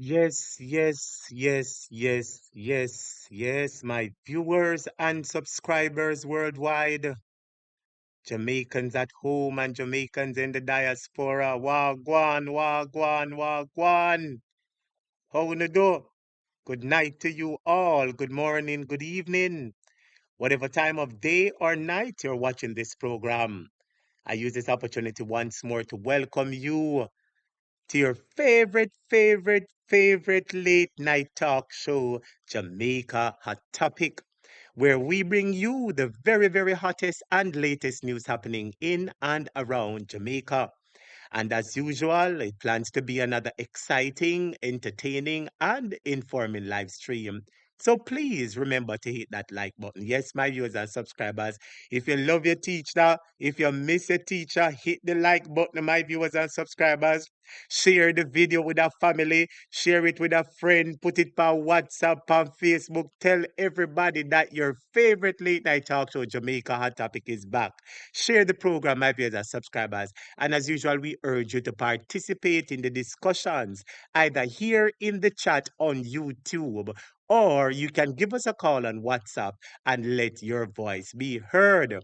Yes, my viewers and subscribers worldwide, Jamaicans at home and Jamaicans in the diaspora. Wagwan, wagwan, wagwan. How you do? Good night to you all. Good morning, good evening. Whatever time of day or night you're watching this program, I use this opportunity once more to welcome you to your favorite late night talk show, Jamaica Hot Topic, where we bring you the very hottest and latest news happening in and around Jamaica. And as usual, it plans to be another exciting, entertaining, and informing live stream. So please remember to hit that like button. Yes, my viewers and subscribers. If you love your teacher, if you miss your teacher, hit the like button, my viewers and subscribers. Share the video with a family, share it with a friend, put it on WhatsApp, on Facebook. Tell everybody that your favorite late night talk show, Jamaica Hot Topic, is back. Share the program, my viewers and subscribers. And as usual, we urge you to participate in the discussions, either here in the chat on YouTube, or you can give us a call on WhatsApp and let your voice be heard.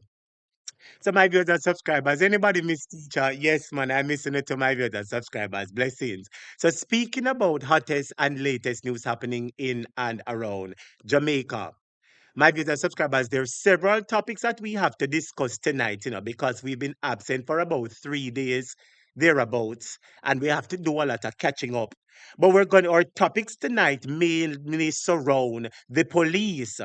So, my viewers and subscribers, anybody miss teacher? Yes, man, I'm missing it to my viewers and subscribers. Blessings. So, speaking about hottest and latest news happening in and around Jamaica, my viewers and subscribers, there are several topics that we have to discuss tonight, because we've been absent for about 3 days, thereabouts, and we have to do a lot of catching up. But our topics tonight mainly surround the police,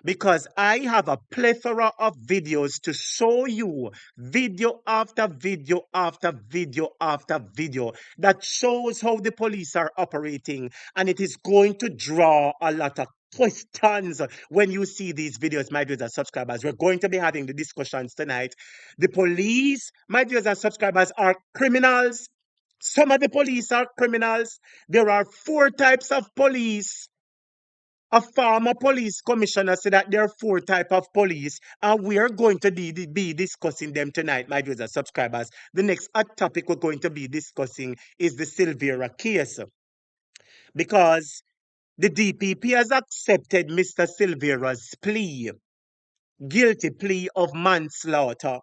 because I have a plethora of videos to show you, video after video after video after video, that shows how the police are operating, and it is going to draw a lot of questions when you see these videos, my viewers and subscribers. We're going to be having the discussions tonight. The police, my viewers and subscribers, are criminals. Some of the police are criminals. There are four types of police. A former police commissioner said that there are four types of police, and we are going to be discussing them tonight, my viewers and subscribers. The next hot topic we're going to be discussing is the Silvera case, because the DPP has accepted Mr. Silvera's guilty plea of manslaughter.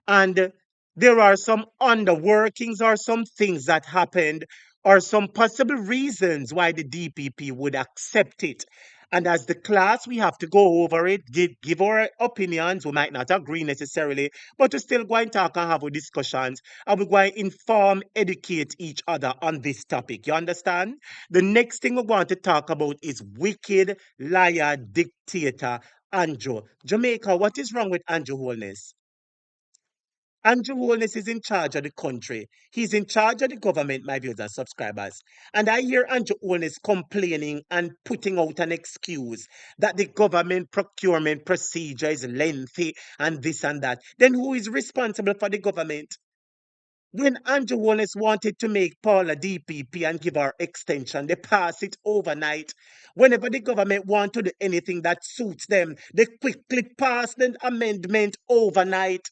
And there are some underworkings or some things that happened or some possible reasons why the DPP would accept it. And as the class, we have to go over it, give our opinions. We might not agree necessarily, but we still go and talk and have our discussions. And we're going to inform, educate each other on this topic. You understand? The next thing we're going to talk about is wicked liar dictator Andrew. Jamaica, what is wrong with Andrew Holness? Andrew Holness is in charge of the country. He's in charge of the government, my viewers and subscribers. And I hear Andrew Holness complaining and putting out an excuse that the government procurement procedure is lengthy and this and that. Then who is responsible for the government? When Andrew Holness wanted to make Paula DPP and give her extension, they pass it overnight. Whenever the government want to do anything that suits them, they quickly pass the amendment overnight.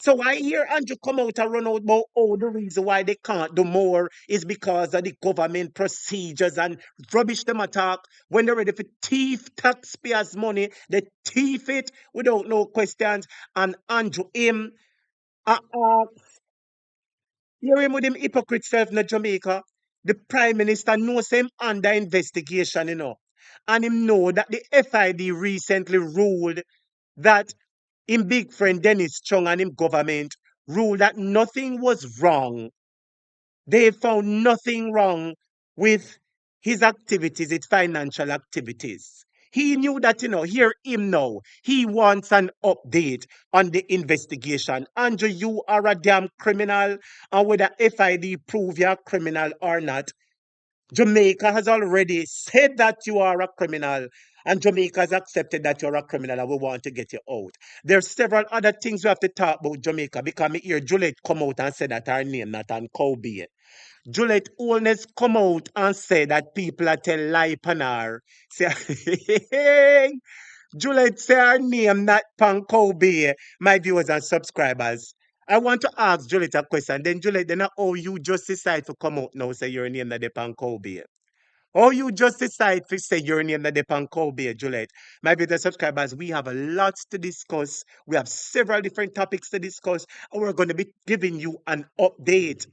So I hear Andrew come out and run out about, oh, the reason why they can't do more is because of the government procedures and rubbish them attack. When they're ready for thief taxpayers' money, they thief it without no questions. And Andrew him, hear him with him hypocrite self in Jamaica. The Prime Minister knows him under investigation. And him know that the FID recently ruled that him big friend Dennis Chung and him government ruled that nothing was wrong. They found nothing wrong with his activities, his financial activities. He knew that, hear him now. He wants an update on the investigation. Andrew, you are a damn criminal, and whether FID prove you're a criminal or not, Jamaica has already said that you are a criminal, and Jamaica has accepted that you're a criminal, and we want to get you out. There's several other things we have to talk about Jamaica, because me hear Juliet come out and say that her name not on Kobe. Juliet Holness come out and say that people are tell lie pan her. Say, hey, Juliet say her name not pan Kobe, my viewers and subscribers. I want to ask Juliet a question. Then Juliet, then how you just decide to come out now say your name not the pan Kobe? Or you just decide to say your name that depend Kobe, Juliet. My dear subscribers, we have a lot to discuss. We have several different topics to discuss, and we're going to be giving you an update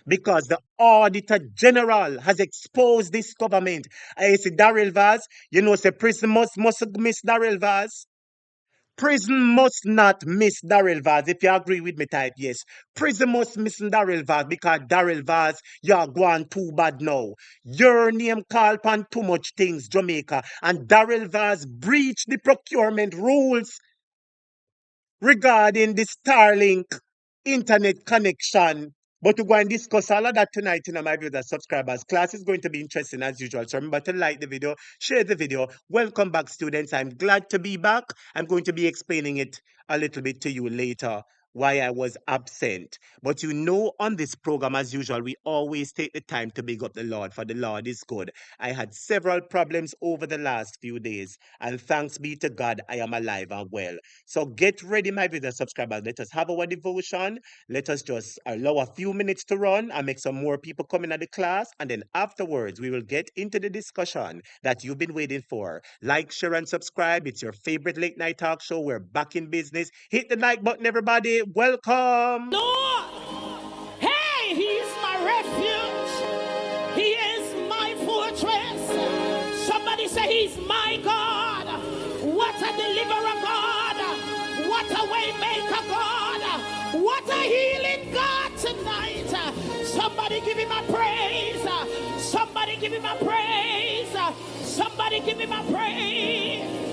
because the Auditor General has exposed this government. I say Daryl Vaz, you know, say prison must miss Daryl Vaz. Prison must not miss Daryl Vaz. If you agree with me, type yes. Prison must miss Daryl Vaz because Daryl Vaz, you're going too bad now. Your name called upon too much things, Jamaica. And Daryl Vaz breached the procurement rules regarding the Starlink internet connection. But we're going to discuss all of that tonight, my viewers, subscribers. Class is going to be interesting as usual. So remember to like the video, share the video. Welcome back, students. I'm glad to be back. I'm going to be explaining it a little bit to you later why I was absent. But you know, on this program, as usual, we always take the time to big up the Lord, for the Lord is good. I had several problems over the last few days, and thanks be to God, I am alive and well. So get ready, my viewers, subscribers. Let us have our devotion. Let us just allow a few minutes to run and make some more people come in at the class. And then afterwards, we will get into the discussion that you've been waiting for. Like, share, and subscribe. It's your favorite late night talk show. We're back in business. Hit the like button, everybody. Welcome. Lord, hey, he's my refuge. He is my fortress. Somebody say he's my God. What a deliverer God. What a way maker God. What a healing God tonight. Somebody give him a praise. Somebody give him a praise. Somebody give him a praise.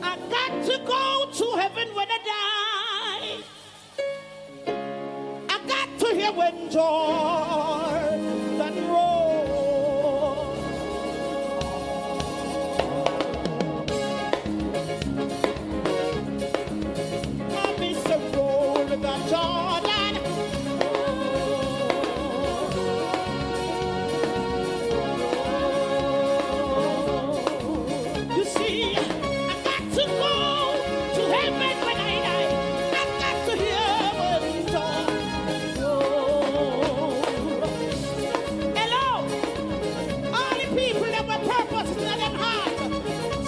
I got to go to heaven when I die. I got to hear when Jordan rolls. I miss the roll with the Jordan. You see, I got to go to heaven when I die. I got to hear when Jordan rolls. Hello, all the people that were purpose in them heart.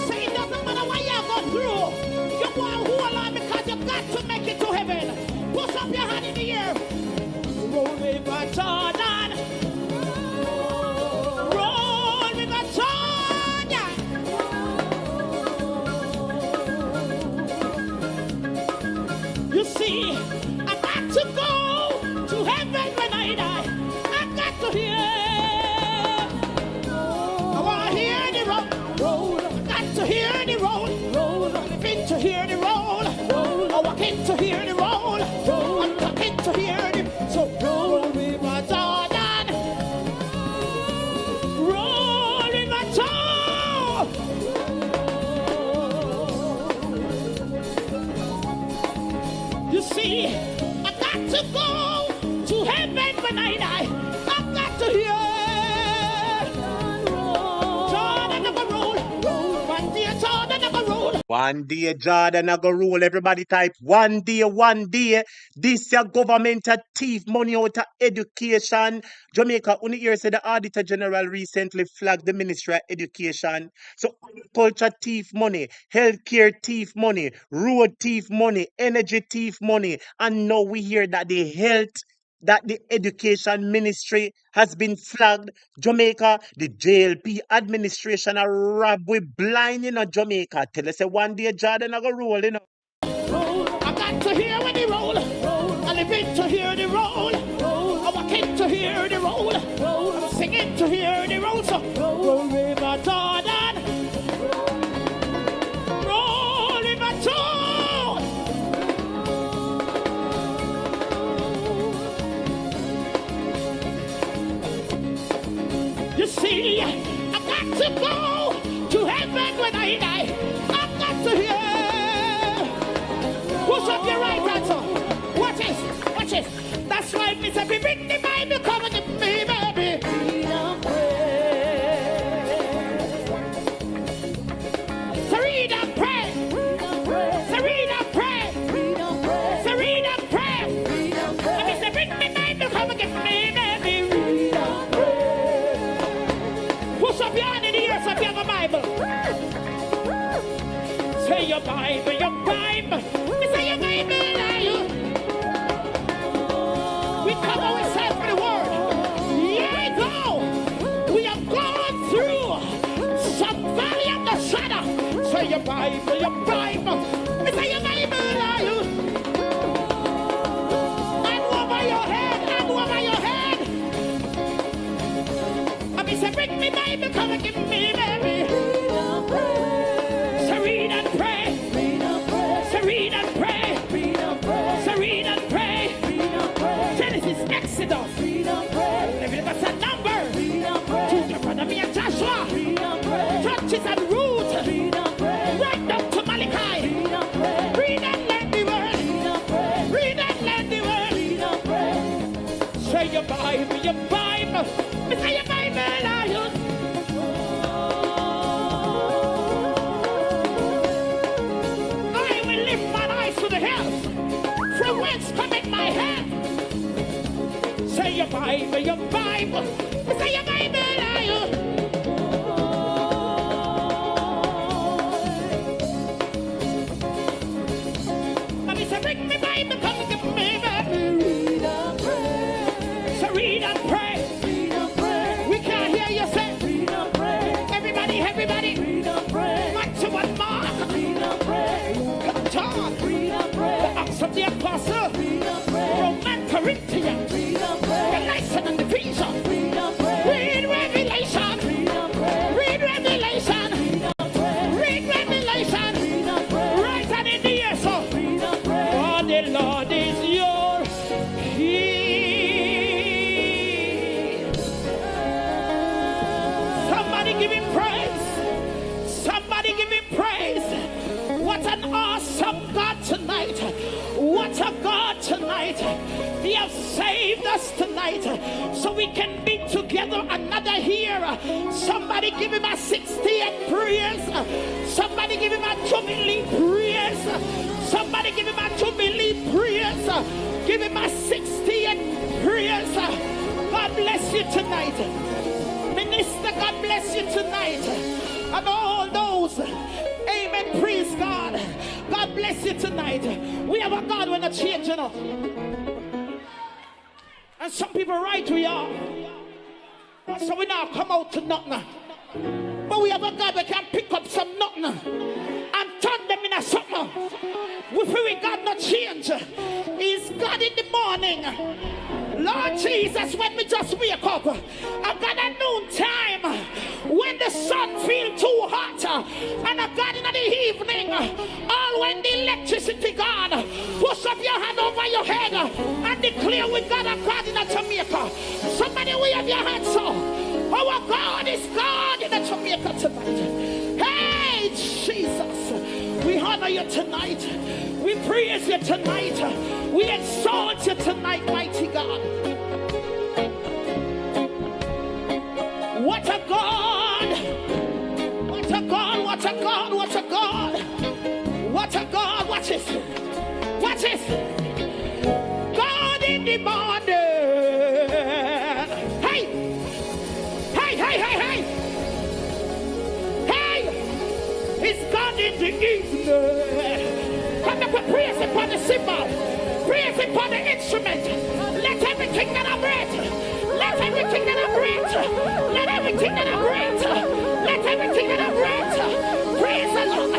Say it doesn't matter what you go through. You go and hold on because you got to make it to heaven. Put up your hand in the air. Roll River Jordan. Roll River Jordan. You see, I got to go to heaven when I die. I got to hear. I want to hear the roll. I got to hear the roll. I'm living to hear the roll. I'm walking to hear the roll. I'm talking to hear the. So roll with my Jordan. Roll with my Jordan. You see, I got to go to heaven when I die. I got to hear Jordan of a roll. One day Jordan of a roll. One day, Jordan, I go rule. Everybody type one day, one day. This your government a thief money out of education. Jamaica, only here said the Auditor General recently flagged the Ministry of Education. So culture thief money, healthcare thief money, road thief money, energy thief money. And now we hear that the education ministry has been flagged. Jamaica, the JLP administration are robbed with blind in Jamaica. Tell us one day Jordan I go roll, I got to hear when he roll. I live in to hear the roll. I'm walking to hear the roll. I'm singing to hear the roll. So roll River Jordan. Roll River Jordan. You see, I got to go to heaven when I die. I got to hear. Push up your right hand, so. Watch this, watch this. That's why me say, bring the Bible, come and give me, baby. So read and pray. So read and pray. So read and pray. And me say, bring the Bible, come and give me, baby. here for the word. Here we go. We have gone through some valley of the shadow. Say your Bible, your Bible. Say your Bible, are you? And over your head, and over your head. I mean, say, bring me Bible, come and give me, baby. So read and pray. So read and pray. So read and pray. Genesis, Exodus. Leviticus and Numbers. Deuteronomy and Joshua. Judges and Ruth. Right up to Malachi. Read and learn the word. Read and learn the word. Say your Bible, your Bible. Say your Bible, are you? I will lift my eyes to the hills. From whence cometh my help? Say your Bible, your Bible. Say your Bible, are you? Mommy say, bring me Bible, come and give me baby. Read and pray. So read and pray. Read and pray. We can't hear you say. Read and pray. Everybody, everybody. Read and pray. Matthew and Mark. Read and pray. John. Read and pray. The Acts of the Apostle. Read and pray. Roman Corinthians. Read and pray. The Lyson and the Ephesians. Read and pray. Read Revelation. Read and pray. Read Revelation. Read and pray. Read Revelation. Read and pray. Right and in the ear, so. Read and pray. For the Lord is your King. Somebody give him praise. Somebody give him praise. What an awesome God tonight. What a God tonight. He has saved us tonight so we can be together another year. Somebody give him a 60th praise. Somebody give him a jubilee praise. Somebody give him a jubilee praise. Give him a 60th praise. God bless you tonight. Minister, God bless you tonight. And all those, amen, praise God. God bless you tonight. We have a God when a change, you know. And some people right we are. So we now come out to nothing. But we have a God that can pick up some nothing and turn them into something. We got no change. He's God in the morning. Lord Jesus, when we just wake up, I got a noon time when the sun feels too hot, and I got in the evening, all when the electricity gone, push up your hand over your head and declare with God a God in Jamaica. Somebody wave your hands so. Our God is God in Jamaica tonight. Hey, Jesus, we honor you tonight. We praise you tonight. We exalt you tonight, mighty God. What a God! What a God! What a God! What a God! What a God! Watch this! Watch this! God in the morning! Hey! Hey! Hey! Hey! Hey! Hey! It's God in the evening! Come up with praise upon the cymbal! Praise upon the instrument! Let everything that I breath! Let everything that I breath! Let everything that I breath! Let everything that I breath! Praise the Lord!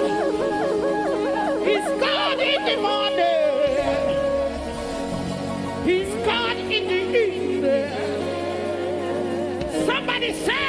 He's God in the morning! He's God in the evening! Somebody say!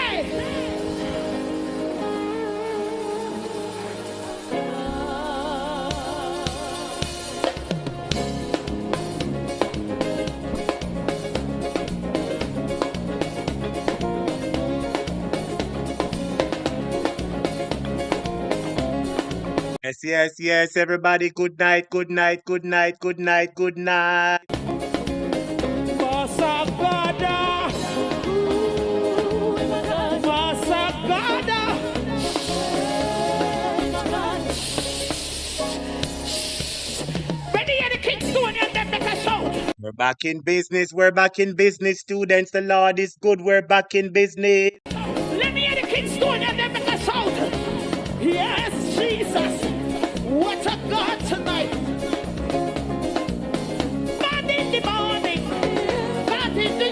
Yes, yes, yes, everybody. Good night, good night, good night, good night, good night. Masagada. Masagada. Ready at the Kingston and then make a shout. We're back in business. We're back in business, students. The Lord is good. We're back in business. Let me hear the Kingston and then make a shout. Yes, Jesus. What a God tonight. God in the morning. God in the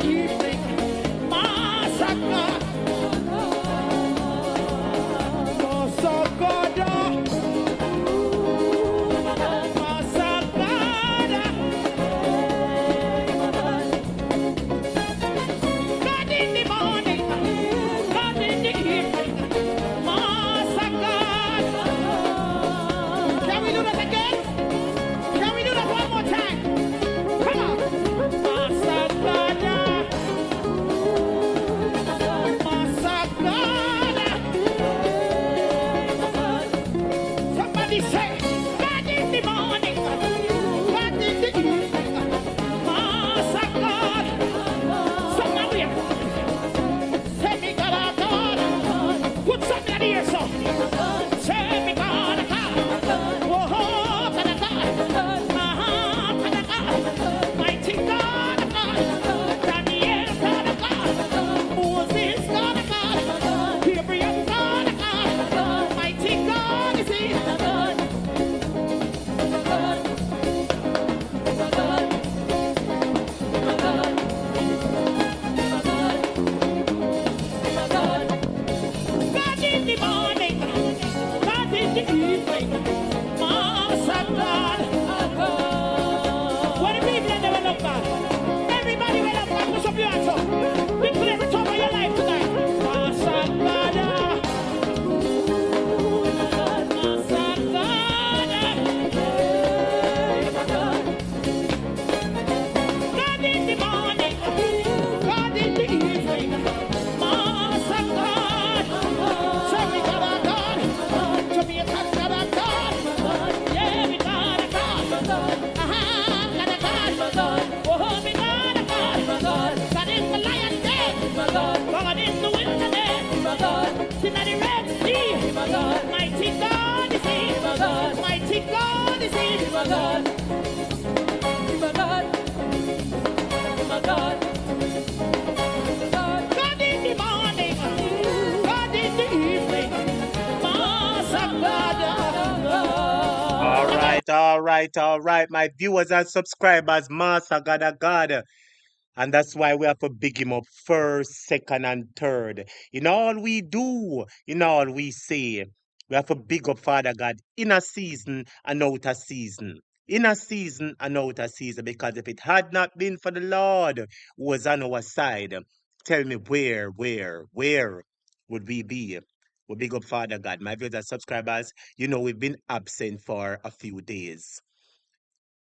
God. Be my God. Be my God. God in the morning, God in the evening, Master God. All right, my viewers and subscribers, Master God. And that's why we have to big him up first, second, and third. In all we do, in all we say, we have to big up Father God in a season and out a season. In a season and out a season. Because if it had not been for the Lord who was on our side, tell me where would we be? We big up Father God. My viewers and subscribers, we've been absent for a few days.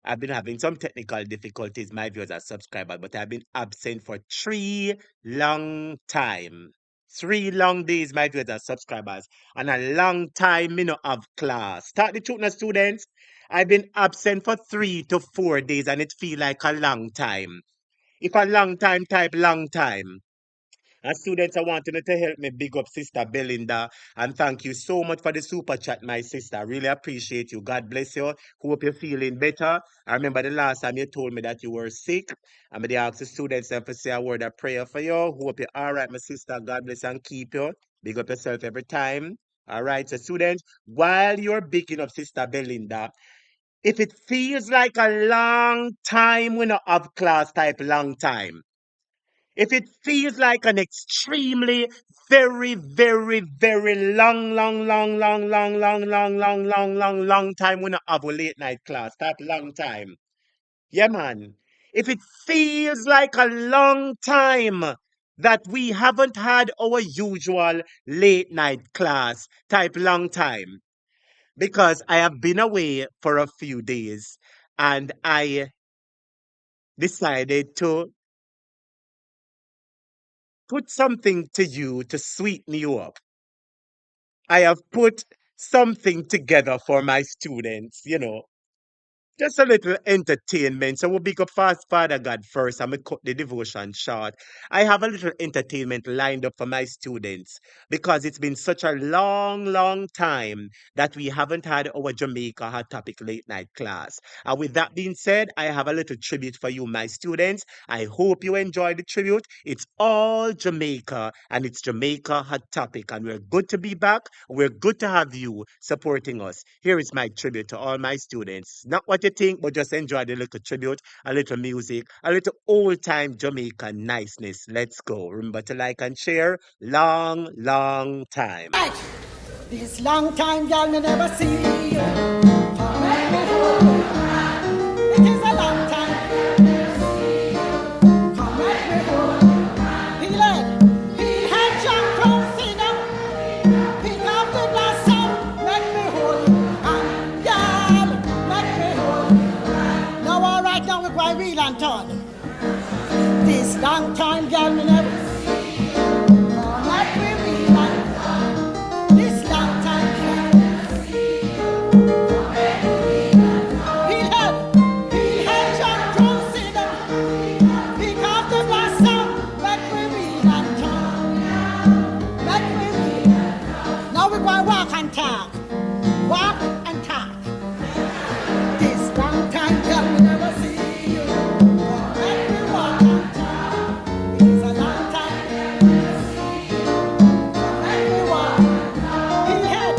I've been having some technical difficulties, my viewers and subscribers, but I've been absent for 3 long time. 3 long days, my viewers and subscribers, and a long time me no have class. Start the truth now, students. I've been absent for 3 to 4 days, and it feel like a long time. If a long time type long time. And students, I want you to help me big up Sister Belinda. And thank you so much for the super chat, my sister. I really appreciate you. God bless you. Hope you're feeling better. I remember the last time you told me that you were sick. I'm going to ask the students to say a word of prayer for you. Hope you're all right, my sister. God bless and keep you. Big up yourself every time. All right, so students, while you're picking up Sister Belinda, if it feels like a long time we not have class type long time, if it feels like an extremely, very long time when I have a late night class, that long time. Yeah, man. If it feels like a long time that we haven't had our usual late night class type long time, because I have been away for a few days and I decided to put something to you to sweeten you up. I have put something together for my students. Just a little entertainment. So we'll big up fast Father God first. I'm gonna cut the devotion short. I have a little entertainment lined up for my students because it's been such a long time that we haven't had our Jamaica Hot Topic late night class. And with that being said, I have a little tribute for you, my students. I hope you enjoy the tribute. It's all Jamaica and it's Jamaica Hot Topic, and we're good to be back. We're good to have you supporting us. Here is my tribute to all my students. Not what you think, but just enjoy the little tribute, a little music, a little old time Jamaican niceness. Let's go. Remember to like and share. Long time. Right. This long time, girl, me never see you. It is a long time. Come let me hold. Feel it. Feel head jump from sinner. Pick up the blossom. Let me hold you. And girl, let me hold you. Now, all right, now we're going real and turn. This long time, girl, me never see you. Come let me real and turn. This long time, girl, me never see you. Come let me real and turn. Feel head jump from sinner. Pick up the blossom. Let me real and turn. Let me real. Now we're going to walk and talk. Walk and talk. This long time, girl, we never see you. Let me walk and talk. It is a long time. Let me walk. Feel head.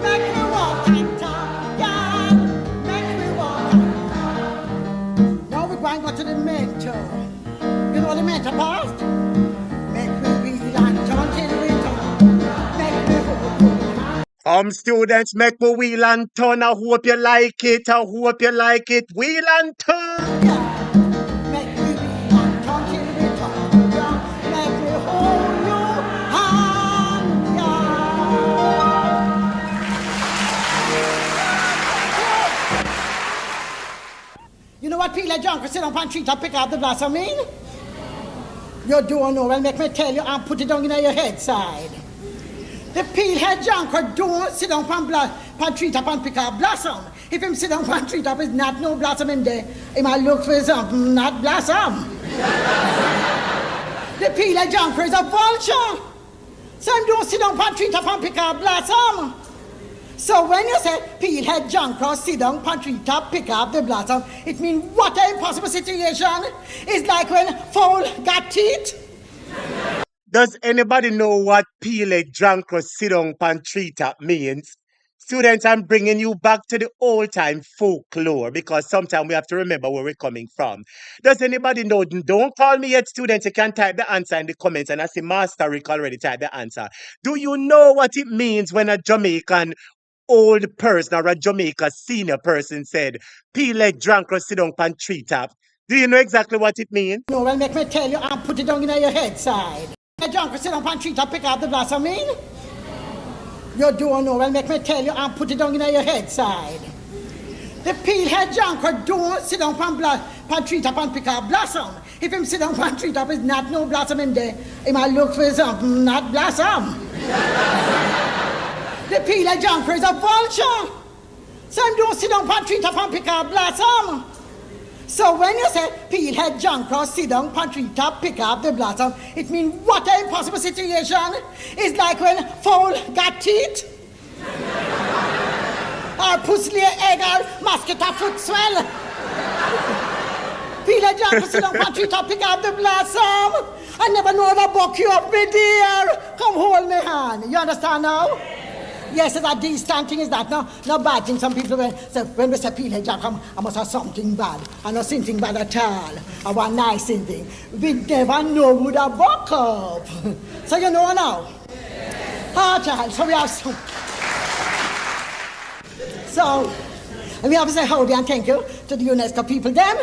Make me walk and talk. Yeah. Make me walk and talk. Now we're going to go to the mentor. You know the mentor past? Make me wheel and turn till we turn. Make me hold your hand. Students, make me wheel and turn. I hope you like it. I hope you like it. Wheel and turn. Yeah. Make me wheel and turn till we turn. Yeah. Make me hold your hand. Yeah. You know what Peter Junker sit on one tree to pick out the blossom mean? You don't know. Well, make me tell you and put it down in your head side. The peelhead junker don't sit down pan tree top and pick up blossom. If him sit down pan tree top, is not no blossom in there. He might look for something, not blossom. The peelhead junker is a vulture. So I don't sit down and treat up and pick up blossom. So when you say peel head junk cross, sit down, pantry top, pick up the blossom, it means what an impossible situation. It's like when fowl got teeth. Does anybody know what peel a drunk or sit on pan tree top means? Students, I'm bringing you back to the old time folklore because sometimes we have to remember where we're coming from. Does anybody know? Don't call me yet, students. You can type the answer in the comments, and I see Master Rick already type the answer. Do you know what it means when a Jamaican old person or a Jamaica senior person said, peel a drunk or sit on pan tree top? Do you know exactly what it means? No, well, make me tell you and put it down in your head side. A drunk or sit down and treat up, pick up the blossom mean? You don't know, well, make me tell you and put it down in your head side. The peel head junker don't sit down and treat up and pick up blossom. If him sit down and treat up, is not no blossom in there. He might look for something, not blossom. The peel head junker is a vulture. So him don't sit down and treat up and pick up blossom. So when you say peel head junker, sit down, pantry top, pick up the blossom, it means what an impossible situation. It's like when fowl got teeth. Or pussy lay egg or mosquito foot swell. Peel head junker, sit down, pantry top, pick up the blossom. I never know how to buck you up, my dear. Come hold me hand. You understand now? Yes, it's a decent thing is that, no bad thing. Some people when we say peel head jack, I must have something bad. I not something bad at all. I want nice thing. We never know who the buck up. So you know now. Ah, child, so we have some. So we have to say howdy and thank you to the UNESCO people them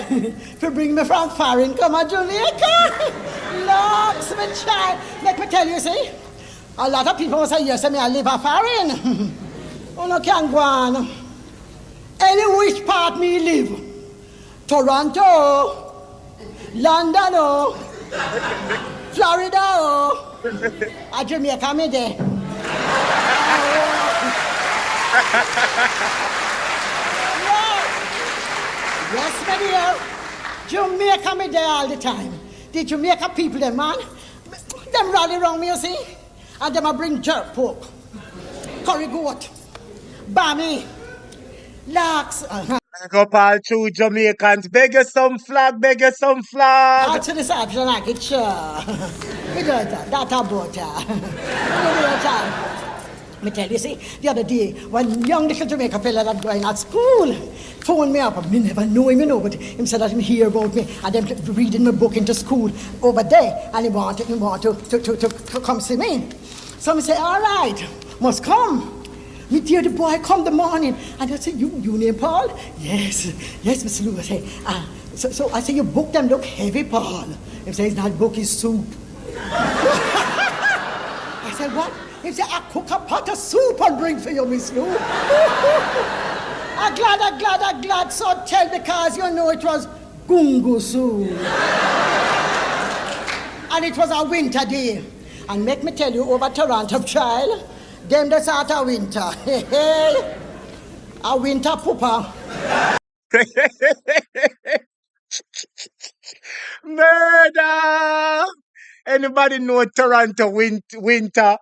for bringing me from foreign come to Jamaica. Looks, my child. Let me tell you, see. A lot of people will say, yes, I live a foreign. Oh, no, can't go on. Any which part me live. Toronto, London, Florida, Jamaica, me there. Yes, my dear. Jamaica, me there all the time. The Jamaica people, them, man, them rally around me, you see. And them I bring jerk pork, curry goat, bammy, lax. Beg up all true Jamaicans. Beg you some flag, beg you some flag. Out to this option like it, sure. We do that about me tell you, see, the other day, one young little Jamaican fella that going at school phoned me up. Me never know him, but him said that him hear about me and them reading my book into school over there, and he want to come see me. So I say, all right, must come. Me dear, the boy come the morning, and I say, you name Paul? Yes, Mr. Lou. I say, so I say, your book them look heavy, Paul. He says, not book is soup. I said, what? He said, I cook a pot of soup and bring for you, Miss Lou. I'm glad. So tell because you know it was gungo soup. And it was a winter day. And make me tell you, over Toronto, child, them that's out of winter. A winter pooper. Murder! Anybody know Toronto winter?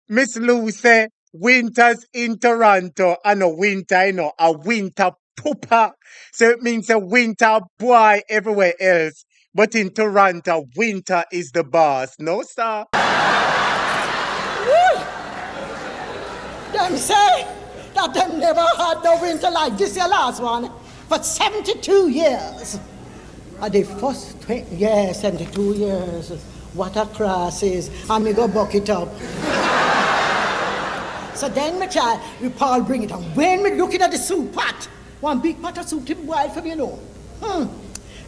Miss Lou say winters in Toronto and a winter, a winter pooper. So it means a winter boy everywhere else. But in Toronto, winter is the boss. No, sir. Them say that them never had no winter like this your last one for 72 years. And the first 72 years. What a cross is. And me go buck it up. So then my child, we Paul bring it on. When me looking at the soup pot, one big pot of soup to boil for me, you know.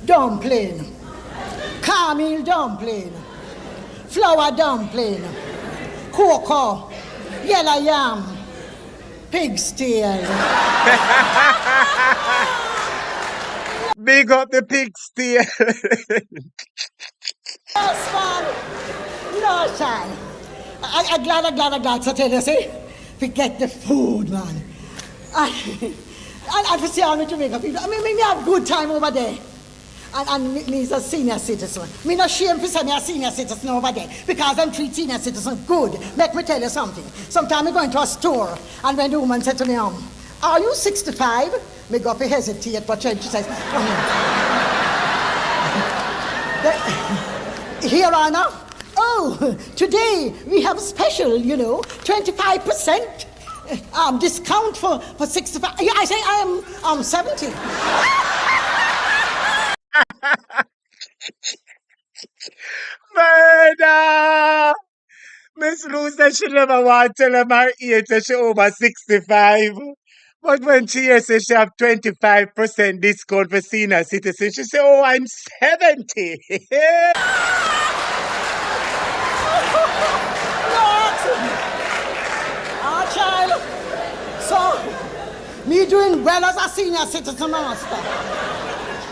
Dumpling. Caramel dumpling. Flour dumpling. Cocoa. Yellow yam. Pig's tail. Big up the pig's tail. Yes, man. No, child. I'm glad. So tell you, see, forget the food, man. I see all the Jamaican people. I mean, we have good time over there. And me is a senior citizen. Me not shame to say me a senior citizen over there because I'm treat senior citizens good. Let me tell you something. Sometimes I go into a store and when the woman said to me, are you 65? Me go to hesitate, but she says, Here, Anna. Oh, today we have a special, 25% discount for 65. Yeah, I say I'm 70. Murder! Miss Lou said she never want to tell him her age that she over 65. But when she hears say she have 25% discount for senior citizens, she say, oh, I'm 70. Child. So, me doing well as a senior citizen master.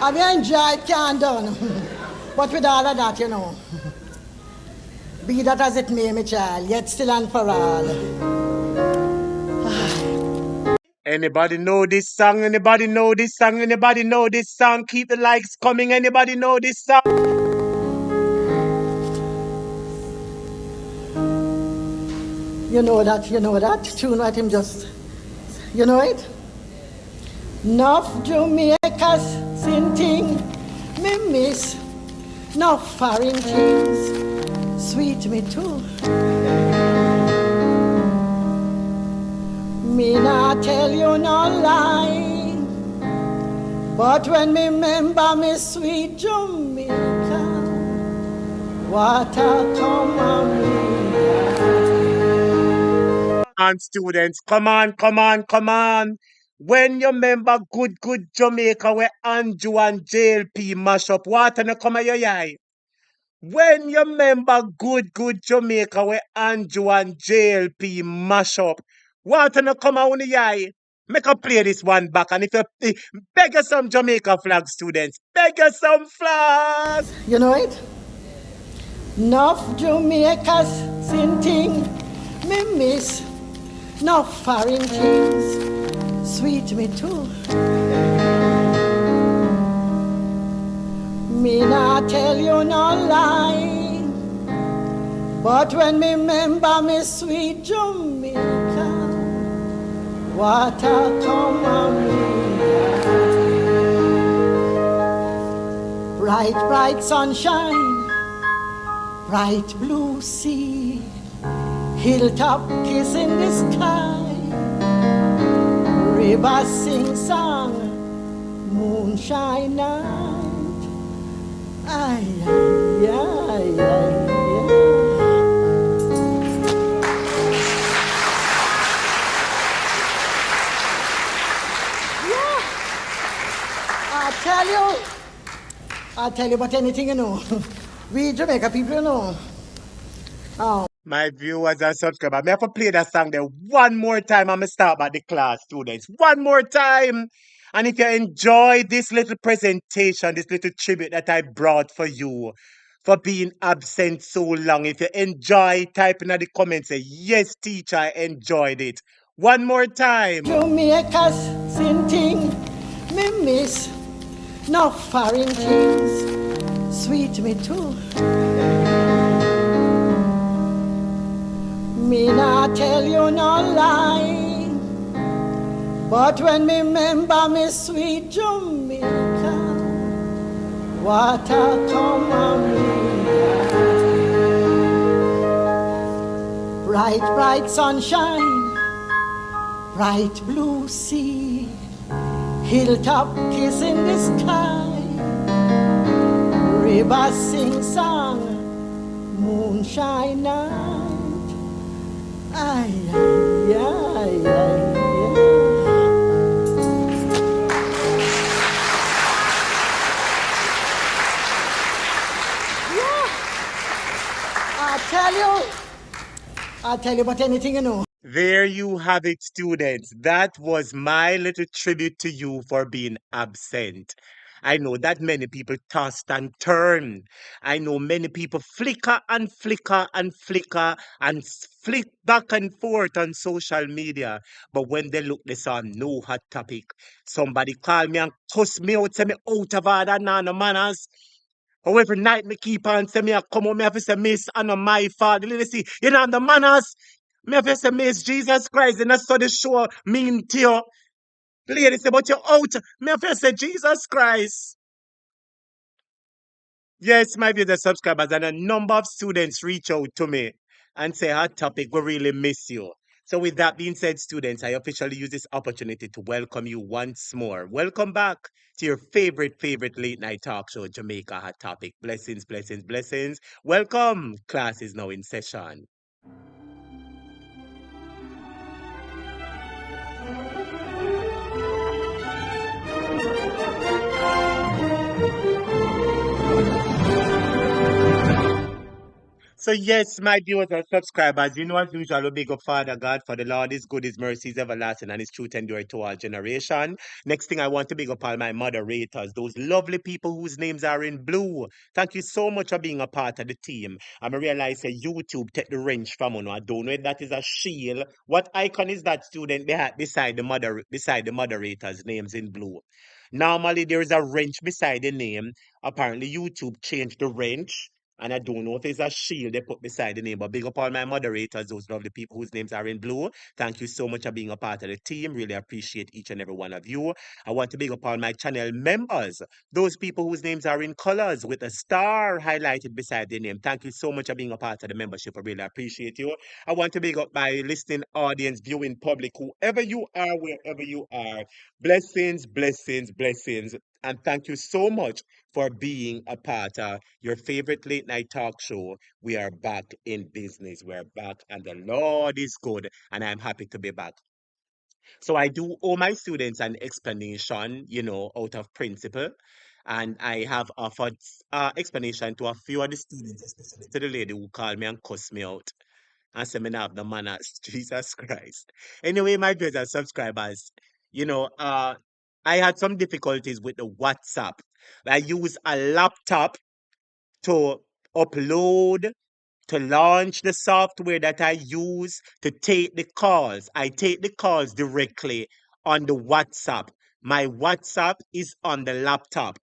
I mean, enjoy it, can't done. But with all of that, be that as it may, my child, yet still and for all. Anybody know this song? Anybody know this song? Anybody know this song? Keep the likes coming. Anybody know this song? You know that tune what him just, you know it? Enough Jamaica's sin thing, me miss. Enough foreign things, sweet me too. Me not tell you no lie, but when me remember me sweet Jamaica, what a come on me. And students, come on, come on, come on. When you remember good Jamaica where Andrew and JLP mash up, what and come at your eye? When you remember good Jamaica where Andrew and JLP mash up, what and come out the eye? Make a play this one back, and if you beg us some Jamaica flag, students, beg us some flags. You know it? Enough Jamaica's sin thing, me miss. Enough foreign things, sweet me too. Me not tell you no lie, but when me remember me sweet Jamaica, what a come on me. Bright sunshine, bright blue sea, hilltop kiss in the sky, river sing song, moonshine night. Ay, ay, ay, ay, ay. Yeah. I tell you, but anything we Jamaica people Oh. My viewers and subscribers, I have to play that song there one more time. I'm going to start by the class, students. One more time. And if you enjoy this little presentation, this little tribute that I brought for you, for being absent so long, if you enjoy, type in the comments, say, yes, teacher, I enjoyed it. One more time. Jamaica's sin thing, me miss. No foreign things, sweet me too. Me not tell you no lie, but when me remember me sweet Jamaica, what a come on me. Bright sunshine, bright blue sea, hilltop kiss in the sky, river sing song, moonshine night. Ay, ay, ay, ay, ay. Yeah. I'll tell you about anything There you have it, students. That was my little tribute to you for being absent. I know that many people tossed and turn. I know many people flicker and flicker and flicker and flick back and forth on social media. But when they look this on no hot topic, somebody call me and cuss me out, say me out of order, nah, no manners. Or every night me keep on say me a come on, me have to say miss and not my fault. You see, you know the manners. Me have to say miss Jesus Christ and that's so the show mean to you. Lady say, but you're out. Me have to say Jesus Christ. Yes, my viewers and subscribers, and a number of students reach out to me and say, Hot topic, we really miss you. So, with that being said, students, I officially use this opportunity to welcome you once more. Welcome back to your favorite late night talk show, Jamaica Hot Topic. Blessings, blessings, blessings. Welcome. Class is now in session. So yes, my viewers and subscribers, you know as usual, we big up Father God, for the Lord is good, His mercy is everlasting, and His truth endure to all generation. Next thing I want to big up all my moderators, those lovely people whose names are in blue. Thank you so much for being a part of the team. I realize that YouTube take the wrench from you. I don't know if that is a shield. What icon is that, student beside the moderators' names in blue? Normally there is a wrench beside the name. Apparently YouTube changed the wrench. And I don't know if it's a shield they put beside the name, but big up all my moderators, those lovely people whose names are in blue. Thank you so much for being a part of the team. Really appreciate each and every one of you. I want to big up all my channel members, those people whose names are in colors with a star highlighted beside their name. Thank you so much for being a part of the membership. I really appreciate you. I want to big up my listening audience, viewing public, whoever you are, wherever you are. Blessings, blessings, blessings. And thank you so much for being a part of your favorite late night talk show. We are back in business. We're back, and the Lord is good, and I'm happy to be back. So I do owe my students an explanation, out of principle. And I have offered explanation to a few of the students, especially to the lady who called me and cussed me out and said me not have the manners. Jesus Christ. Anyway, my viewers and subscribers, you know, uh, I had some difficulties with the WhatsApp. I use a laptop to upload, to launch the software that I use to take the calls. I take the calls directly on the WhatsApp. My WhatsApp is on the laptop.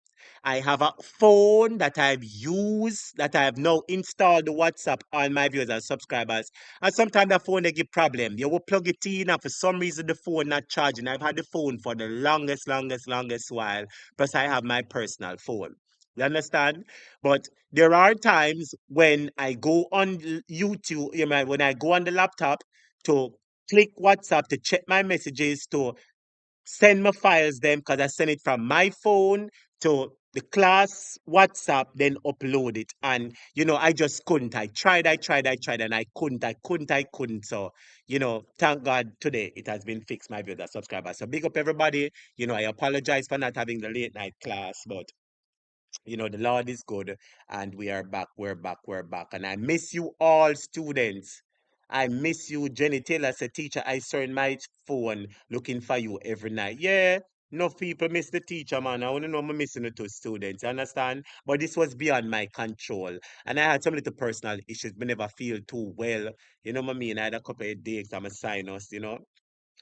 I have a phone that I've used, that I have now installed the WhatsApp on my viewers and subscribers. And sometimes the phone they give problem. You will plug it in and for some reason the phone not charging. I've had the phone for the longest while. Plus I have my personal phone. You understand? But there are times when I go on YouTube, when I go on the laptop to click WhatsApp to check my messages, to send my files them, because I send it from my phone to the class WhatsApp, then upload it. And I just couldn't. I tried, and I couldn't. So, thank God today it has been fixed, my brother subscribers. So big up everybody. I apologize for not having the late night class, but the Lord is good, and we are back. We're back. And I miss you all, students. I miss you. Jenny Taylor said, Teacher, I saw in my phone looking for you every night. Yeah, enough people miss the teacher, man. I want to know I'm missing it to students. You understand? But this was beyond my control. And I had some little personal issues. Me never feel too well. You know what I mean? I had a couple of days. I'm a sinus.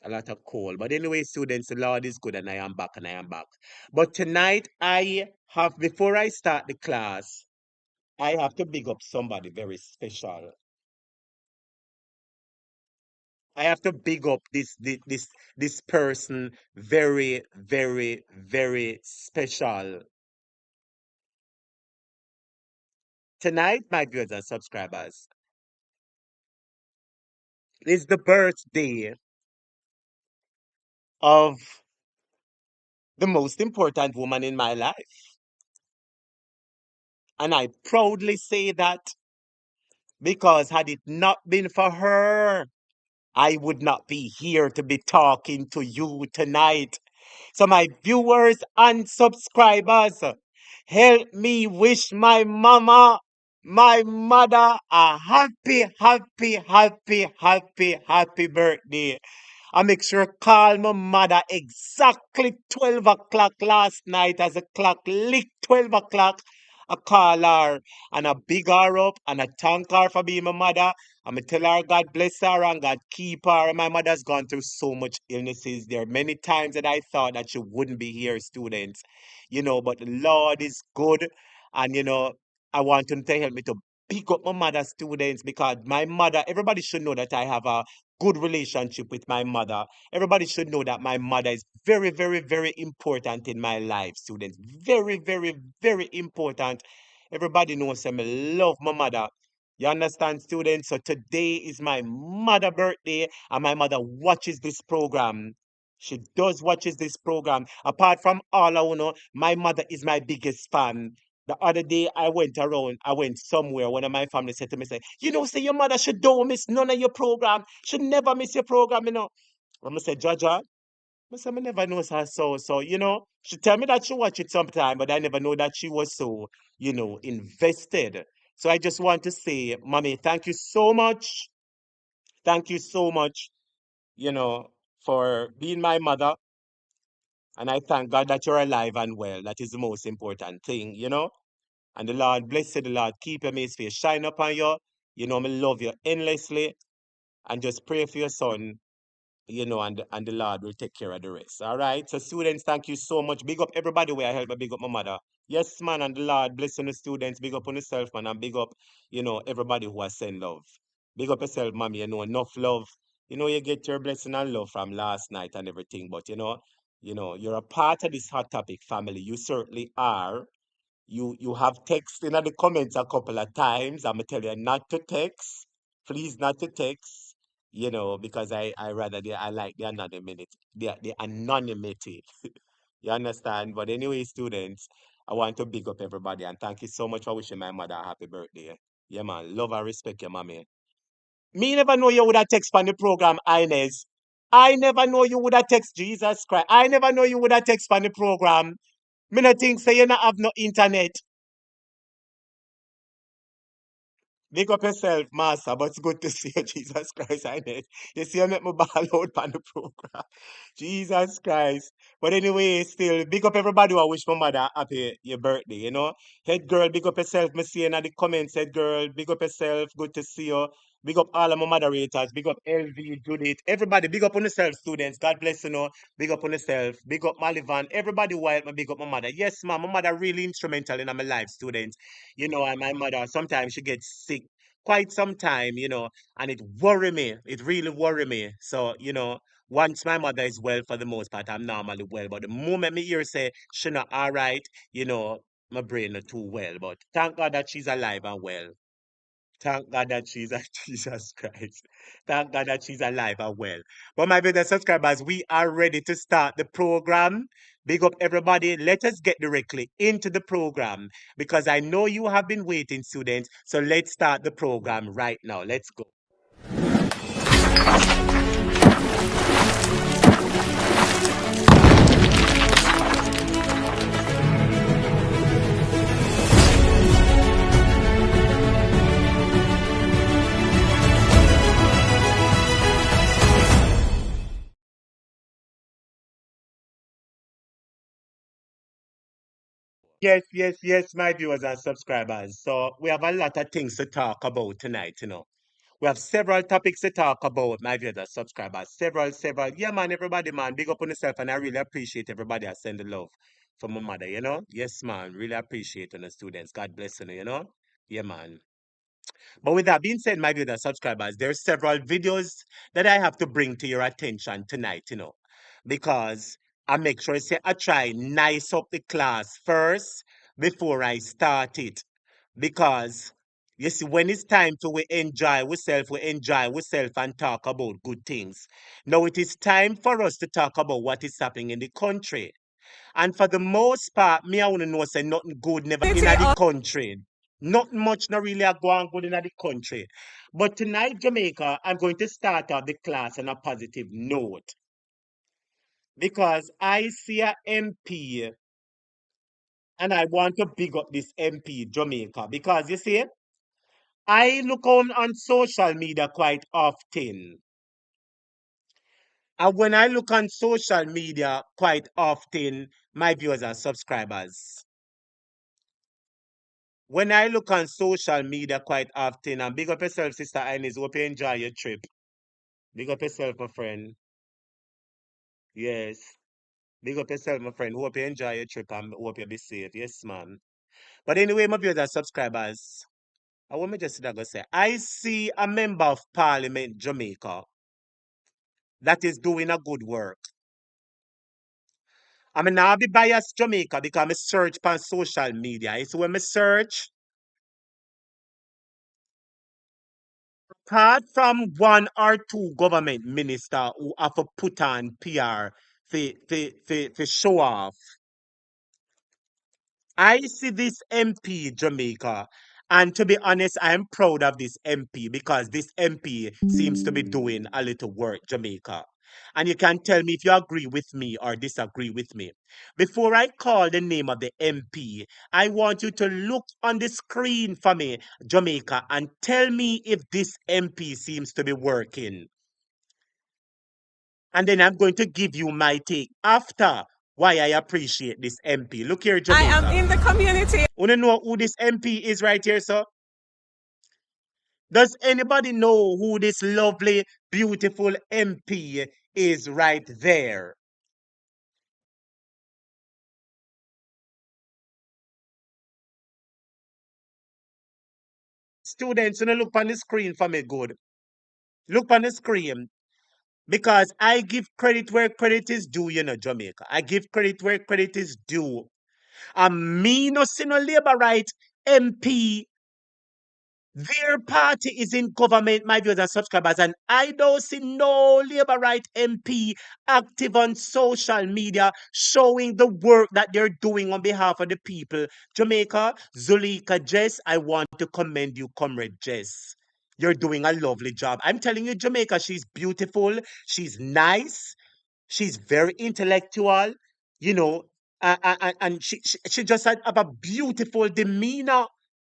A lot of cold. But anyway, students, the Lord is good, and I am back, and I am back. But tonight, before I start the class, I have to big up somebody very special. I have to big up this person very special. Tonight, my viewers and subscribers, is the birthday of the most important woman in my life. And I proudly say that because had it not been for her, I would not be here to be talking to you tonight. So, my viewers and subscribers, help me wish my mother, a happy birthday. I make sure call my mother exactly 12 o'clock last night as the clock lick 12 o'clock. I call her and I big her up and I thank her for being my mother. I'm going to tell her God bless her and God keep her. And my mother's gone through so much illnesses. There are many times that I thought that she wouldn't be here, students. But the Lord is good. And, I want him to help me to pick up my mother, students, because my mother, everybody should know that I have a good relationship with my mother. Everybody should know that my mother is very, very, very important in my life, students. Very, very, very important. Everybody knows I love my mother. You understand, students? So today is my mother' birthday, and my mother watches this program. She does watches this program. Apart from all I know, my mother is my biggest fan. The other day I went somewhere. One of my family said to me, say, say your mother should don't miss none of your program. Should never miss your program. I'm say, Jaja, I say, I never know her so, she tell me that she watch it sometime, but I never know that she was so, invested. So I just want to say, mommy, thank you so much. Thank you so much, you know, for being my mother. And I thank God that you're alive and well. That is the most important thing. And the Lord bless you, the Lord keep your face shine upon you. I love you endlessly. And just pray for your son, and the Lord will take care of the rest. All right. So students, thank you so much. Big up everybody where I help, but big up my mother. Yes, man, and the Lord bless you, the students. Big up on yourself, man, and big up, everybody who has sent love. Big up yourself, mommy. Enough love. You get your blessing and love from last night and everything. But you're a part of this hot topic family. You certainly are. You have text in the comments a couple of times. I'm gonna tell you not to text. Please not to text. Because I like the anonymity. The anonymity. You understand? But anyway, students, I want to big up everybody and thank you so much for wishing my mother a happy birthday. Yeah, man. Love and respect your mommy. Me never know you would have text on the program, Inez. I never know you would have text Jesus Christ. I never know you would have text on the program. Me not think say you not have no internet. Big up yourself, Master, but it's good to see you, Jesus Christ. I know. You see, I make my ball out on the program. Jesus Christ. But anyway, still, big up everybody who wish my mother happy your birthday. Head girl, big up yourself. Me see in the comments, head girl, big up yourself. Good to see you. Big up all of my moderators. Big up LV, Judith. Everybody, big up on yourself, students. God bless you. Big up on yourself. Big up Malivan. Everybody wild, me big up my mother. Yes, ma'am, my mother really instrumental in my life, students. And my mother, sometimes she gets sick quite some time, and it worry me. It really worry me. So, once my mother is well for the most part, I'm normally well. But the moment me hear say she not all right, my brain not too well. But thank God that she's alive and well. Thank God that she's a Jesus Christ. Thank God that she's alive and well. But my brother subscribers, we are ready to start the program. Big up everybody. Let us get directly into the program because I know you have been waiting, students. So let's start the program right now. Let's go. Yes, yes, yes, my viewers and subscribers. So we have a lot of things to talk about tonight. We have several topics to talk about, my viewers and subscribers. Several. Yeah, man, everybody, man. Big up on yourself, and I really appreciate everybody that send the love for my mother. Yes, man. Really appreciate on the students. God bless you. Yeah, man. But with that being said, my viewers and subscribers, there are several videos that I have to bring to your attention tonight, because I make sure say I try nice up the class first before I start it. Because you see, when it's time to we enjoy ourselves and talk about good things. Now it is time for us to talk about what is happening in the country. And for the most part, me I want to know say nothing good never in the country. Not much not really a go on good in the country. But tonight, Jamaica, I'm going to start off the class on a positive note. Because I see a MP and I want to big up this MP Jamaica. Because you see, I look on social media quite often. And when I look on social media quite often, my viewers and subscribers. When I look on social media quite often, and big up yourself, Sister Ines, hope you enjoy your trip. Big up yourself, my friend. Yes. Big up yourself, my friend. Hope you enjoy your trip and hope you be safe. Yes, man. But anyway, my viewers and subscribers, I want me just to say, I see a member of Parliament Jamaica that is doing a good work. I mean, now be biased Jamaica because I search on social media. It's when I search, apart from one or two government minister who have to put on PR for show off, I see this MP Jamaica, and to be honest, I am proud of this MP because this MP seems to be doing a little work Jamaica. And you can tell me if you agree with me or disagree with me. Before I call the name of the MP, I want you to look on the screen for me, Jamaica, and tell me if this MP seems to be working. And then I'm going to give you my take after why I appreciate this MP. Look here, Jamaica. I am in the community. Want to know who this MP is right here, sir? Does anybody know who this lovely, beautiful MP is right there? Students, you know, look on the screen for me, good. Look on the screen. Because I give credit where credit is due, you know, Jamaica. I give credit where credit is due. And me no see no labor right MP. Their party is in government, my viewers and subscribers, and I don't see no Labour Right MP active on social media showing the work that they're doing on behalf of the people. Jamaica, Zulika Jess, I want to commend you, Comrade Jess. You're doing a lovely job. I'm telling you, Jamaica, she's beautiful, she's nice, she's very intellectual, you know, and she just have a beautiful demeanor.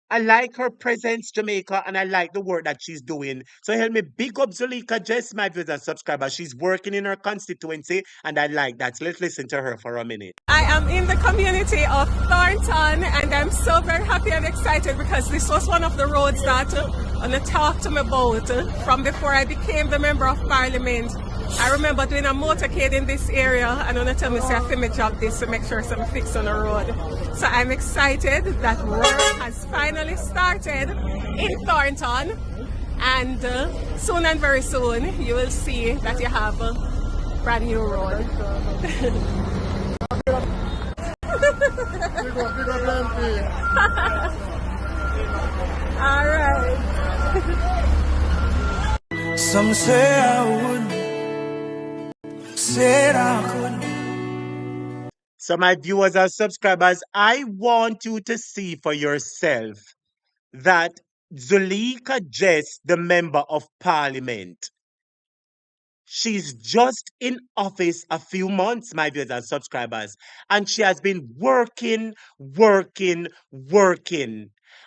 I like her presence, Jamaica, and I like the work that she's doing. So help me big up Zulika Jess, my viewers and subscribers. She's working in her constituency, and I like that. So let's listen to her for a minute. I am in the community of Thornton, and I'm so very happy and excited because this was one of the roads that I talked to me about from before I became the member of Parliament. I remember doing a motorcade in this area, and when I tell me, say, I feel my job this to make sure some fix on the road. So I'm excited that work has finally started in Thornton, and soon and very soon you will see that you have a brand new road. All right. Some say I would, said I couldn't. So my viewers and subscribers, I want you to see for yourself that Zulika Jess, the member of Parliament, she's just in office a few months, my viewers and subscribers, and she has been working.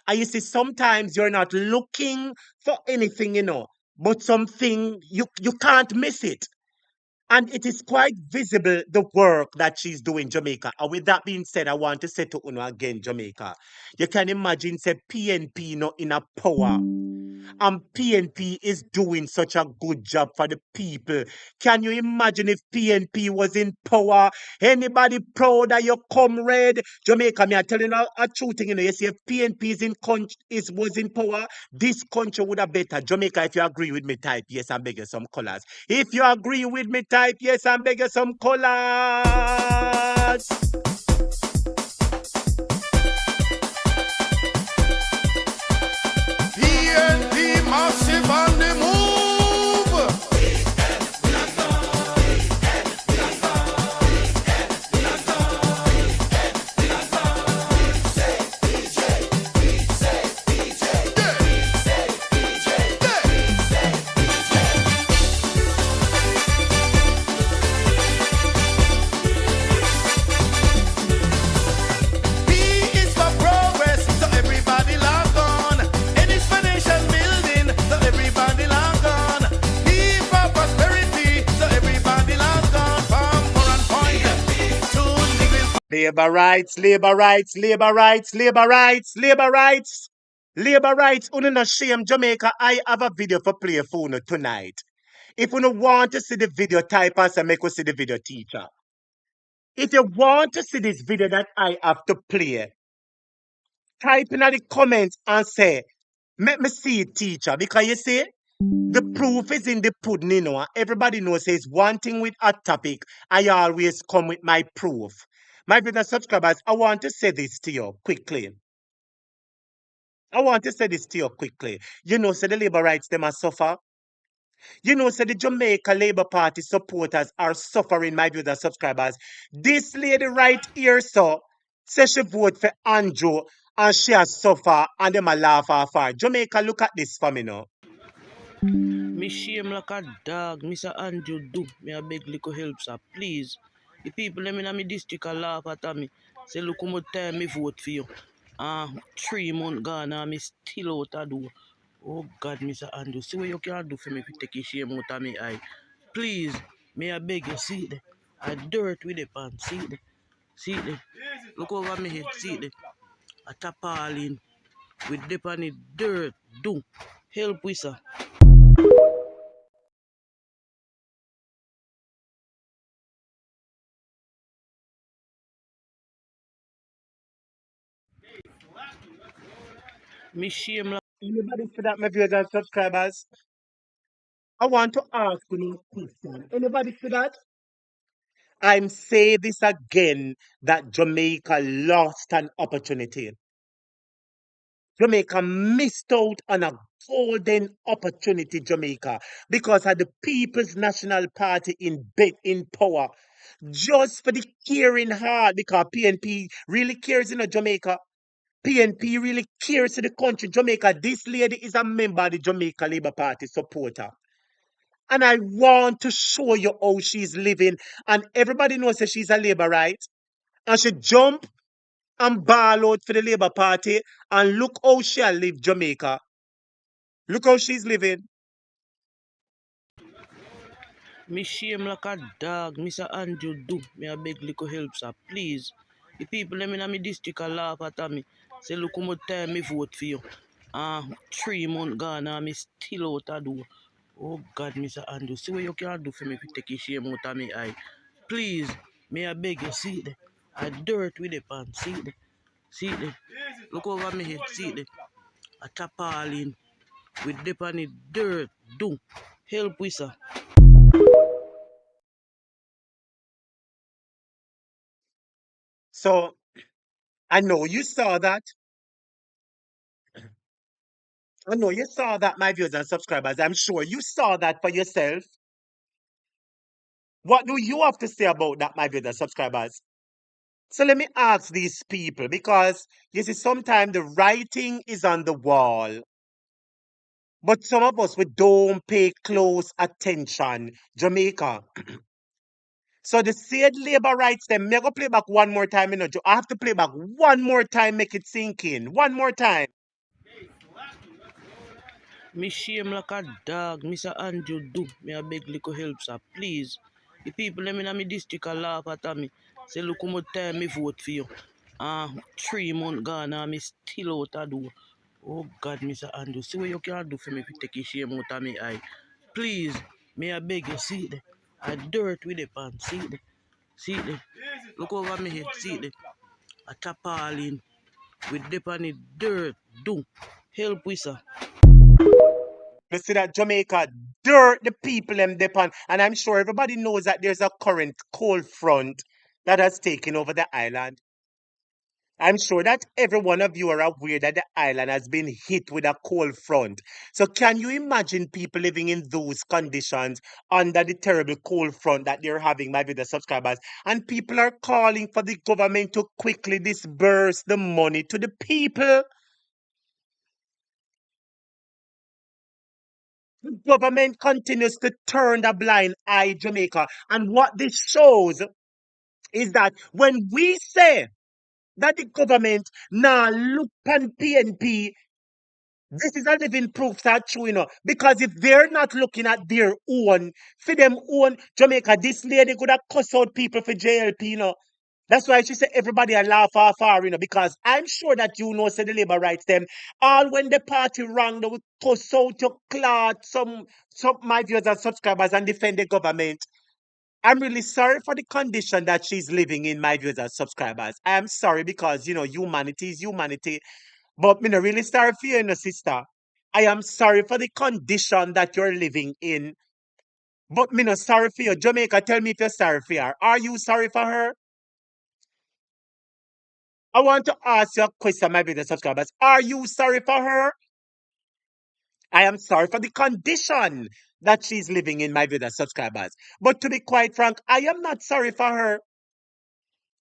And you see, sometimes you're not looking for anything, you know, but something you can't miss it. And it is quite visible the work that she's doing, Jamaica. And with that being said, I want to say to Uno again, Jamaica. You can imagine, say, PNP not in a power. And PNP is doing such a good job for the people. Can you imagine if PNP was in power? Anybody proud of your comrade? Jamaica, me I tell you a true thing, you know, you see, if PNP was in power, this country would have better. Jamaica, if you agree with me, type yes, I'm begging some colors. If you agree with me, type yes, I'm begging some colors. PNP massive on the move. Labor rights, labor rights, labor rights, labor rights, labor rights. Labor rights, uno no shame Jamaica. I have a video for play for uno tonight. If you want to see the video, type us and make us see the video, teacher. If you want to see this video that I have to play, type in the comments and say, "Let me see it, teacher." Because you see, the proof is in the pudding, you know. Everybody knows says one thing with a topic, I always come with my proof. My brother subscribers, I want to say this to you quickly. I want to say this to you quickly. You know, say the labor rights them are suffer. You know, say the Jamaica Labour Party supporters are suffering, my brother subscribers. This lady right here, so, says she vote for Andrew and she has suffer and them a laugh off her. Jamaica, look at this for me now. Me shame like a dog, Mr. Andrew do. Me a beg little help, sir. Please. The people them in me district a laugh at me. Say, look how much time me vote for you. 3 months gone and me still out a do. Oh God, Mr. Andrew. See what you can do for me if you take your shame out of me eye. Please, me I beg you, see it there. I dirt with the pan, see it there. See it there. Look over me head, see it there. A tarpaulin with the pan it dirt. Do. Help with sir. Me shame like Anybody for that, my viewers and subscribers? I want to ask you a question. Anybody for that? I'm saying this again that Jamaica lost an opportunity. Jamaica missed out on a golden opportunity, Jamaica, because of the People's National Party in power. Just for the caring heart, because PNP really cares in Jamaica. PNP really cares to the country, Jamaica. This lady is a member of the Jamaica Labour Party supporter. And I want to show you how she's living. And everybody knows that she's a Labour, right? And she jump and ball out for the Labour Party. And look how she live Jamaica. Look how she's living. me shame like a dog, Mr. Andrew do. Me a beg little help, sir. Please. The people them in me district a laugh at me. Say, look how much time me vote for you. 3 months gone and me still out a do. Oh God, Mr. Andrew. See what you can do for me if you take your shame out of me eye. Please. Me I beg you, see it there. I dirt with the pan, see it there. See it there. Look over me head, see it there. A tarpaulin with the pan it dirt. Do. Help with sir. So I know you saw that. I know you saw that, my viewers and subscribers. I'm sure you saw that for yourself. What do you have to say about that, my viewers and subscribers? So let me ask these people because you see, sometimes the writing is on the wall, but some of us we don't pay close attention. Jamaica. So the said labor rights, them me go play back one more time, you know. I have to play back one more time, make it sink in. One more time. Me shame like a dog, Mr. Andrew do. Me a beg little help, sir. Please. The people them in me district a laugh at me. Say, look how much time me vote for you. 3 months gone and me still out a do. Oh God, Mr. Andrew. See what you can do for me if you take your shame out of me eye. Please. Me a beg you, see it there. I dirt with the pan, see it there. See it there. Look over me head, see it there. A tarpaulin with the pan it dirt. Do. Help with sir. You see that Jamaica dirt the people them depend, and I'm sure everybody knows that there's a current cold front that has taken over the island. I'm sure that every one of you are aware that the island has been hit with a cold front. So can you imagine people living in those conditions under the terrible cold front that they're having, my video subscribers? And people are calling for the government to quickly disburse the money to the people. The government continues to turn a blind eye, Jamaica. And what this shows is that when we say that the government now look on PNP, this is a living proof that true, you know. Because if they're not looking at their own, for them own Jamaica, this lady could have cussed out people for JLP, you know. That's why she said everybody a laugh off her, because I'm sure that say the labor rights them. All when the party rang, they would toss out your cloth, some my viewers and subscribers and defend the government. I'm really sorry for the condition that she's living in, my viewers and subscribers. I am sorry because humanity is humanity. But me not really sorry for you, sister. I am sorry for the condition that you're living in. But me not sorry for you. Jamaica, tell me if you're sorry for her. Are you sorry for her? I want to ask you a question, my viewers and subscribers. Are you sorry for her? I am sorry for the condition that she's living in, my viewers and subscribers. But to be quite frank, I am not sorry for her.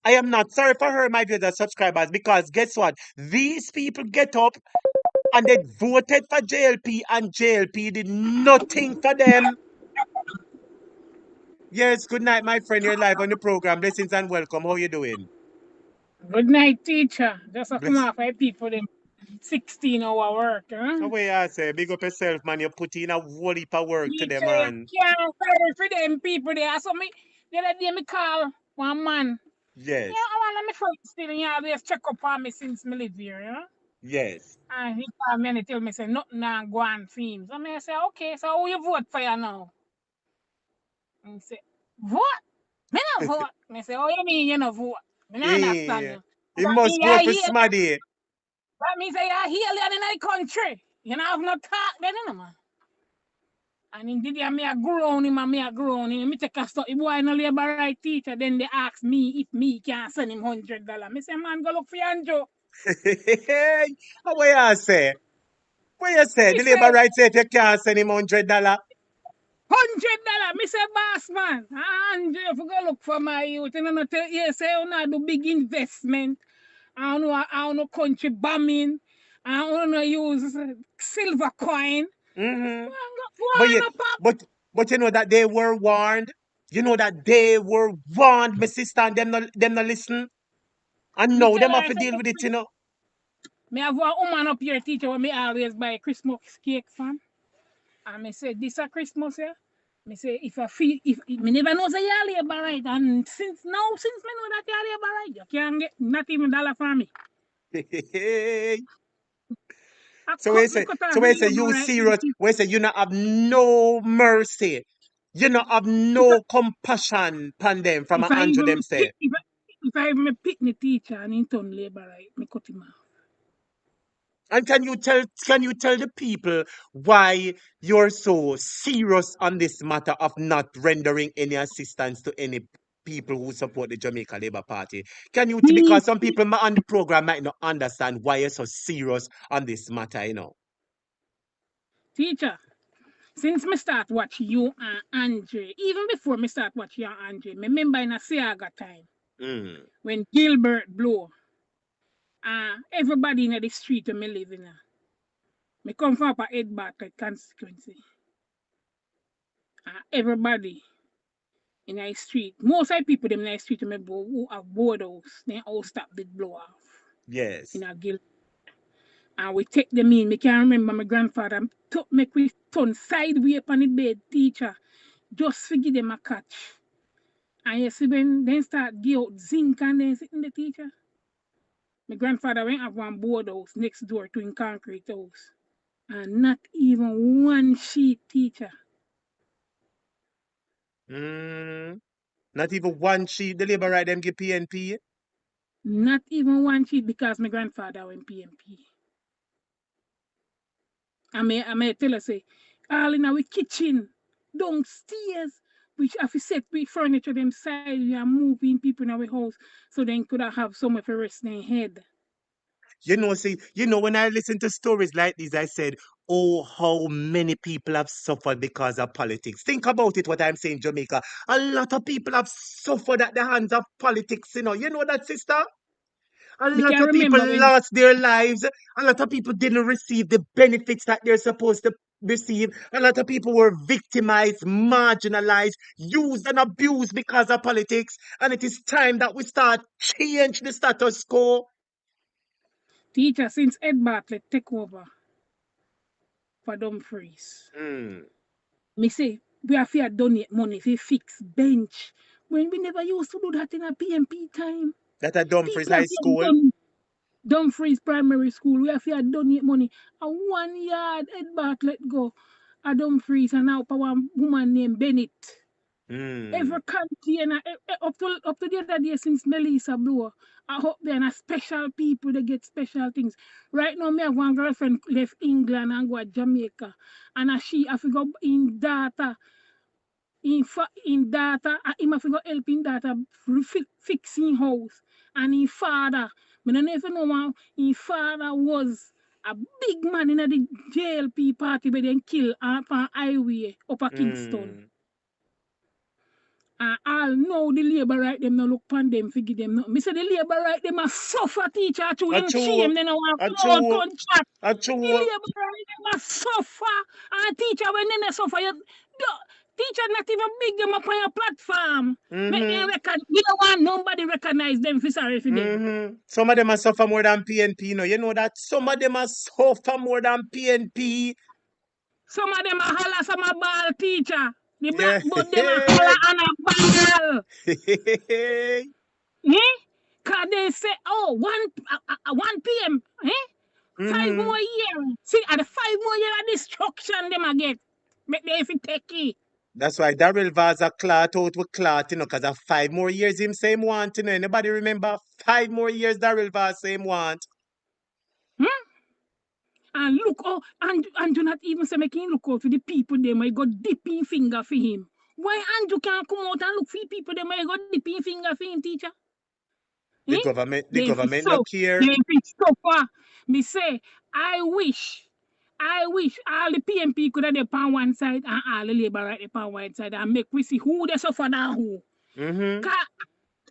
I am not sorry for her, my viewers and subscribers, because guess what? These people get up and they voted for JLP, and JLP did nothing for them. Yes, good night, my friend. You're live on the program. Blessings and welcome. How you doing? Good night, teacher. Just a come Bless. off I people them 16-hour work, How huh? way I say, big up yourself, man. You put in a whole heap of work today, Teacher, you man. can't sorry for them people there. So me the other day me call one man. Yeah, Yes, I want me friend still in here always check up on me since me live here, you know? yes. And he called me and he tell me say nothing now go on for him. So me say, okay, so who you vote for you now? And he say, vote? Me no vote. Me say, oh you mean you no vote? Me no understand Eh, you. he That must mean vote you're for here. Smaddy. That means you're alien in the country. You know have no talk then, you know, man. And indeed, me a grown him and me a grown him. Me take a study boy no labor right teacher. Then they ask me if me can send him $100. Me say, man, go look for Anjo. How way I say? What you say? He The say, labor rights say if you can't send him $100. $100. Me say, boss man, Anjo, if you go look for my youth, you know, tell you say you not do big investment. I don't know country bombing. I don't know use silver coin. Mm-hmm. Go But on you, up, pop. but you know that they were warned. You know that they were warned, my sister, and them not listen. And Me now tell them have her, to say, deal with it. me have one woman up here teacher when me always buy Christmas cake from. And me say, this a Christmas here. Me say, if I feel, if me never know say you labor right. And since me know that you labor right, you can't get not even dollar from me. I So cut we me say, cut so off we say labor you right. serious. We say you not have no mercy. You not have If I, no compassion upon them from if a I Andrew even them me pick, say. if I even me pick the teacher and he turn labor right, me cut him off. And can you tell the people why you're so serious on this matter of not rendering any assistance to any people who support the Jamaica Labour Party? Me, Because some people on the program might not understand why you're so serious on this matter. teacher, since me start watch you and Andre, even before me start watch you and Andre, me remember in a Siaga time Mm, when Gilbert blow, everybody in the street where me live in. Me come from a Edbart constituency. Everybody in the street, most of the people them in the street who have board house, they all stop the blow off in yes. a guild. And we take them in. Me can remember my grandfather took make we turn sideways upon the bed, teacher, just to give them a catch. And you see when they start give out zinc and then sitting the teacher. My grandfather went have one board house next door to in concrete house. And not even one sheet teacher. Mm, not even one sheet. The labor right them give PNP. Not even one sheet because my grandfather went PMP. I may tell her say, all in our kitchen, downstairs, which have to set we furniture them side, we are moving people in our house so they could have somewhere for rest their head. When I listen to stories like these, I said, oh, how many people have suffered because of politics. Think about it, what I'm saying, Jamaica. A lot of people have suffered at the hands of politics. You know that, sister? A Me lot can of people remember when lost their lives. A lot of people didn't receive the benefits that they're supposed to receive. A lot of people were victimized, marginalized, used and abused because of politics. And it is time that we start change the status quo. teacher since Ed Bartlett take over for Dumfries. Mm. Me say we have to donate money to fix bench, When we never used to do that in a PMP time. That at Dumfries People have High to School. done Dumfries Primary School. We have to donate money. A 1 yard head back let go. A Dumfries and now for one woman named Bennett. Hmm. Every container up to the other day since Melissa blow. I hope there are special people that get special things. Right now, me have one girlfriend left England and go to Jamaica. And she have to go in data in data him have to go help in data fixing house and his father me don't even know how his father was a big man in the JLP party where they kill up on highway upper Kingston. Hmm. And all know the labor right them no look upon them figure them no. Me say the labor right them a suffer teacher through them Achoo. shame they no want come out Achoo. come chat. The Achoo. labor right them a suffer and teacher when they suffer you teacher not even big them up on your platform. Make them Mm-hmm. record you don't want nobody recognize them for sorry for them. Mm-hmm. Some of them are suffer more than PNP, you know that some of them are suffer more than PNP. Some of them a holler, some a ball teacher. The Yeah. blackboard them a holler and a ball. Eh? Cause they say, oh, 1 p.m. Eh? 5 more Mm-hmm. years. See, at the 5 more years of destruction them a get. Make them if it take it. That's why Daryl Vaza clot out with clot, because of 5 more years him same want, Anybody remember 5 more years Daryl Vaza same want? Hmm? And look, oh, and do not even say make him look out for the people them I got dipping finger for him. Why Andrew can't come out and look for the people them I got dipping finger for him, teacher? The Eh? government the They fi government no so care. they fi suffer. Me say, I wish all the PMP could have dey on one side and all the Labour right dey on one side and make we see who they suffer than who. Mm-hmm. Cause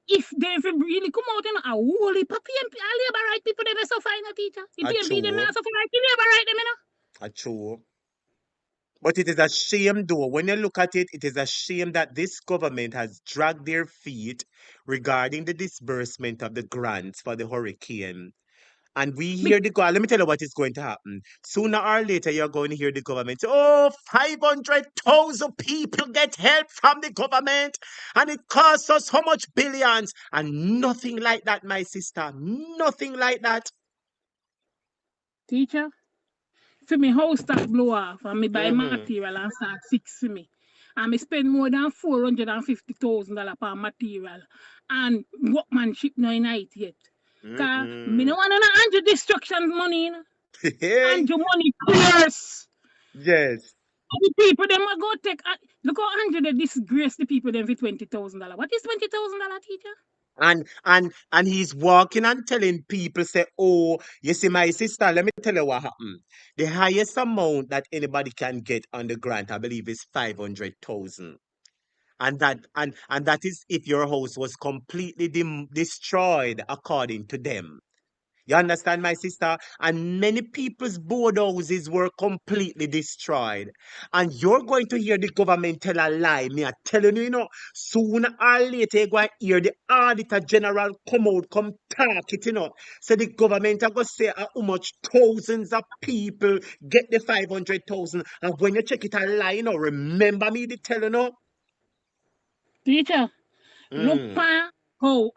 if they fi really come out and a whole heap of PMP and Labour right people they suffer in a teacher. The PMP them Achoo. not suffer like the Labour right them, you know. Achoo. But it is a shame, though. When you look at it, it is a shame that this government has dragged their feet regarding the disbursement of the grants for the hurricane. And we Be- hear let me tell you what is going to happen. Sooner or later, you're going to hear the government say, oh, 500,000 people get help from the government. And it costs us how much billions. And nothing like that, my sister. Nothing like that. Teacher, for me house start blow off and me buy Mm-hmm. material and start fix me. And me spend more than $450,000 per material. And workmanship no in it yet. Cause me no Mm-mm. want no Andrew destruction money, you know. Hey, Andrew money curse. yes. The people them a go take look how Andrew they disgrace the people them for $20,000. What is $20,000, teacher? And he's walking and telling people, say, oh, you see, my sister, let me tell you what happened. The highest amount that anybody can get on the grant, I believe, is 500,000. And that is if your house was completely destroyed according to them. You understand, my sister? And many people's board houses were completely destroyed. And you're going to hear the government tell a lie. Me, I telling you, sooner or later, you're going to hear the Auditor General come out, come talk it. So the government are going to say how much thousands of people get the 500,000. And when you check it a lie, remember me, the telling. Teacher, look Mm. pa how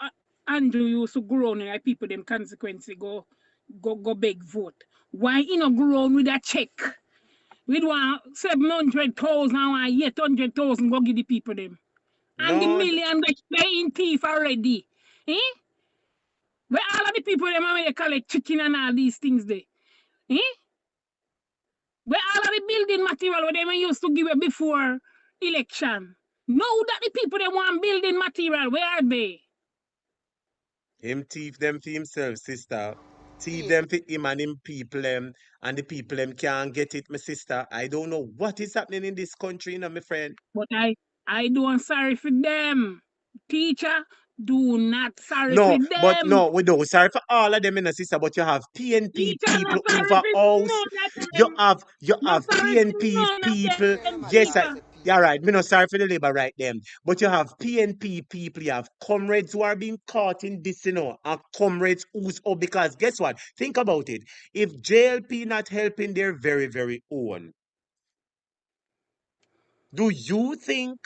Andrew used to grow on like people them consequently go beg vote. Why you know grow on with a check? We want 700,000 and 800,000 go give the people them. And the No, million they in thief already. Eh? Where all of the people them when they collect chicken and all these things there. Eh? Where all of the building material where they used to give it before election. Now that the people they want building material, where are they? him thief them for himself, sister. Thief them for him and him people and the people can't get it, my sister. I don't know what is happening in this country, my friend. But I don't sorry for them. Teacher, do not sorry for No, but them. no, we don't. Sorry for all of them, sister. But you have PNP Teacher, people not sorry over for house. none of You them. have you Not have sorry for PNP none of people. them, Yes, teacher. yeah, right. Me no sorry for the labor right them. But you have PNP people. You have comrades who are being caught in this, and comrades who's up because guess what? Think about it. If JLP not helping their very very own, do you think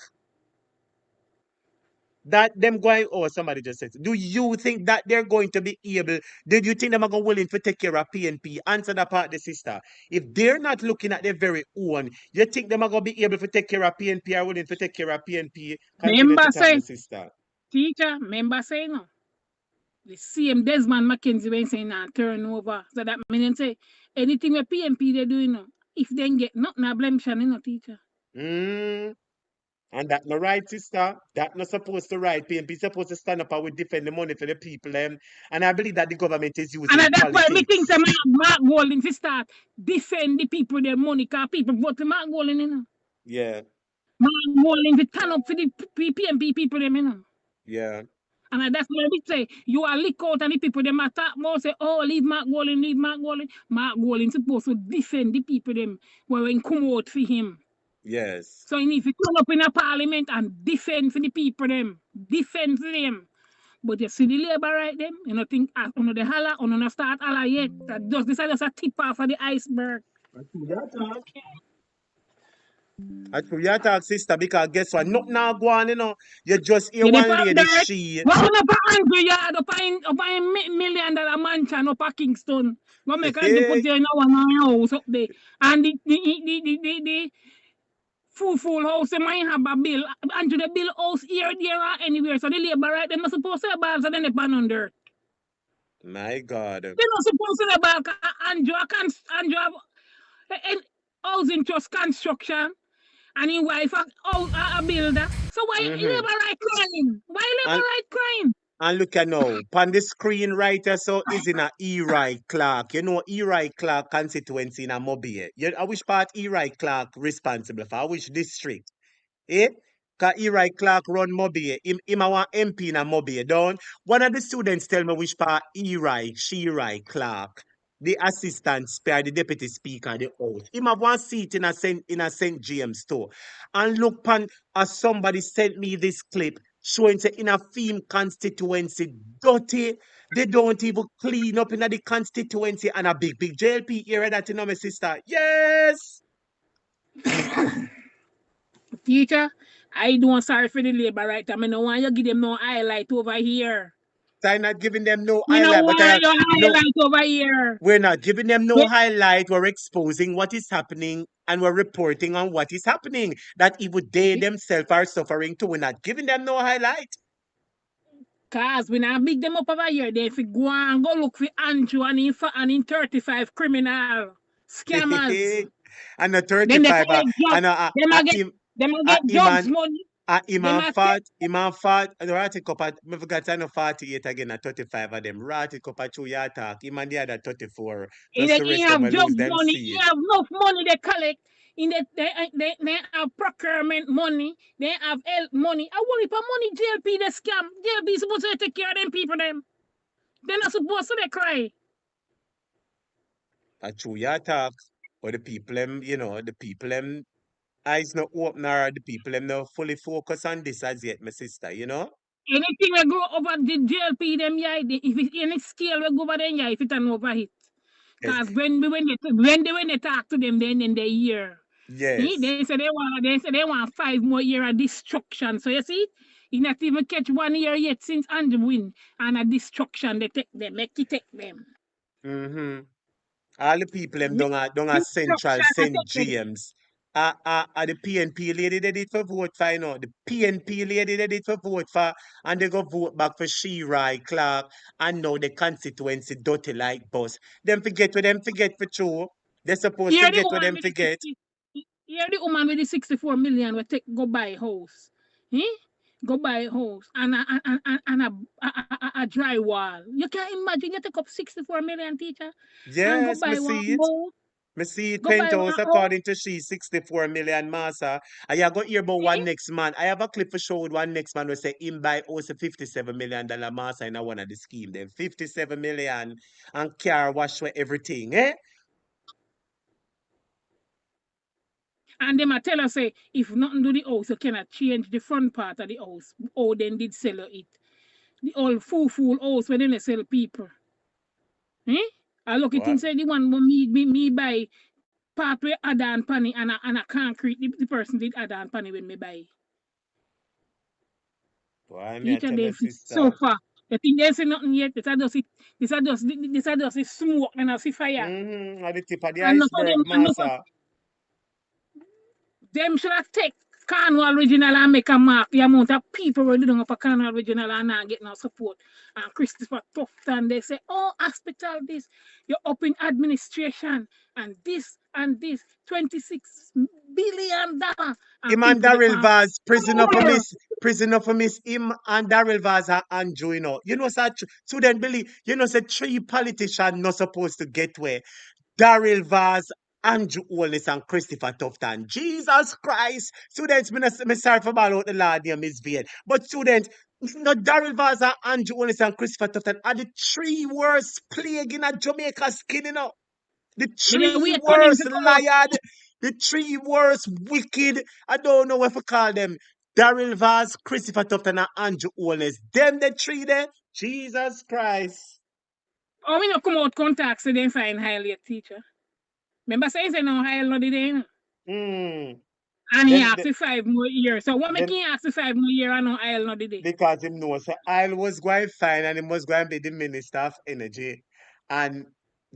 that them going, oh, somebody just said, do you think that they're going to be able, did you think them are going willing to take care of PNP? Answer that part, the sister. If they're not looking at their very own, you think them are going to be able to take care of PNP or willing to take care of PNP? Continue to Member talk, my say, sister. teacher, member say no. The same Desmond McKenzie when saying nah, turn over. So that means say anything with PNP they doing no. If they get nothing, I blame Shani, no teacher. Mm. And that no right, sister. That not supposed to right. PNP supposed to stand up and we defend the money for the people. And I believe that the government is And using that's why me think politics. say Mark Golding to start defend the people their money, because people vote for Mark Golding, you know. Yeah, Mark Golding to turn up for the PNP people them, you know. yeah, And that's why we say you are lick out and the people them attack more say, oh, leave Mark Golding, leave Mark Golding. Mark Golding supposed to defend the people them when come out for him. yes. So he need to turn up in a parliament and defend for the people them. Defend for them. But you see the labor right them, you know think on the holla, on the start holla yet. That just a tip off of the iceberg. I true you talk, sister, because guess what? Nothing now go on, you know. You just hear You one depend lady, dirt. she What up a Andrew yard up a $1 million mansion up a Kingston. What make Andrew put you in one house up there. And the full house, they might have a bill. And to the bill house here, there, or anywhere. So the labor right, they're not supposed to have balls and then they pan on dirt. my God. They're not supposed to have balls. Andrew have housing trust construction. And his wife a builder. So why Mm-hmm. labor right crying? Why labor And right crying? and look at now, on the screenwriter, so is in a Eri Clark. You know Eri Clark constituency in a Mobile. I which part Eri Clark responsible for? Which district? Eh? Cause Eri Clark run Mobile. Him a one MP in a Mobile. Don't one of the students tell me which part Eri Clark, the assistant speaker, the deputy speaker, the house. Him have one seat in a St. James store. And look pan as somebody sent me this clip showing say in a film constituency dirty. They don't even clean up in the constituency and a big JLP area that you know, my sister. Yes. Teacher, I don't sorry for the labor right. I mean, no want you give them no highlight over here. I'm not giving them no Me no highlight, but I want your no, highlight over here. we're not giving them no We, highlight. We're exposing what is happening and we're reporting on what is happening. That even they themselves are suffering too. We're not giving them no highlight. Cause when I big them up over here, they fi go and go look for Andrew and in 35 criminal scammers. And a Then they 35 collect job. and Them a get them a get jobs iman money. Them iman a take fat iman fat rati kopa me forgot I know 48 again at 35 of them rati kopa chu ya attack iman the other 34 plus the he rest them have will lose jobs them money. He seat. have enough money they collect. In they have procurement money. They have health money. I worry for money JLP they scam. JLP supposed to take care of them people them. They're not supposed to they cry. A true ya attack. But the people them, you know, the people them eyes not open or the people them not fully focus on this as yet, my sister, you know? Anything we go over the JLP them yeah, if it's any scale we go over them yeah, if it an overhit. Yes. Cause when they talk to them then they hear. Yes. They say they want 5 more years of destruction. So you see, he not even catch 1 year yet since Andrew win. And a destruction they take them, make it take them. Mm-hmm. All the people them don't a Central Destruction I St. take them. James. The PNP lady they did for vote for, you know. The PNP lady they did for vote for, and they go vote back for Shirai Clark, and now the constituency dirty like bus. Them forget what them forget for true. They're supposed Here the forget what woman them with the forget. 60, here the woman with the 64 million will take go buy a house. Eh? Go buy a house and a drywall. You can imagine you take up 64 million teacher and go Yes, me buy one see it. house. Me see it Go buy one penthouse house. according to she 64 million massa. I have got hear about one Eh? next man. I have a clip for show with one next man who say him buy also $57 million massa in a one of the scheme. Then 57 million and car wash for everything. Eh? And them a tell us say if nothing do the house, you cannot change the front part of the house. Oh, then did sell you it. The old fool house where they sell people. Eh? I look it What? inside the one when me buy part where add on panny and a concrete the person did add on panny when me buy. Why me I Teacher, tell they your fit so sister? far. The thing they say nothing yet. This are just the smoke and a see fire. At the tip of the And enough of iceberg, them, enough of master. them should have take Cornwall Original and make a mark the amount of people who doing up a Cornwall Original and not getting no support. And Christopher Tufton, they say, oh, hospital this, you're up in administration and this, $26 billion. And Him and people they Daryl can't. Vaz, prisoner for miss him and Daryl Vaz are Andrew, You know, student believe, say three politicians not supposed to get where Daryl Vaz, Andrew Holness, and Christopher Tufton. Jesus Christ. Students, me sorry for about out the Lord name is vain. But students, no Daryl Vaz and Andrew Holness and Christopher Tufton are the three worst plague in a Jamaica skin. The But they three wait for them worst to come out. liar, the three worst wicked, I don't know what to call them. Daryl Vaz, Christopher Tufton, and Andrew Holness. Them the three there. Jesus Christ. Oh, we not come out contact so they find highly a teacher. Remember saying say no high no did they? Hmm. And he Then, asked for 5 more years. So what make then him ask for 5 more years and no I'll not did it? because him knows so I was going fine and he was going to be the minister of energy. And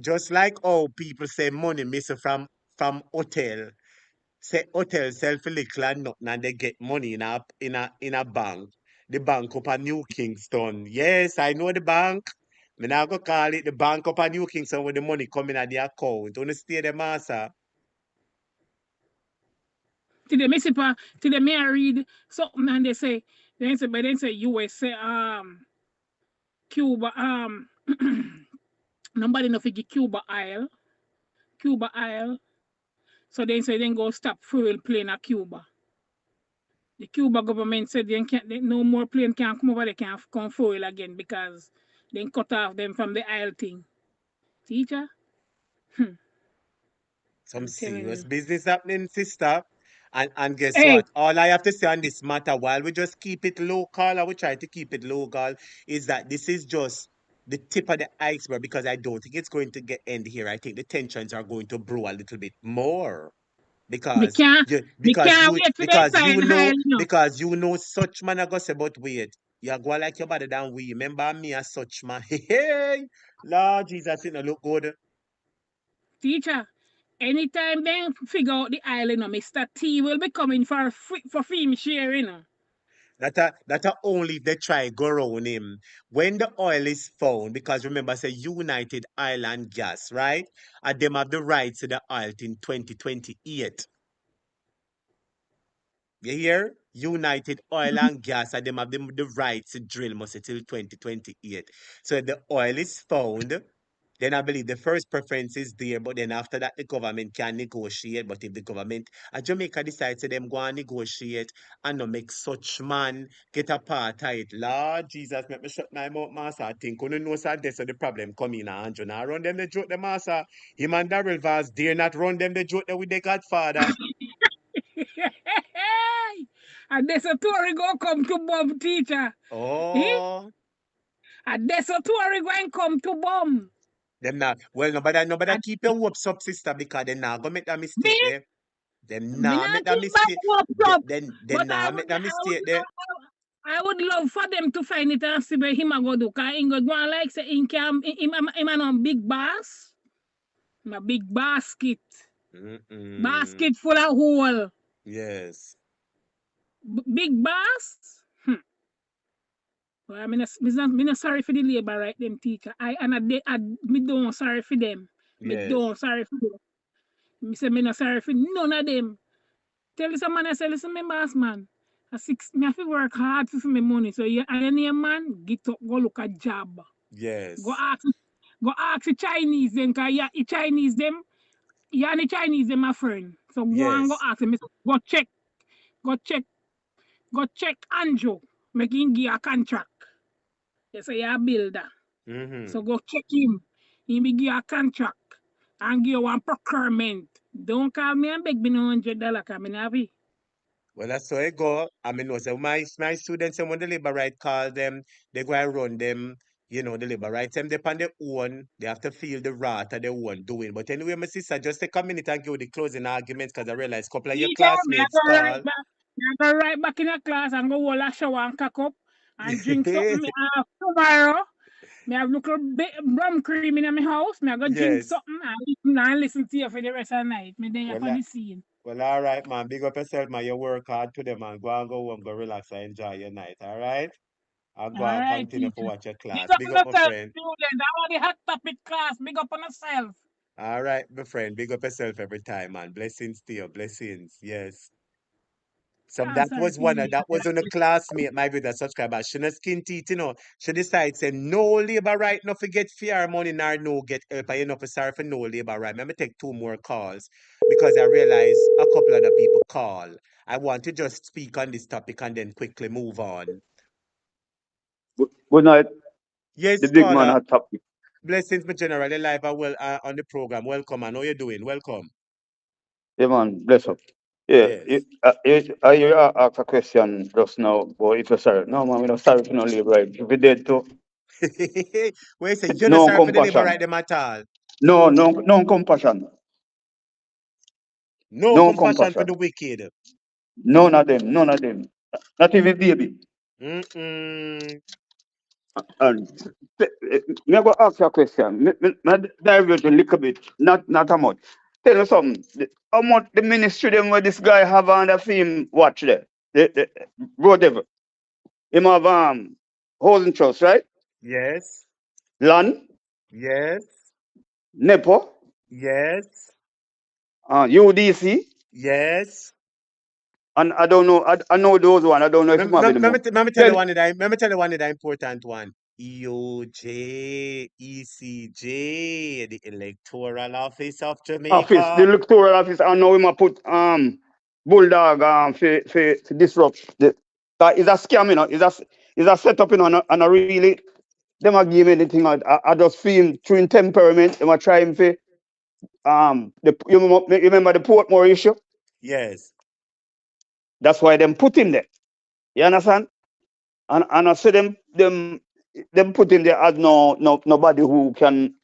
just like how people say money missing from hotel, say hotel sell for little and nothing and they get money in a bank. The bank up at New Kingston. Yes, I know the bank. Me now go call it the bank up at New Kingston with the money coming at the account. Only stay the master. Till they till they may read something and they say USA Cuba nobody no figure Cuba Isle. So they say then go stop fuel plane at Cuba. The Cuba government said no more plane can come over, they can't come fuel again because they cut off them from the Isle thing. Teacher, Some I'm telling serious you. business happening, sister. And guess Hey, what? All I have to say on this matter, while we just keep it local, or we try to keep it local, is that this is just the tip of the iceberg because I don't think it's going to get end here. I think the tensions are going to brew a little bit more me because can't you me because can't you wait for them because you find Isle, know you know. because you know such man I go say but wait. You go like your body than we. Remember me as such man. Hey, Lord Jesus, it no look good. Teacher, anytime they figure out the Isle, you know, Mr. T will be coming for film share, you know. That only if they try go around him. When the oil is found, because remember, say United Island Gas, right? And them have the rights to the oil in 2028. You hear? United Oil and Gas, and them have the rights to drill must till 2028. So if the oil is found, then I believe the first preference is there, but then after that, the government can negotiate. But if the government at Jamaica decides to them go and negotiate and not make such man get a part of it, Lord Jesus, make me shut my mouth, master. I think you know, sir, that's where the problem come in, Andrew. Now run them the joke, the master. Him and Daryl Vaz dare not run them the joke there with the Godfather. And there's a Tory go come to bomb, teacher. Eh? Oh, And there's a Tory going come to bomb. them not. Well, nobody And keep your hopes up, sister, because they not gonna make that me, mistake there. Them me nah not make that keep my mistake. hopes up. They But nah make that mistake there. I would love for them to find it and see where him a go do. Cause he go on like say him a big bass. My big basket. Mm-mm. Basket full of hole. Yes, Big bass. Well, me not sorry for the labor right them teacher. Me don't sorry for them. Me yes, don't sorry for them. Me say me not sorry for none of them. Tell some man I say listen me boss man. Me have to work hard for my money. So you any man get up go look a job. Go yes, ask go ask the Chinese them cause yeah, the Chinese them yeah the Chinese them my friend. So go and go yes. ask them. Go check go check go check Andrew. Make him give a contract. They say you're a builder. Mm-hmm. So go check him. He will give you a contract and give you one procurement. Don't call me and beg me no $100 because I have it. Well, that's how it go. I mean, no, so my students, when the labor right call them, they go and run them. The labor right them they on their own. They have to feel the wrath of their own doing. But anyway, my sister, just take a minute and give you the closing arguments because I realize a couple of your Teacher, me I classmates go right call. back. Me I go right back in the class and go hold a shower and cock up. and drink something. Me have tomorrow. Me have little rum cream in my house. Me I go drink Yes. something and listen to you for the rest of the night. Me then up Well, on the scene. well, all right, man. Big up yourself, man. You work hard today, man. Go and go home, go relax and enjoy your night, all right? And All go and right, continue for teacher. watch your Big class. up Big on up, my yourself, friend. student. I want the hot topic class. Big up on yourself. All right, my friend. Big up yourself every time, man. Blessings to you. Blessings. Yes. So Can't that sorry was for you. that was on a classmate, my brother subscriber. She no skin teeth, you know. She decides say no labor right no forget fear money nor no get help. I enough sorry for no labor right. Let me take two more calls because I realize a couple other people call. I want to just speak on this topic and then quickly move on. Good night, the Yes, big man caller. hot topic. Blessings, my general. Live well on the program. Welcome. I know you're doing. Welcome. Yeah, man, bless up. Yeah, Yes. you asked a question just now, but if you're sorry. No, man, we're not sorry for no live right. If we dead too, Wait, say you're not no sorry for the labor compassion. right them at all. No compassion. No No compassion for compassion. the wicked. None of them. Not even baby. Mm-mm. And me go ask you a question. Me divert a little bit, not a much. Tell us something. How much the ministry them where this guy have on the film watch there? The whatever. Him have housing trust, right? Yes. Land, Yes. NEPO, Yes. UDC, Yes. and I don't know. I know those one. I don't know if him have any more. Let me tell Tell you one of the let me tell you one of the important one. EOJ, ECJ, the Electoral Office of office, the Jamaica. electoral office. I know him a put bulldog for disrupt. That is a scam, you know. Is a setup, you know, and I really them a give me anything. I just feel through in temperament. Them a try him for you remember the Portmore issue? Yes. That's why them put him there. You understand? And I say them put him there as nobody who can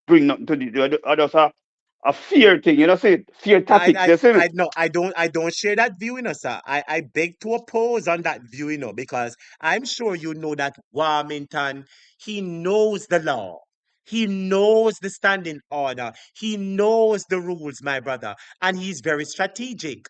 bring nothing to the just a fear thing. You know, see fear tactics. You see me? I no, I don't share that view, you know, sir. I beg to oppose on that view, you know, because I'm sure you know that Warmington, he knows the law. He knows the standing order. He knows the rules, my brother, and he's very strategic.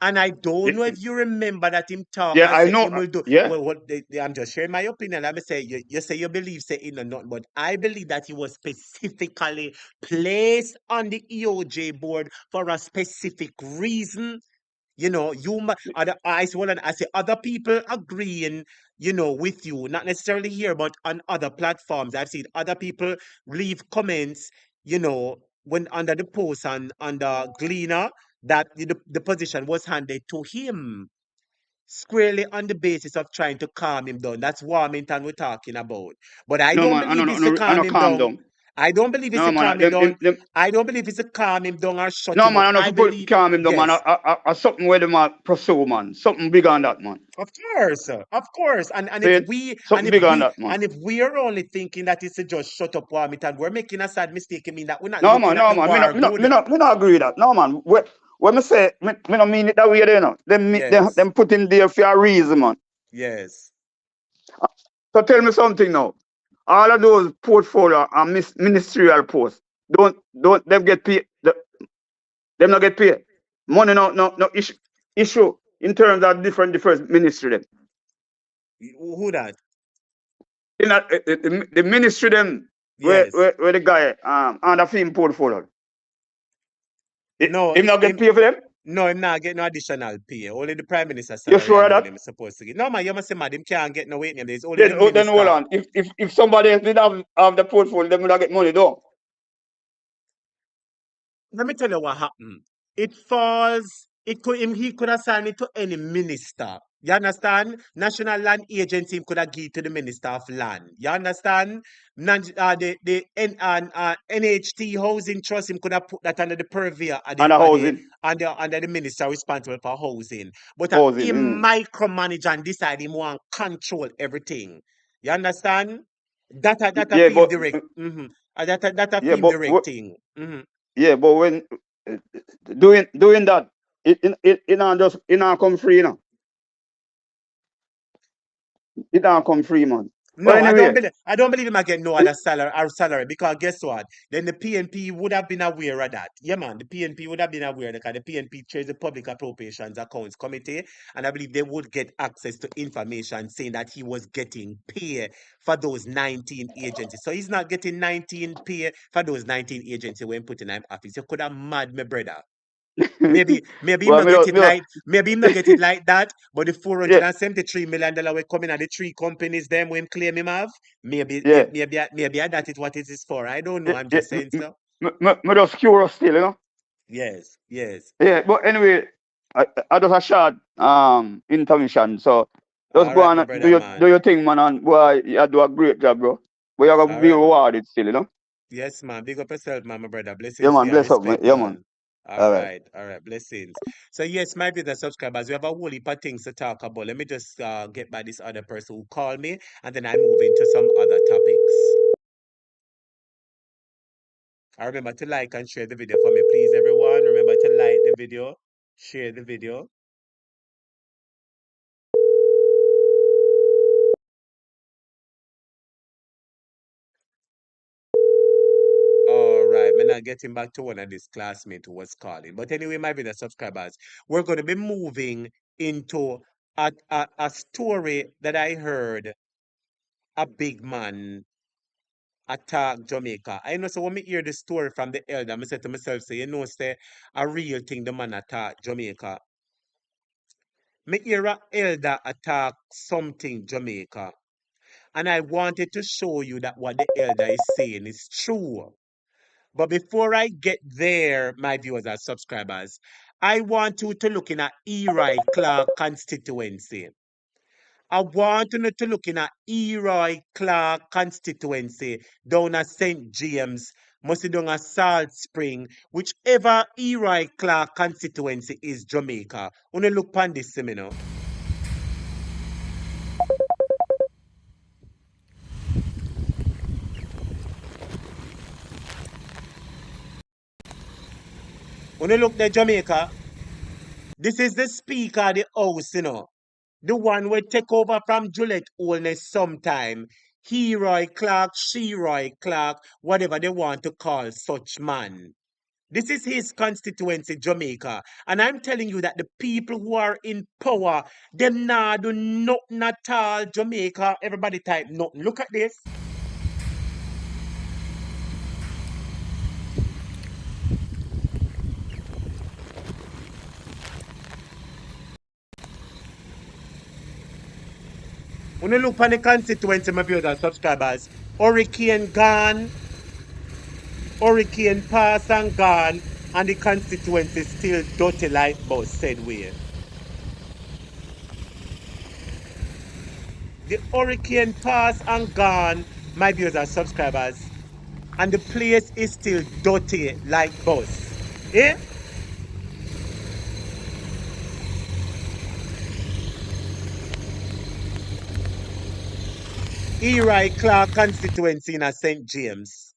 And I don't Yeah, know if you remember that him talk yeah, and I say know. him will do Yeah, well. I'm just sharing my opinion. Let me say you say you believe say in or not, but I believe that he was specifically placed on the EOJ board for a specific reason. You know, other I say other people agreeing, you know, with you, not necessarily here, but on other platforms. I've seen other people leave comments, you know, when under the post and under Gleaner that the position was handed to him squarely on the basis of trying to calm him down. That's Warmington we're talking about. But I no don't man, believe it's to I calm know him calm down. down. I don't believe it's No to man, calm him down. I don't believe it's to calm him down or shut no him man, up. I know I for put believe, calm him down, man. yes, Something where them pursue, man. Something bigger than that, man. of course. And if See, we something bigger than that, man. and if we are only thinking that it's to just shut up Warmington, we're making a sad mistake. I mean that we're not looking at No the man. war good. Me not agree with that. No man. When me say, me not mean it that way, you know. Yes, Them put in there for a reason, man. yes. So tell me something now. All of those portfolio and ministerial posts, don't them get paid? Them not get paid. Money no issue in terms of different ministry them. Who that? In that, the ministry them Yes. where the guy under film portfolio. No, Him not get paid for them. no, him not get no additional pay. Only the prime minister You salary sure of alone that? him is supposed to get. No man, you must say mad, him can't get no weight name. There's only the Then hold minister. on. If somebody else did have the portfolio, them would not get money though. Let me tell you what happened. It falls, he could assign it to any minister. You understand? National Land Agency could have give to the Minister of Land. You understand? NHT Housing Trust him could have put that under the purview And a housing. under the minister responsible for housing. But Housing. him micromanage and decide him want control everything. You understand? That a Yeah, feel but direct. That a yeah, feel but direct thing. yeah, but when uh, doing that, it not just it not come free, you know. It don't come free, man. But No, anyway, I don't believe him I get no other salary because guess what? Then the PNP would have been aware of that. Yeah, man, the PNP would have been aware because the PNP chairs the Public Appropriations Accounts Committee, and I believe they would get access to information saying that he was getting pay for those 19 agencies. So he's not getting 19 pay for those 19 agencies when put in him office. You could have mad my brother. Maybe him well, not get it like maybe him not get it like that, but the yeah, $473 million we coming at the three companies them when claim him have, yeah, maybe that is what it is for. I don't know. yeah, I'm yeah. just saying so. Me just curious still, you know. Yes, yes. Yeah, but anyway, I just a short intermission. So just All go right, on my do brother, do man. your thing, man, and boy, you do a great job, bro. But you're gonna All be right, man. rewarded still, you know. Yes, man. Big up yourself, man, my brother. Yeah, Blessings to man. you and Bless up, man. respect, Yeah, man. man. All All right. right, all right. Blessings. So yes, my brother subscribers, we have a whole heap of things to talk about. Let me just get by this other person who called me, and then I move into some other topics. I remember to like and share the video for me, please, everyone. Remember to like the video, share the video. All right, man, I'm getting back to one of these classmates who was calling. But anyway, my video subscribers, we're going to be moving into a story that I heard a big man attack Jamaica. I know, so when me hear the story from the elder, I said to myself, say, you know, say, a real thing the man attack Jamaica. Me hear a elder attack something Jamaica. And I wanted to show you that what the elder is saying is true. But before I get there, my viewers and subscribers, I want you to look in at Eroy Clark constituency. I want you to look in at Eroy Clark constituency down at St. James, must be down at Salt Spring, whichever Eroy Clark constituency is Jamaica. When you look on this, you know. When you look at Jamaica, this is the speaker of the house, you know. The one will take over from Juliet Holness sometime. He Roy Clark, she Roy Clark, whatever they want to call such man. This is his constituency, Jamaica. And I'm telling you that the people who are in power, them nah do nothing at all, Jamaica. Everybody type nothing. Look at this. When you look on the constituency, my viewers and subscribers, Hurricane gone, Hurricane pass and gone, and the constituency still dirty like bus, said we. The hurricane pass and gone, my viewers and subscribers, and the place is still dirty like bus. Eh? Eroy Clark constituency in a St. James.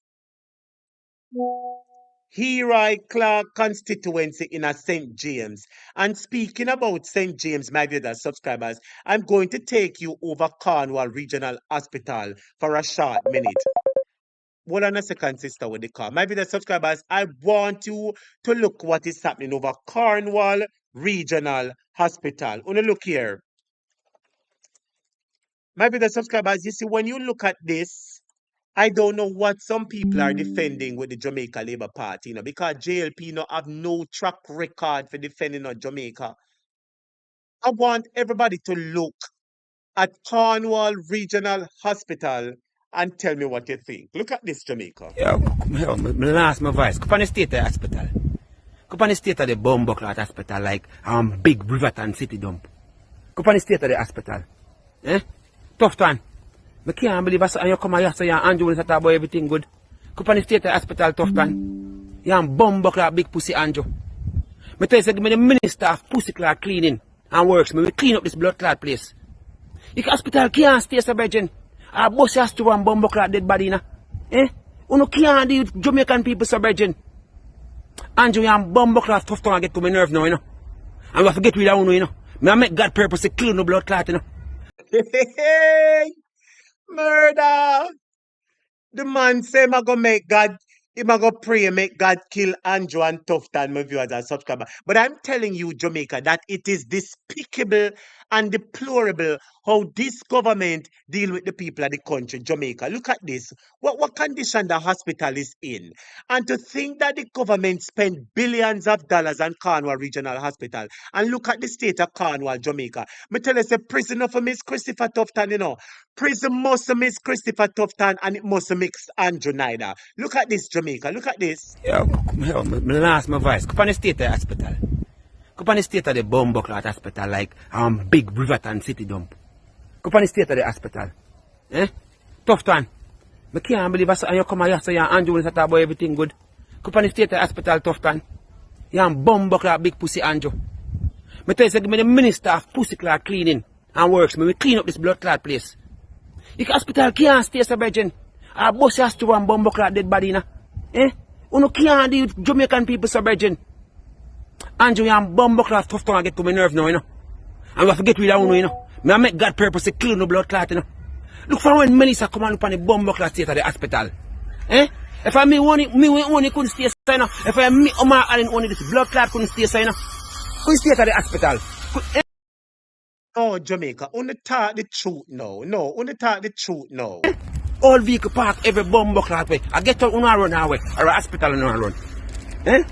Eroy Clark constituency in a St. James. And speaking about St. James, my viewers and subscribers, I'm going to take you over Cornwall Regional Hospital for a short minute. Hold on a second, sister, with the call. My video subscribers, I want you to look what is happening over Cornwall Regional Hospital. Wanna look here. My video subscribers, you see, when you look at this, I don't know what some people are defending with the Jamaica Labour Party, you know, because JLP no have no track record for defending on Jamaica. I want everybody to look at Cornwall Regional Hospital and tell me what you think. Look at this, Jamaica. Yo, me lost my voice. Go on the state of the hospital. Go on the state of the Bumbleclot hospital like big Riverton city dump. Go on the state of the hospital. Eh? Tough one. I can't believe I you come here so you're Andrew and talk about everything good. Go on the state of the hospital, tough one. You're Bumbleclot big pussy Andrew. Me tell you, say, give me the minister of pussy clot cleaning and works. Me will clean up this blood clot place. The hospital can't stay so virgin. A bus has to one Bumbleclot dead body na. Eh? You can't do Jamaican people so virgin. Andrew, you're Bumbleclot tough to get to my nerve now, you know. And we have to get rid of you know. Me I make God purpose to clean the blood clot, you know. Hey, murder. The man say him a go make God, him a go pray, make God kill Andrew and Tufton, my viewers and subscribers. But I'm telling you, Jamaica, that it is despicable and deplorable how this government deal with the people of the country, Jamaica. Look at this. What condition the hospital is in. And to think that the government spent billions of dollars on Cornwall Regional Hospital. And look at the state of Cornwall, Jamaica. Me tell you, say prisoner for Miss Christopher Tufton, you know. Prison must miss Christopher Tufton and it must mix Andrew Nyder. Look at this, Jamaica. Look at this. Yo, me lost my voice. Come on the state of the hospital. Come on the state of the Bumbleclot hospital like big Riverton city dump. Come on the state of the hospital. Eh? Tufton. I can't believe I saw you come here so you Andrew will talk about everything good. Come on the state of the hospital, Tufton. You Bumbleclot big pussy Andrew. I tell you, say, give me the minister of pussy clot cleaning and works. Me clean up this blood clot place. The hospital can't stay so virgin. A bus has to one Bumbleclot dead body na. Eh? You can't deal with Jamaican people so virgin. Andrew, you Bumbleclot tough to get to my nerve now, you know. And we have to get rid of you know. Me I make God purpose to clean the blood clot, you know. Look for when Melissa come on up on the Bumbleclot state of the hospital. Eh? If I me only couldn't stay so, you know. If I me Omar Allen only this blood clot couldn't stay so, you know. Couldn't stay at the hospital. Oh, Jamaica, only talk the truth now. No, only talk the truth now. All vehicle park every Bumbleclot way. I get out una run away. Or a hospital una run. Eh?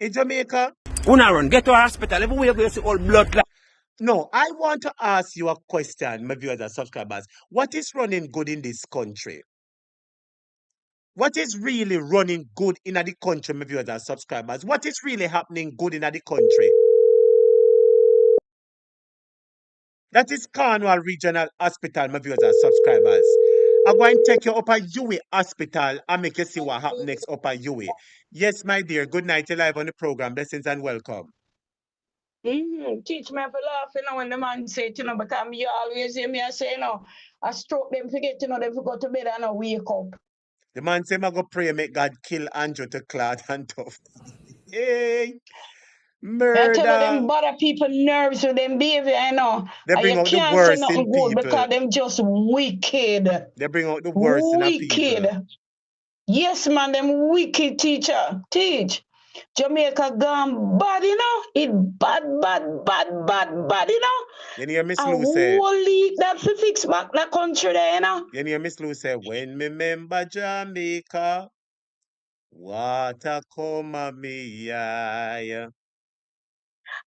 In Jamaica? Una run. Get to a hospital. Everywhere you go you see all blood clot. No, I want to ask you a question, my viewers and subscribers. What is running good in this country? What is really running good in the country, my viewers and subscribers? What is really happening good in the country? That is Cornwall Regional Hospital, my viewers and subscribers. I'm going to take you up a UE hospital and make you see what happens next up a UE. Yes, my dear. Good night. You're live on the program. Blessings and welcome. Teach me to laugh, you know, when the man say it, you know, because you always hear me say, you know, I stroke them, forget, you know, they go to bed and I wake up. The man say, I go pray, make God kill Andrew to clot and tough. Hey, I tell you, murder. them bother people nerves with them behavior, you know. They And bring you out the can't say worst in nothing good people. because them just wicked. They bring out the worst in a people. Wicked. Yes, man, them wicked teacher. Teach. Jamaica gone bad, you know. It bad, you know. You hear Miss A Lou say, whole league that fi fix back the country there, you know. you hear Miss Lou say, when me remember Jamaica, water come a me eye.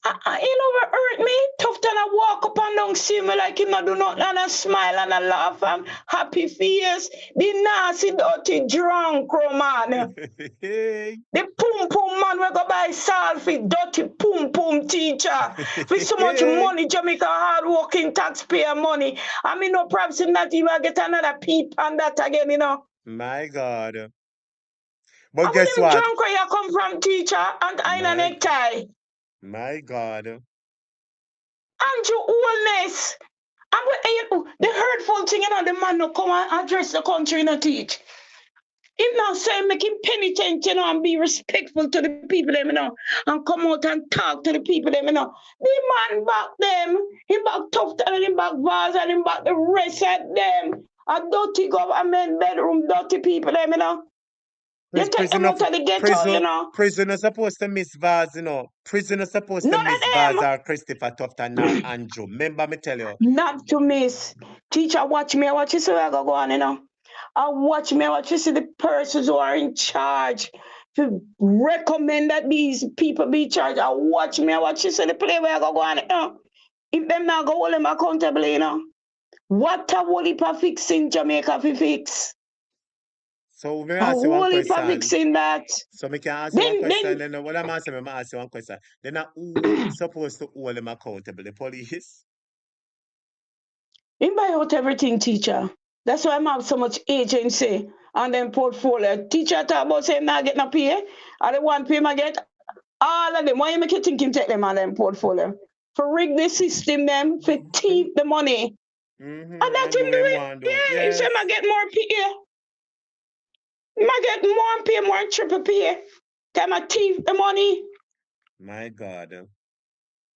You know what hurt me? Tough time I walk up and down, see me like him not do nothing and I smile and I laugh and happy face. The nasty, dirty, drunk man. Hey. The pum pum man we go buy salt for dirty pum pum teacher. With so much money, Jamaica hard working taxpayer money. I mean no perhaps not even get another peep on that again, you know. My God. But And guess when them what? drunk where you come from, teacher, and I in a necktie. My God. Andrew Holness. And the hurtful thing, you know, the man no come and address the country, you know, teach. Him now say make him penitent, you know, and be respectful to the people, them, you know, and come out and talk to the people, them, you know. The man back them, he back tough and him back vase and him back the rest of them. A dirty government bedroom, dirty people, them, you know. You take them out of the ghetto, you know. Prisoner supposed to miss Vaz, you know. Prisoner supposed to None miss of Vaz them. or Christopher Tufton or Andrew. Remember me tell you. Not to miss. Teacher, watch me, watch you see where I go on, you know. I watch me, watch you see the persons who are in charge to recommend that these people be charged. I watch me, watch you see the play where I go on, you know. If them not go hold them accountable, you know. What a whole heap of fixing Jamaica fi fix. So me A ask you one whole heap of question. fixing that. So me can ask you one question. Then Then what I'm asking, me ask you one question. Then who supposed to hold them accountable? The police? him buy out everything, teacher. That's why I'm have so much agency on them portfolio. Teacher talk about saying not get no pay. I the one pay I get all of them. Why you make you think him take them on them portfolio? For rig the system them, for thief the money. Mm-hmm. And that him do it. Yeah, he say I get more pay. I get more pay, more triple pay. Time I thief the money. My God.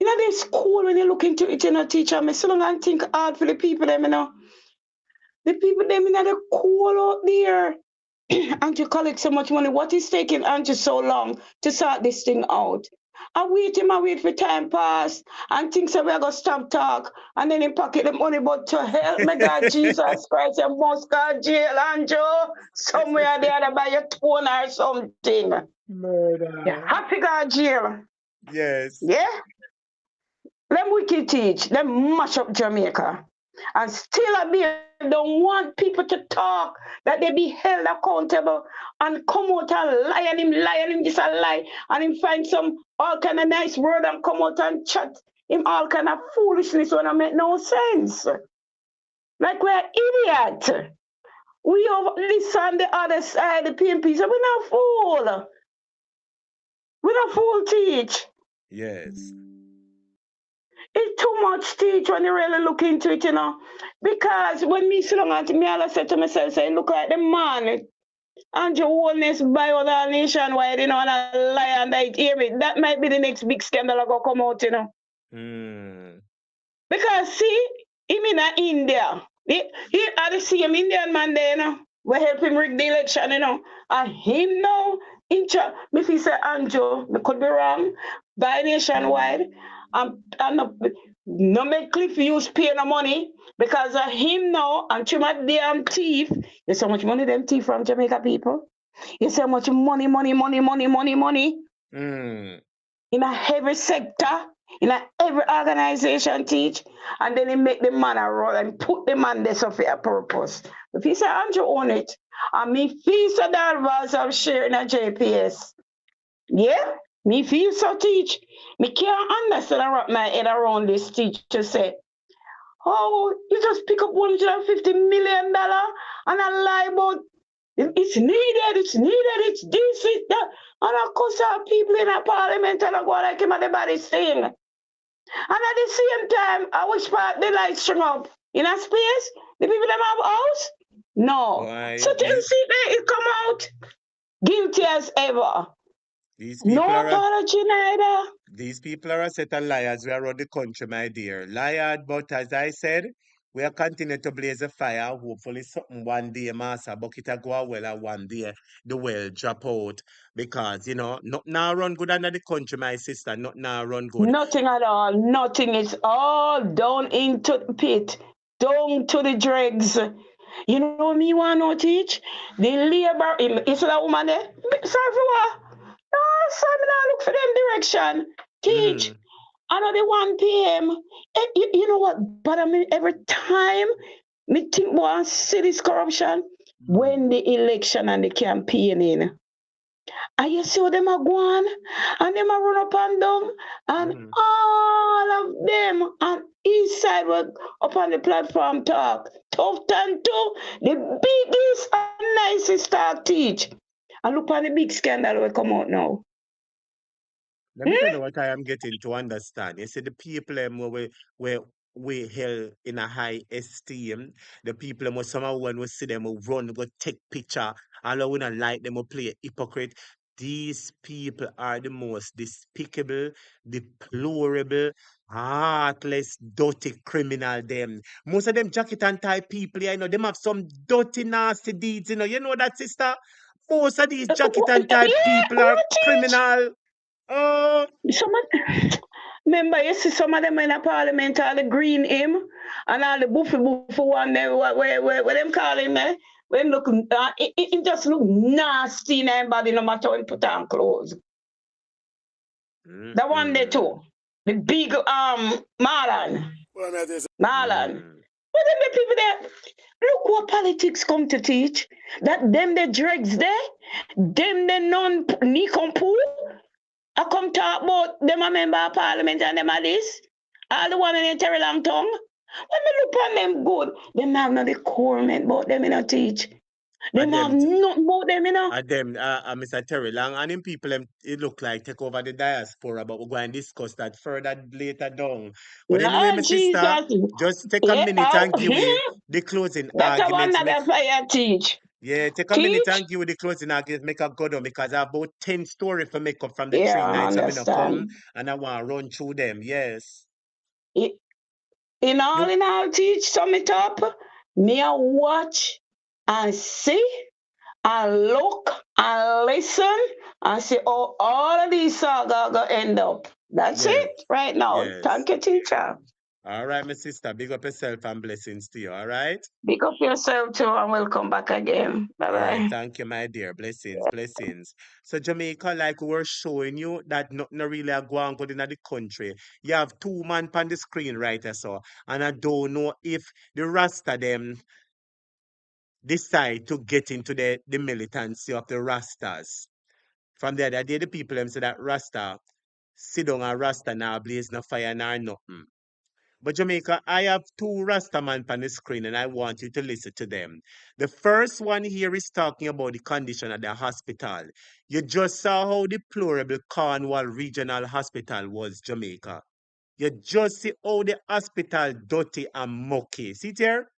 You know, this school when you look into it, you know, teacher, me so long and think hard for the people them, you know. The people them in the school out there. And you collect so much money. What is taking Andrew so long to sort this thing out? I wait for time pass and things that we're gonna stop talk and then he pocket the money, but to help me God Jesus Christ, you must go jail, Andrew. Somewhere there to buy your tone or something. You Murder. have to go jail. Yes. Yeah? Them wicked teach, them mash up Jamaica. And still I be don't want people to talk, that they be held accountable and come out and lie on him, this a lie, and him find some all kind of nice word and come out and chat him all kind of foolishness when I make no sense. Like we're idiot. We over listen the other side, the PMP, so we're not fool. We're not fool teach. Yes. It's too much teach when you really look into it, you know. Because when me sit down and me all said to myself, say, look at the man, and your wholeness by other nationwide, you know, and a lie and I hear it. That might be the next big scandal that go come out, you know. Mm. Because see, him in India. He are the same Indian man there, you know. We help him rig the election, you know. And him now, if he say Andrew, me could be wrong, by nationwide, and no make Cliff use pay no money because of him now and too much damn thief. There's so much money them thief from Jamaica people. You see how much money. Mm. In every sector, in every organization teach, and then he make the man a roll and put the man there for a purpose. If he say Andrew own it, and me feel so that was of share in a JPS. Yeah, me feel so teach. Me can't understand and wrap my head around this teach to say, oh, you just pick up $150 million and I lie about it's needed, it's this, it's that. And of course, our people in a parliament and I go like him at the body sing. And at the same time, I wish part the lights string up. In a space, the people them have house? No. Why? So till see it come out, guilty as ever. These No people are apology neither. these people are a set of liars. We are around the country, my dear. Liars, but as I said, we are continuing to blaze a fire. Hopefully, something one day, Master Bucket a go well, and one day the well drop out. Because, nothing now run good under the country, my sister. Nothing now run good. Nothing at all. Nothing. It's all down into the pit, down to the dregs. You know me want to teach? The labor, is that woman there? Sorry for what? No, son, me not look for them direction. Teach. Mm. I know the 1 p.m. You know what? But I mean, every time me think about see this corruption, when the election and the campaigning. And you see how them are going and them are run up and down and all of them on east side were up on the platform talk. Tough and two, the biggest and nicest talk teach. And look on the big scandal will come out now. Let me tell you what I am getting to understand. You see, the people where we held in a high esteem, the people who somehow when we see them we run, go take picture, and we don't like them, we play hypocrite. These people are the most despicable, deplorable, heartless, dirty criminal them. Most of them jacket and tie people, them have some dirty, nasty deeds, You know that, sister? Most of these jacket and tie Yeah, people are what teach? criminal. Oh, Some of, remember, you see some of them in the parliament, all the green him, and all the buffy one, where them call him, when look, it just look nasty in their body, no matter when put on clothes. The one there too, the big Marlon. But them the people there, look what politics come to teach. That them the dregs there, them the non-nincompoop. I come talk about them a member of parliament and them a this. All the one in Terry Long tongue. When me look on them good, them have no decorum about them in a teach. Them have nothing about them, Mr. Terry Long and him people, it look like take over the diaspora, but we're going to discuss that further later down. But anyway, my Lord sister, Jesus. just take a Yeah, minute and give me the closing that's a one arguments. that fire teach. Yeah, take a minute Teach? and give you the closing argument, make a go down because I have about 10 stories for make up from the Yeah, three I nights I'm gonna come understand. and I want to run through them. Yes. I- You in all, Teach, sum it up. Me a watch and see and look and listen and see how all of these saga go end up. That's yes, it right now. yes. Thank you, teacher. All right, my sister. Big up yourself and blessings to you. All right. Pick up yourself too and we'll come back again. Bye All right, bye. thank you, my dear. Blessings, blessings. So Jamaica, like we were showing you that nothing really a go on good in the country. You have two man on the screen right there, so and I don't know if the Rasta them decide to get into the militancy of the Rastas. From the other day, the people them say that Rasta sit down and Rasta now blaze no fire nor nothing. But Jamaica, I have two Rastaman on the screen and I want you to listen to them. The first one here is talking about the condition at the hospital. You just saw how deplorable Cornwall Regional Hospital was, Jamaica. You just see how the hospital dirty and mucky. See it here?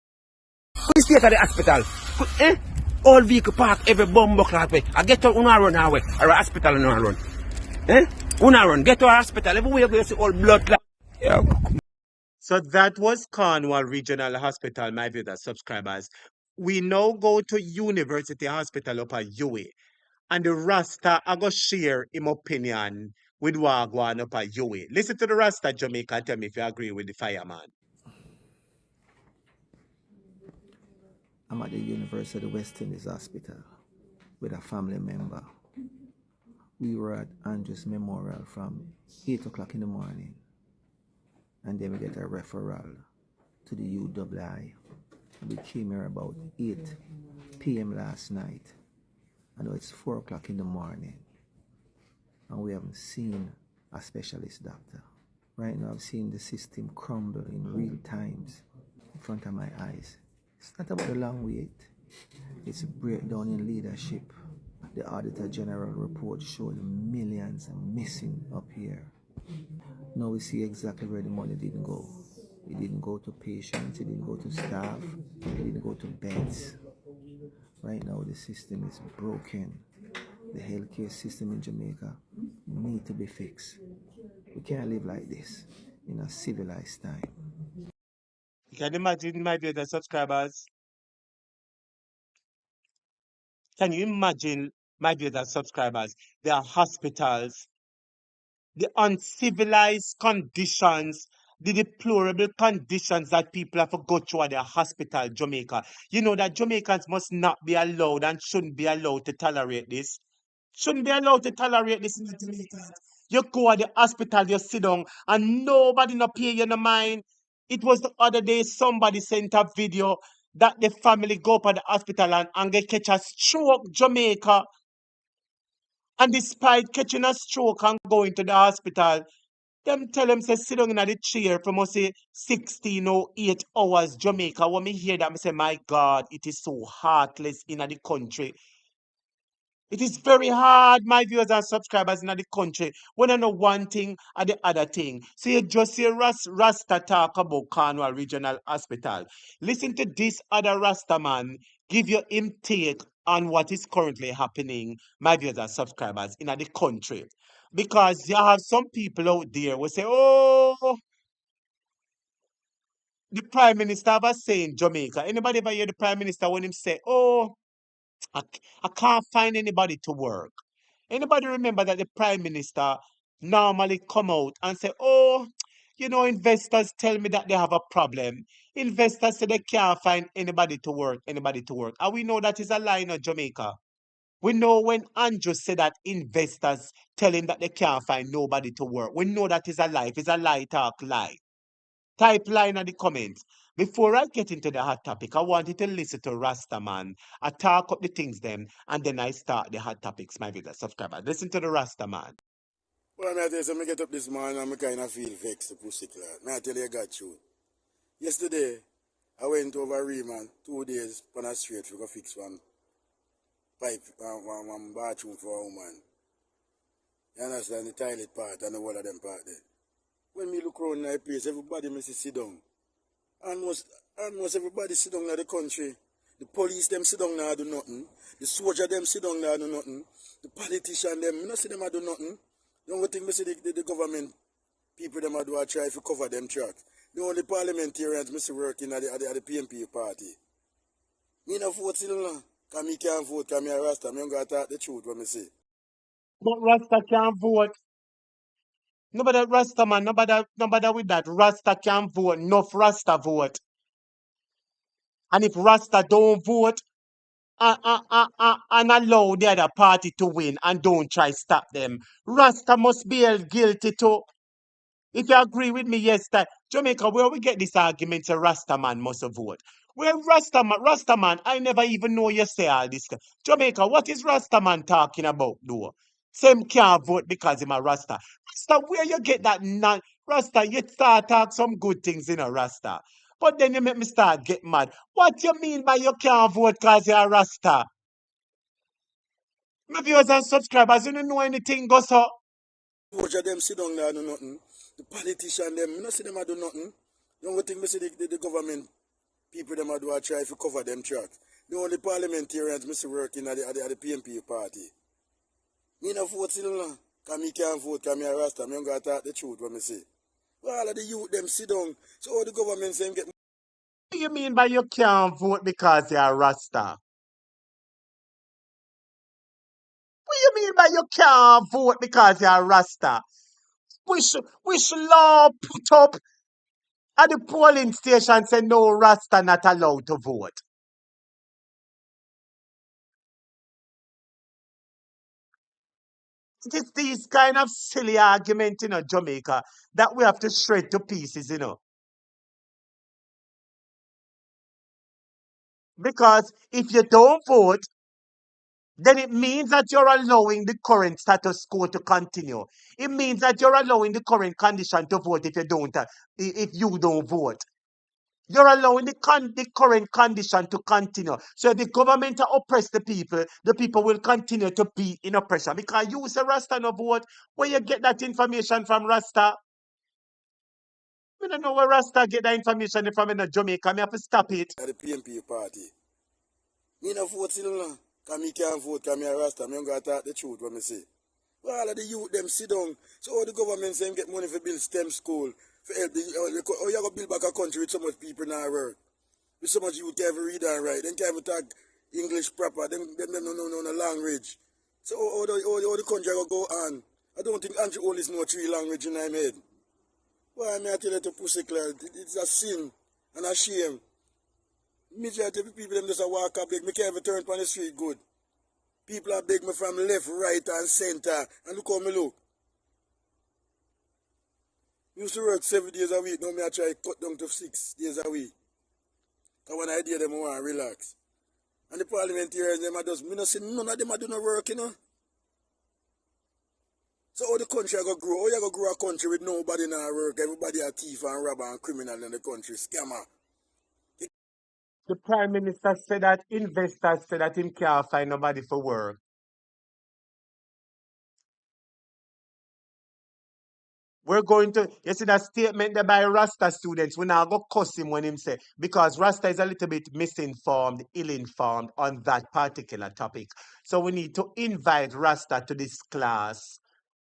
The state of the hospital. Eh? All vehicle park every bumbo clock way. I get to una run away. Or hospital una run. Eh? Una run. Get to a hospital. Everywhere you go, you see all blood clot. Yeah. So that was Cornwall Regional Hospital, my viewers, subscribers. We now go to University Hospital up at UA. And the Rasta I go share him opinion with Wagwan up at UA. Listen to the Rasta Jamaica and tell me if you agree with the fireman. I'm at the University of West Indies Hospital with a family member. We were at Andrews Memorial from 8 o'clock in the morning, and then we get a referral to the UWI. We came here about 8 p.m. last night. I know it's 4 o'clock in the morning, and we haven't seen a specialist doctor. Right now, I've seen the system crumble in real times in front of my eyes. It's not about a long wait. It's a breakdown in leadership. The Auditor General report showed millions missing up here. Now we see exactly where the money didn't go. It didn't go to patients, it didn't go to staff, it didn't go to beds. Right now the system is broken. The healthcare system in Jamaica needs to be fixed. We can't live like this in a civilized time. You can imagine, my dear subscribers. Can you imagine, my dear subscribers, there are hospitals, the uncivilized conditions, the deplorable conditions that people have to go through at their hospital, Jamaica. You know that Jamaicans must not be allowed and shouldn't be allowed to tolerate this. Shouldn't be allowed to tolerate this in the Jamaica. You go at the hospital, you sit down, and nobody no pay you no mind. It was the other day somebody sent a video that the family go up at the hospital and they catch a stroke, Jamaica. And despite catching a stroke and going to the hospital, them tell them say sit down in the chair for must say 16 or 8 hours, Jamaica. When me hear that, I say, my God, it is so heartless in the country. It is very hard, my viewers and subscribers in the country, when I know one thing or the other thing. So you just see Rasta talk about Cornwall Regional Hospital. Listen to this other Rasta man give you him take on what is currently happening, my viewers and subscribers, in the country. Because you have some people out there who say, oh, the Prime Minister was saying Jamaica. Anybody ever hear the Prime Minister when him say, oh, I can't find anybody to work? Anybody remember that the Prime Minister normally come out and say, oh, you know, investors tell me that they have a problem. Investors say they can't find anybody to work, anybody to work. And we know that is a lie in Jamaica. We know when Andrew said that investors tell him that they can't find nobody to work. We know that is a lie. If it's a lie, talk lie. Type line in the comments. Before I get into the hot topic, I want you to listen to Rastaman. I talk up the things then, and then I start the hot topics, my viewers, subscribers. Listen to the Rastaman. Well, I tell you, so I get up this morning and I kind of feel vexed, the pussy clot. I tell you, I got you. Yesterday, I went over Riemann 2 days on a straight to go fix one pipe, one bathroom for a woman. You understand, the toilet part and the one of them part there. When me look around that place, everybody must sit down. Almost everybody sit down in the country. The police them sit down now do nothing. The soldier them sit down now do nothing. The politician them, you not see them a do nothing. The only thing me see the government people them a do a try to cover them tracks. The only parliamentarians me see working at the PMP party. Me no vote still now. Cause me can't vote, cause me a Rasta. Me don't gotta talk the truth what me say. But Rasta can't vote. Nobody Rasta man, nobody with that. Rasta can't vote. Enough Rasta vote. And if Rasta don't vote, and allow the other party to win and don't try stop them, Rasta must be held guilty too. If you agree with me, yes, that Jamaica, where we get this argument, a Rasta man must vote. Well, Rasta man, I never even know you say all this. Jamaica, what is Rasta man talking about, though? Same can't vote because him a Rasta. Rasta, where you get that non Rasta? You start talk some good things in a Rasta. But then you make me start get mad. What you mean by you can't vote because you're a Rasta? My viewers and subscribers, you don't know anything, go so. Soldier them sit down there do nothing. The politician them, you not see them a do nothing. The only thing me see the government people them a do a try to cover them tracks. The only parliamentarians me see working at the PMP party. Me no vote still now. Cause me can't vote, cause me a Rasta. Me don't gotta talk the truth what me say. Well, all of the youth them sit down. So all the government say get What do you mean by you can't vote because you're a Rasta? What do you mean by you can't vote because you're a Rasta? Which law put up at the polling station say no Rasta not allowed to vote? It is these kind of silly argument in Jamaica that we have to shred to pieces, Because if you don't vote, then it means that you're allowing the current status quo to continue. It means that you're allowing the current condition to vote if you don't vote. You're allowing the current condition to continue. So the government to oppress the people will continue to be in oppression. Because you say Rasta no vote, where you get that information from Rasta? We don't know where Rasta get that information from in Jamaica. Me have to stop it. at the PMP party. Me no vote still now. Cause me can't vote, cause me a Rasta. Me don't gotta talk the truth what me say. Well, all of the youth them sit down. So all the government say get money for build STEM school. For help you gonna build back a country with so much people now work. With so much youth can't even read and write. They can't even talk English proper. Them no no language. So all the country go on. I don't think Andrew Holness know 3 languages in my head. Why may I tell you to pussy clear? It's a sin and a shame. Majority of the people them just a walk up beg. Me can't even turn on the street good. People are beg me from left, right and center. And look how me look. Used to work 7 days a week. Now me I try cut down to 6 days a week. Because when I idea them I want to relax. And the parliamentarians them I just me not see none of them are doing no work, So how the country go grow? How you go grow a country with nobody now work? Everybody a thief and robber and criminal in the country, scammer. The Prime Minister said that investors said that him can't find nobody for work. We're going to, you see that statement there by Rasta students, we now go cuss him when him say, because Rasta is a little bit misinformed, ill-informed on that particular topic. So we need to invite Rasta to this class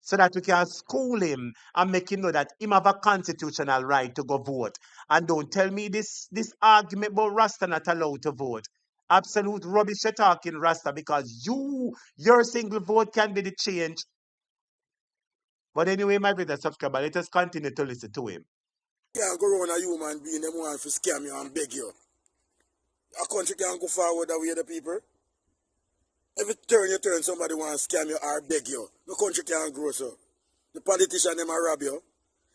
so that we can school him and make him know that him have a constitutional right to go vote. And don't tell me this argument about Rasta not allowed to vote. Absolute rubbish you're talking, Rasta, because your single vote can be the change. But anyway, my brother subscriber, let us continue to listen to him. Can't go around a human being them want to scam you and beg you. A country can't go forward that way the people. Every turn you turn somebody want to scam you or beg you. The country can't grow so. The politician them a rob you.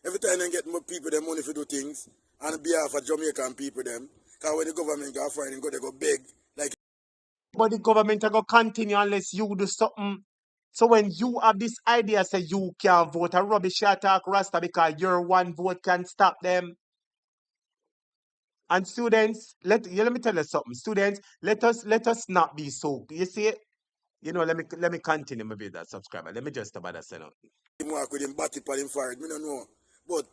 Every time they get more people them money to do things on behalf of Jamaican people them. Because when the government go find them, they go beg. Like But the government are going to continue unless you do something. So when you have this idea, say you can't vote, a rubbish attack Rasta because your one vote can stop them. And students, let me tell you something. Students, let us not be so. You see, let me continue my video subscriber. Let me just about that say no. him work with him batty on him forehead, me don't know. But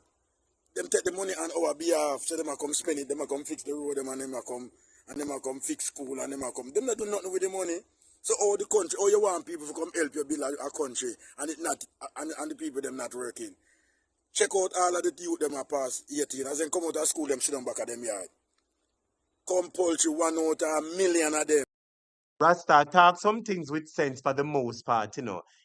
them take the money on our behalf, so them a come spend it, them a come fix the road, them and them a come and them a come fix school and them a come. Them not do nothing with the money. So all the country, all you want people to come help you build a country and it not and the people them not working. Check out all of the youth them are past 18. As they come out of school, them sit down back at them yard. Compulsory 1 out of 1,000,000 of them. Rasta talk some things with sense for the most part,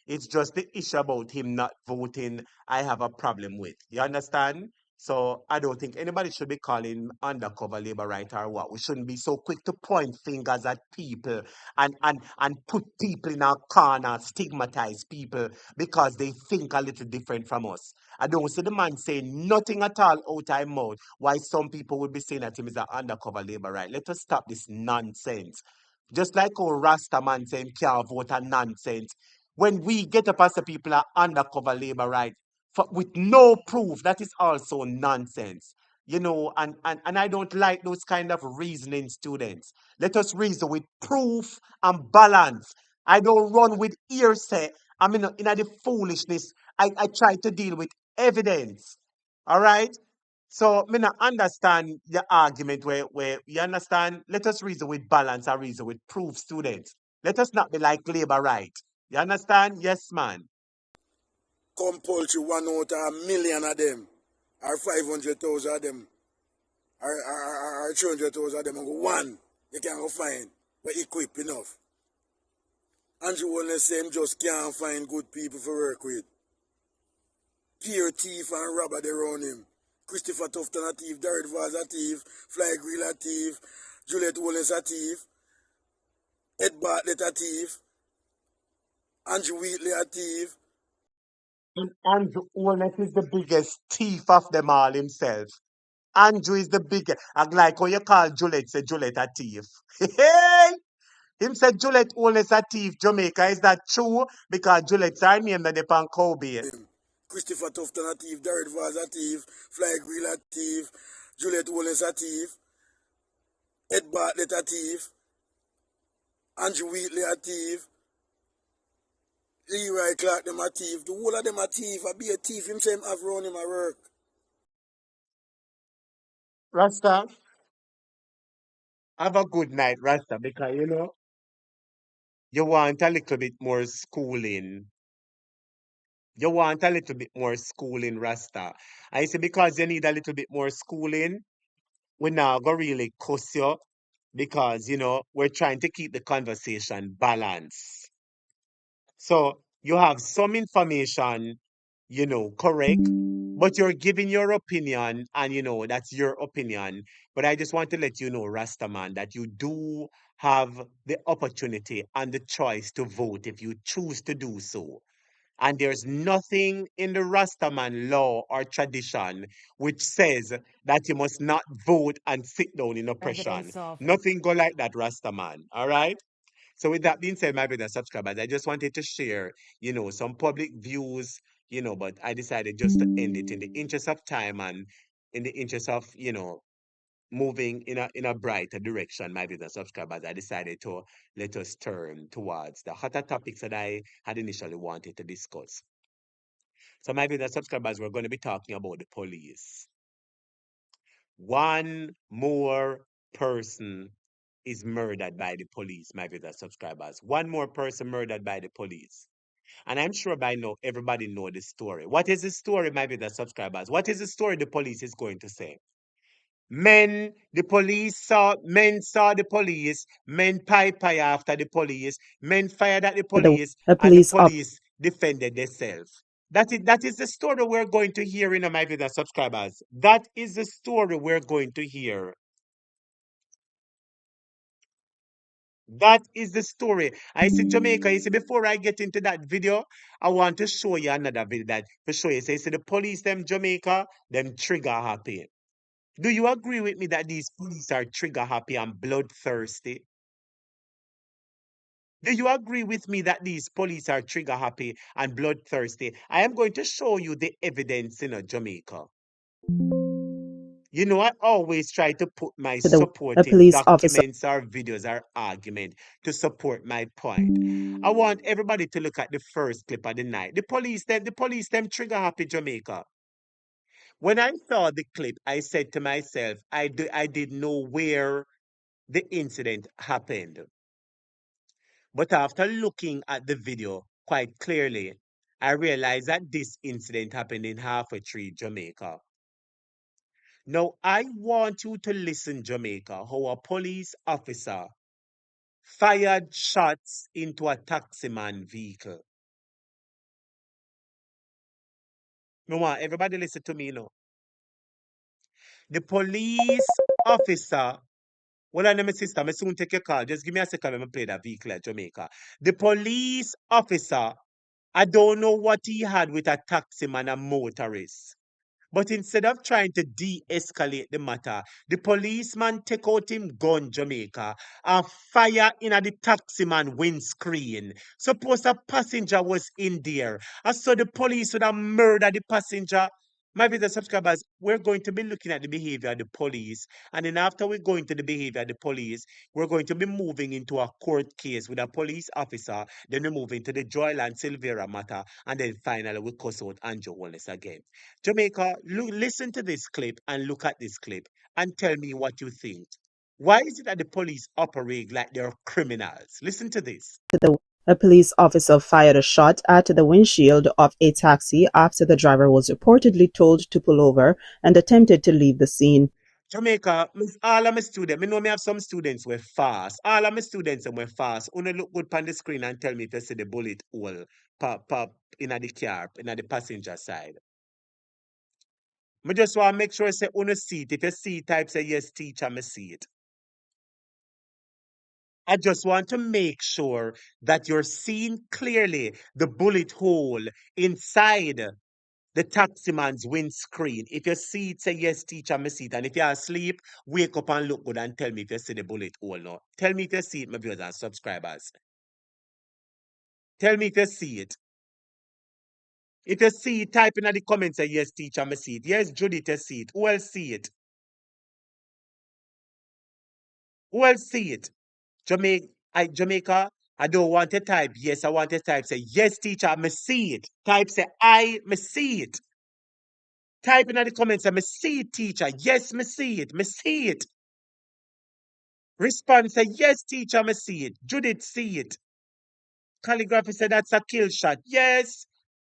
It's just the issue about him not voting I have a problem with. You understand? So I don't think anybody should be calling undercover labor right or what. We shouldn't be so quick to point fingers at people and put people in our corner, stigmatize people because they think a little different from us. I don't see the man saying nothing at all out of mouth. Why some people would be saying that him is an undercover labor right. Let us stop this nonsense. Just like how Rasta man say him can't vote a nonsense. When we get up as the people are undercover labor right with no proof, that is also nonsense. And I don't like those kind of reasoning students. Let us reason with proof and balance. I don't run with hearsay. I mean, in the foolishness, I try to deal with evidence. All right? So, me not understand the argument where you understand. Let us reason with balance and reason with proof, students. Let us not be like labor right. You understand? Yes, man. Compulsory 1 out of 1,000,000 of them. Or 500,000 of them. Or 300,000 of them. And go one. You can't go find. But equip enough. Andrew Holness say him just can't find good people for work with. Pure thief and robber they run him. Christopher Tufton a thief, Darren Vaz a thief, Fly Grill a thief, Juliet Holness a thief, Ed Bartlett a thief, Andrew Wheatley a thief. And Andrew Holness is the biggest thief of them all himself. Andrew is the biggest. I like how you call Juliet, say Juliet a thief. Hey! Him said Juliet Holness a thief, Jamaica. Is that true? Because Juliet's our name that they pan Kobe. Christopher Tufton a thief, Darren Vaz a thief, Fly Grill a thief, Juliet Holness a thief, Ed Bartlett a thief, Andrew Wheatley a thief, Leroy Clark them a thief. The whole of them a thief. I be a thief. Him say him have run him a work. Rasta, have a good night, Rasta, because you want a little bit more schooling. You want a little bit more schooling, Rasta. I say because you need a little bit more schooling, we now go really cuss you because we're trying to keep the conversation balanced. So you have some information, correct, but you're giving your opinion, and that's your opinion. But I just want to let you know, Rastaman, that you do have the opportunity and the choice to vote if you choose to do so. And there's nothing in the Rastaman law or tradition which says that you must not vote and sit down in oppression. Nothing go like that, Rastaman. All right? So with that being said, my brother subscribers, I just wanted to share, some public views, but I decided just to end it in the interest of time and in the interest of, moving in a brighter direction, my brother subscribers. I decided to let us turn towards the hotter topics that I had initially wanted to discuss. So my brother subscribers, we're going to be talking about the police. One more person is murdered by the police, my brother subscribers. One more person murdered by the police. And I'm sure by now everybody know the story. What is the story, my brother subscribers? What is the story the police is going to say? Men saw the police, men pie after the police, men fired at the police, and the police defended themselves. That is the story we're going to hear in my brother subscribers. That is the story we're going to hear. That is the story. I see Jamaica. You see, before I get into that video, I want to show you another video that to show you. So you see the police, them Jamaica, them trigger happy. Do you agree with me that these police are trigger happy and bloodthirsty? Do you agree with me that these police are trigger happy and bloodthirsty? I am going to show you the evidence in Jamaica. I always try to put my supporting documents or videos or argument to support my point. I want everybody to look at the first clip of the night. The police them trigger happy Jamaica. When I saw the clip, I said to myself, I didn't know where the incident happened. But after looking at the video quite clearly, I realized that this incident happened in Halfway Tree, Jamaica. Now, I want you to listen, Jamaica, how a police officer fired shots into a taximan vehicle. No, want everybody listen to me now. The police officer, well, I'm my sister, I soon take your call. Just give me a second, let me play that vehicle at Jamaica. The police officer, I don't know what he had with a taximan and motorist. But instead of trying to de-escalate the matter, the policeman take out him gun, Jamaica, and fire in at the taximan windscreen. Suppose a passenger was in there. And so the police would have murdered the passenger. My video subscribers, we're going to be looking at the behavior of the police. And then after we go into the behavior of the police, we're going to be moving into a court case with a police officer. Then we move into the JOYLAN SILVERA matter. And then finally we cuss out Andrew Holness again. Jamaica, listen to this clip and look at this clip and tell me what you think. Why is it that the police operate like they're criminals? Listen to this. A police officer fired a shot at the windshield of a taxi after the driver was reportedly told to pull over and attempted to leave the scene. Jamaica, all of my students, I know me have some students were fast. All of my students were fast. Una look good on the screen and tell me if you see the bullet hole pop in the car, in the passenger side. I just want to make sure I say una see it. If you see it, type say yes, teacher, I see it. I just want to make sure that you're seeing clearly the bullet hole inside the taximan's windscreen. If you see it, say yes, teacher, I see it. And if you're asleep, wake up and look good and tell me if you see the bullet hole now. Tell me if you see it, my viewers and subscribers. Tell me if you see it. If you see it, type in the comments, say yes, teacher, I see it. Yes, Judith, you see it. Who else see it? Who else see it? Jamaica, I don't want to type yes, I want to type say yes, teacher, I see it. Type say I see it. Type in the comments, I see it, teacher. Yes, me see it. Me see it. Respond say yes, teacher, I see it. Judith see it. Calligraphy said that's a kill shot. Yes.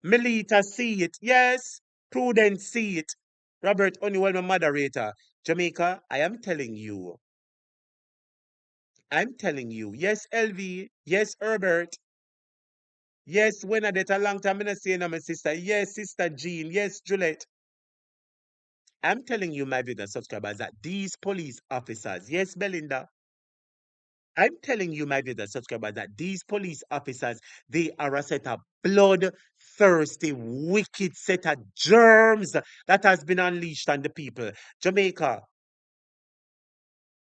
Melita see it. Yes. Prudence see it. Robert Onywell, my moderator. Jamaica, I am telling you. I'm telling you. Yes, LV. Yes, Herbert. Yes, when I did a long time, I say my sister. Yes, Sister Jean. Yes, Juliet. I'm telling you, my viewers and subscribers, that these police officers, yes, Belinda, I'm telling you, my viewers and subscribers, that these police officers, they are a set of bloodthirsty, wicked set of germs that has been unleashed on the people. Jamaica,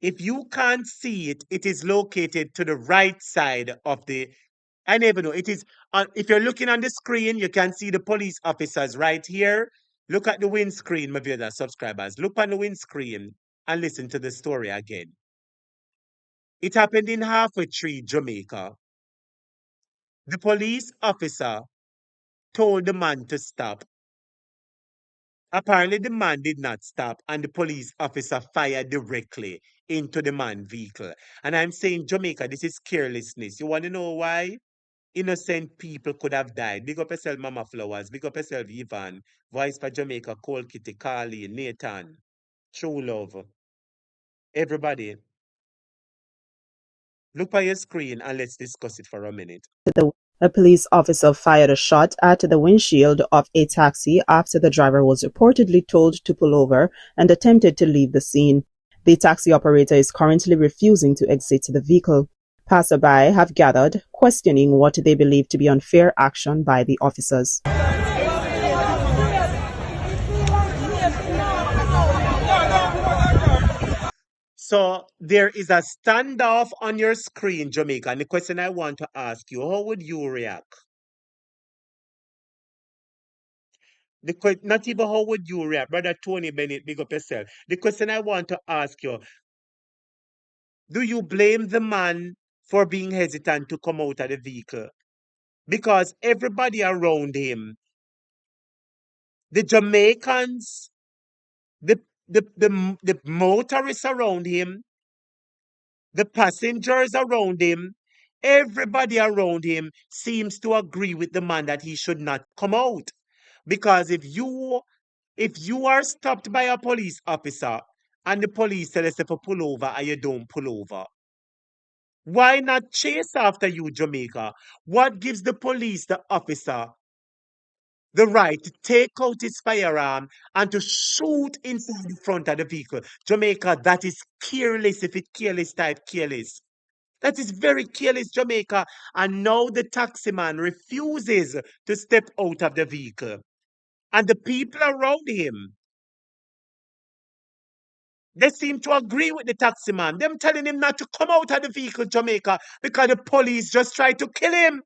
if you can't see it, it is located to the right side of the. I never know. It is. If you're looking on the screen, you can see the police officers right here. Look at the windscreen, my viewers and subscribers. Look on the windscreen and listen to the story again. It happened in Halfway Tree, Jamaica. The police officer told the man to stop. Apparently, the man did not stop, and the police officer fired directly into the man's vehicle. And I'm saying, Jamaica, this is carelessness. You want to know why? Innocent people could have died. Big up yourself, Mama Flowers. Big up yourself, Yvonne. Voice for Jamaica, Cole Kitty, Carly, Nathan. True love. Everybody, look at your screen and let's discuss it for a minute. A police officer fired a shot at the windshield of a taxi after the driver was reportedly told to pull over and attempted to leave the scene. The taxi operator is currently refusing to exit the vehicle. Passerby have gathered, questioning what they believe to be unfair action by the officers. So there is a standoff on your screen, Jamaica. And the question I want to ask you, how would you react? Not even how would you react, Brother Tony Bennett, big up yourself. The question I want to ask you, do you blame the man for being hesitant to come out of the vehicle? Because everybody around him, the Jamaicans, the motorists around him, The passengers around him, everybody around him seems to agree with the man that he should not come out. Because if you are stopped by a police officer and the police tell us to pull over and you don't pull over, why not chase after you, Jamaica? What gives the police, the officer, the right to take out his firearm and to shoot inside the front of the vehicle? Jamaica, that is careless if it careless type careless. That is very careless, Jamaica. And now the taxi man refuses to step out of the vehicle. And the people around him, they seem to agree with the taxi man. Them telling him not to come out of the vehicle, Jamaica, because the police just tried to kill him.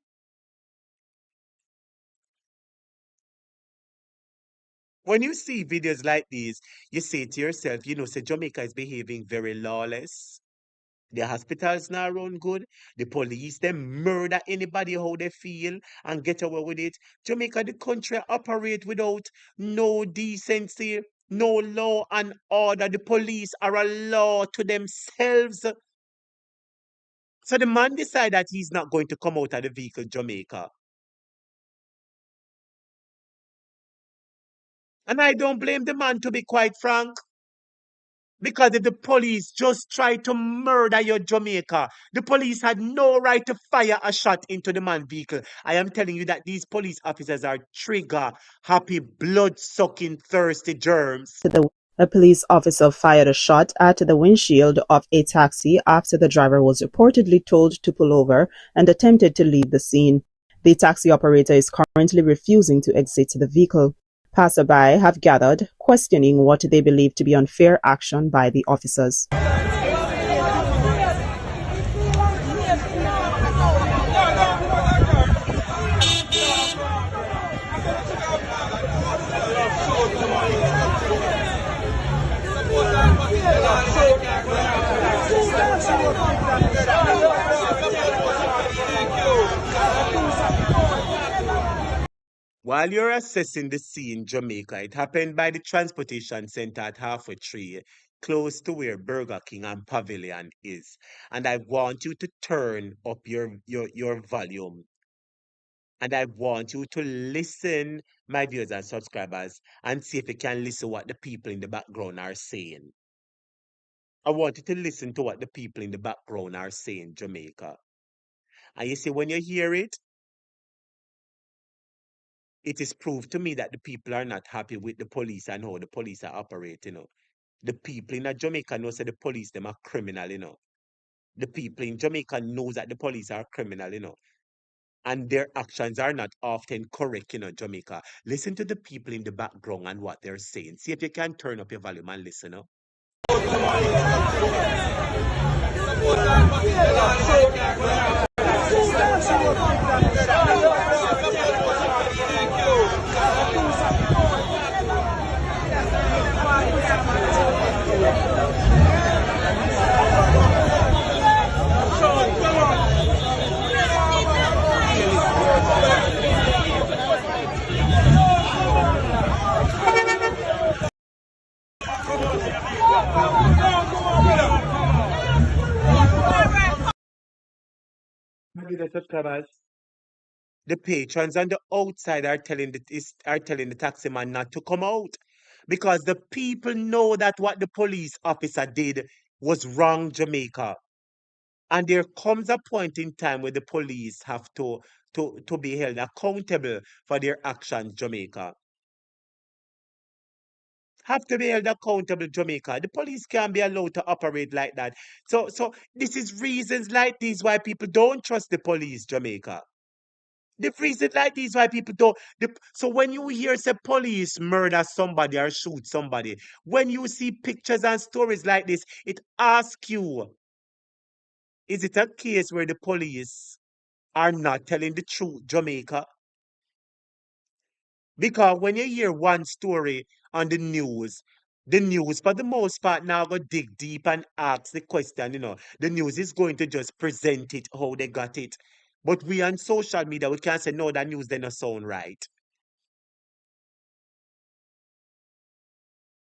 When you see videos like these, you say to yourself, say Jamaica is behaving very lawless. The hospitals now run good. The police, they murder anybody how they feel and get away with it. Jamaica, the country operate without no decency, no law and order. The police are a law to themselves. So the man decided that he's not going to come out of the vehicle, Jamaica. And I don't blame the man, to be quite frank. Because if the police just tried to murder your Jamaica, the police had no right to fire a shot into the man's vehicle. I am telling you that these police officers are trigger happy, blood sucking, thirsty germs. A police officer fired a shot at the windshield of a taxi after the driver was reportedly told to pull over and attempted to leave the scene. The taxi operator is currently refusing to exit the vehicle. Passerby have gathered, questioning what they believe to be unfair action by the officers. While you're assessing the scene, Jamaica, it happened by the transportation center at halfway tree, close to where Burger King and Pavilion is. And I want you to turn up your volume. And I want you to listen, my viewers and subscribers, and see if you can listen what the people in the background are saying. I want you to listen to what the people in the background are saying, Jamaica. And you see, when you hear it, it is proved to me that the people are not happy with the police and how the police are operating. The people in Jamaica know that the police them are criminal. The people in Jamaica knows that the police are criminal. And their actions are not often correct, Jamaica. Listen to the people in the background and what they're saying. See if you can turn up your volume and listen. Maybe the subscribers. The patrons on the outside are telling the taxi man not to come out because the people know that what the police officer did was wrong, Jamaica. And there comes a point in time where the police have to be held accountable for their actions, Jamaica. Have to be held accountable, Jamaica. The police can't be allowed to operate like that. So this is reasons like these why people don't trust the police, Jamaica. The reason like this why people don't. So when you hear say police murder somebody or shoot somebody, when you see pictures and stories like this, it asks you, is it a case where the police are not telling the truth, Jamaica? Because when you hear one story on the news for the most part now go dig deep and ask the question. The news is going to just present it how they got it. But we on social media, we can't say no, that news they not sound right.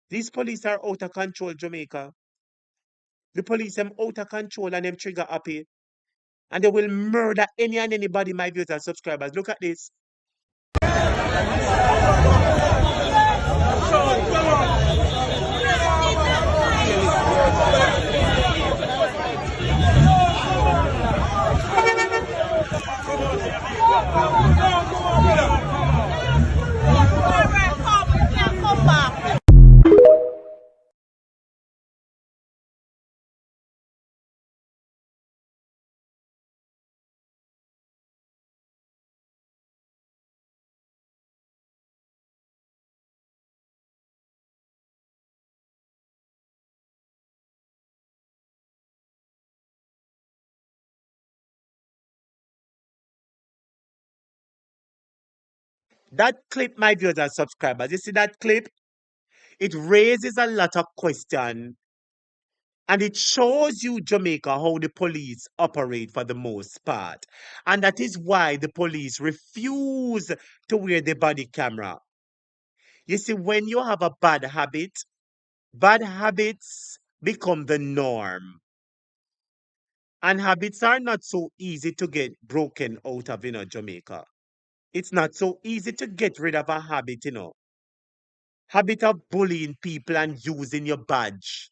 These police are out of control, Jamaica. The police them out of control and them trigger happy. And they will murder any and anybody, my viewers and subscribers. Look at this. That clip, my viewers and subscribers, you see that clip? It raises a lot of questions and it shows you, Jamaica, how the police operate for the most part. And that is why the police refuse to wear the body camera. You see, when you have a bad habits become the norm. And habits are not so easy to get broken out of, Jamaica. It's not so easy to get rid of a habit. Habit of bullying people and using your badge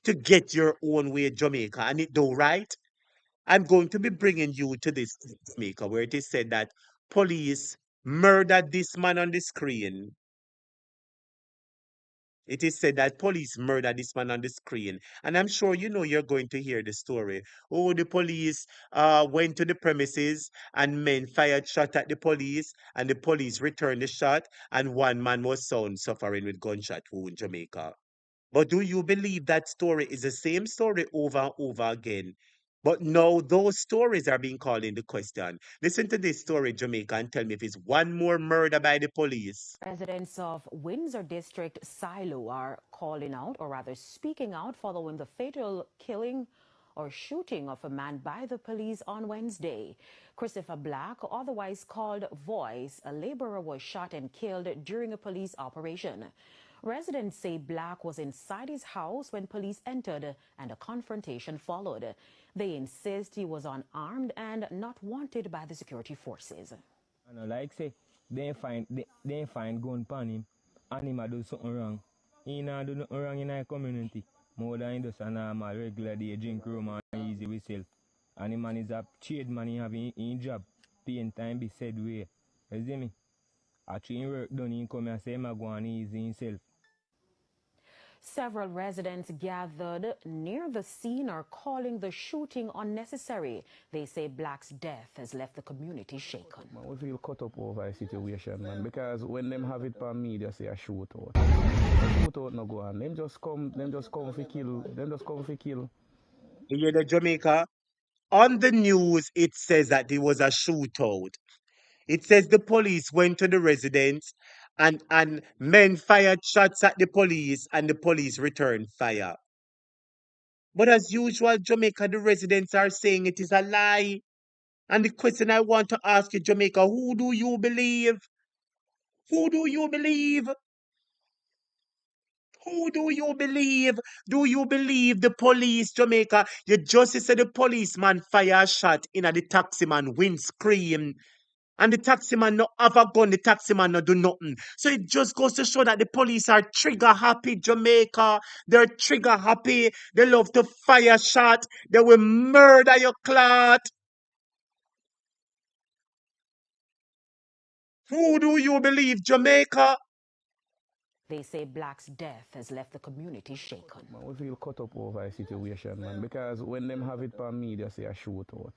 to get your own way, Jamaica. And it do right. I'm going to be bringing you to this, Jamaica, where it is said that police murdered this man on the screen. It is said that police murdered this man on the screen. And I'm sure you know you're going to hear the story. Oh, the police went to the premises and men fired shot at the police and the police returned the shot and one man was found suffering with gunshot wound in Jamaica. But do you believe that story is the same story over and over again? But no, those stories are being called into question. Listen to this story, Jamaica, and tell me if it's one more murder by the police. Residents of Windsor District Silo are calling out, or rather speaking out, following the fatal killing or shooting of a man by the police on Wednesday. Christopher Black, otherwise called Voice, a laborer, was shot and killed during a police operation. Residents say Black was inside his house when police entered and a confrontation followed. They insist he was unarmed and not wanted by the security forces. And like say, they find gun pan him, and him a do something wrong. He not do nothing wrong in our community. More than he does a normal regular day drink rum and easy with self. And the man is a trade man, he have in job. Paying time be said way. You see me? After he work done, he come and say him a go on easy himself. Several residents gathered near the scene are calling the shooting unnecessary. They say Black's death has left the community shaken. Man, we feel cut up over a situation, man, because when them have it on media say a shootout. A shootout no go on. Them just come for kill. Them just come for kill. You hear the Jamaica? On the news, it says that there was a shootout. It says the police went to the residence and men fired shots at the police and the police returned fire. But as usual, Jamaica, the residents are saying it is a lie. And the question I want to ask you, Jamaica, who do you believe? Who do you believe? Who do you believe? Do you believe the police, Jamaica? You just said the policeman fire a shot in the taximan windscreen. And the taximan no have a gun, the taximan no do nothing. So it just goes to show that the police are trigger happy, Jamaica. They're trigger happy. They love to fire shot. They will murder your clot. Who do you believe, Jamaica? They say Black's death has left the community shaken. Man, we feel cut up over a situation, man, because when them have it on media say a shootout.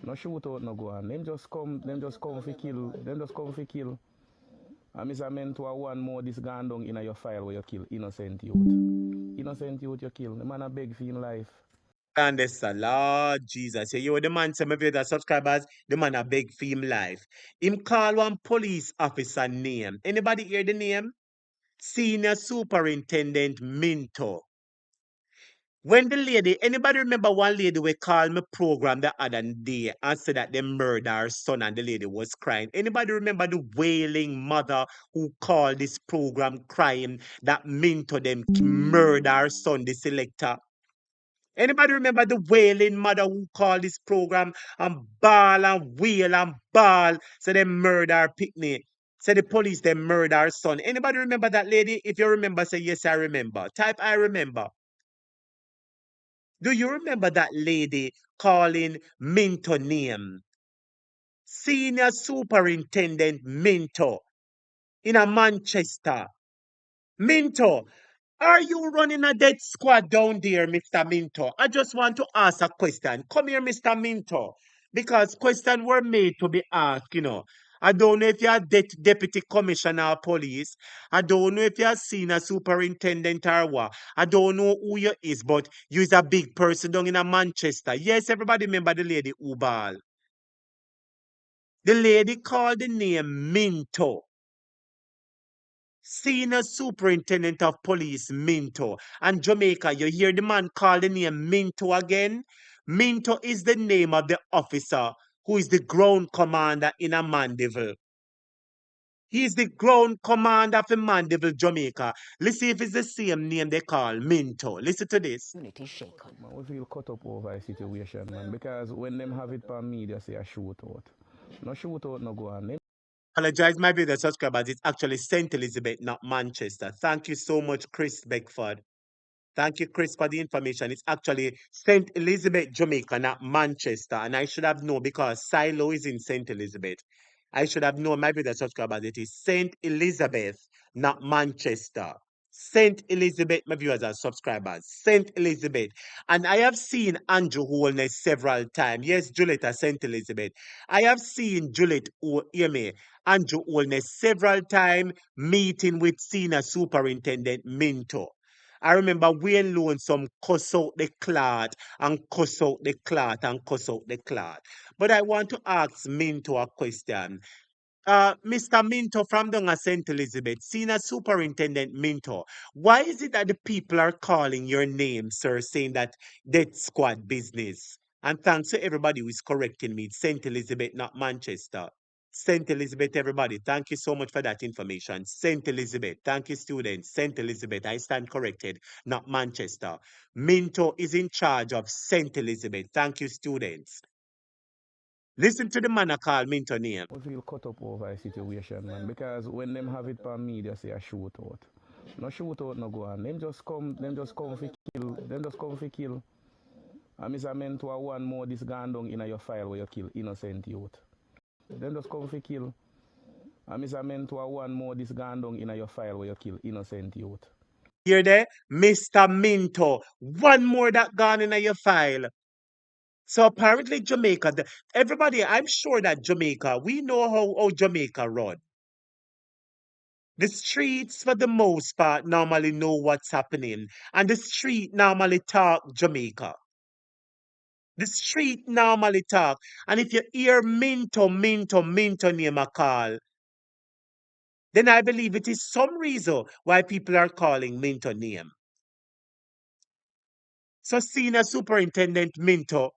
No shootout no go on. Them just come for kill. Them just come for kill. And Mr. Mentor one more this gone down in your file where you kill innocent youth. Innocent youth you kill. The man a beg for in life. And this Lord Jesus. Say, yo, the man say, my viewers and subscribers, the man a beg for him life. Him call one police officer name. Anybody hear the name? Senior Superintendent Minto. When the lady, anybody remember one lady we called me program the other day and said that they murdered her son and the lady was crying? Anybody remember the wailing mother who called this program crying that Minto them murder her son, the selector? Anybody remember the wailing mother who called this program and ball and wail and ball? So they murder her picnic. So the police they murder her son. Anybody remember that lady? If you remember, say yes, I remember. Type I remember. Do you remember that lady calling Minto name? Senior Superintendent Minto in a Manchester. Minto, are you running a dead squad down there, Mr. Minto? I just want to ask a question. Come here, Mr. Minto. Because questions were made to be asked, you know. I don't know if you're deputy commissioner of police. I don't know if you're senior superintendent or what. I don't know who you is, but you's a big person down in a Manchester. Yes, everybody remember the lady Ubal. The lady called the name Minto. Senior Superintendent of Police Minto. And Jamaica, you hear the man call the name Minto again? Minto is the name of the officer who is the ground commander in a Mandeville. He is the ground commander of a Mandeville, Jamaica. Let's see if it's the same name they call Minto. Listen to this. Unity shaken. Man, we feel cut up over a situation, man, because when them have it for media, say a shootout. No shootout, no go on. Apologize, my brother subscribers. It's actually St. Elizabeth, not Manchester. Thank you so much, Chris Beckford. Thank you, Chris, for the information. It's actually St. Elizabeth, Jamaica, not Manchester. And I should have known because Silo is in St. Elizabeth. I should have known, my brother subscribers, it is St. Elizabeth, not Manchester. St. Elizabeth, my viewers and subscribers. St. Elizabeth. And I have seen Andrew Holness several times. Yes, Juliet at St. Elizabeth. I have seen Juliet, hear me, Andrew Holness several times meeting with Senior Superintendent Minto. I remember Wayne Loan some cuss out the clot and cuss out the clot and cuss out the clot. But I want to ask Minto a question. Mr. Minto from down at St. Elizabeth, Senior Superintendent Minto, why is it that the people are calling your name, sir, saying that death squad business? And thanks to everybody who is correcting me. It's St. Elizabeth, not Manchester. St. Elizabeth, everybody. Thank you so much for that information. St. Elizabeth. Thank you, students. St. Elizabeth. I stand corrected, not Manchester. Minto is in charge of St. Elizabeth. Thank you, students. Listen to the man I call Minto name. We feel cut up over a situation, man, because when them have it for media, say a shootout. No shootout, no go on. Them just come for kill. Them just come for kill. And Mr. Mentor, one more this gone down in your file where you kill innocent youth. Them just come for kill. And Mr. Mentor, one more this gone down in your file where you kill innocent youth. Hear there? Mr. Minto. One more that gone in your file. So apparently Jamaica, everybody, I'm sure that Jamaica, we know how Jamaica run. The streets, for the most part, normally know what's happening. And the street normally talk Jamaica. The street normally talk. And if you hear Minto name a call, then I believe it is some reason why people are calling Minto name. So Senior Superintendent Minto,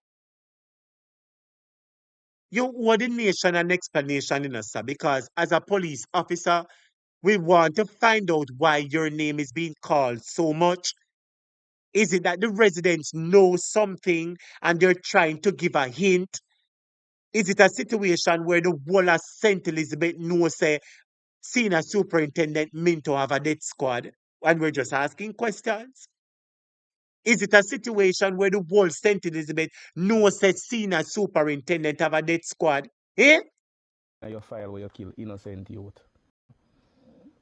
you owe the nation an explanation, sir, because as a police officer, we want to find out why your name is being called so much. Is it that the residents know something and they're trying to give a hint? Is it a situation where the whole of St. Elizabeth knows, say, Senior Superintendent Minto have a death squad, and we're just asking questions? Is it a situation where the whole St. Elizabeth knows, say, Senior Superintendent have a death squad? Eh? Your file where you kill innocent youth.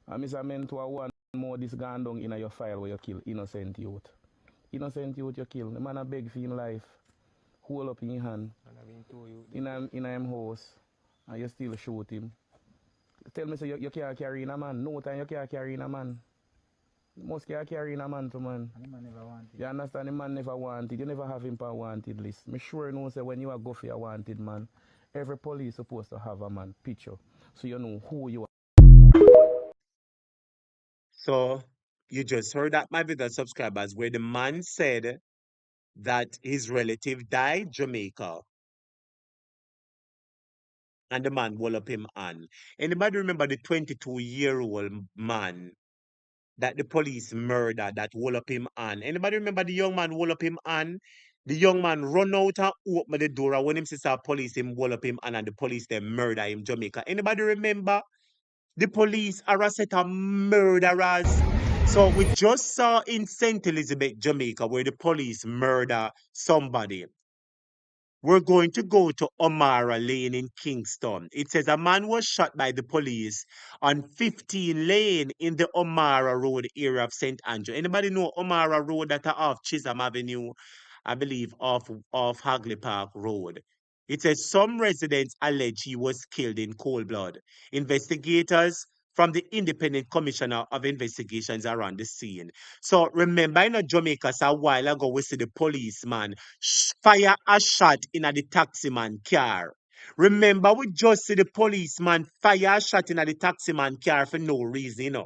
And Mr. Mentor, one more this gone down in your file where you kill innocent youth. Innocent youth you kill. The man a beg for him life. Hold up in your hand. In him house. And you still shoot him. Tell me, say you can't carry in a man. No time you can't carry in a man. You must can't carry in a man to man. And the man never wanted. You understand? The man never wanted. You never have him on wanted list. Me sure you know, say when you are go for a wanted man, every police supposed to have a man picture. So you know who you are. So you just heard that, my video subscribers, where the man said that his relative died Jamaica. And the man wall up him on. Anybody remember the 22-year-old man that the police murder that hold up him on. Anybody remember the young man hold up him on? The young man run out and open the door, and when him see some police, him hold up him on, and the police them murder him Jamaica. Anybody remember? The police are a set of murderers. So we just saw in St. Elizabeth, Jamaica, where the police murder somebody. We're going to go to O'Mara Lane in Kingston. It says a man was shot by the police on 15 Lane in the O'Mara Road area of St. Andrew. Anybody know O'Mara Road that are off Chisholm Avenue? I believe off Hagley Park Road. It says some residents allege he was killed in cold blood. Investigators from the Independent Commissioner of Investigations are on the scene. So remember in Jamaica, so a while ago, we see the policeman fire a shot in the taximan car. Remember, we just see the policeman fire a shot in the taximan car for no reason,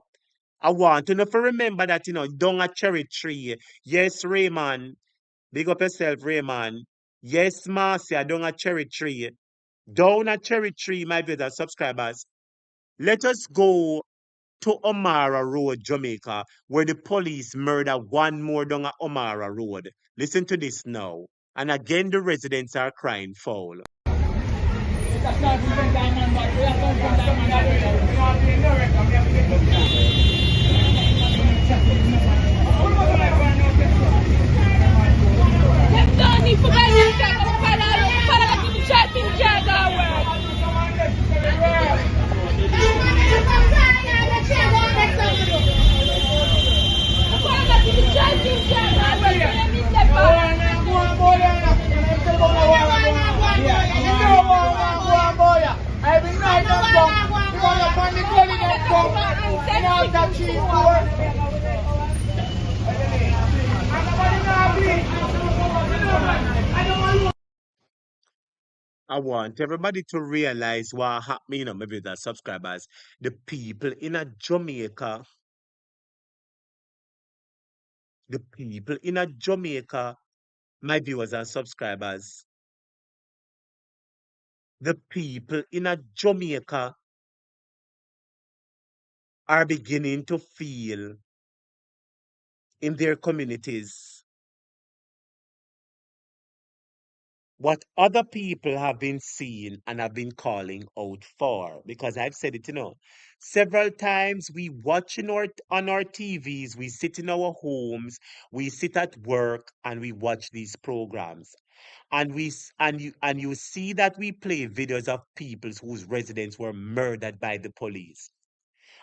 I want to know if you remember that, down a cherry tree. Yes, Raymond. Big up yourself, Raymond. Yes, Marcia, down a cherry tree. Down a cherry tree, my brothers, subscribers. Let us go to O'Mara Road, Jamaica, where the police murder one more down at O'Mara Road. Listen to this now. And again, the residents are crying foul. I want everybody to realize what happening, my brothers, subscribers. The people in a Jamaica, my viewers and subscribers, the people in a Jamaica are beginning to feel in their communities what other people have been seeing and have been calling out for. Because I've said it, several times we watch on our TVs, we sit in our homes, we sit at work and we watch these programs. And you see that we play videos of people whose residents were murdered by the police.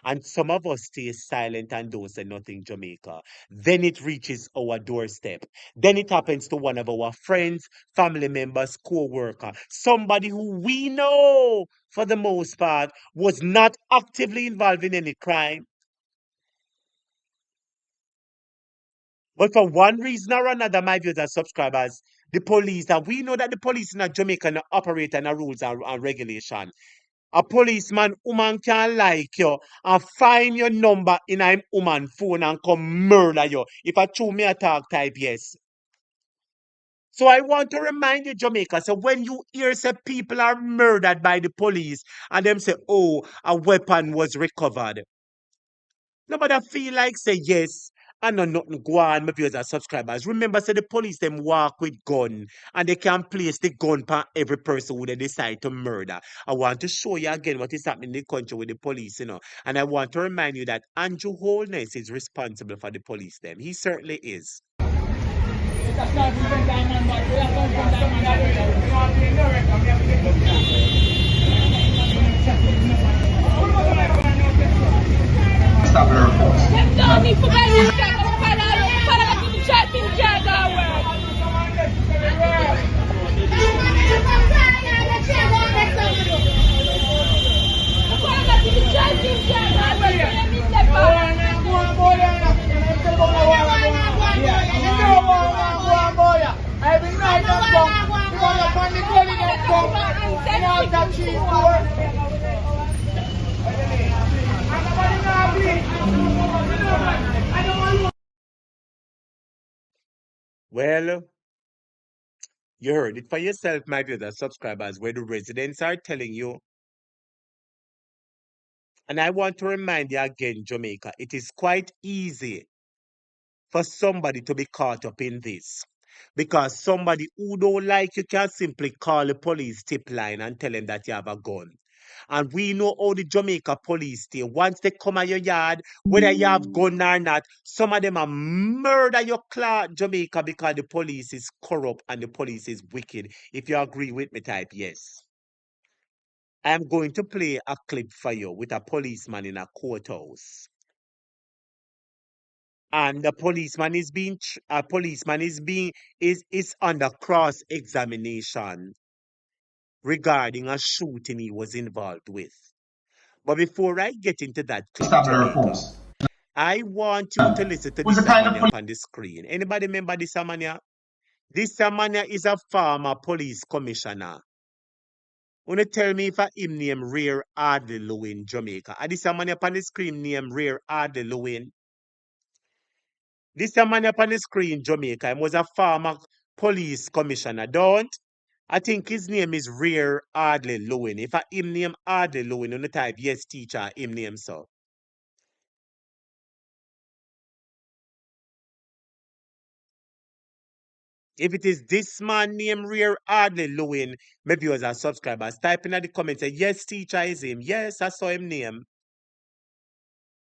And some of us stay silent and don't say nothing, Jamaica. Then it reaches our doorstep. Then it happens to one of our friends, family members, co-worker, somebody who we know, for the most part, was not actively involved in any crime. But for one reason or another, my viewers and subscribers, the police, and we know that the police in Jamaica operate under rules and regulation. A policeman woman can like you and find your number in a woman phone and come murder you. If I true me a talk type, yes. So I want to remind you, Jamaica, so when you hear say people are murdered by the police and them say, oh, a weapon was recovered. Nobody feel like say yes. And no nothing go on, my viewers and subscribers. Remember, say the police them walk with gun and they can place the gun for every person who they decide to murder. I want to show you again what is happening in the country with the police, And I want to remind you that Andrew Holness is responsible for the police them. He certainly is. Well, you heard it for yourself, my brother subscribers, where the residents are telling you And I want to remind you again, Jamaica, it is quite easy for somebody to be caught up in this. Because somebody who don't like you can simply call the police tip line and tell them that you have a gun. And we know how the Jamaica police stay. Once they come at your yard, whether you have gun or not, some of them are murder your Jamaica because the police is corrupt and the police is wicked. If you agree with me, type yes. I'm going to play a clip for you with a policeman in a courthouse. And the policeman is is under cross examination regarding a shooting he was involved with. But before I get into that clip, constabulary Jamaica, force. I want you to listen to Was the this kind man of up on the screen. Anybody remember this man? This man is a former police commissioner. Wanna tell me if I him name Rare Ardley Lewin, Jamaica? And this man up on the screen name Rare Ardley Lewin. This man up on the screen, Jamaica, he was a former police commissioner. Don't? I think his name is Rare Ardley Lewin. If I him name Ardley Lewin, on the type yes teacher, him name so. If it is this man named Rare Ardley Lewin, maybe you as a subscriber, type in the comments say yes teacher is him. Yes, I saw him name.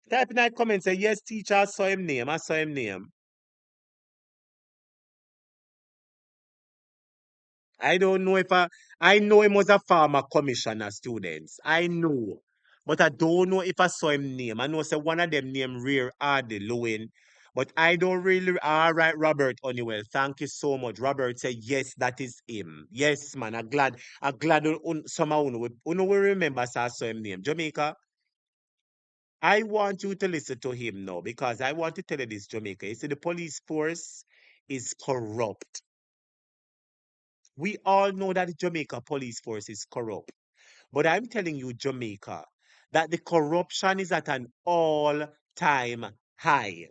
Type in the comments say yes teacher, I saw him name. I saw him name. I don't know if I know him was a former commissioner, students. I know. But I don't know if I saw him name. I know say one of them named Rare Ardley Lewin. But I don't really. All right, Robert Honeywell. Thank you so much. Robert said, yes, that is him. Yes, man. I'm glad someone will remember so I saw him name. Jamaica, I want you to listen to him now because I want to tell you this, Jamaica. You see, the police force is corrupt. We all know that the Jamaica police force is corrupt. But I'm telling you, Jamaica, that the corruption is at an all-time high.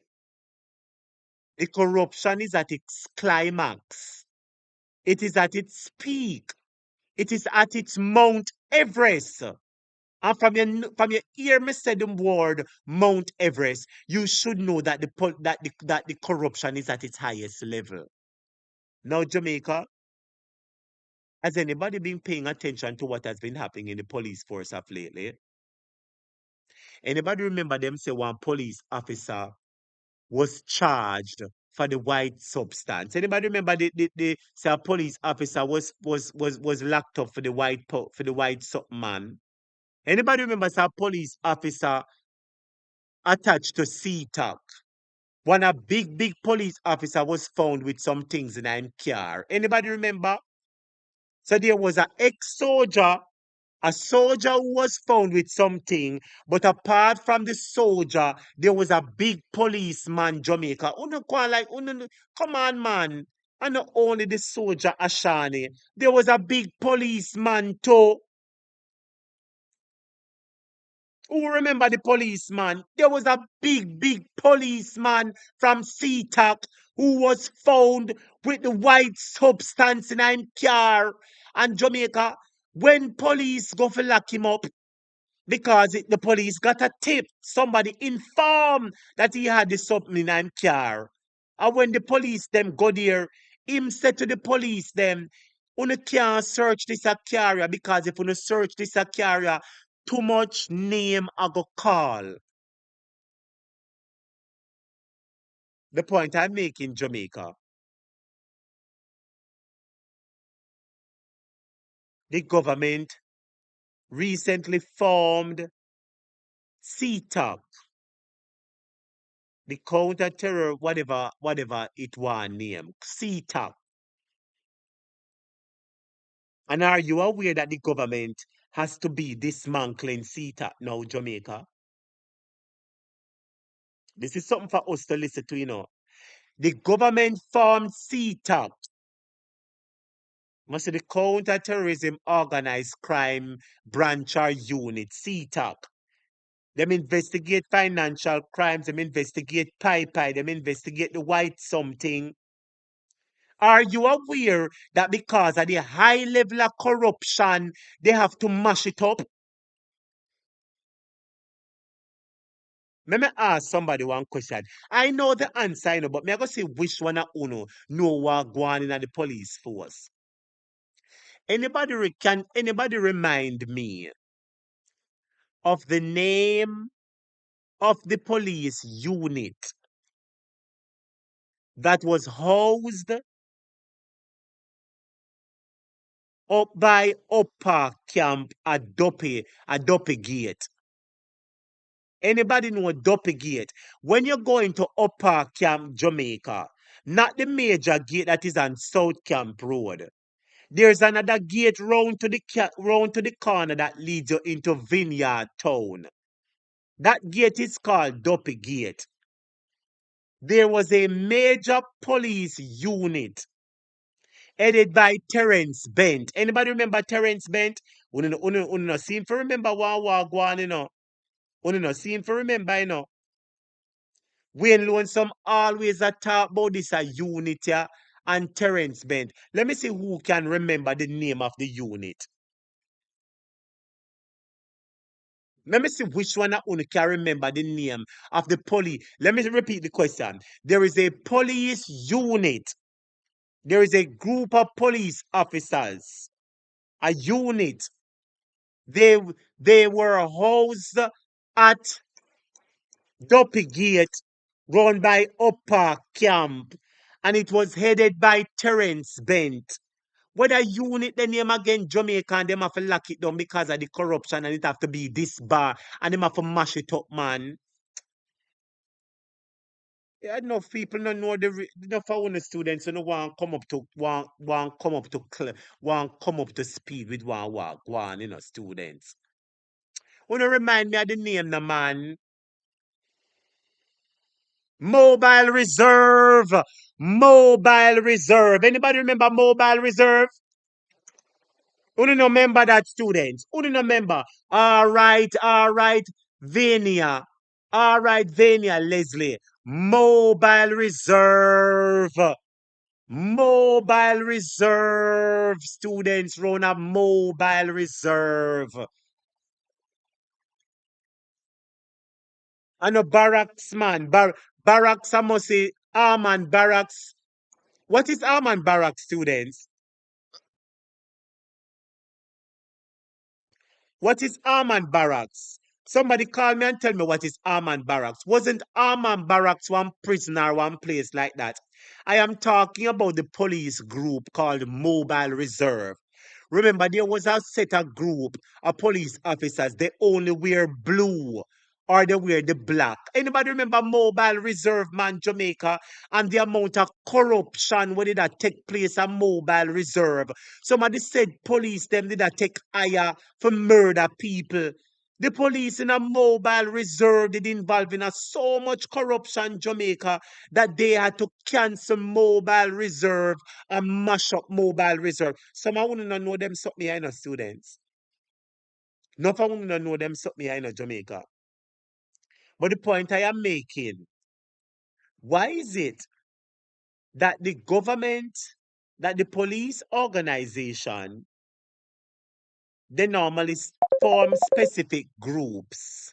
The corruption is at its climax. It is at its peak. It is at its Mount Everest. And from your ear, me say the word Mount Everest, you should know that the corruption is at its highest level. Now, Jamaica, has anybody been paying attention to what has been happening in the police force of lately? Anybody remember them say one police officer was charged for the white substance? Anybody remember the say a police officer was locked up for the white something man? Anybody remember say a police officer attached to CTAC? One a big police officer was found with some things in his car. Anybody remember? So there was a soldier who was found with something, but apart from the soldier, there was a big policeman, Jamaica. Come on, man. And not only the soldier, Ashani, there was a big policeman too. Who remember the policeman? There was a big policeman from SeaTac who was found with the white substance in his car. And Jamaica, when police go for lock him up, because the police got a tip, somebody informed that he had the something in his car. And when the police them go there, him said to the police them, "Una can't search this a carrier because if una search this a carrier, too much name I go call." The point I'm making, Jamaica, the government recently formed CTAC, the counter-terror, whatever it was name, CTAC. And are you aware that the government has to be dismantling CETA now, Jamaica? This is something for us to listen to, The government formed CETA, must say the counter-terrorism organized crime branch or unit, CETA. Them investigate financial crimes, them investigate pipe, them investigate the white something. Are you aware that because of the high level of corruption, they have to mash it up? Let me ask somebody one question. I know the answer, you know, but me I go see which one of uno know what go on in the police force. Can anybody remind me of the name of the police unit that was housed up by Upper Camp at Doppy Gate? Anybody know Doppy Gate? When you go into Upper Camp, Jamaica, not the major gate that is on South Camp Road. There's another gate round to the corner that leads you into Vineyard Town. That gate is called Doppy Gate. There was a major police unit headed by Terence Bent. Anybody remember Terence Bent? Uno seen for remember what go on, you know. Uno seen for remember, you know. Wayne Lonesome always a talk about this a unit here and Terence Bent. Let me see who can remember the name of the unit. Let me see which one of you can remember the name of the police. Let me repeat the question. There is a police unit. There is a group of police officers. A unit. They were housed at Duppy Gate, run by Upper Camp, and it was headed by Terence Bent. Whether unit the name again Jamaica and them have to lock it down because of the corruption and it have to be this bar and them have to mash it up, man. Yeah, enough people don't know enough of the students who no want come up to want come up to want come up to speed with one, you know, students. Wanna remind me of the name, the man. Mobile Reserve. Mobile Reserve. Anybody remember Mobile Reserve? Who don't remember that, students? Who don't remember? All right, Vania. All right, Vania, Leslie. Mobile Reserve. Mobile Reserve. Students run a Mobile Reserve. And a barracks man. Barracks, I must say, Arman Barracks. What is Arman Barracks, students? What is Arman Barracks? Somebody call me and tell me what is Arman Barracks. Wasn't Arman Barracks one prison or one place like that? I am talking about the police group called Mobile Reserve. Remember, there was a set of group of police officers. They only wear blue or they wear the black. Anybody remember Mobile Reserve, man, Jamaica, and the amount of corruption where did that take place at Mobile Reserve? Somebody said police them did that take hire for murder people. The police in a Mobile Reserve did involve in a so much corruption, Jamaica, that they had to cancel Mobile Reserve and mash up Mobile Reserve. Some I wouldn't know them something I know, students. No, I wouldn't know them something I know, Jamaica. But the point I am making, why is it that the government, that the police organization, they normally form specific groups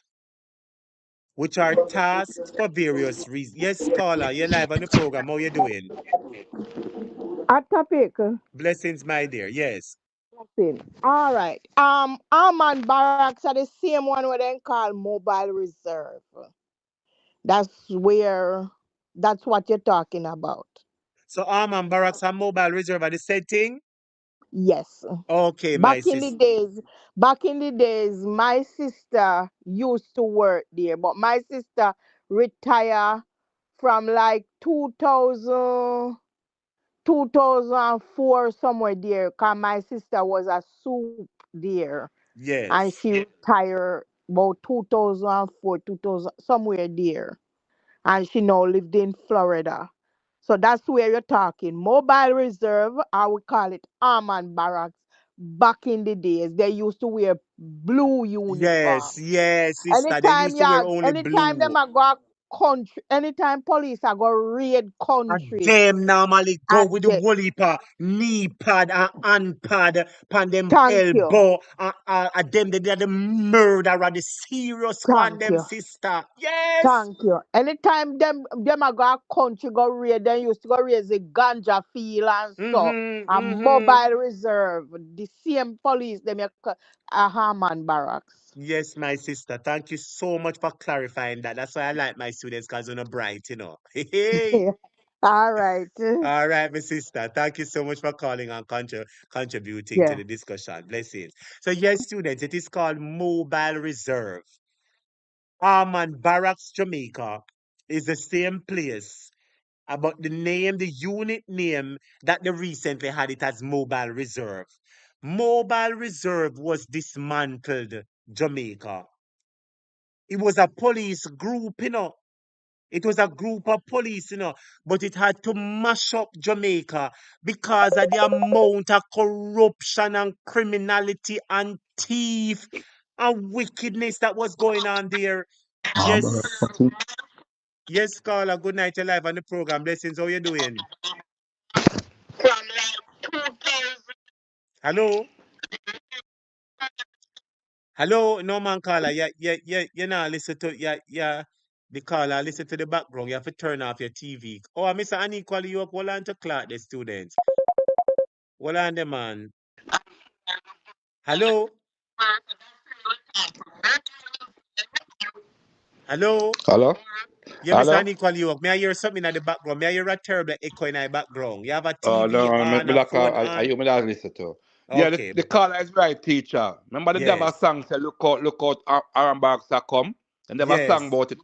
which are tasked for various reasons? Yes, caller, you're live on the program. How you doing? A topic. Blessings, my dear. Yes. All right. Armand Barracks are the same one where they call Mobile Reserve. That's where. That's what you're talking about. So Arman Barracks and Mobile Reserve are the same thing? Yes. Okay, my Back in the sis. days, my sister used to work there, but my sister retired from like 2004 somewhere there, cause my sister was a soup there, and Yes. she retired about 2004, 2000 somewhere there, and she now lived in Florida. So that's where you're talking. Mobile Reserve, I would call it Armand Barracks. Back in the days, they used to wear blue uniform. Yes, yes, sister. They used to wear only Anytime them blue. a go, country, anytime police are go raid And country, them normally go and with the they woolly pa, knee pad and hand pad, pan them thank you, elbow, and them they are the murderer, the serious one, thank them you. sister. Yes. Thank you. Anytime them a go a country go raid, they used to go raise the ganja field and stuff. A Mm-hmm. mobile reserve. The same police them a Harman barracks. Yes, my sister. Thank you so much for clarifying that. That's why I like my students because they're not bright, you know. Hey. All right. All right, my sister. Thank you so much for calling and contributing to Yeah. the discussion. Blessings. So, yes, students, it is called Mobile Reserve. Armand Barracks, Jamaica is the same place, but the name, the unit name that they recently had it as Mobile Reserve. Mobile Reserve was dismantled, Jamaica. It was a police group, you know. It was a group of police, you know, but it had to mash up Jamaica because of the amount of corruption and criminality and thief and wickedness that was going on there. Yes, yes, Carla. Good night. You're live on the program. Blessings. How you doing? Hello? Hello? No man, Carla. You know, listen to, the caller, listen to the background. You have to turn off your TV. Oh, Mr. Unequally, you up. Hold on to clock the students. Hold on, the man. Hello? Hello? Hello? Yeah, Mr. Hello? Unequally, you up. May I hear something in the background? May I hear a terrible echo in the background? You have a Oh, TV no, on, me a like, phone I on? you me that listen to. Yeah, Okay. the caller is right, teacher. Remember the devil Yes. song say, look out, Aaron Barks are come? And never sang Yes. about it.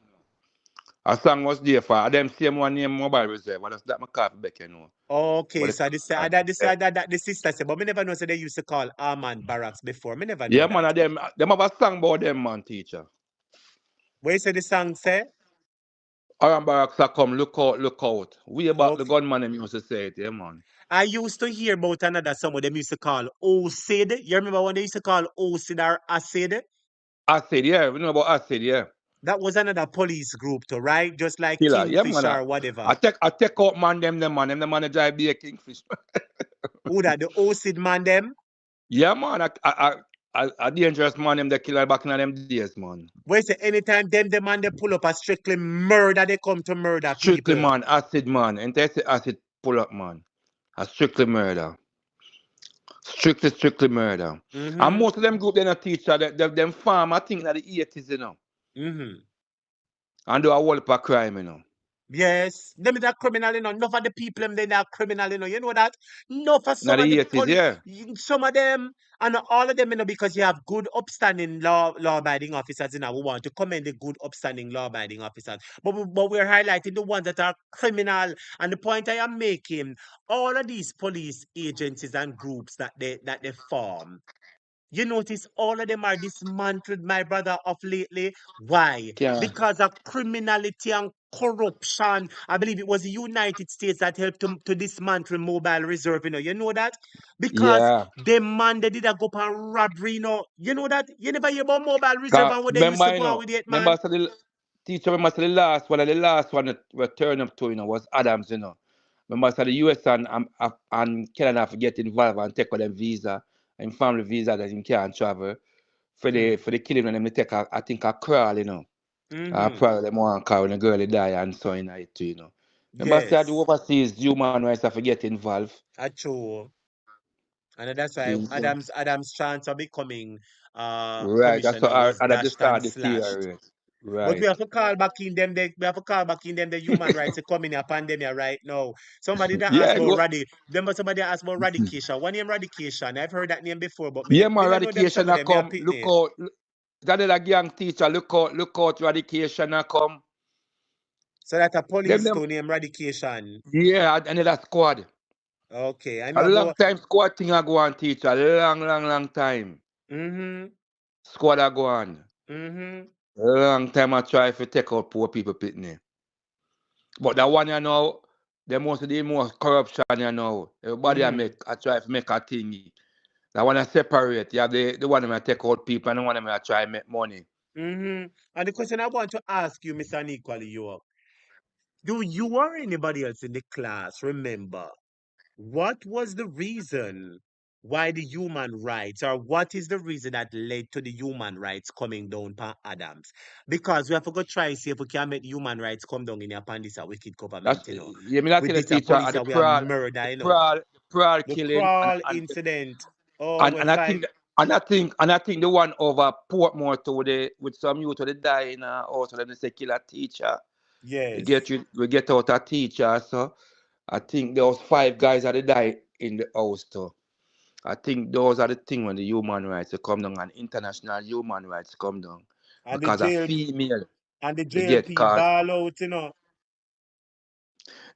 A song was there for them same one name mobile reserve. And that's that my car back, you know. Okay, But the so this caller, yeah. that the sister said, but me never know so they used to call Armand Barracks before. Me never know Yeah, man, that. and them have a song about them, man, teacher. Where you say the song say? Aaron Barks are come, look out, look out. We about the Okay. gunman them used to say it, yeah, man. I used to hear about another song what them used to call Acid. You remember when they used to call Acid or Acid? Acid, yeah, we know about acid, yeah. That was another police group too, right? Just like Killer, yeah, man. Kingfisher or whatever. I take out man, them man, drive be a kingfish. Who that? The Acid man them? Yeah, man. A dangerous man, them they kill back in them days, man. Where say anytime them man they pull up a strictly murder, they come to murder Strictly, people. man. Acid, man. And they say acid pull up, man. A strictly murder. Strictly murder. And Mm-hmm. most of them group, they're not teacher. Them farm, I think, in the 80s, you know. Mm-hmm. And do a whole heap of crime, you know. Yes, them is a criminal, you know. Enough of the people them they are criminal, you know. You know that? Enough of In some of the the 80s, yeah. some of them and all of them, you know, because you have good upstanding law abiding officers, you know. We want to commend the good upstanding law abiding officers, but we're highlighting the ones that are criminal. And the point I am making, all of these police agencies and groups that they form. You notice all of them are dismantled, my brother, of lately. Why? Yeah. Because of criminality and corruption. I believe it was the United States that helped to dismantle mobile reserve. You know that? Because Yeah. them man they did a go on robbery. You know that? You never hear about mobile reserve Cause and what they used to remember, you go on know, with it, remember man. so the teacher, remember so the last one that we turned up to, you know, was Adams, you know. Remember so the US and Canada have to get involved and take on them visa and family visa that you can't travel for the killing and them they take I think a crawl, you know. Mm-hmm. Probably them one car when the girl die and so in it too, you know. Remember say the Yes. overseas human rights have to get involved. True. And that's why See, so, Adam's chance of becoming right, that's commissioner what was I just dashed and start slashed. deteriorate. But we Right. have to call back in them. We have to call back in them the human rights to come in upon them here right now. Somebody that asked Yeah, about go. remember somebody asked about radication. One name radication. I've heard that name before, but Yeah, me man, not know them some radication of a them. Me a come. Look pitney. out. That is a young teacher. Look out, radication a come. So that a police Them, to name radication. yeah, another squad. Okay, I A know long about. time squad thing a go on, teacher. Long time. Mm-hmm. Squad a go on. Mm-hmm. Long time I try to take out poor people pitney. But that one you know, the most corruption you know. Everybody Mm-hmm. I try to make a thingy. That one I separate. You have the one that I take out people and the one that I try to make money. And the question I want to ask you, Mr. Unequally, do you or anybody else in the class remember what was the reason why the human rights, or what is the reason that led to the human rights coming down pan Adams? Because we have to go try and see if we can make human rights come down in upon this a wicked That's government, yeah, me not With tell the this a teacher police and that we are murder, the prawl The killing crawl incident. Oh, and we and I fight. think the one over Portmore to with some youth to the dying also them say kill a teacher. Yes. We get out a teacher, so I think there was 5 guys that died in the house too. I think those are the things when the human rights come down and international human rights come down. And the Because a jail female and the they get JLP caught. ball out.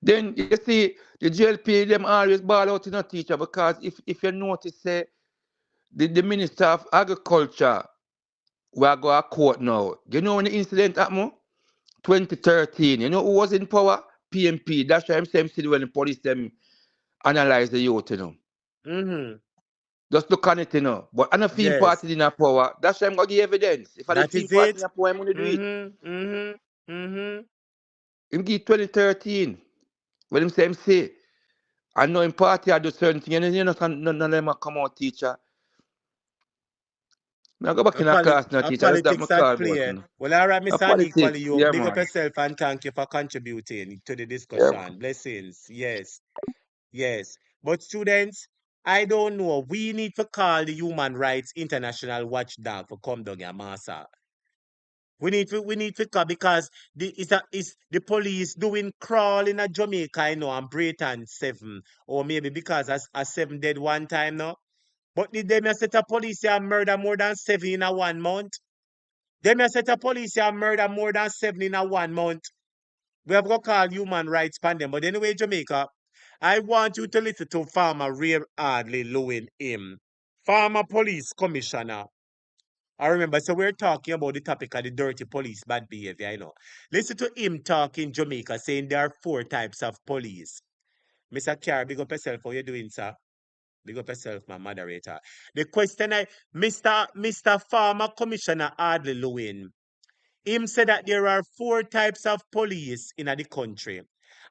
Then you see the JLP them always ball out in a teacher because if you notice say the Minister of Agriculture we are going to court now. You know when the incident happened? 2013. You know who was in power? PMP. That's why I'm saying when the police them analyze the youth. Mm-hmm. Just look on it. But I don't feel Yes. party in a power. That's why I'm going to give evidence. If I did That feel is party it. in a power, I'm going to do it. Mm-hmm. Mm-hmm. Mm-hmm. Him give 2013. When him say him say, I know in party I do certain things. And you know, none of them come out teacher. I go back in a class now, A teacher. That's that my politics at call about. play. Well, all right, A Mr. Unequally, politics. Yeah, big up man. yourself and thank you for contributing to the Yeah, man. discussion. Blessings. Yes. Yes. But students, I don't know. We need to call the Human Rights International Watchdog for come down here, Massa. We need to call because is the police doing crawl in a Jamaica, and Britain 7. Or maybe because a 7 dead one time now. But did them a set a police and murder more than 7 in a 1 month? Them a set a police and murder more than 7 in a 1 month. We have got call human rights pandem. But anyway, Jamaica, I want you to listen to Farmer Ray Hardly Lewin him. Farmer Police Commissioner. I remember, so we're talking about the topic of the dirty police, bad behavior. Listen to him talk in Jamaica, saying there are 4 types of police. Mr. Carr, big up yourself. How you doing, sir? Big up yourself, my moderator. The question Mr. Farmer Commissioner Hardly Lewin, him said that there are 4 types of police in the country.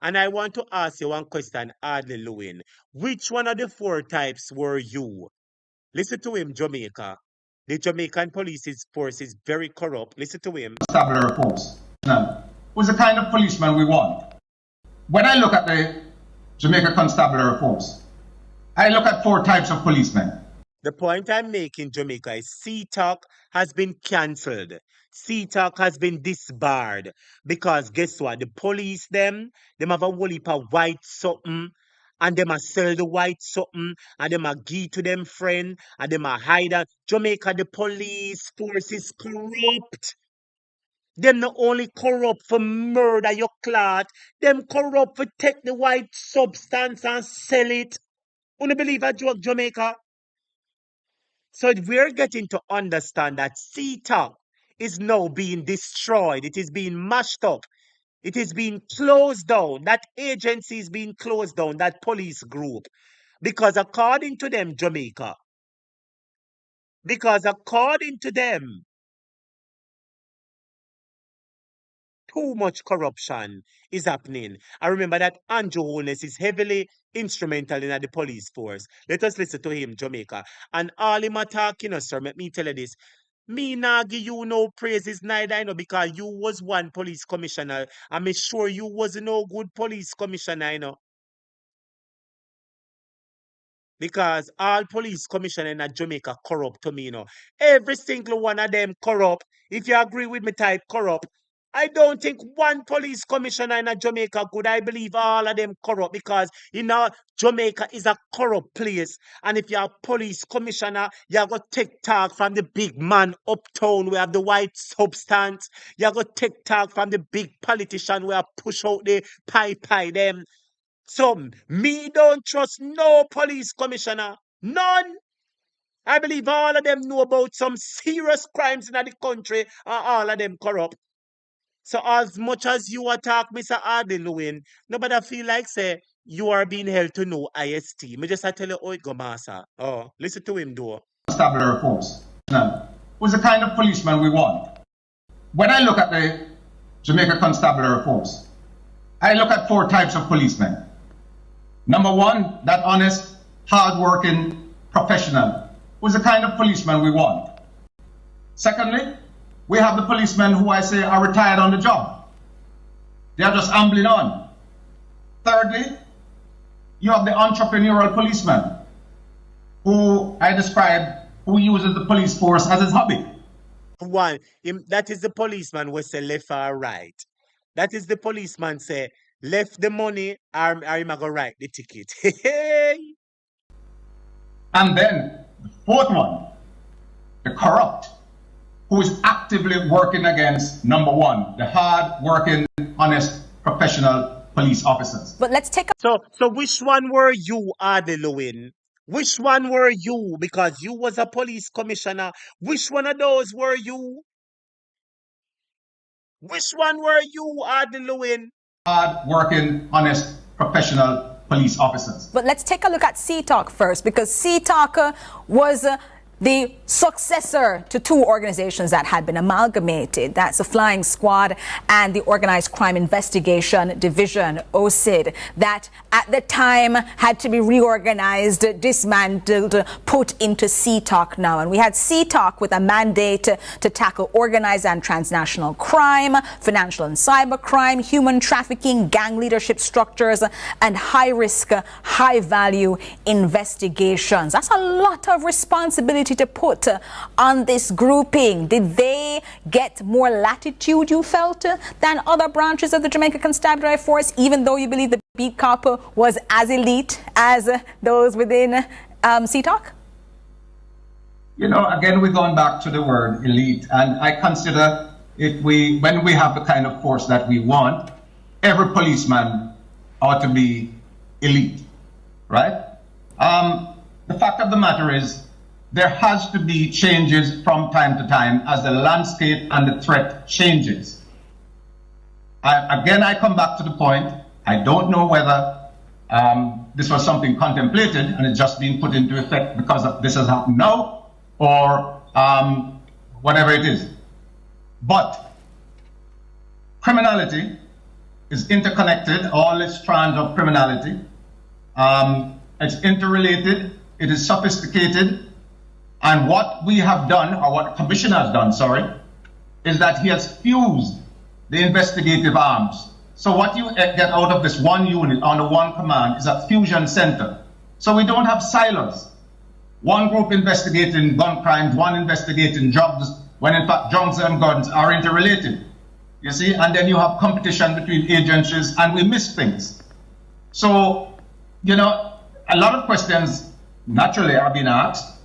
And I want to ask you one question, Hardly Lewin. Which one of the 4 types were you? Listen to him, Jamaica. The Jamaican police force is very corrupt. Listen to him. Constabulary force. Now, who's the kind of policeman we want? When I look at the Jamaica Constabulary Force, I look at 4 types of policemen. The point I'm making, Jamaica, is CTAC has been cancelled. CTAC has been disbarred. Because guess what? The police, them have a whole heap of white something. And them a sell the white something. And them a give to them friend. And them a hide that. Jamaica, the police force is corrupt. Them not only corrupt for murder your clot, them corrupt for take the white substance and sell it. You don't believe a joke, Jamaica? So we're getting to understand that CETA is now being destroyed. It is being mashed up. It is being closed down. That agency is being closed down, that police group. Because according to them, Jamaica, too much corruption is happening. I remember that Andrew Holness is heavily instrumental in the police force. Let us listen to him, Jamaica. And all him attacking, sir, let me tell you this. Me nah give you no praises neither, because you was one police commissioner. I'm sure you was no good police commissioner. Because all police commissioner in Jamaica corrupt to me. Every single one of them corrupt. If you agree with me, type corrupt. I don't think one police commissioner in Jamaica good. I believe all of them corrupt because Jamaica is a corrupt place. And if you're a police commissioner, you got to take talk from the big man uptown. We have the white substance. You got to take talk from the big politician where push out the pie them. So, me don't trust no police commissioner. None. I believe all of them know about some serious crimes in the country and all of them corrupt. So as much as you attack Mr. Hardly Lewin, nobody feel like say you are being held to no IST. Me just I tell you how it go, Master. Oh, listen to him though. Constabulary Force. Now, who's the kind of policeman we want? when I look at the Jamaica Constabulary Force, I look at 4 types of policemen. Number 1, that honest, hard-working professional, who's the kind of policeman we want. Secondly, we have the policemen who I say are retired on the job. They are just ambling on. Thirdly, you have the entrepreneurial policeman, who I describe, who uses the police force as his hobby. One, that is the policeman who say left or right. That is the policeman say left the money or him a go write the ticket. And then the 4th one, the corrupt, who is actively working against, number 1, the hard-working, honest, professional police officers. But let's take a... So which one were you, LYIN? Which one were you? Because you was a police commissioner. Which one of those were you? Which one were you, LYIN? Hard-working, honest, professional police officers. But let's take a look at CTALK first, because CTALK was the successor to 2 organizations that had been amalgamated. That's the Flying Squad and the Organized Crime Investigation Division, OCID, that at the time had to be reorganized, dismantled, put into CTALK now. And we had CTALK with a mandate to tackle organized and transnational crime, financial and cyber crime, human trafficking, gang leadership structures, and high-risk, high-value investigations. That's a lot of responsibility to put on this grouping. Did they get more latitude, you felt, than other branches of the Jamaica Constabulary Force, even though you believe the beat cop was as elite as those within CTALK? You know, again, we're going back to the word elite, and I consider when we have the kind of force that we want, every policeman ought to be elite, right? The fact of the matter is, there has to be changes from time to time as the landscape and the threat changes. I come back to the point, I don't know whether this was something contemplated and it's just being put into effect because of this has happened now, or whatever it is. But criminality is interconnected, all its strands of criminality. It's interrelated, it is sophisticated. And what we have done, or what the commissioner has done, is that he has fused the investigative arms. So what you get out of this one unit under one command is a fusion center. So we don't have silos. One group investigating gun crimes, one investigating drugs, when in fact drugs and guns are interrelated. You see, and then you have competition between agencies and we miss things. So, you know, a lot of questions naturally are being asked.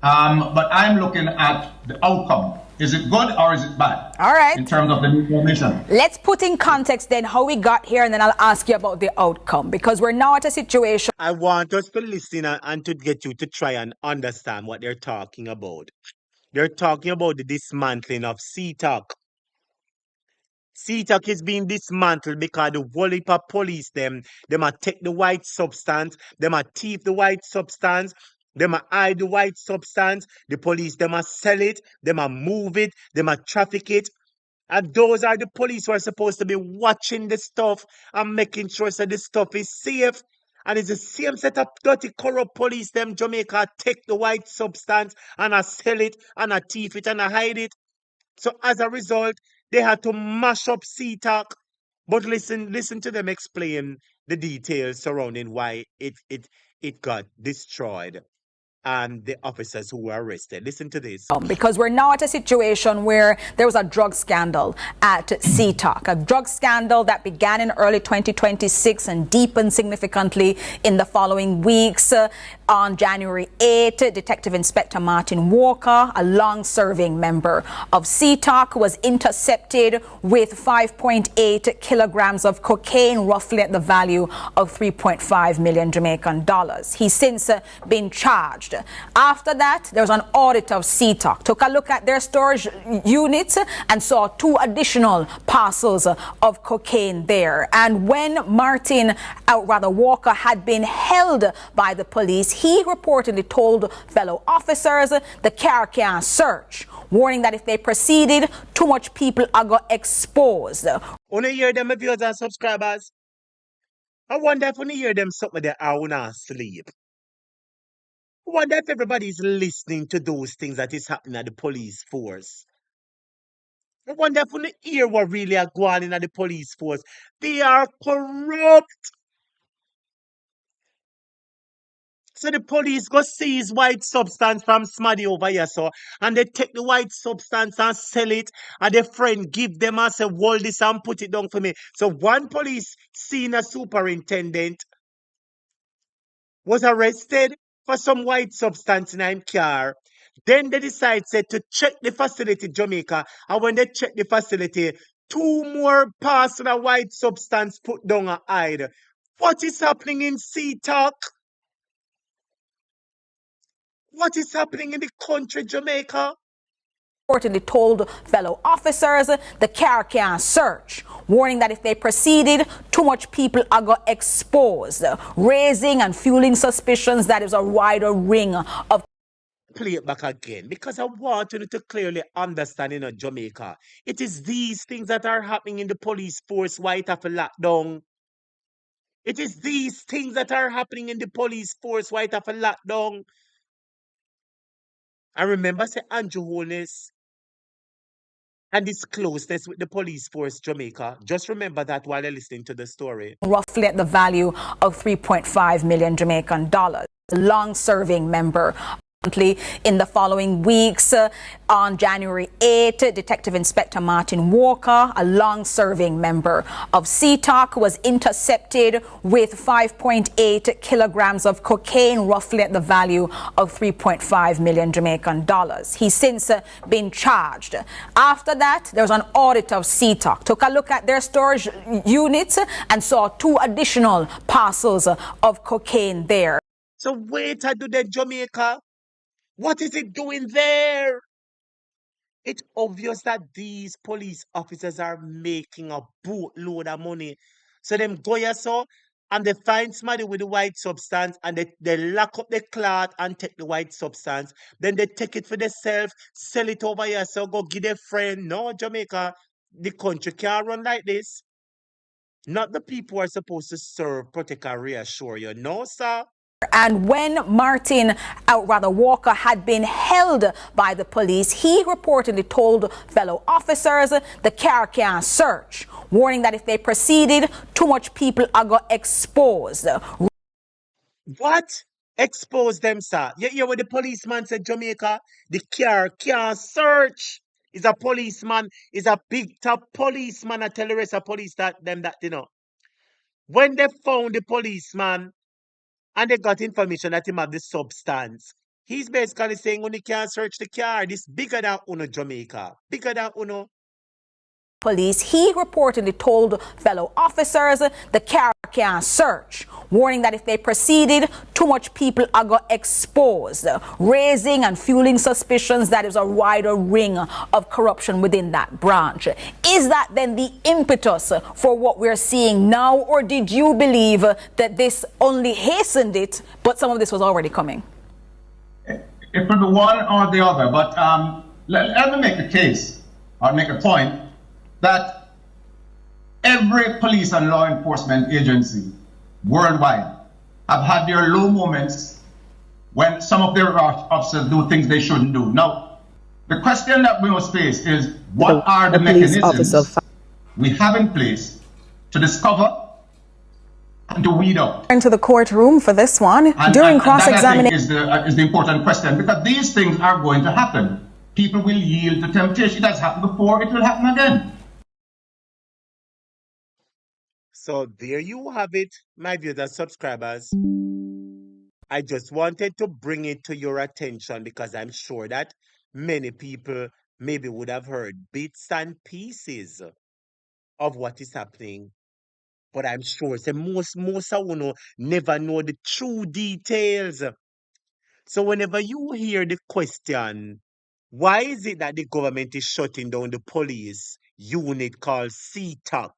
But I'm looking at the outcome. Is it good or is it bad? All right. In terms of the information. Let's put in context then how we got here, and then I'll ask you about the outcome, because we're now at a situation. I want us to listen and to get you to try and understand what they're talking about. They're talking about the dismantling of CTALK. CTALK is being dismantled because the whole heap of police them a take the white substance, them a thief the white substance, them a hide the white substance, the police them a sell it, them a move it, them a traffic it. And those are the police who are supposed to be watching the stuff and making sure that the stuff is safe. And it's the same set of dirty, corrupt police them Jamaica take the white substance and a sell it and a thief it and a hide it. So as a result, they had to mash up CTALK. But listen to them explain the details surrounding why it got destroyed and the officers who were arrested. Listen to this. Because we're now at a situation where there was a drug scandal at CTALK, a drug scandal that began in early 2026 and deepened significantly in the following weeks. On January 8, Detective Inspector Martin Walker, a long-serving member of CTALK, was intercepted with 5.8 kilograms of cocaine, roughly at the value of 3.5 million Jamaican dollars. He's since been charged After that, there was an audit of CTOC. Took a look at their storage units and saw 2 additional parcels of cocaine there. And when Walker had been held by the police, he reportedly told fellow officers the car can't search, warning that if they proceeded, too much people are going to exposed. Wanna hear them, viewers and subscribers? I wonder if you hear them something that I wanna sleep. I wonder if everybody's listening to those things that is happening at the police force. I wonder if you hear what really are going on at the police force. They are corrupt. So the police go seize white substance from Smaddy over here, so, and they take the white substance and sell it, and their friend give them and say, hold this and put it down for me. So one police senior superintendent was arrested for some white substance in his car. Then they decide said to check the facility, Jamaica, and when they check the facility, 2 more parcels of white substance put down and hide. What is happening in Sea-Talk? What is happening in the country, Jamaica? Reportedly told fellow officers the car can't search, warning that if they proceeded, too much people are going to exposed, raising and fueling suspicions that is a wider ring of. Play it back again because I want you to clearly understand in Jamaica. It is these things that are happening in the police force white after lockdown. It is these things that are happening in the police force white after lockdown. I remember say Andrew Holness and his closeness with the police force Jamaica. Just remember that while you're listening to the story. Roughly at the value of 3.5 million Jamaican dollars. Long-serving member. In the following weeks, on January 8, Detective Inspector Martin Walker, a long-serving member of CTOC, was intercepted with 5.8 kilograms of cocaine, roughly at the value of 3.5 million Jamaican dollars. He's since been charged. After that, there was an audit of CTOC. Took a look at their storage units and saw 2 additional parcels of cocaine there. So wait I do that, Jamaica. What is it doing there? It's obvious that these police officers are making a boatload of money. So them go here so and they find somebody with the white substance and they lock up the cloth and take the white substance. Then they take it for themselves, sell it over here, so go give their friend. No, Jamaica, the country can't run like this. Not the people who are supposed to serve, protect, and reassure you. No, sir. And when Walker had been held by the police, he reportedly told fellow officers the car can't search, warning that if they proceeded, too much people are going to exposed. What? Expose them, sir. You hear what the policeman said, Jamaica? The car can't search. Is a policeman, is a big top policeman. I tell the rest of police that when they found the policeman and they got information that him have the substance, he's basically saying when you can't search the car, this bigger than Uno Jamaica. Bigger than Uno. Police, he reportedly told fellow officers the car can't search, warning that if they proceeded, too much people are going to exposed, raising and fueling suspicions that is a wider ring of corruption within that branch. Is that then the impetus for what we're seeing now, or did you believe that this only hastened it, but some of this was already coming? It could be one or the other, but let me make a case or make a point that every police and law enforcement agency worldwide have had their low moments when some of their officers do things they shouldn't do. Now, the question that we must face is, what are the mechanisms we have in place to discover and to weed out? Into the courtroom for this one. During cross-examination is the important question, because these things are going to happen. People will yield to temptation. It has happened before, it will happen again. So there you have it, my viewers and subscribers. I just wanted to bring it to your attention because I'm sure that many people maybe would have heard bits and pieces of what is happening. But I'm sure say most of you never know the true details. So whenever you hear the question, why is it that the government is shutting down the police unit called CTAC?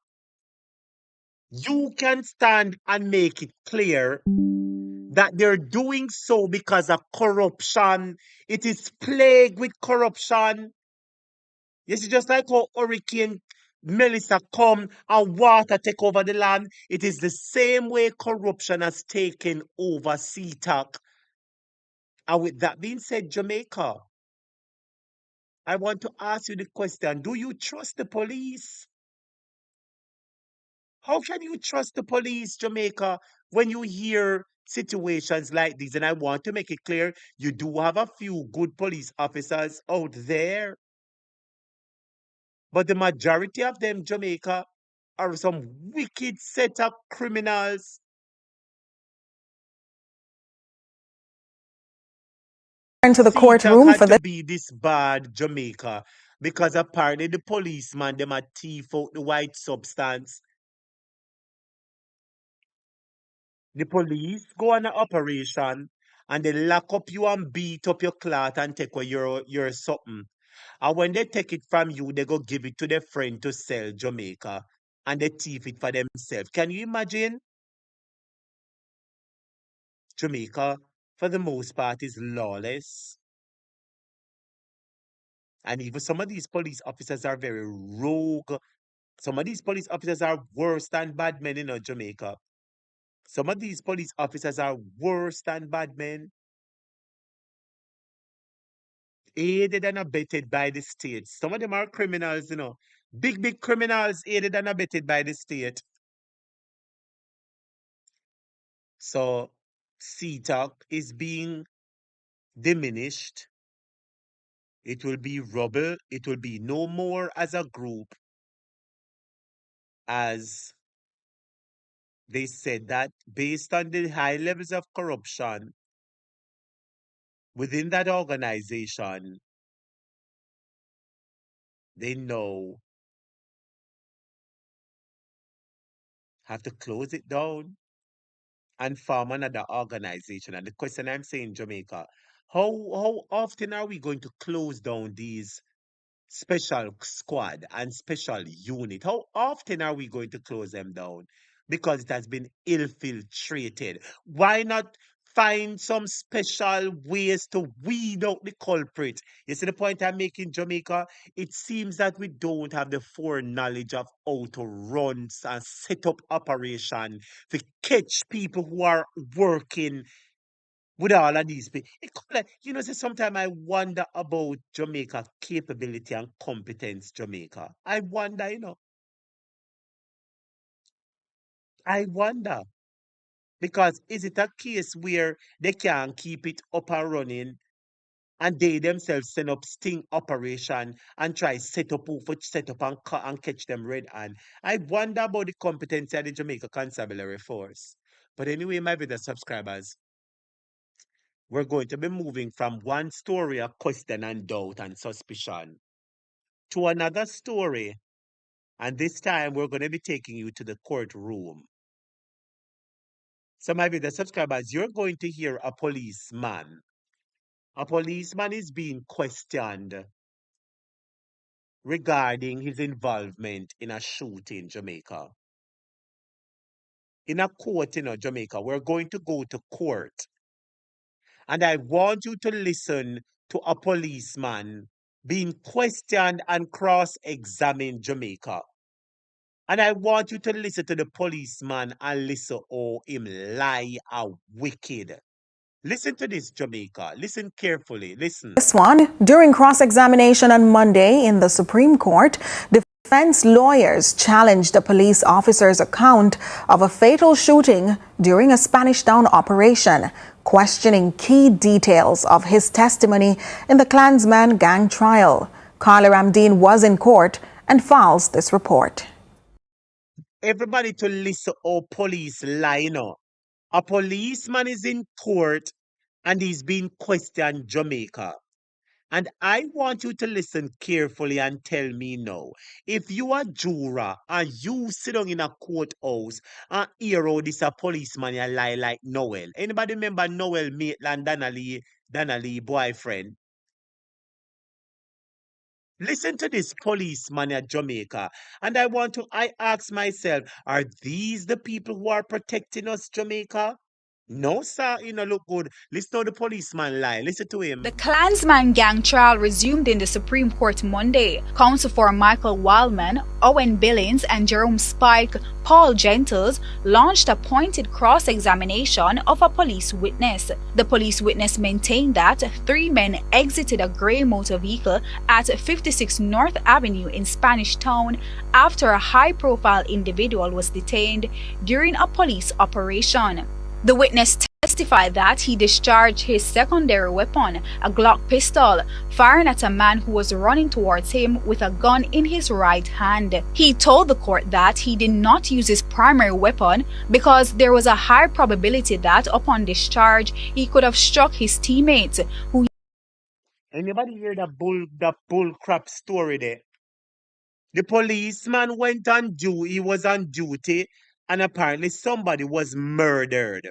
You can stand and make it clear that they're doing so because of corruption. It is plagued with corruption. You see, just like how Hurricane Melissa come and water take over the land, it is the same way corruption has taken over CTAC. And with that being said, Jamaica, I want to ask you the question, do you trust the police? How can you trust the police, Jamaica, when you hear situations like these? And I want to make it clear, you do have a few good police officers out there, but the majority of them, Jamaica, are some wicked set of criminals. To the CTAC courtroom had for to this. be this bad, Jamaica, because apparently the policeman, them a thief out the white substance. The police go on an operation and they lock up you and beat up your cloth and take away your something. And when they take it from you, they go give it to their friend to sell Jamaica and they thief it for themselves. Can you imagine? Jamaica, for the most part, is lawless. And even some of these police officers are very rogue. Some of these police officers are worse than bad men in Jamaica. Some of these police officers are worse than bad men. Aided and abetted by the state. Some of them are criminals, Big, big criminals aided and abetted by the state. So CTAC is being diminished. It will be rubble. It will be no more as a group, as they said that based on the high levels of corruption within that organization, they know have to close it down and form another organization. And the question I'm saying, Jamaica, how often are we going to close down these special squad and special unit? How often are we going to close them down? Because it has been infiltrated. Why not find some special ways to weed out the culprit? You see the point I'm making, Jamaica? It seems that we don't have the foreknowledge of how to run and set up operation to catch people who are working with all of these people. It could like, say sometimes I wonder about Jamaica capability and competence, Jamaica. I wonder, I wonder. Because is it a case where they can keep it up and running and they themselves send up sting operation and try set up and catch them red hand? I wonder about the competency of the Jamaica Constabulary Force. But anyway, my brother subscribers, we're going to be moving from one story of question and doubt and suspicion to another story. And this time we're going to be taking you to the courtroom. So, my video subscribers, you're going to hear a policeman. A policeman is being questioned regarding his involvement in a shooting in Jamaica. In a court in Jamaica, we're going to go to court. And I want you to listen to a policeman being questioned and cross-examined Jamaica. And I want you to listen to the policeman and listen how him lie a wicked. Listen to this, Jamaica. Listen carefully. Listen. This one, during cross-examination on Monday in the Supreme Court, defense lawyers challenged a police officer's account of a fatal shooting during a Spanish Town operation, questioning key details of his testimony in the Klansman gang trial. Carla Ramdeen was in court and files this report. Everybody to listen how police lie, A policeman is in court and he's being questioned, Jamaica. And I want you to listen carefully and tell me now. If you are juror and you sit down in a courthouse and hear how this a policeman a lie like Noel. Anybody remember Noel Maitland Donnelly boyfriend? Listen to this policeman at Jamaica. And I ask myself, are these the people who are protecting us, Jamaica? No, sir, you know, look good. Listen to the policeman lie. Listen to The him. Klansman gang trial resumed in the Supreme Court Monday. Counsel for Michael Wildman, Owen Billings, and Jerome Spike, Paul Gentles, launched a pointed cross-examination of a police witness. The police witness maintained that three men exited a gray motor vehicle at 56 North Avenue in Spanish Town after a high-profile individual was detained during a police operation. The witness testified that he discharged his secondary weapon, a Glock pistol, firing at a man who was running towards him with a gun in his right hand. He told the court that he did not use his primary weapon because there was a high probability that upon discharge he could have struck his teammates, who Anybody hear that bull crap story there? The policeman went on duty, he was on duty, and apparently somebody was murdered.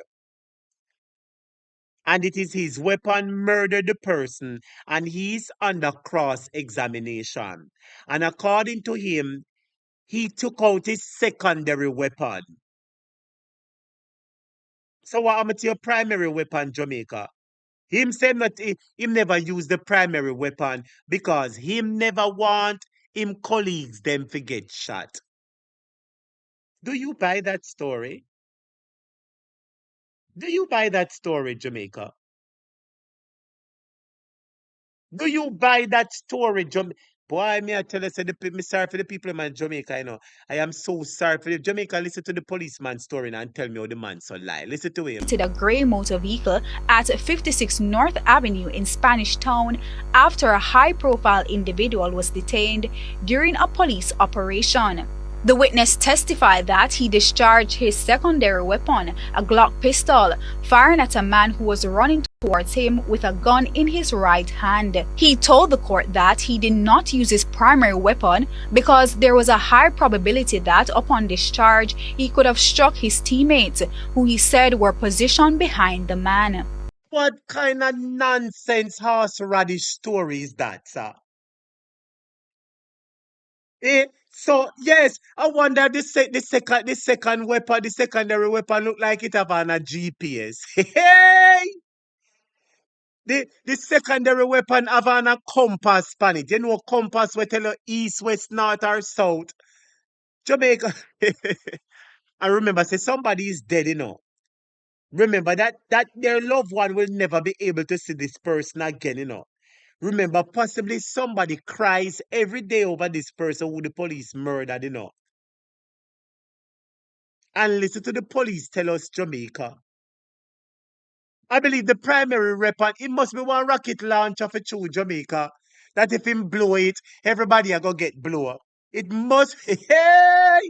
And it is his weapon murdered the person, and he's under cross examination. And according to him, he took out his secondary weapon. So what happened to your primary weapon, Jamaica? Him say him never use the primary weapon because him never want him colleagues them to get shot. Do you buy that story? Do you buy that story, Jamaica? Do you buy that story, Boy, me I tell you, say me sorry for the people in Jamaica, you know. I am so sorry for the Jamaica. Listen to the policeman story now and tell me how the man so lie. Listen to him. a gray motor vehicle at 56 North Avenue in Spanish Town after a high-profile individual was detained during a police operation. The witness testified that he discharged his secondary weapon, a Glock pistol, firing at a man who was running towards him with a gun in his right hand. He told the court that he did not use his primary weapon because there was a high probability that upon discharge he could have struck his teammates, who he said were positioned behind the man. What kind of nonsense horse radish story is that, sir? So yes, I wonder the second weapon, the secondary weapon look like it have on a GPS. Hey! The secondary weapon have on a compass on it. You know compass will tell you east, west, north, or south. Jamaica. I remember say somebody is dead, you know. Remember that their loved one will never be able to see this person again, you know. Remember, possibly somebody cries every day over this person who the police murdered, you know. And listen to the police tell us Jamaica. I believe the primary weapon, it must be one rocket launcher for true Jamaica. That if him blow it, everybody are gonna get blow up. It must hey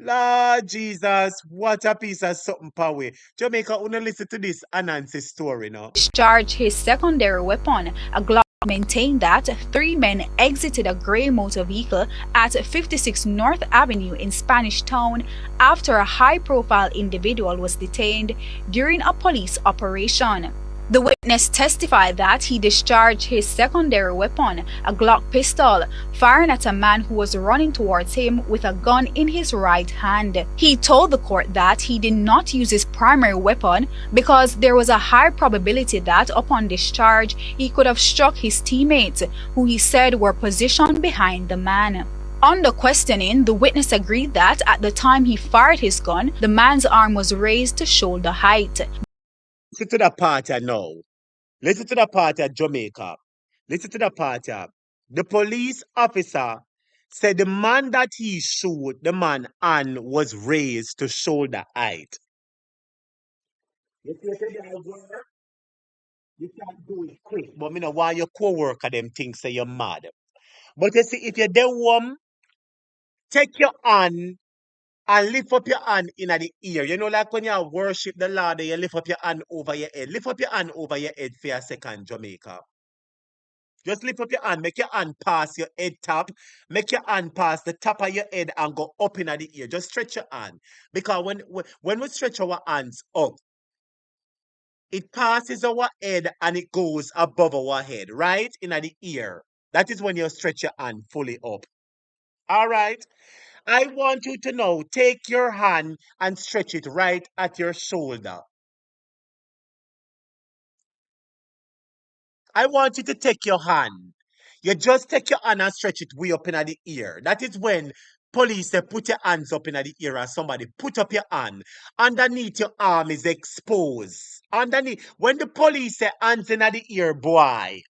Lord Jesus, what a piece of something power. Jamaica, wanna listen to this Anansi story now. Discharged his secondary weapon, a Glock. Maintained that three men exited a gray motor vehicle at 56 North Avenue in Spanish Town after a high-profile individual was detained during a police operation. The witness testified that he discharged his secondary weapon, a Glock pistol, firing at a man who was running towards him with a gun in his right hand. He told the court that he did not use his primary weapon because there was a high probability that upon discharge he could have struck his teammates, who he said were positioned behind the man. Under questioning, the witness agreed that at the time he fired his gun, the man's arm was raised to shoulder height. Listen to the part now. Listen to the part at Jamaica. Listen to the part. The police officer said the man that he shoot, the man hand was raised to shoulder height. You see, you can't do it quick, but me know why your co-worker them think say you're mad. But you see, if you're the one, take your hand and lift up your hand in the ear. You know, like when you worship the Lord, you lift up your hand over your head. Lift up your hand over your head for a second, Jamaica. Just lift up your hand, make your hand pass your head top, make your hand pass the top of your head and go up in the ear. Just stretch your hand. Because when we stretch our hands up, it passes our head and it goes above our head, right? In the ear. That is when you stretch your hand fully up. All right. I want you to now take your hand and stretch it right at your shoulder. I want you to take your hand. You just take your hand and stretch it way up in the ear. That is when police say put your hands up in the ear and somebody put up your hand. Underneath your arm is exposed. Underneath, when the police say hands in the ear, boy.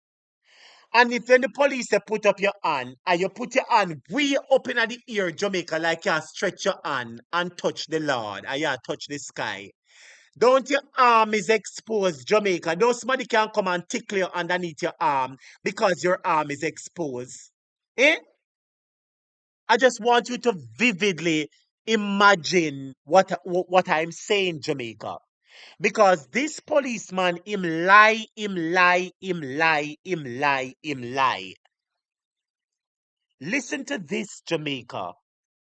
And if when the police say put up your hand and you put your hand way up in the ear, Jamaica, like you stretch your hand and touch the Lord and you touch the sky. Don't your arm is exposed, Jamaica. No somebody can come and tickle you underneath your arm because your arm is exposed. Eh? I just want you to vividly imagine what I'm saying, Jamaica. Because this policeman, him lie, him lie, him lie, him lie, him lie. Listen to this, Jamaica.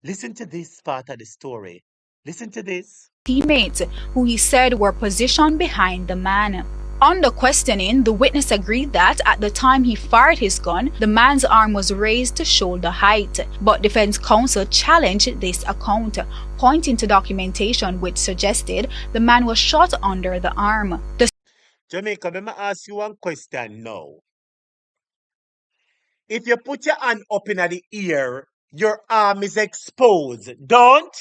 Listen to this part of the story. Listen to this. Teammates, who he said were positioned behind the man. Under questioning, the witness agreed that at the time he fired his gun, the man's arm was raised to shoulder height. But defense counsel challenged this account, pointing to documentation which suggested the man was shot under the arm. Jamaica, let me ask you one question now. If you put your hand up in the ear, your arm is exposed. Don't.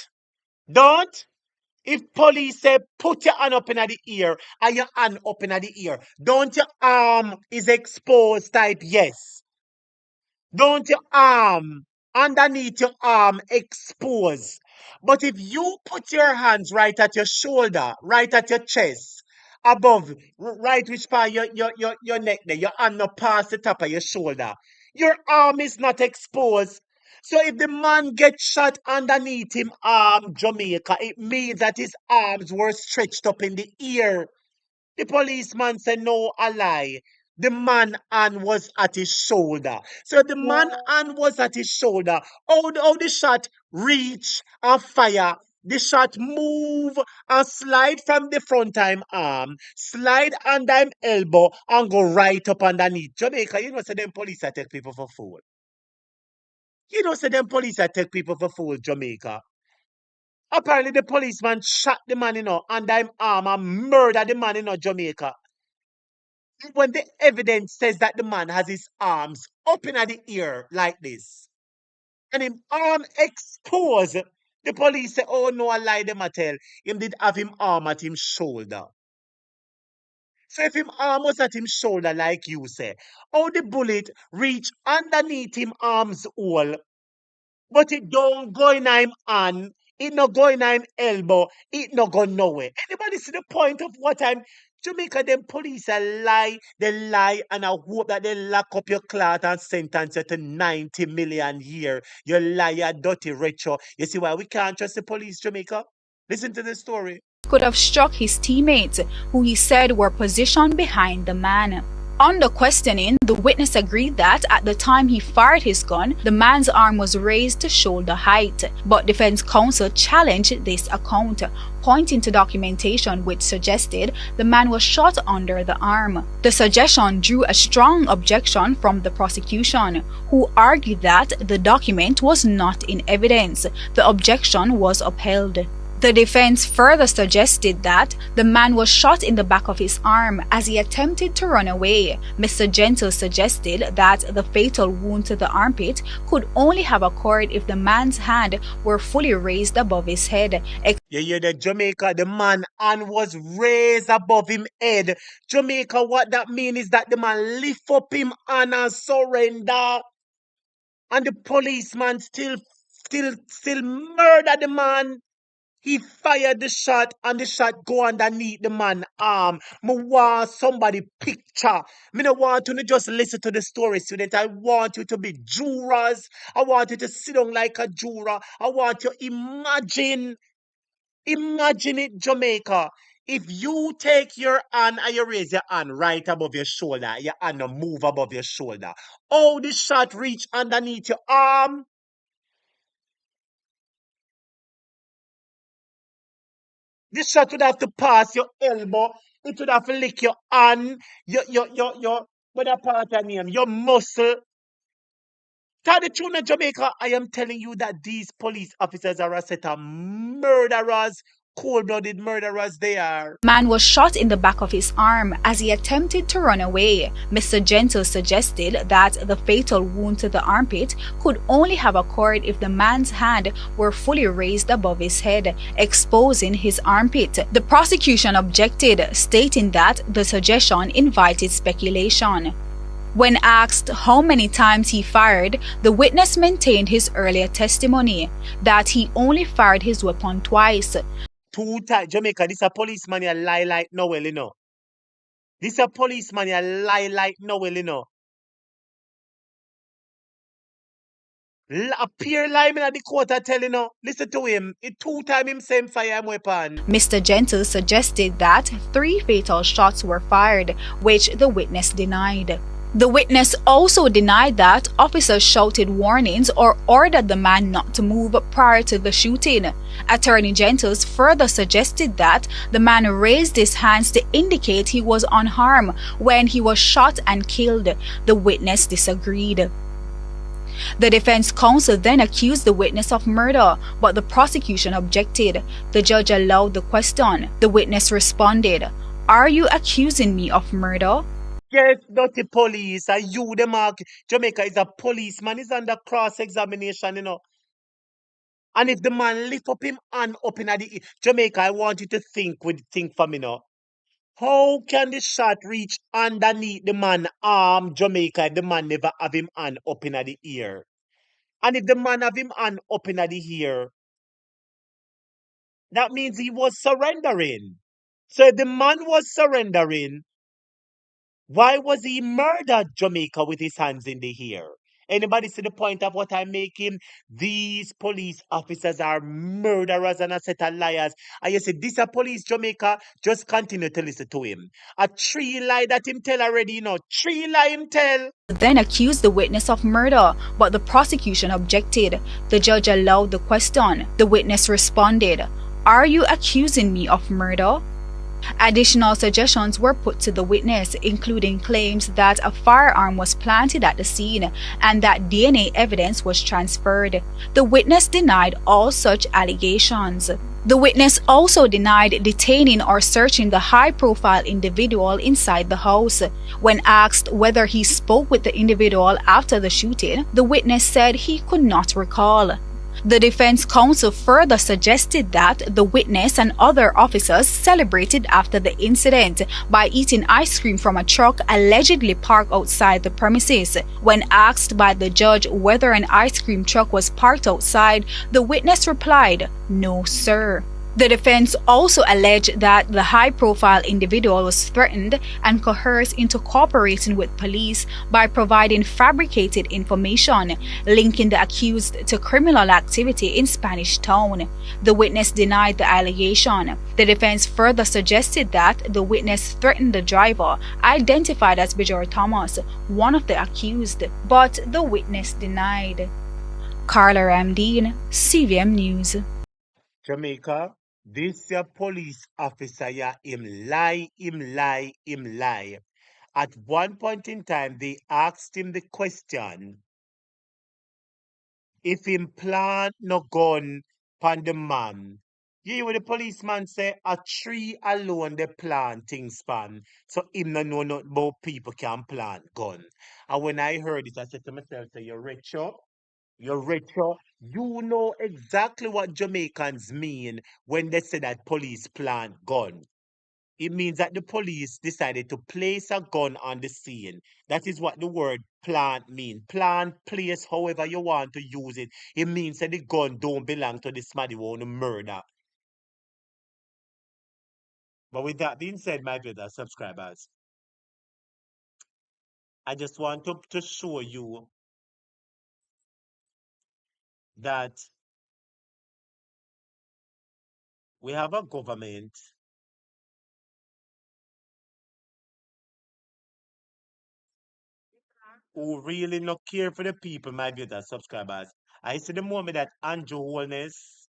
If police say put your hand up in the ear and your hand up in the ear, don't your arm is exposed type yes. Don't your arm underneath your arm exposed. But if you put your hands right at your shoulder, right at your chest, above, right which part your neck there, your hand not past the top of your shoulder, your arm is not exposed. So if the man gets shot underneath him arm, Jamaica, it means that his arms were stretched up in the ear. The policeman said, no, a lie. The man hand was at his shoulder. So the man hand was at his shoulder. How the shot reach and fire. The shot move and slide from the front time arm, slide under him elbow and go right up underneath. Jamaica, you know, say them police that take people for fool. You know, say them police that take people for fool, Jamaica. Apparently the policeman shot the man, under him arm and murdered the man, Jamaica. When the evidence says that the man has his arms up in the ear like this, and him arm exposed, the police say, oh no, I lie them a tell. Him did have him arm at him shoulder. So if him arm was at him shoulder, like you say, how the bullet reach underneath him arm's hole, but it don't go in him hand, it no go in him elbow, it no go nowhere. Anybody see the point of what I'm Jamaica, them police they lie, and I hope that they lock up your clout and sentence you to 90 million year. You liar, dirty retro. You see why we can't trust the police, Jamaica? Listen to the story. Could have struck his teammates, who he said were positioned behind the man. Under questioning, the witness agreed that at the time he fired his gun, the man's arm was raised to shoulder height. But defense counsel challenged this account, pointing to documentation which suggested the man was shot under the arm. The suggestion drew a strong objection from the prosecution, who argued that the document was not in evidence. The objection was upheld. The defense further suggested that the man was shot in the back of his arm as he attempted to run away. Mr. Gentle suggested that the fatal wound to the armpit could only have occurred if the man's hand were fully raised above his head. You hear the Jamaica, the man hand was raised above him head. Jamaica, what that mean is that the man lift up him hand and surrender. And the policeman still murder the man. He fired the shot and the shot go underneath the man's arm. Me want somebody picture. Me no want you to just listen to the story, student. I want you to be jurors. I want you to sit down like a juror. I want you to imagine it, Jamaica. If you take your hand and you raise your hand right above your shoulder, your hand no move above your shoulder. Oh, the shot reach underneath your arm. This shot would have to pass your elbow. It would have to lick your hand, what a part of name, your muscle. Tell the truth in Jamaica, I am telling you that these police officers are a set of murderers, cold-blooded murderers they are. Man was shot in the back of his arm as he attempted to run away. Mr. Gentle suggested that the fatal wound to the armpit could only have occurred if the man's hand were fully raised above his head, exposing his armpit. The prosecution objected, stating that the suggestion invited speculation. When asked how many times he fired, the witness maintained his earlier testimony that he only fired his weapon twice. 2 times, Jamaica, this a policeman you lie like Noel, you know. This a policeman you lie like Noel, you know. Appear lying at the court, I tell you know. Listen to him. It 2 times him same fire him weapon. Mr. Gentle suggested that 3 fatal shots were fired, which the witness denied. The witness also denied that officers shouted warnings or ordered the man not to move prior to the shooting. Attorney Gentles further suggested that the man raised his hands to indicate he was unharmed when he was shot and killed. The witness disagreed. The defense counsel then accused the witness of murder, but the prosecution objected. The judge allowed the question. The witness responded, "Are you accusing me of murder?" Yes, dirty police. And you, the mark. Jamaica is a policeman. He's under cross-examination, you know. And if the man lift up him hand up in the Jamaica, I want you to think for me now. How can the shot reach underneath the man arm, Jamaica, if the man never have him hand up in the ear? And if the man have him hand up in the ear, that means he was surrendering. So if the man was surrendering, why was he murdered, Jamaica, with his hands in the air? Anybody see the point of what I'm making? These police officers are murderers and a set of liars. And you say, this a police, Jamaica, just continue to listen to him. A 3 lie that him tell already, you know. 3 lie him tell. Then accused the witness of murder, but the prosecution objected. The judge allowed the question. The witness responded, "Are you accusing me of murder?" Additional suggestions were put to the witness, including claims that a firearm was planted at the scene and that DNA evidence was transferred. The witness denied all such allegations. The witness also denied detaining or searching the high-profile individual inside the house. When asked whether he spoke with the individual after the shooting, the witness said he could not recall. The defense counsel further suggested that the witness and other officers celebrated after the incident by eating ice cream from a truck allegedly parked outside the premises. When asked by the judge whether an ice cream truck was parked outside, the witness replied, "No, sir." The defense also alleged that the high-profile individual was threatened and coerced into cooperating with police by providing fabricated information linking the accused to criminal activity in Spanish Town. The witness denied the allegation. The defense further suggested that the witness threatened the driver, identified as Bridger Thomas, one of the accused, but the witness denied. Carla Ramdeen, CVM News. Jamaica, this your police officer, yeah, him lie, him lie, him lie. At one point in time, they asked him the question if him plant no gun pon the man. You hear what the policeman say? A tree alone they plant things span. So him no know not about people can plant gun. And when I heard it, I said to myself, say, you're rich, oh? You're rich, oh? You know exactly what Jamaicans mean when they say that police plant gun. It means that the police decided to place a gun on the scene. That is what the word plant means. Plant, place, however you want to use it. It means that the gun don't belong to the somebody who want to murder. But with that being said, my brother subscribers, I just want to show you that we have a government who really not care for the people, my viewers and subscribers. I see the moment that Andrew Holness,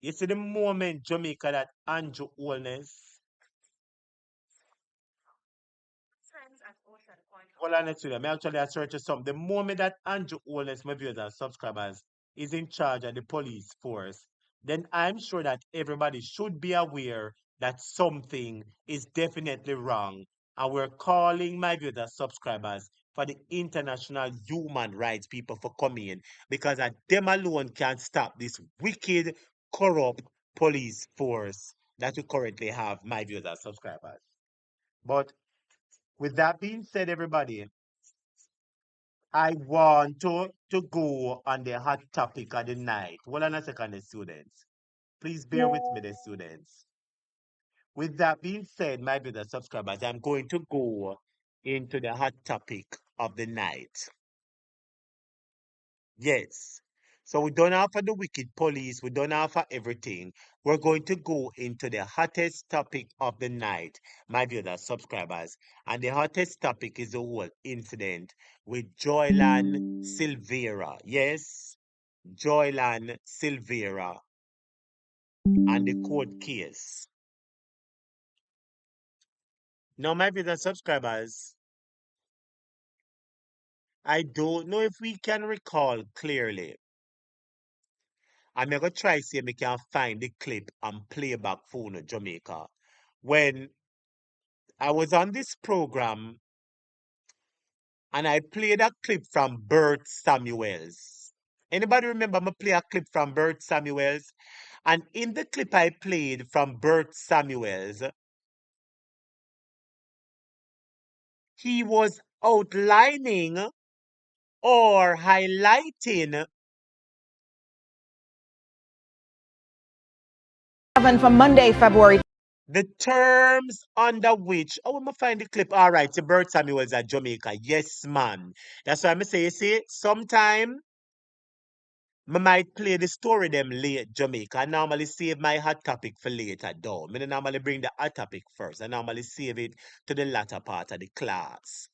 you see the moment Jamaica that Andrew Holness, hold on next to them. I actually I searched something. The moment that Andrew Holness, my viewers and subscribers, is in charge of the police force, then I'm sure that everybody should be aware that something is definitely wrong. And we're calling my viewers and subscribers for the international human rights people for coming in because them alone can stop this wicked, corrupt police force that we currently have, my viewers and subscribers. But with that being said, everybody, I want to go on the hot topic of the night. Hold on a second, the students. Please bear with me, the students. With that being said, my brother subscribers, I'm going to go into the hot topic of the night. Yes. So we don't have for the wicked police, we don't have for everything. We're going to go into the hottest topic of the night, my viewers, subscribers. And the hottest topic is the whole incident with JOYLAN SILVERA. Yes, JOYLAN SILVERA and the court case. Now, my viewers, subscribers, I don't know if we can recall clearly. I'm going to try see if we can find the clip and play back for Jamaica. When I was on this program and I played a clip from Bert Samuels. Anybody remember me play a clip from Bert Samuels? And in the clip I played from Bert Samuels, he was outlining or highlighting From Monday, February the terms under which, oh, I'm gonna find the clip. All right, so Bert Samuels at Jamaica. Yes, man. That's why I'm say, you see, sometime I might play the story them late Jamaica. I normally save my hot topic for later, though. I don't normally bring the hot topic first. I normally save it to the latter part of the class.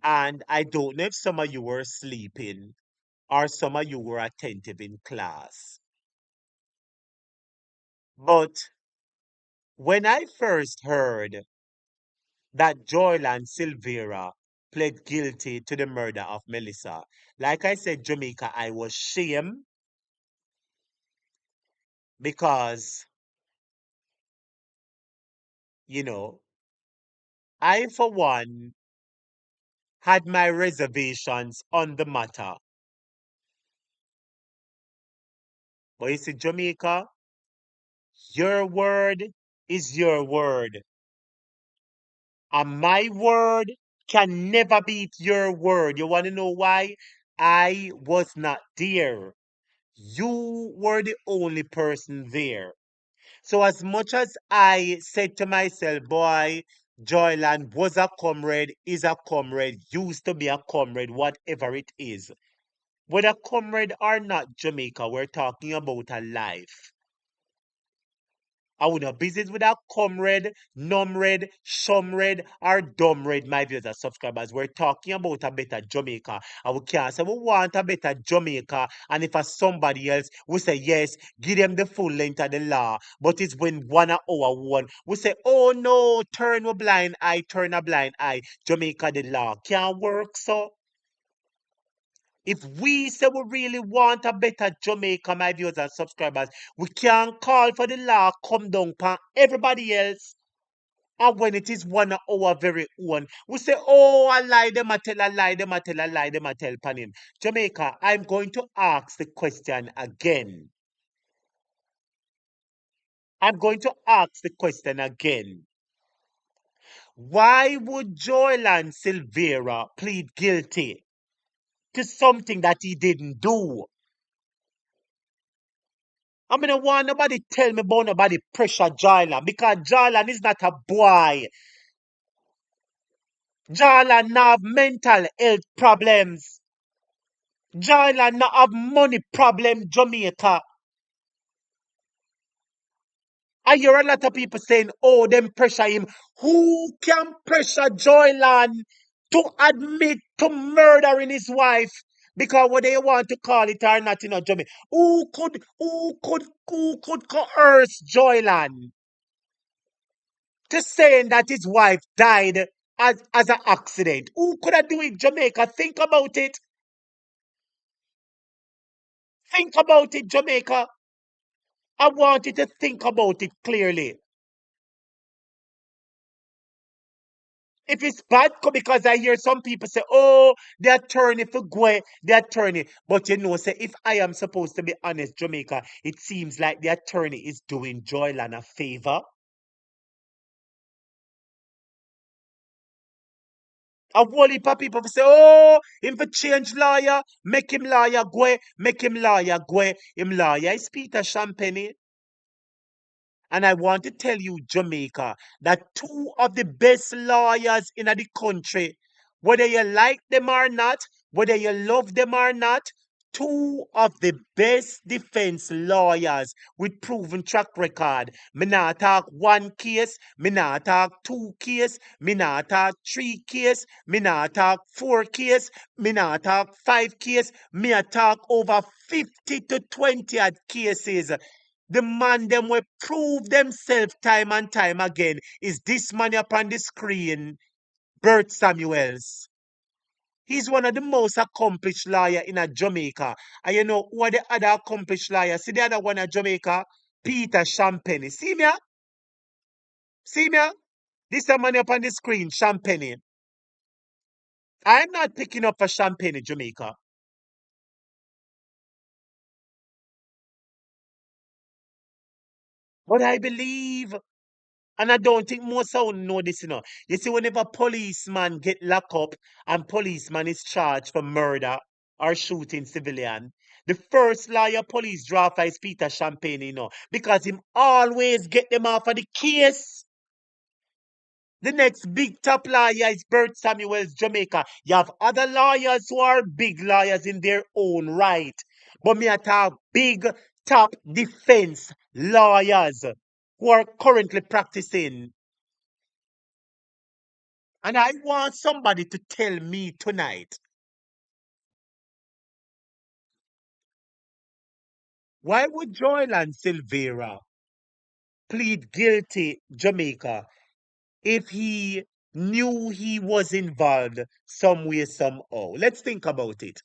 And I don't know if some of you were sleeping or some of you were attentive in class. But when I first heard that JOYLAN SILVERA pled guilty to the murder of Melissa. Like I said, Jamaica, I was shamed because, you know, I, for one, had my reservations on the matter. But you see, Jamaica, your word is your word. And my word can never beat your word. You want to know why? I was not there. You were the only person there. So as much as I said to myself, boy, JOYLAN was a comrade, is a comrade, used to be a comrade, whatever it is. Whether comrade or not, Jamaica, we're talking about a life. I would not business with a comrade, numred, shumred, or dumbred, my viewers and subscribers. We're talking about a better Jamaica. And we can't say we want a better Jamaica. And if a somebody else, we say yes, give them the full length of the law. But it's when one of our one, we say, oh no, turn a blind eye, turn a blind eye. Jamaica, the law can't work so. If we say we really want a better Jamaica, my viewers and subscribers, we can't call for the law come down upon everybody else. And when it is one of our very own, we say, oh, I lie, them I tell, I lie, them I tell, I lie, them I tell upon him. Jamaica, I'm going to ask the question again. I'm going to ask the question again. Why would JOYLAN SILVERA plead guilty to something that he didn't do? I mean, I want nobody tell me about nobody pressure JOYLAN because JOYLAN is not a boy. JOYLAN now have mental health problems. JOYLAN now have money problem, Jamaica. I hear a lot of people saying, oh, them pressure him. Who can pressure JOYLAN to admit to murdering his wife? Because what they want to call it or not, Jamaica. Who could coerce JOYLAN to saying that his wife died as an accident? Who could have do it, Jamaica? Think about it. Think about it, Jamaica. I want you to think about it clearly. If it's bad, because I hear some people say, oh, the attorney for Gwe, the attorney. But say, if I am supposed to be honest, Jamaica, it seems like the attorney is doing JOYLAN a favor. A whole heap of people say, oh, him for change lawyer, make him lawyer Gwe, make him lawyer Gwe, him lawyer is Peter Champagne. And I want to tell you, Jamaica, that two of the best lawyers in the country, whether you like them or not, whether you love them or not, two of the best defense lawyers with proven track record. Me not talk one case, me not talk two case, me not talk three case, me not talk four case, me not talk five case, me a talk over 50 to 20 odd cases. The man them will prove themselves time and time again is this man up on the screen, Bert Samuels. He's one of the most accomplished lawyer in a Jamaica. And you know who are the other accomplished lawyers? See the other one in Jamaica? Peter Champagne. See me? See me? This a man up on the screen, Champagne. I'm not picking up for Champagne in Jamaica. But I believe. And I don't think most sound know this, You see, whenever policeman get locked up and policeman is charged for murder or shooting civilian, the first lawyer police draw for is Peter Champagne, because him always get them off of the case. The next big top lawyer is Bert Samuels, Jamaica. You have other lawyers who are big lawyers in their own right. But me at a big top defense lawyers who are currently practicing. And I want somebody to tell me tonight, why would JOYLAN Silvera plead guilty, Jamaica, if he knew he was involved some way, somehow? Let's think about it.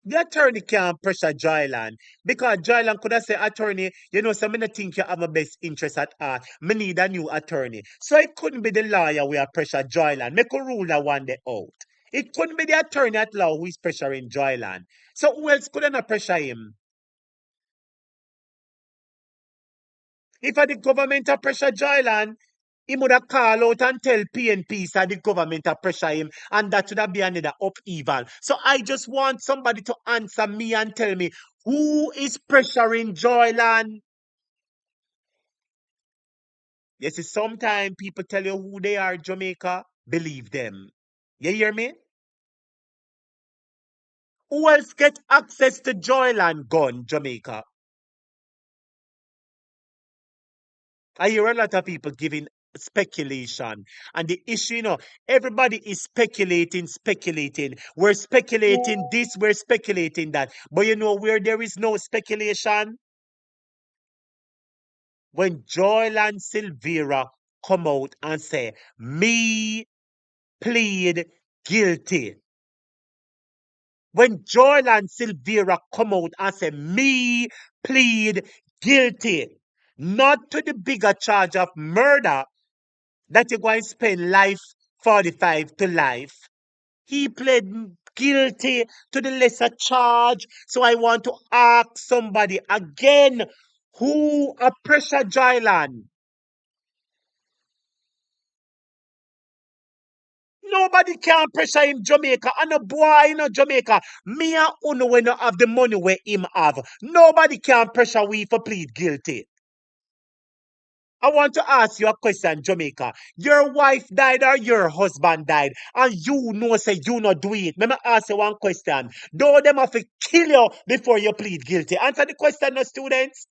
The attorney can't pressure JOYLAN because JOYLAN could have said, attorney, so I don't think you have my best interest at heart. Me need a new attorney. So it couldn't be the lawyer who are pressure JOYLAN. Make a rule that one day out. It couldn't be the attorney at law who is pressuring JOYLAN. So who else could not pressure him? If the government a pressure JOYLAN, he would have call out and tell PNP that the government a pressure him, and that should have been another upheaval. So I just want somebody to answer me and tell me who is pressuring JOYLAN. You see, sometimes people tell you who they are, Jamaica, believe them. You hear me? Who else get access to JOYLAN gun, Jamaica? I hear a lot of people giving speculation. And the issue, everybody is speculating. We're speculating this, we're speculating that. But where there is no speculation? When JOYLAN Silvera come out and say, me plead guilty. When JOYLAN Silvera come out and say, me plead guilty. Not to the bigger charge of murder, that you're going to spend life 45 to life. He pled guilty to the lesser charge. So I want to ask somebody again, who a pressure JOYLAN? Nobody can pressure him, Jamaica. And a boy in Jamaica, me and Uno when not have the money where him have. Nobody can pressure we for plead guilty. I want to ask you a question, Jamaica. Your wife died or your husband died, and you know say you not do it. Let me ask you one question. Do them have to kill you before you plead guilty? Answer the question, no students.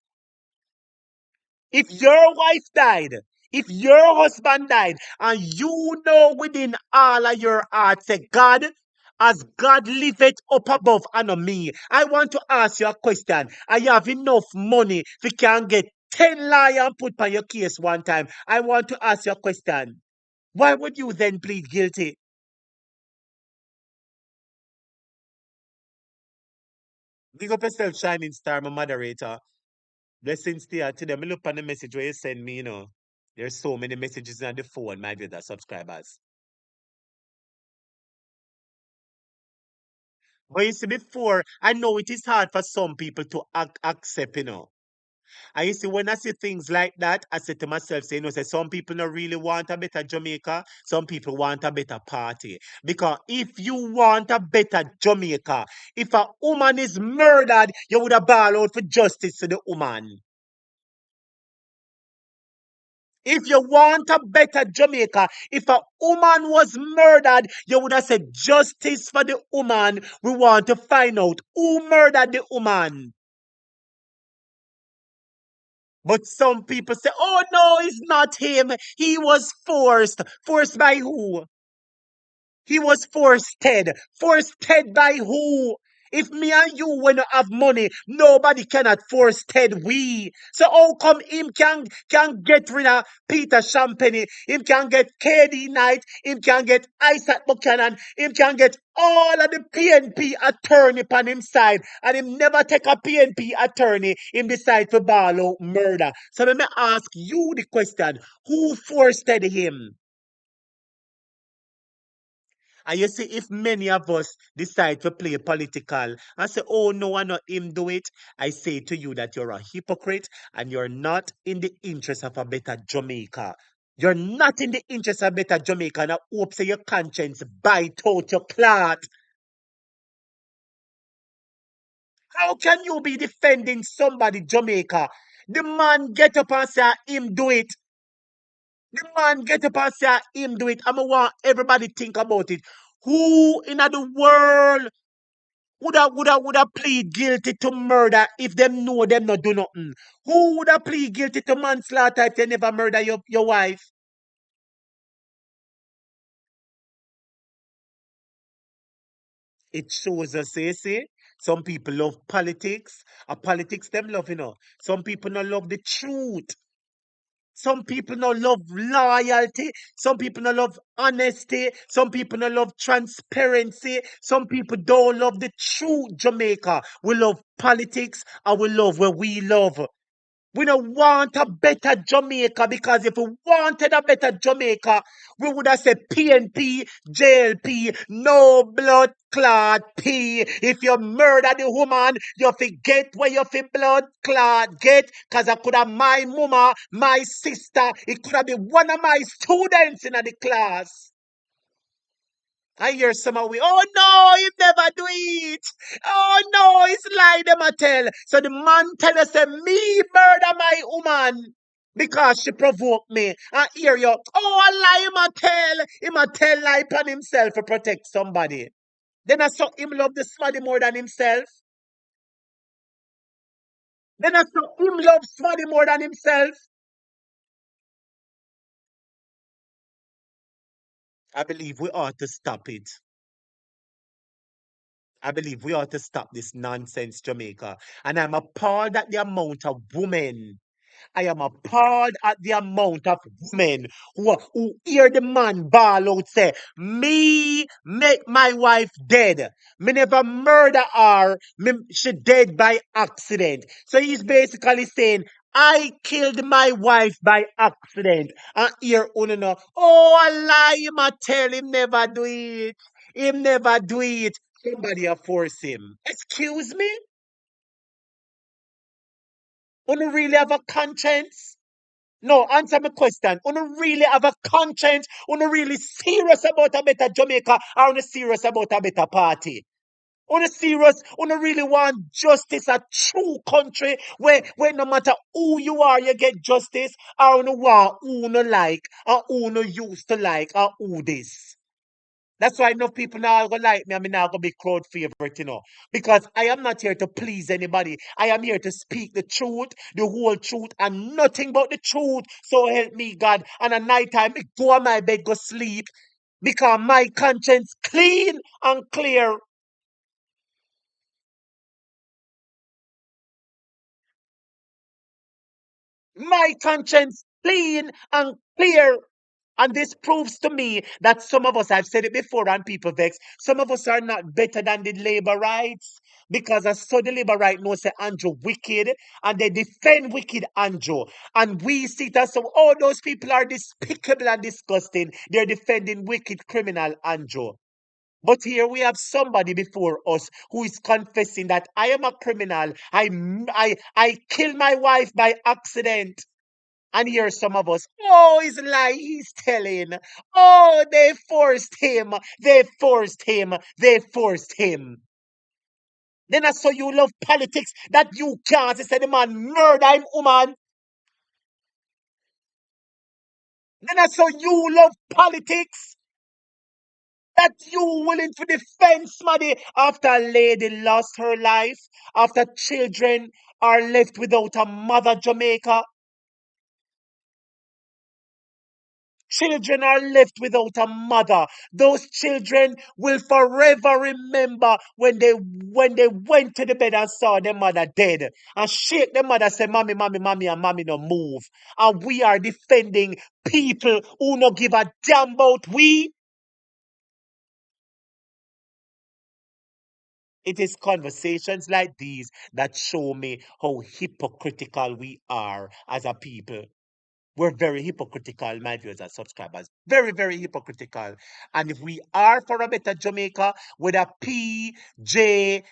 If your wife died, if your husband died, and you know within all of your heart, say, God, as God liveth up above and on me, I want to ask you a question. I have enough money if you can get 10 liars and put on your case one time. I want to ask you a question. Why would you then plead guilty? Big up yourself, Shining Star, my moderator. Blessings to you today. Me look on the message where you send me, There's so many messages on the phone, my dear subscribers. But you see, before, I know it is hard for some people to accept. And you see, when I see things like that, I say to myself, say, some people don't really want a better Jamaica. Some people want a better party. Because if you want a better Jamaica, if a woman is murdered, you would have ball out for justice to the woman. If you want a better Jamaica, if a woman was murdered, you would have said justice for the woman. We want to find out who murdered the woman. But some people say, oh no, it's not him. He was forced. Forced by who? He was forced. Forced by who? If me and you when you have money, nobody cannot force Ted we. So how come him can get rid of Peter Champagne, him can get KD Knight, him can get Isaac Buchanan, him can get all of the PNP attorney on him side, and him never take a PNP attorney, him decide to ball out murder. So let me ask you the question, who forced him? And you see, if many of us decide to play political and say, oh, no, I not him do it, I say to you that you're a hypocrite and you're not in the interest of a better Jamaica. You're not in the interest of a better Jamaica, and I hope say your conscience bite out your clot. How can you be defending somebody, Jamaica? The man get up and say him do it. The man get up and say him do it. I want everybody think about it. Who in the world would have plead guilty to murder if them know them not do nothing? Who would have plead guilty to manslaughter if they never murder your wife? It shows us, see, some people love politics. A politics them love. Some people not love the truth. Some people not love loyalty. Some people not love honesty. Some people not love transparency. Some people don't love the true Jamaica. We love politics and we love where we love. We don't want a better Jamaica, because if we wanted a better Jamaica, we would have said PNP, JLP, no blood clot P. If you murder the woman, you forget where you fi blood clot get, because I could have my mama, my sister, it could have been one of my students in the class. I hear some of we, oh no, he never do it. Oh no, it's lie them a tell. So the man tell us that me murder my woman because she provoked me. I hear you, oh a lie him a tell lie upon himself to protect somebody. Then I saw him love the somebody more than himself. Then I saw him love somebody more than himself. I believe we ought to stop it. I believe we ought to stop this nonsense, Jamaica. And I'm appalled at the amount of women. I am appalled at the amount of women who hear the man bawl out say, me make my wife dead. Me never murder her. She dead by accident. So he's basically saying, I killed my wife by accident. And here, no, oh, I lie, him a tell him never do it. Him never do it. Somebody a force him. Excuse me? You really have a conscience? No, answer my question. You really have a conscience? You really serious about a better Jamaica, or you serious about a better party? On a serious, on a really want justice, a true country where no matter who you are, you get justice, or on a want who no like, or who no used to like, or who this. That's why enough people now gonna like me. I'm now gonna be crowd favorite, because I am not here to please anybody. I am here to speak the truth, the whole truth, and nothing but the truth. So help me, God. And at night time, I go on my bed, go sleep, because my conscience clean and clear. My conscience clean and clear. And this proves to me that some of us, I've said it before, and people vex, some of us are not better than the labor rights. Because I saw the labor right now say Andrew wicked, and they defend wicked Andrew. And we see that so all those people are despicable and disgusting. They're defending wicked criminal Andrew. But here we have somebody before us who is confessing that I am a criminal. I killed my wife by accident. And here some of us, oh, it's lie he's telling. Oh, they forced him. They forced him. They forced him. Then I saw you love politics that you can't say the man murder him woman. Then I saw you love politics that you willing to defend somebody after a lady lost her life, after children are left without a mother, Jamaica. Children are left without a mother. Those children will forever remember when they went to the bed and saw their mother dead. And shake their mother, say, Mommy, Mommy, Mommy, and Mommy no move. And we are defending people who no give a damn about we. It is conversations like these that show me how hypocritical we are as a people. We're very hypocritical, my viewers and subscribers. Very, very hypocritical. And if we are for a better Jamaica with a PJQYC,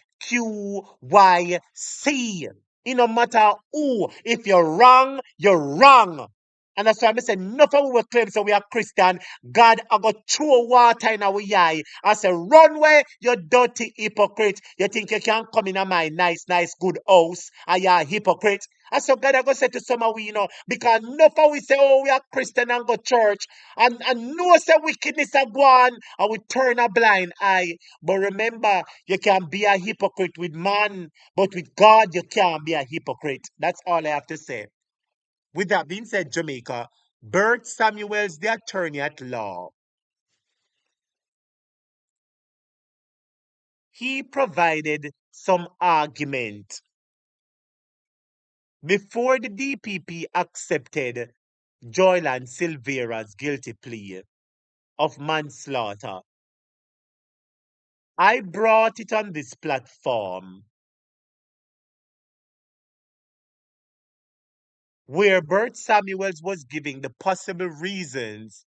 it no matter who, if you're wrong, you're wrong. And that's why I say, nothing we will claim so we are Christian. God, I got throw water in our eye. I say, run away, you dirty hypocrite. You think you can come in my nice, nice, good house, and you're a hypocrite. And so God, I go say to some of we, because nothing we say, oh, we are Christian and go church, and no say wickedness are gone, and we turn a blind eye. But remember, you can be a hypocrite with man, but with God, you can't be a hypocrite. That's all I have to say. With that being said, Jamaica, Bert Samuels, the attorney at law, he provided some argument before the DPP accepted JOYLAN Silvera's guilty plea of manslaughter. I brought it on this platform where Bert Samuels was giving the possible reasons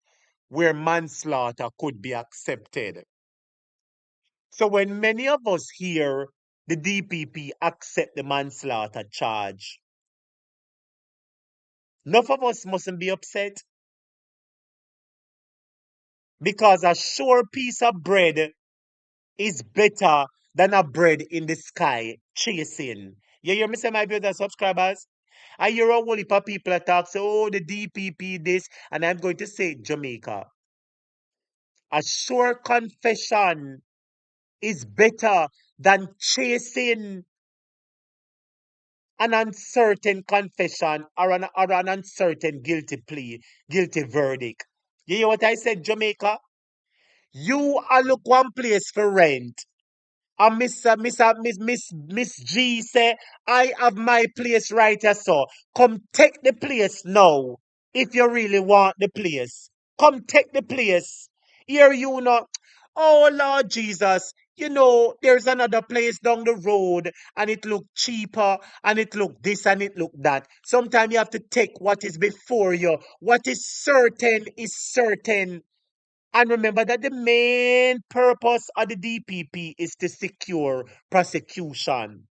where manslaughter could be accepted. So when many of us hear the DPP accept the manslaughter charge, enough of us mustn't be upset because a sure piece of bread is better than a bread in the sky chasing. You hear me say, my brother subscribers? I hear a whole heap of people that talk, so, oh, the DPP this, and I'm going to say Jamaica. A sure confession is better than chasing an uncertain confession or an uncertain guilty plea, guilty verdict. You hear what I said, Jamaica? You are look one place for rent. And Miss G say, I have my place right here, so come take the place now. If you really want the place, come take the place. Here you know, oh Lord Jesus, there's another place down the road and it look cheaper and it look this and it look that. Sometimes you have to take what is before you. What is certain is certain. And remember that the main purpose of the DPP is to secure prosecution.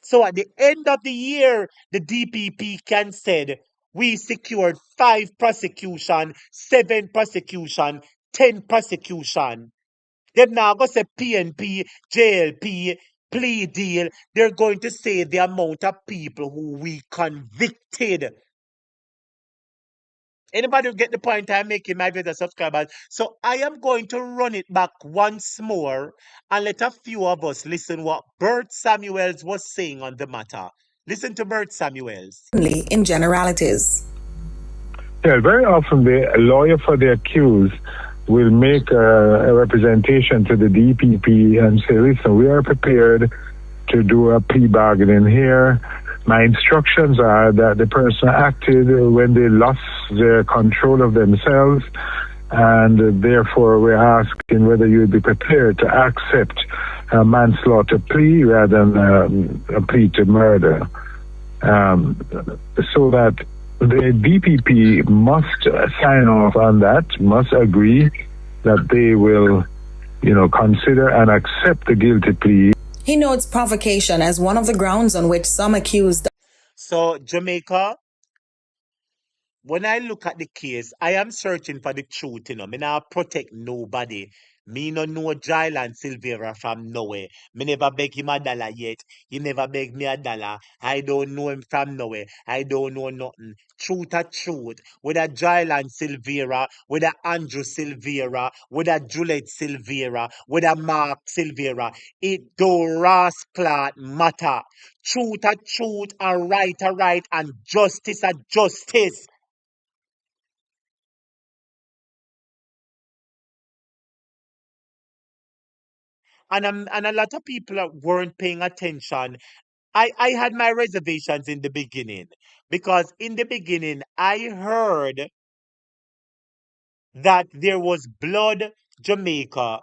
So at the end of the year, the DPP can say, we secured 5 prosecution, 7 prosecution, 10 prosecution. Them now go say PNP, JLP, plea deal. They're going to say the amount of people who we convicted. Anybody get the point I'm making, my viewers and subscribers? So I am going to run it back once more and let a few of us listen what Bert Samuels was saying on the matter. Listen to Bert Samuels. Only in generalities. Yeah, very often the lawyer for the accused will make a representation to the DPP and say, listen, we are prepared to do a plea bargaining here. My instructions are that the person acted when they lost their control of themselves, and therefore we're asking whether you would be prepared to accept a manslaughter plea rather than a plea to murder. So that the DPP must sign off on that, must agree that they will, consider and accept the guilty plea. He notes provocation as one of the grounds on which some accused. So, Jamaica, when I look at the case, I am searching for the truth, Me not protect nobody. Me no know JOYLAN Silvera from nowhere. Me never beg him a dollar yet. He never beg me a dollar. I don't know him from nowhere. I don't know nothing. Truth a truth. Whether JOYLAN Silvera, whether Andrew Silvera, whether Juliet Silvera, whether Mark Silvera, it do rascal matter. Truth a truth, and right a right, and justice a justice. And a lot of people weren't paying attention. I had my reservations in the beginning because in the beginning I heard that there was Blood Jamaica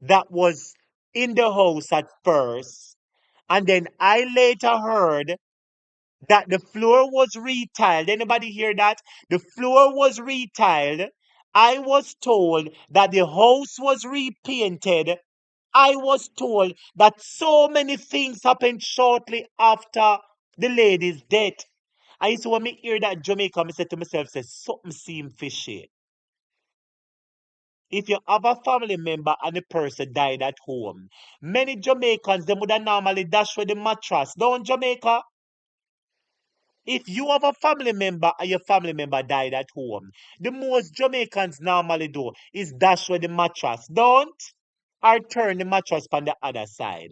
that was in the house at first, and then I later heard that the floor was retiled. Anybody hear that? The floor was retiled. I was told that the house was repainted. I was told that so many things happened shortly after the lady's death. I used to when me hear that Jamaica, I said to myself, say, something seem fishy. If you have a family member and the person died at home, many Jamaicans, they would have normally dash with the mattress. Don't Jamaica? If you have a family member and your family member died at home, the most Jamaicans normally do is dash with the mattress. Don't? Or turn the mattress on the other side.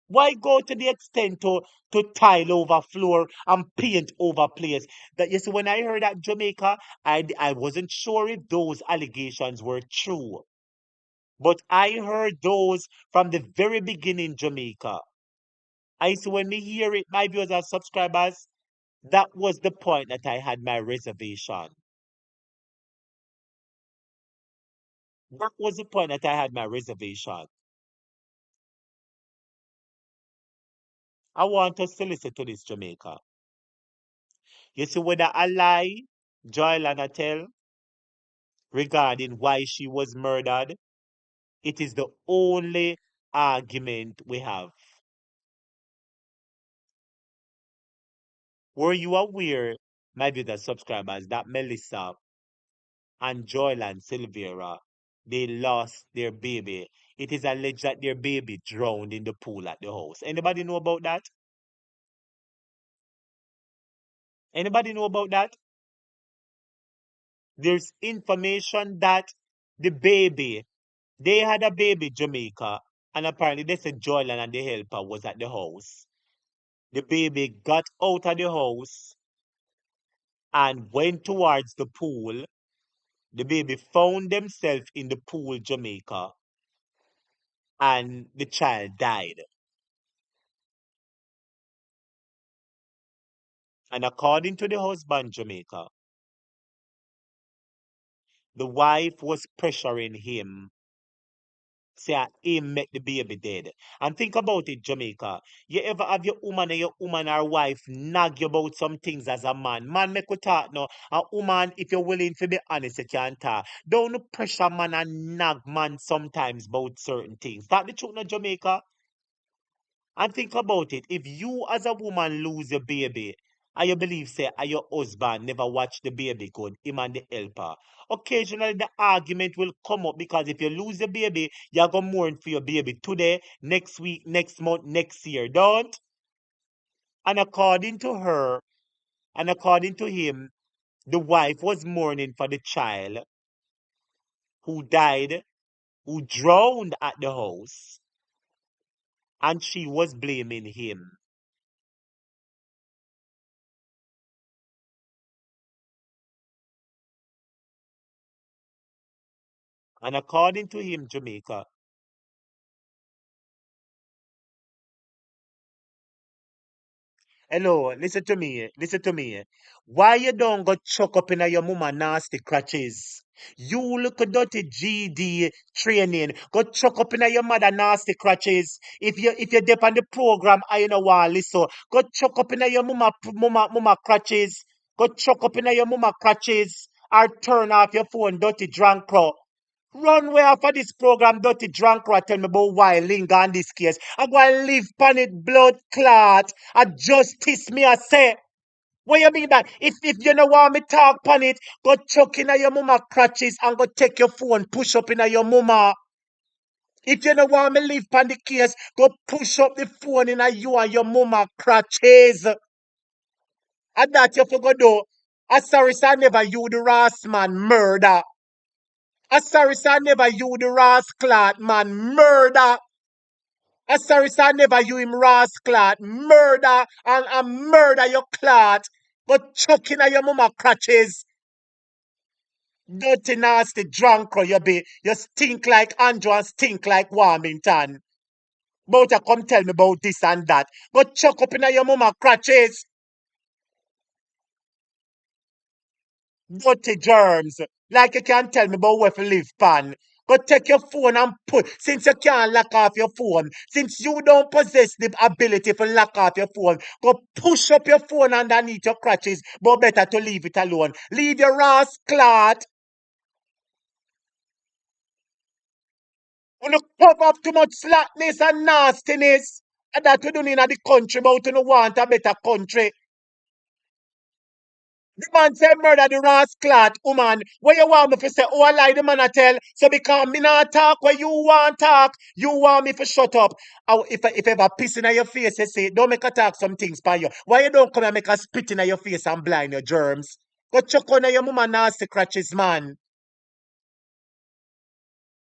Why go to the extent to tile over floor and paint over place? That you see, when I heard that Jamaica, I wasn't sure if those allegations were true. But I heard those from the very beginning, Jamaica. I see when me hear it, my viewers and subscribers, that was the point that I had my reservation. That was the point that I had my reservation. I want us to listen to this, Jamaica. You see, whether I lie, JOYLAN tell, regarding why she was murdered, it is the only argument we have. Were you aware, my viewers subscribers, that Melissa and JOYLAN Silvera, they lost their baby? It is alleged that their baby drowned in the pool at the house. Anybody know about that? Anybody know about that? There's information that the baby, they had a baby, Jamaica, and apparently they said JOYLAN and the helper was at the house. The baby got out of the house and went towards the pool. The baby found themselves in the pool, Jamaica, and the child died. And according to the husband, Jamaica, the wife was pressuring him. Say him make the baby dead. And think about it, Jamaica. You ever have your woman and your woman or wife nag you about some things as a man? Man make we talk now. A woman, if you're willing to be honest, you can talk. Don't pressure man and nag man sometimes about certain things. That the truth now, Jamaica. And think about it. If you as a woman lose your baby and you believe say your husband never watch the baby good, him and the helper. Occasionally the argument will come up because if you lose the baby, you're gonna mourn for your baby today, next week, next month, next year. Don't? And according to her, and according to him, the wife was mourning for the child who died, who drowned at the house, and she was blaming him. And according to him, Jamaica, hello, listen to me, listen to me. Why you don't go chuck up in your mama nasty crutches? You look a dirty GD training. Go chuck up in your mother nasty crutches. If you dip on the program, I know want listen. Go chuck up in your mama crutches. Go chuck up in your mama crutches. Or turn off your phone, dirty drunk crow. Run way off of this program, dirty drunk rat. Tell me about why linger on this case. I go and live pan it blood clot. I justice me I say. What you mean that? If you don't want me talk pan it, go chuck in your mama crutches and go take your phone, push up in your mama. If you don't want me live pan the case, go push up the phone in you and your mama crutches. And that you forgot do. I sorry sir never you the ras man murder. I sorry sir never you the rascal man murder. I sorry sir never you him rascal murder and murder your clot. But choking at your mama crutches. Dirty nasty drunk you be. You stink like Andrew and stink like Warmington. But you come tell me about this and that. But chuck up in your mama crutches. Dirty germs. Like you can't tell me about where to live pan. Go take your phone and put, since you can't lock off your phone, since you don't possess the ability to lock off your phone, go push up your phone underneath your crutches, but better to leave it alone. Leave your ass clot. You cover up too much slackness and nastiness. And that we do in the country, but you don't want a better country. The man say murder the rascal woman. What you want me to say? Oh, I lie the man I tell. So because me not talk where you want talk, you want me to shut up. If ever piss in your face, you say, don't make a talk some things by you. Why you don't come and make a spit in your face and blind your germs? Go chuck on your mama nasty crutches, man.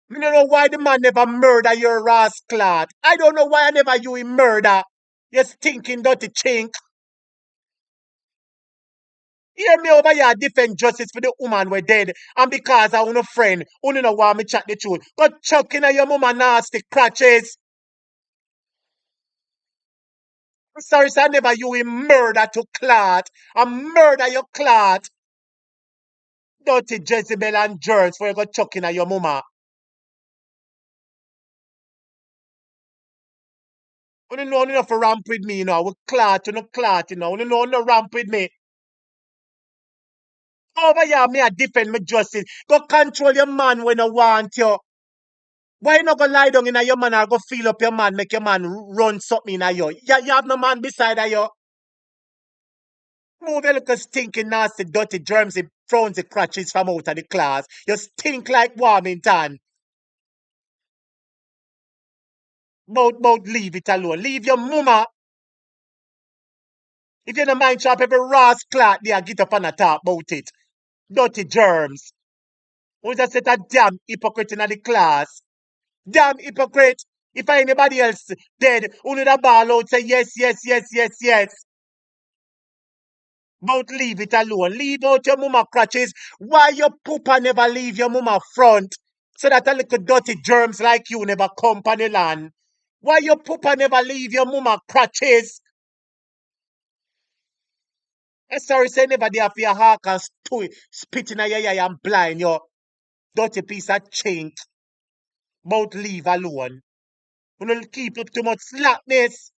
Me don't know why the man never murder your rascal. I don't know why I never you in murder. You stinking dirty chink. Hear me over here defend justice for the woman we dead. And because I want a friend, who don't want me chat the truth. Go chuck in your mama nasty crutches. I'm sorry, sir, never you in murder to clot. I murder your clot. Dirty Jezebel and germs for you go chuck in your mama. You don't know enough to ramp with me, you know. We clot, you know, clot, you know. You don't know no ramp with me. Over here, me I defend my justice. Go control your man when I want you. Why you not go lie down in your man or go feel up your man, make your man run something in you? You have no man beside you. Move your little stinking, nasty, dirty, germsy, frownsy crutches from out of the class. You stink like Warmington. Bout leave it alone. Leave your mama. If you don't mind chop every rascal there, get up and talk about it. Dirty germs. Who's a set of damn hypocrite in the class? Damn hypocrite. If anybody else dead, only the ball out say yes, yes, yes, yes, yes. But leave it alone. Leave out your mama crutches. Why your pooper never leave your mama front? So that a little dirty germs like you never come on the land. Why your pooper never leave your mama crutches? I sorry say never there for your hawk and spit in your eye and blind you. Dirty piece of chink. But leave alone. You don't keep up too much slackness.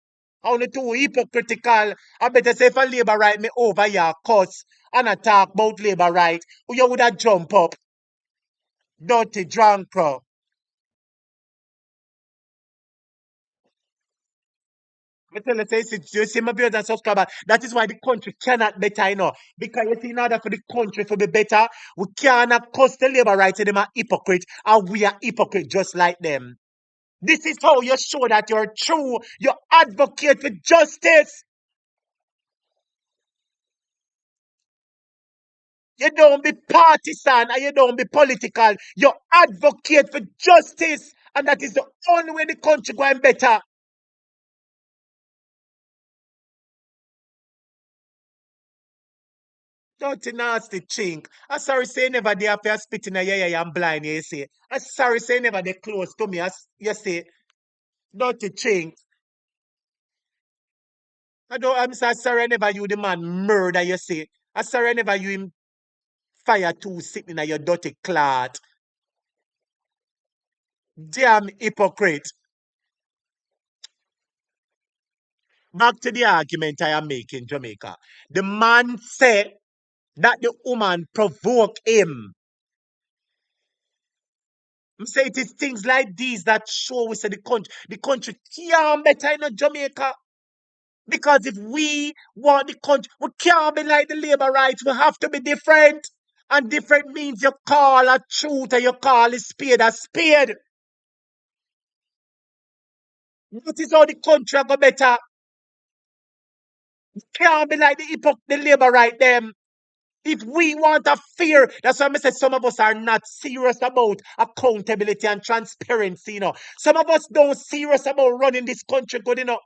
Only too hypocritical. I better say if a labor right me over your cuss and I talk about labor right, you would have jump up. Dirty drunk crow. I tell you, say, you see my viewers and subscribers, that is why the country cannot better, you know. Because you see, in order for the country to be better, we cannot cost the labor rights, them are hypocrite, and we are hypocrite just like them. This is how you show that you're true. You advocate for justice. You don't be partisan and you don't be political. You advocate for justice. And that is the only way the country going better. Dirty nasty chink. I sorry say never they after spitting a yeah, I'm blind, you see. I sorry say never they close to me, as you see. Dirty chink. I'm sorry never you the man murder, you see. I sorry never you him fire two sitting in your dirty clot. Damn hypocrite. Back to the argument I am making, Jamaica. The man said that the woman provoked him. I say it is things like these that show we say the country can't better in Jamaica. Because if we want the country, we can't be like the labor rights. We have to be different. And different means you call a truth and you call a spade a spade. That is how the country go better. Can't be like the labor right them. If we want a fear, that's why I said some of us are not serious about accountability and transparency, you know. Some of us don't serious about running this country good enough.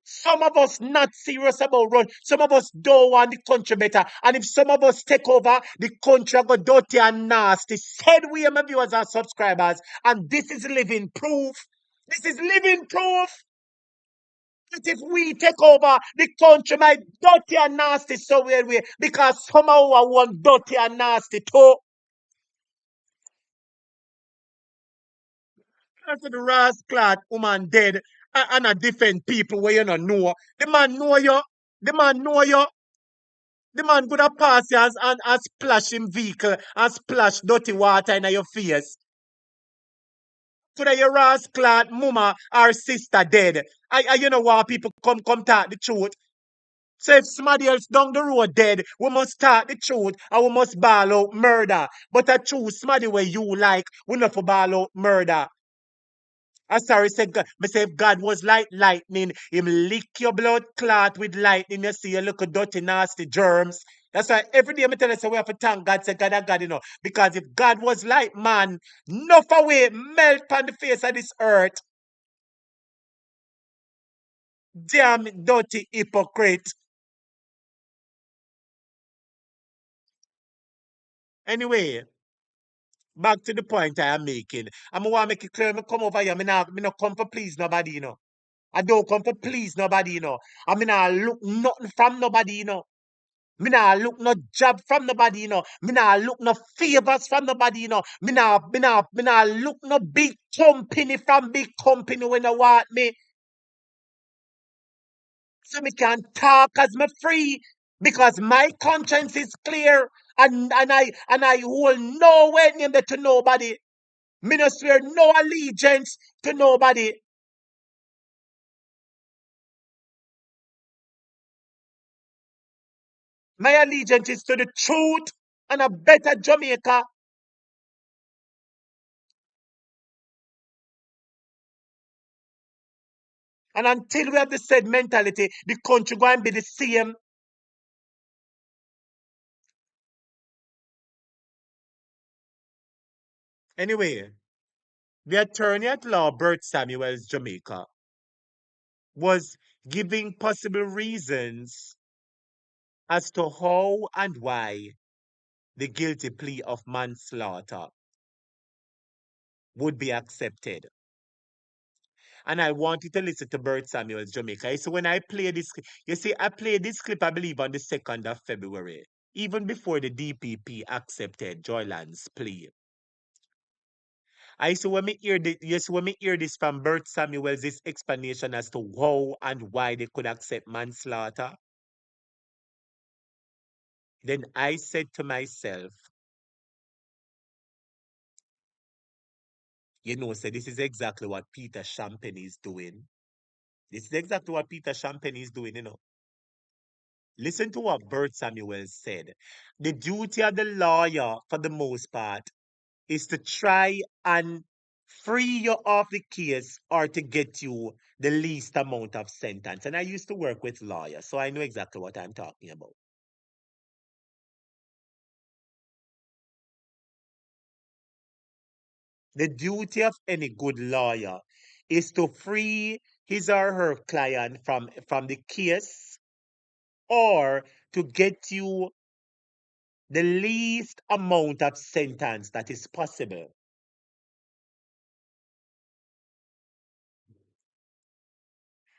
Some of us not serious about run. Some of us don't want the country better. And if some of us take over, the country go dirty and nasty. Said we, my viewers and subscribers. And this is living proof. This is living proof that if we take over, the country might dirty and nasty so we because somehow I want dirty and nasty too. After the rascal woman dead and a different people where you don't know. The man know you. The man know you. The man could have passed you and splash him vehicle and splash dirty water in your face. Could have your rascal mama or sister dead. You know what people come talk the truth. So if somebody else down the road dead, we must talk the truth and we must ball out murder. But a truth, somebody where you like, we not for ball out murder. I sorry, say God. Me say if God was like lightning, him lick your blood clot with lightning. You see, you look at dirty, nasty germs. That's why every day I tell you, say we have to thank God, say God and God, you know. Because if God was like man, enough away, melt on the face of this earth. Damn dirty hypocrite. Anyway, back to the point I am making. I'm want to make it clear. Me come over here. Me not come for please nobody, you know. I don't come for please nobody, you know. I mean, I look nothing from nobody, you know. Me nah look no job from nobody, you know. Me nah look no favors from nobody, you know. Me nah look no big company from big company when they want me. So me can talk as me free because my conscience is clear and I hold no weight to nobody. Me no swear no allegiance to nobody. My allegiance is to the truth and a better Jamaica. And until we have the said mentality, the country going to be the same. Anyway, the attorney at law, Bert Samuels, Jamaica, was giving possible reasons as to how and why the guilty plea of manslaughter would be accepted. And I want you to listen to Bert Samuels, Jamaica. So when I play this, you see, I played this clip, I believe, on the 2nd of February, even before the DPP accepted JOYLAN's plea. I so when me hear this, yes, when me hear this from Bert Samuels, this explanation as to how and why they could accept manslaughter, then I said to myself, You know, say this is exactly what Peter Champagne is doing. This is exactly what Peter Champagne is doing, you know. Listen to what Bert Samuel said. The duty of the lawyer, for the most part, is to try and free you off the case or to get you the least amount of sentence. And I used to work with lawyers, so I know exactly what I'm talking about. The duty of any good lawyer is to free his or her client from the case or to get you the least amount of sentence that is possible.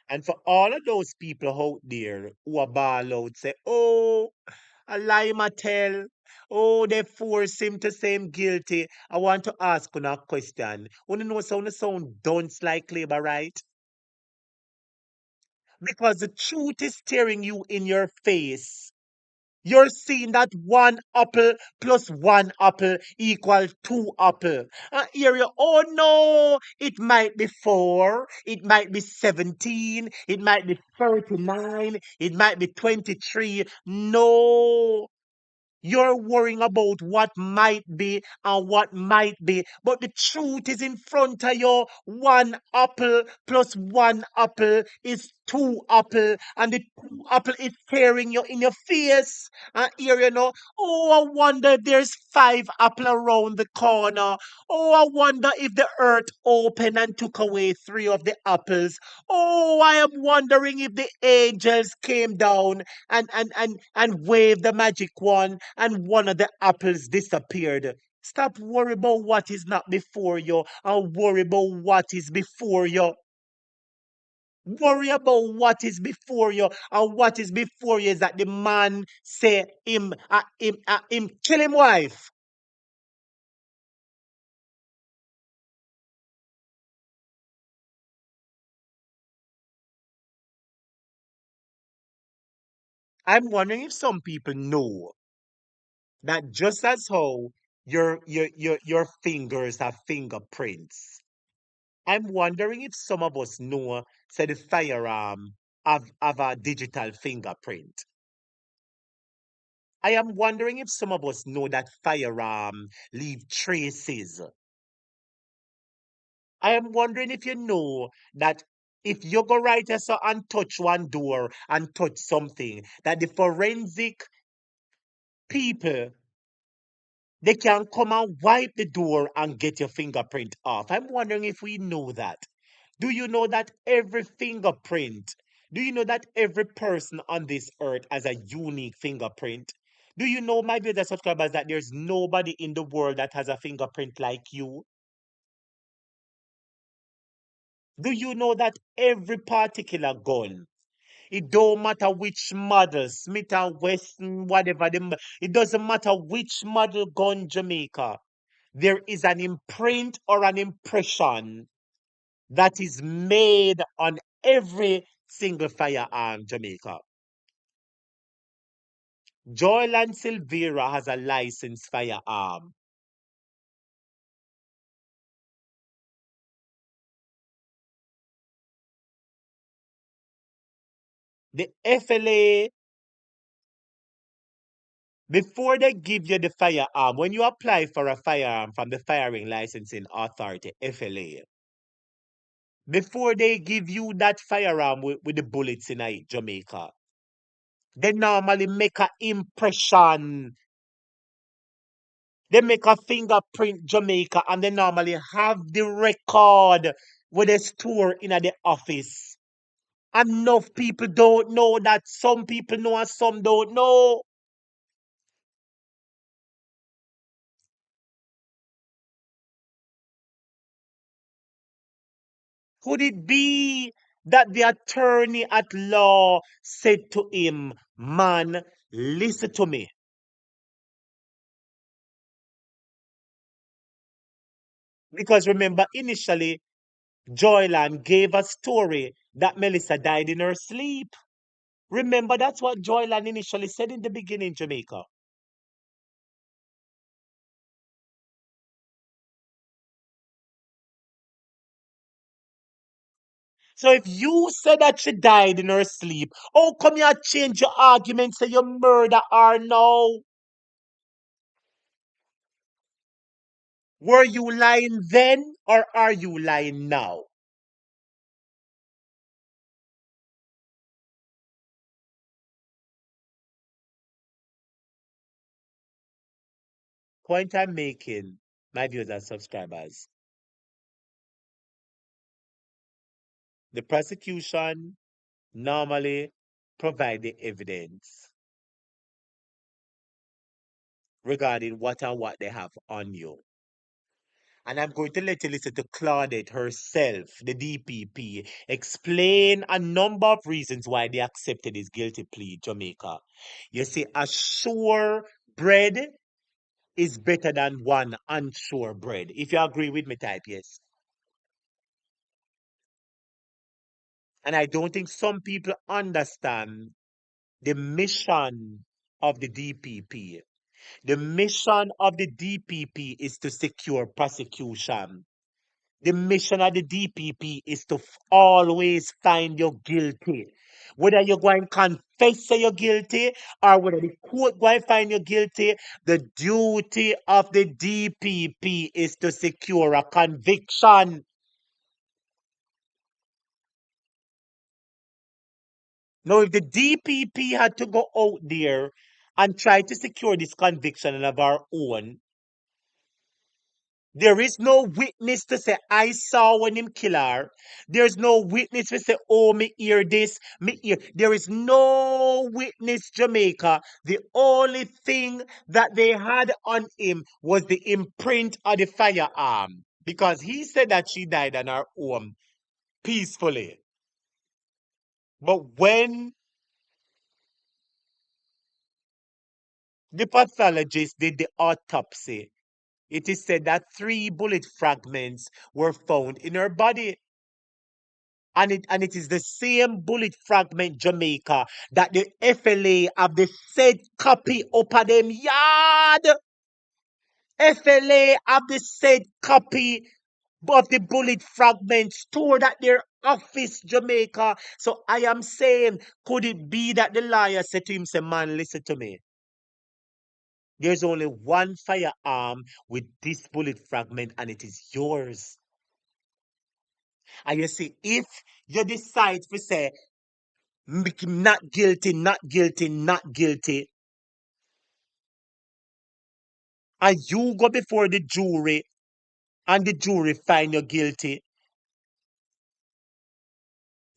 And for all of those people out there who are ball out, say, oh, a lie ma tell. Oh, they force him to say him guilty. I want to ask you a question. Want to know sound dunce like labor, right? Because the truth is staring you in your face. You're seeing that one apple plus one apple equals two apple. Here you, oh no, it might be 4, it might be 17, it might be 39, it might be 23. No, you're worrying about what might be and what might be, but the truth is in front of you. One apple plus one apple is two apple, and the two apple is staring you in your face. And here you know, oh, I wonder if there's 5 apple around the corner. Oh, I wonder if the earth opened and took away 3 of the apples. Oh, I am wondering if the angels came down and waved the magic wand and one of the apples disappeared. Stop worry about what is not before you and worry about what is before you. Worry about what is before you, and what is before you is that the man say him kill him wife. I'm wondering if some people know that just as how your fingers have fingerprints, I'm wondering if some of us know, say, the firearm have a digital fingerprint. I am wondering if some of us know that firearm leave traces. I am wondering if you know that if you go right there so and touch one door and touch something, that the forensic people, they can come and wipe the door and get your fingerprint off. I'm wondering if we know that. Do you know that every fingerprint, do you know that every person on this earth has a unique fingerprint? Do you know, my dear subscribers, that there's nobody in the world that has a fingerprint like you? Do you know that every particular gun, it don't matter which model, Smith and Wesson, whatever, it doesn't matter which model gun Jamaica, there is an imprint or an impression that is made on every single firearm Jamaica. JOYLAN SILVERA has a licensed firearm. The FLA, before they give you the firearm, when you apply for a firearm from the Firing Licensing Authority, FLA, before they give you that firearm with the bullets in it, Jamaica, they normally make a impression. They make a fingerprint Jamaica and they normally have the record with they store in the office. Enough people don't know that. Some people know and some don't know. Could it be that the attorney at law said to him, man, listen to me. Because remember, initially, Joyland gave a story that Melissa died in her sleep. Remember, that's what Joyland initially said in the beginning, Jamaica. So if you say that she died in her sleep, how come you change your argument, say you murder her now? Were you lying then or are you lying now? Point I'm making, my viewers and subscribers. The prosecution normally provide the evidence regarding what and what they have on you. And I'm going to let you listen to Claudette herself, the DPP, explain a number of reasons why they accepted his guilty plea, Jamaica. You see, a sure bread is better than one unsure bread. If you agree with me, type yes. And I don't think some people understand the mission of the DPP. The mission of the DPP is to secure prosecution. The mission of the DPP is to always find you guilty. Whether you're going to confess that you're guilty or whether the court going to find you guilty, the duty of the DPP is to secure a conviction. Now, if the DPP had to go out there and try to secure this conviction of our own, there is no witness to say, I saw when him kill her. There's no witness to say, oh, me hear this, me hear. There is no witness, Jamaica. The only thing that they had on him was the imprint of the firearm. Because he said that she died on her home peacefully. But when the pathologist did the autopsy, it is said that 3 bullet fragments were found in her body. And it is the same bullet fragment, Jamaica, that the FLA have the said copy up of them yard. FLA have the said copy of the bullet fragment stored at their office, Jamaica. So I am saying, could it be that the lawyer said to him, say, man, listen to me. There's only one firearm with this bullet fragment, and it is yours. And you see, if you decide to say, not guilty, not guilty, not guilty, and you go before the jury, and the jury find you guilty,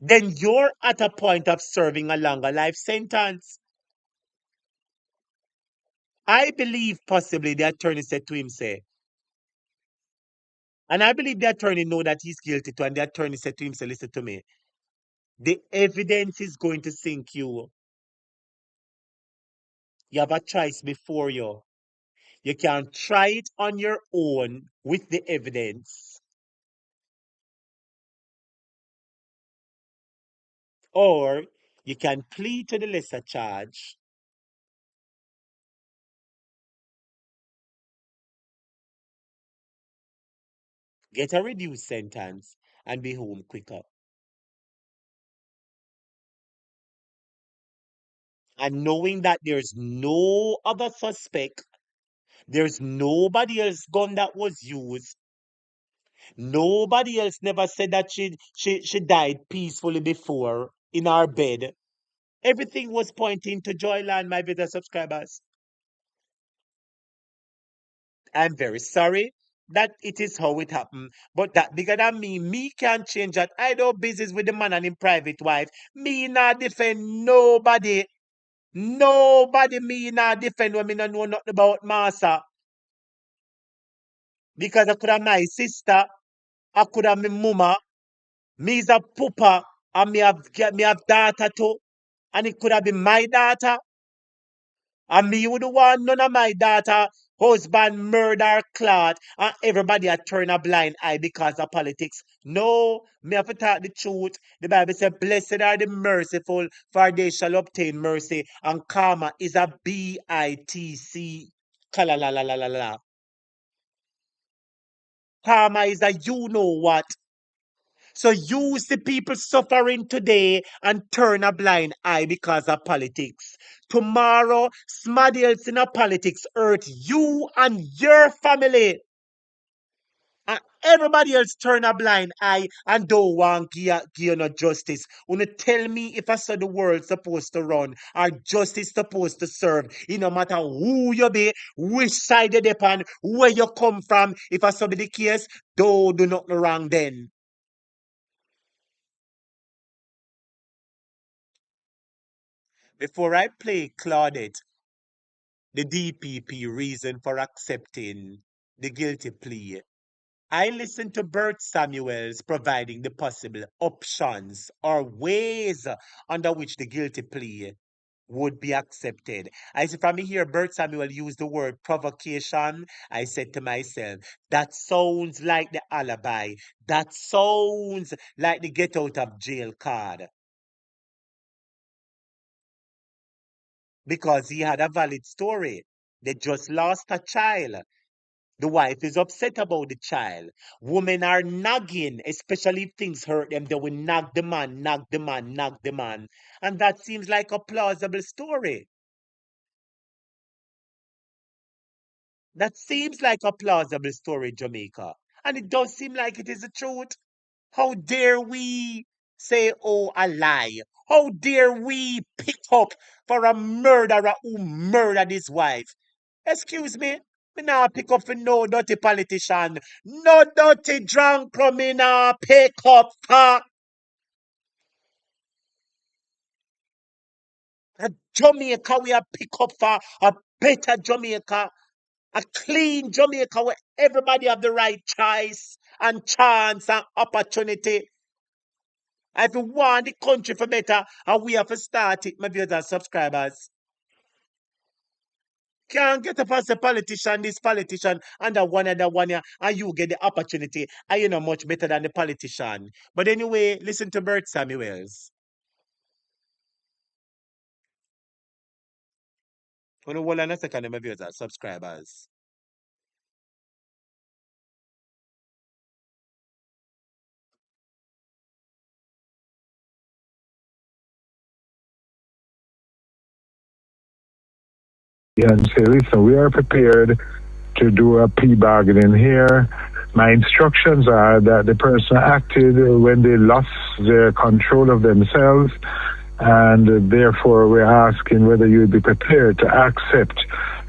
then you're at a point of serving a longer life sentence. I believe possibly the attorney said to him, say, and I believe the attorney know that he's guilty too, and the attorney said to him, say, listen to me, the evidence is going to sink you. You have a choice before you. You can try it on your own with the evidence, or you can plead to the lesser charge, get a reduced sentence, and be home quicker. And knowing that there's no other suspect, there's nobody else gun that was used, nobody else never said that she died peacefully before in our bed. Everything was pointing to JOYLAN, my video subscribers. I'm very sorry that it is how it happened. But that bigger than me. Me can't change that. I do business with the man and him private wife. Me not defend nobody. Nobody me not defend when me not know nothing about Massa. Because I could have my sister. I could have my mama. Me is a pooper. And me have daughter too. And it could have been my daughter. And me would want none of my daughter husband murder clot and everybody a turn a blind eye because of politics. No, me have to talk the truth. The Bible says, blessed are the merciful, for they shall obtain mercy. And karma is a BITC. Kala la la la la la. Karma is a you know what. So use the people suffering today and turn a blind eye because of politics. Tomorrow, somebody else in a politics hurt you and your family. And everybody else turn a blind eye and don't want give you no justice. Wanna tell me if I saw the world supposed to run or justice supposed to serve. It no matter who you be, which side you depend, where you come from. If I saw be the case, don't do nothing wrong then. Before I play Claudette, the DPP reason for accepting the guilty plea, I listened to Bert Samuels providing the possible options or ways under which the guilty plea would be accepted. I see from here, Bert Samuel used the word provocation. I said to myself, that sounds like the alibi. That sounds like the get out of jail card. Because he had a valid story. They just lost a child. The wife is upset about the child. Women are nagging, especially if things hurt them. They will nag the man, nag the man, nag the man. And that seems like a plausible story. That seems like a plausible story, Jamaica. And it does seem like it is the truth. How dare we say, oh, a lie? How dare we pick up for a murderer who murdered his wife? Excuse me? Me nah pick up for no dirty politician. No dirty drunk me nah pick up for a Jamaica we are pick up for a better Jamaica. A clean Jamaica where everybody have the right choice and chance and opportunity. If you want the country for better, and we have to start it, my viewers and subscribers. Can't get up as a politician, this politician, and that one year, and you get the opportunity, and you know much better than the politician. But anyway, listen to Bert Samuels. For the hold on a second, my viewers and subscribers. And say, listen, we are prepared to do a plea bargaining here. My instructions are that the person acted when they lost their control of themselves, and therefore we're asking whether you would be prepared to accept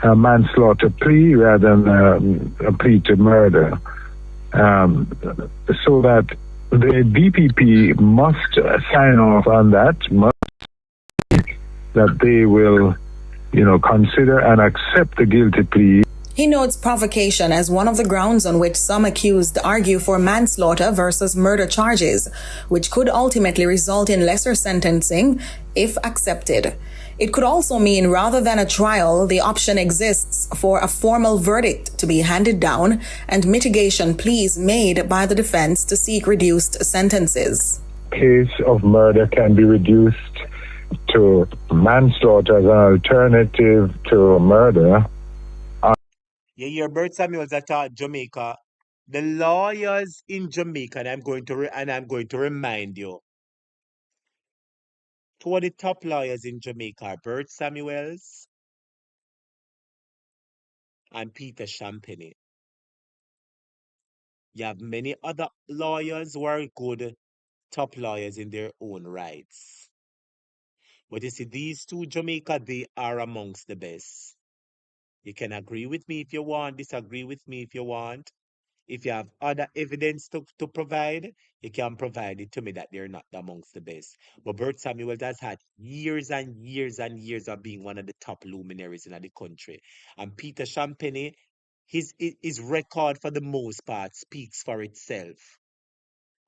a manslaughter plea rather than a plea to murder. So that the DPP must sign off on that, that they will, consider and accept the guilty plea. He notes provocation as one of the grounds on which some accused argue for manslaughter versus murder charges, which could ultimately result in lesser sentencing if accepted. It could also mean rather than a trial, the option exists for a formal verdict to be handed down and mitigation pleas made by the defense to seek reduced sentences. Case of murder can be reduced to manslaughter as an alternative to murder. You hear Bert Samuels that taught Jamaica. The lawyers in Jamaica, and I'm going to remind you, two of the top lawyers in Jamaica are Bert Samuels and Peter Champagne. You have many other lawyers who are good, top lawyers in their own rights. But you see, these two Jamaica, they are amongst the best. You can agree with me if you want, disagree with me if you want. If you have other evidence to provide, you can provide it to me that they're not amongst the best. But Bert Samuel has had years and years and years of being one of the top luminaries in the country. And Peter Champagne, his record for the most part speaks for itself.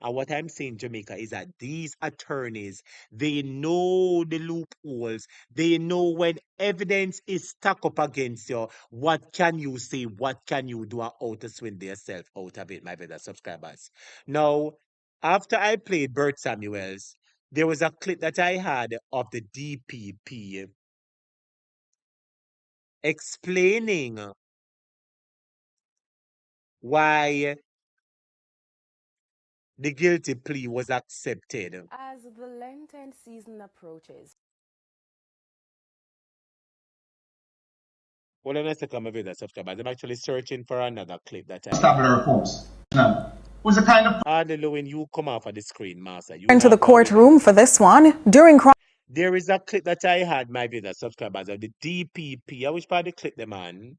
And what I'm saying, Jamaica, is that these attorneys, they know the loopholes. They know when evidence is stuck up against you, what can you say, what can you do, and how to swing yourself out of it, my better subscribers. Now, after I played Bert Samuels, there was a clip that I had of the DPP explaining why the guilty plea was accepted. As the Lenten season approaches. Hold on a second, my video subscribers. I'm actually searching for another clip that I have. Tabular reports. Now, was the kind of Hallelujah, you come off of the screen, Master. You Into the not go with me. courtroom for this one. There is a clip that I had, my video subscribers, of the DPP. I wish I had clip them on.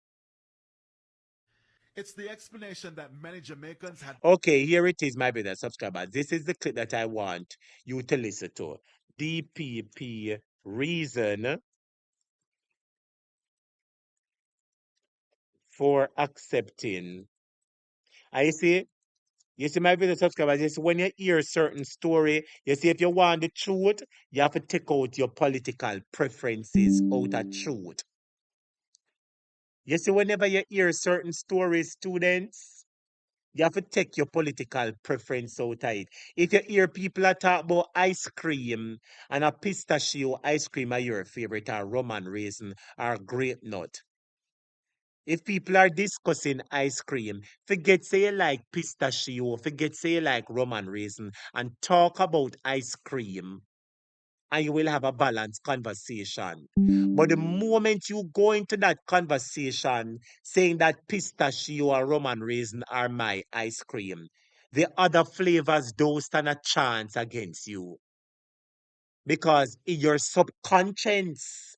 It's the explanation that many Jamaicans had. Okay, here it is, my video subscribers. This is the clip that I want you to listen to. DPP reason for accepting. I see. You see, my video subscribers, you see, when you hear certain story, you see, if you want the truth, you have to take out your political preferences out of truth. You see, whenever you hear certain stories, students, you have to take your political preference out of it. If you hear people are talk about ice cream and a pistachio ice cream are your favorite, or rum and raisin, or grape nut. If people are discussing ice cream, forget say you like pistachio, forget say you like rum and raisin, and talk about ice cream, and you will have a balanced conversation. But the moment you go into that conversation saying that pistachio or rum and raisin are my ice cream, the other flavors don't stand a chance against you. Because in your subconscious,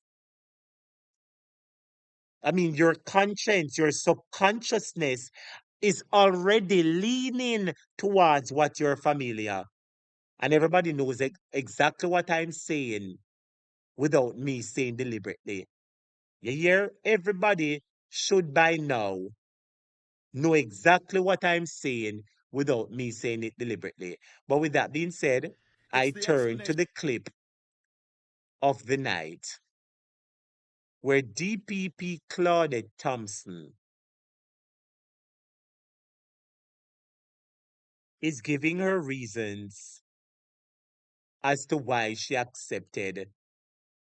your conscience, your subconsciousness is already leaning towards what you're familiar. And everybody knows exactly what I'm saying without me saying deliberately. You hear? Everybody should by now know exactly what I'm saying without me saying it deliberately. But with that being said, I turn to the clip of the night where DPP Claudette Thompson is giving her reasons as to why she accepted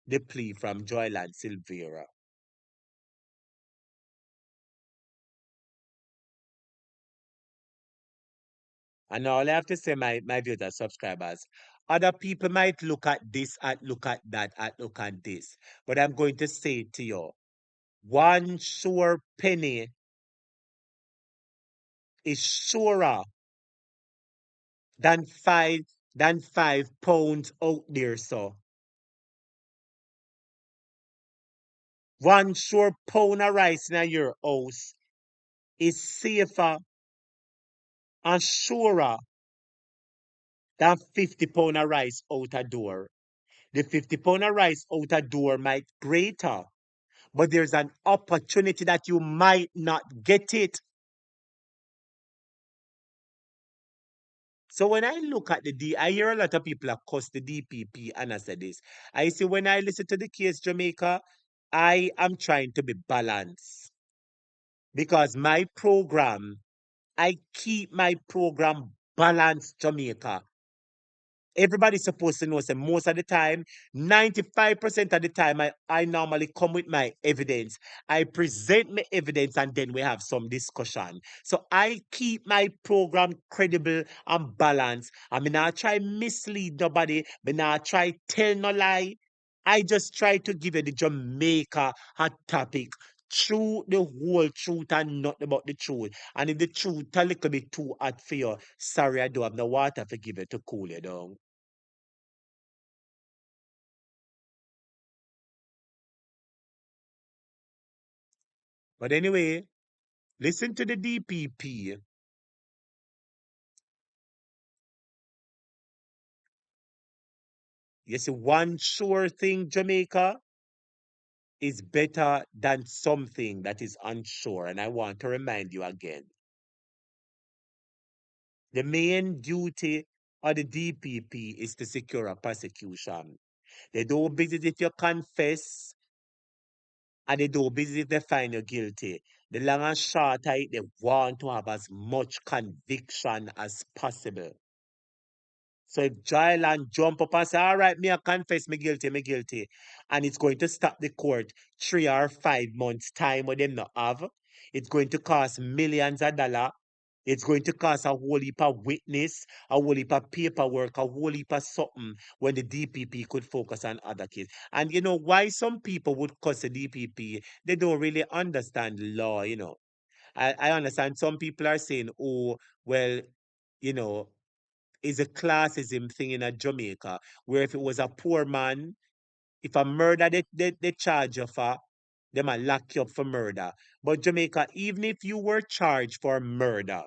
the plea from JOYLAN SILVERA. And all I have to say, my viewers, subscribers, other people might look at this, and look at that, and look at this. But I'm going to say to you, one sure penny is surer than five pounds out there, so. One sure pound of rice in your house is safer and surer than 50 pound of rice out a door. The 50 pound of rice out a door might greater, but there's an opportunity that you might not get it. So when I look at I hear a lot of people across the DPP and I say this. I see when I listen to the case Jamaica, I am trying to be balanced because my program, I keep my program balanced Jamaica. Everybody's supposed to know, say most of the time, 95% of the time, I normally come with my evidence. I present my evidence and then we have some discussion. So I keep my program credible and balanced. I mean, I try mislead nobody, but I try tell no lie. I just try to give you the Jamaica hot topic. True, the whole truth and not about the truth. And if the truth a little bit too hot for you, sorry, I don't have no water to give you to cool you down. But anyway, listen to the DPP. You see, one sure thing, Jamaica, is better than something that is unsure. And I want to remind you again. The main duty of the DPP is to secure a prosecution. They don't visit if you confess, and they don't visit if they find you guilty. The long and short of it, they want to have as much conviction as possible. So if JOYLAN jump up and say, all right, me I confess me guilty, and it's going to stop the court 3 or 5 months time where them not have, it's going to cost millions of dollars. It's going to cost a whole heap of witness, a whole heap of paperwork, a whole heap of something when the DPP could focus on other cases. And you know why some people would cuss the DPP? They don't really understand law, you know. I understand some people are saying, oh, well, you know, it's a classism thing in a Jamaica, where if it was a poor man, if a murder they charge you for, they might lock you up for murder. But Jamaica, even if you were charged for murder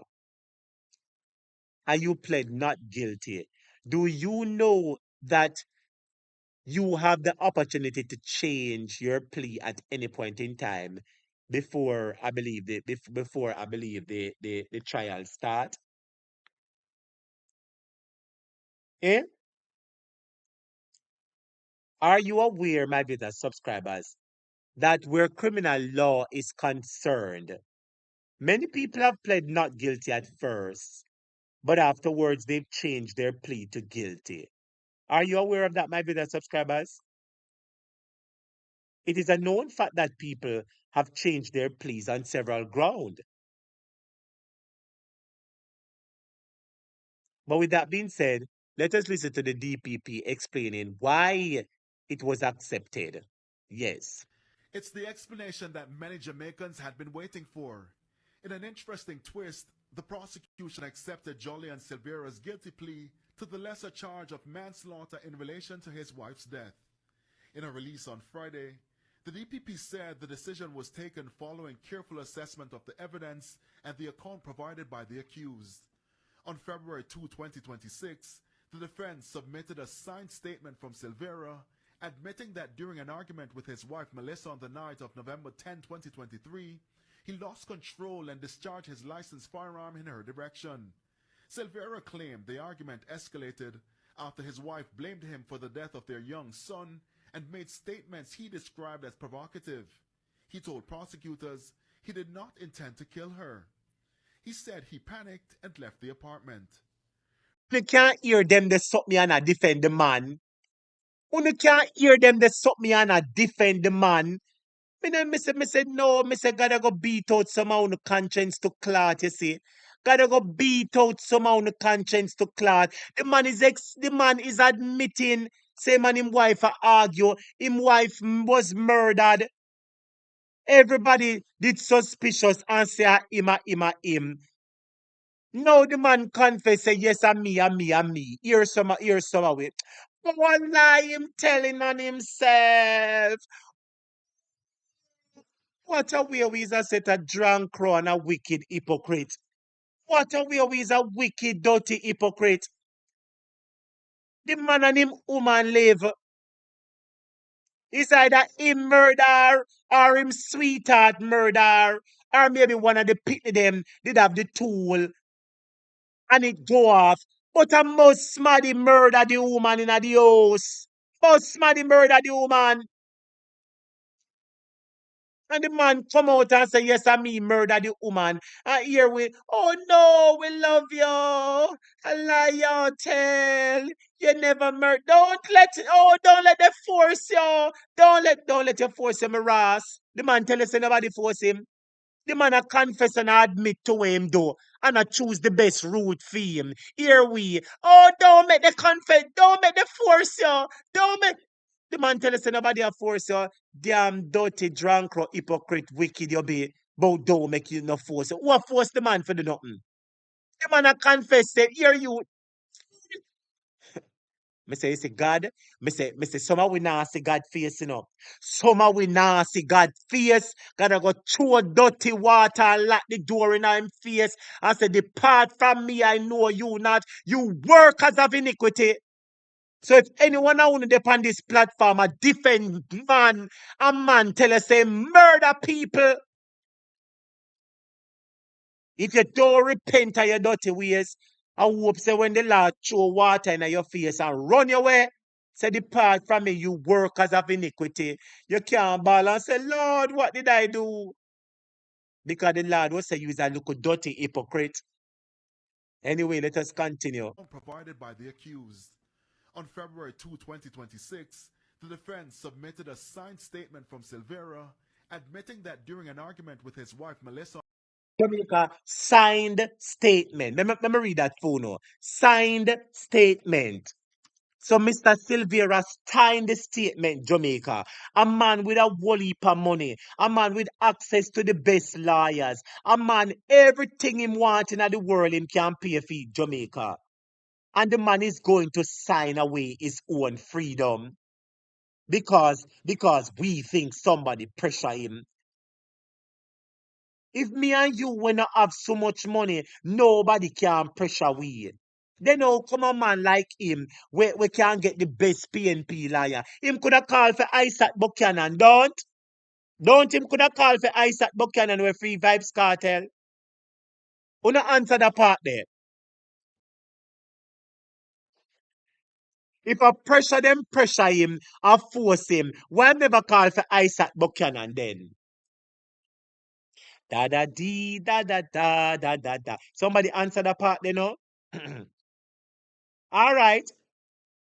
and you pled not guilty, do you know that you have the opportunity to change your plea at any point in time before I believe the trial start? Eh? Are you aware, my viewers subscribers, that where criminal law is concerned, many people have pled not guilty at first, but afterwards they've changed their plea to guilty. Are you aware of that, my viewers subscribers? It is a known fact that people have changed their pleas on several grounds. But with that being said, let us listen to the DPP explaining why it was accepted. Yes. It's the explanation that many Jamaicans had been waiting for. In an interesting twist, the prosecution accepted JOYLAN SILVERA's guilty plea to the lesser charge of manslaughter in relation to his wife's death. In a release on Friday, the DPP said the decision was taken following careful assessment of the evidence and the account provided by the accused. On February 2, 2026, the defense submitted a signed statement from Silvera admitting that during an argument with his wife Melissa on the night of November 10, 2023, he lost control and discharged his licensed firearm in her direction. Silvera claimed the argument escalated after his wife blamed him for the death of their young son and made statements he described as provocative. He told prosecutors he did not intend to kill her. He said he panicked and left the apartment. You can't hear them they suck me and I defend the man. You can't hear them they suck me and I defend the man. Me say no, me say gotta go beat out somehow on the conscience to clot, you see. Gotta go beat out somehow on the conscience to clot. The man is admitting, say man him wife a argue, him wife was murdered. Everybody did suspicious and say him. Now the man confess say yes and me. Here's some of it. One lie him telling on himself. What a way we is a set a drunk crow and a wicked hypocrite. What a way we is a wicked, dirty hypocrite. The man and him woman live. It's either him murder or him sweetheart murder. Or maybe one of the pitney them did have the tool and it go off. But a most smaddy murder the woman in the house. Most smaddy murder the woman. And the man come out and say, yes, I me murder the woman. And here we, oh no, we love you. A lie tell. You never murder. Don't let them force you. Don't let you force him, Ross. The man tell us nobody force him. The man a confess and a admit to him though. And I choose the best route for him. Here we. Oh, don't make the confess. Don't make the force you. Don't make. The man tell us nobody a force you. Damn dirty, drunk, hypocrite, wicked you be. But don't make you no force you. What force the man for the nothing? The man a confess say, here you. Me say, you see God. Me say, somehow we now see God face, you know. Somehow we now see God face. Gotta go throw dirty water and lock the door in him face. I say, depart from me, I know you not. You workers of iniquity. So if anyone I want to depend this platform, a defend man, a man tell us say murder people. If you don't repent of your dirty ways, I hope say when the Lord throw water in your face and run your way, say depart from me, you workers of iniquity. You can't ball and say, Lord, what did I do? Because the Lord will say you is a little dirty hypocrite. Anyway, let us continue. Provided by the accused. On February 2, 2026, the defense submitted a signed statement from Silvera admitting that during an argument with his wife Melissa Jamaica, signed statement. Let me read that for now. Signed statement. So Mr. Silvera signed the statement, Jamaica. A man with a whole heap of money. A man with access to the best lawyers. A man, everything him want in the world him can pay for Jamaica. And the man is going to sign away his own freedom because we think somebody pressure him. If me and you when not have so much money, nobody can pressure we. Then how come a man like him, we can get the best PNP lawyer? Him could have called for Isaac Buchanan, don't? Don't him could have called for Isaac Buchanan with Free Vibes Cartel? Una answer the part there. If I pressure them, pressure him, or force him, why never call for Isaac Buchanan then? Da da dee da da da da da da. Somebody answer the part, you know? All right.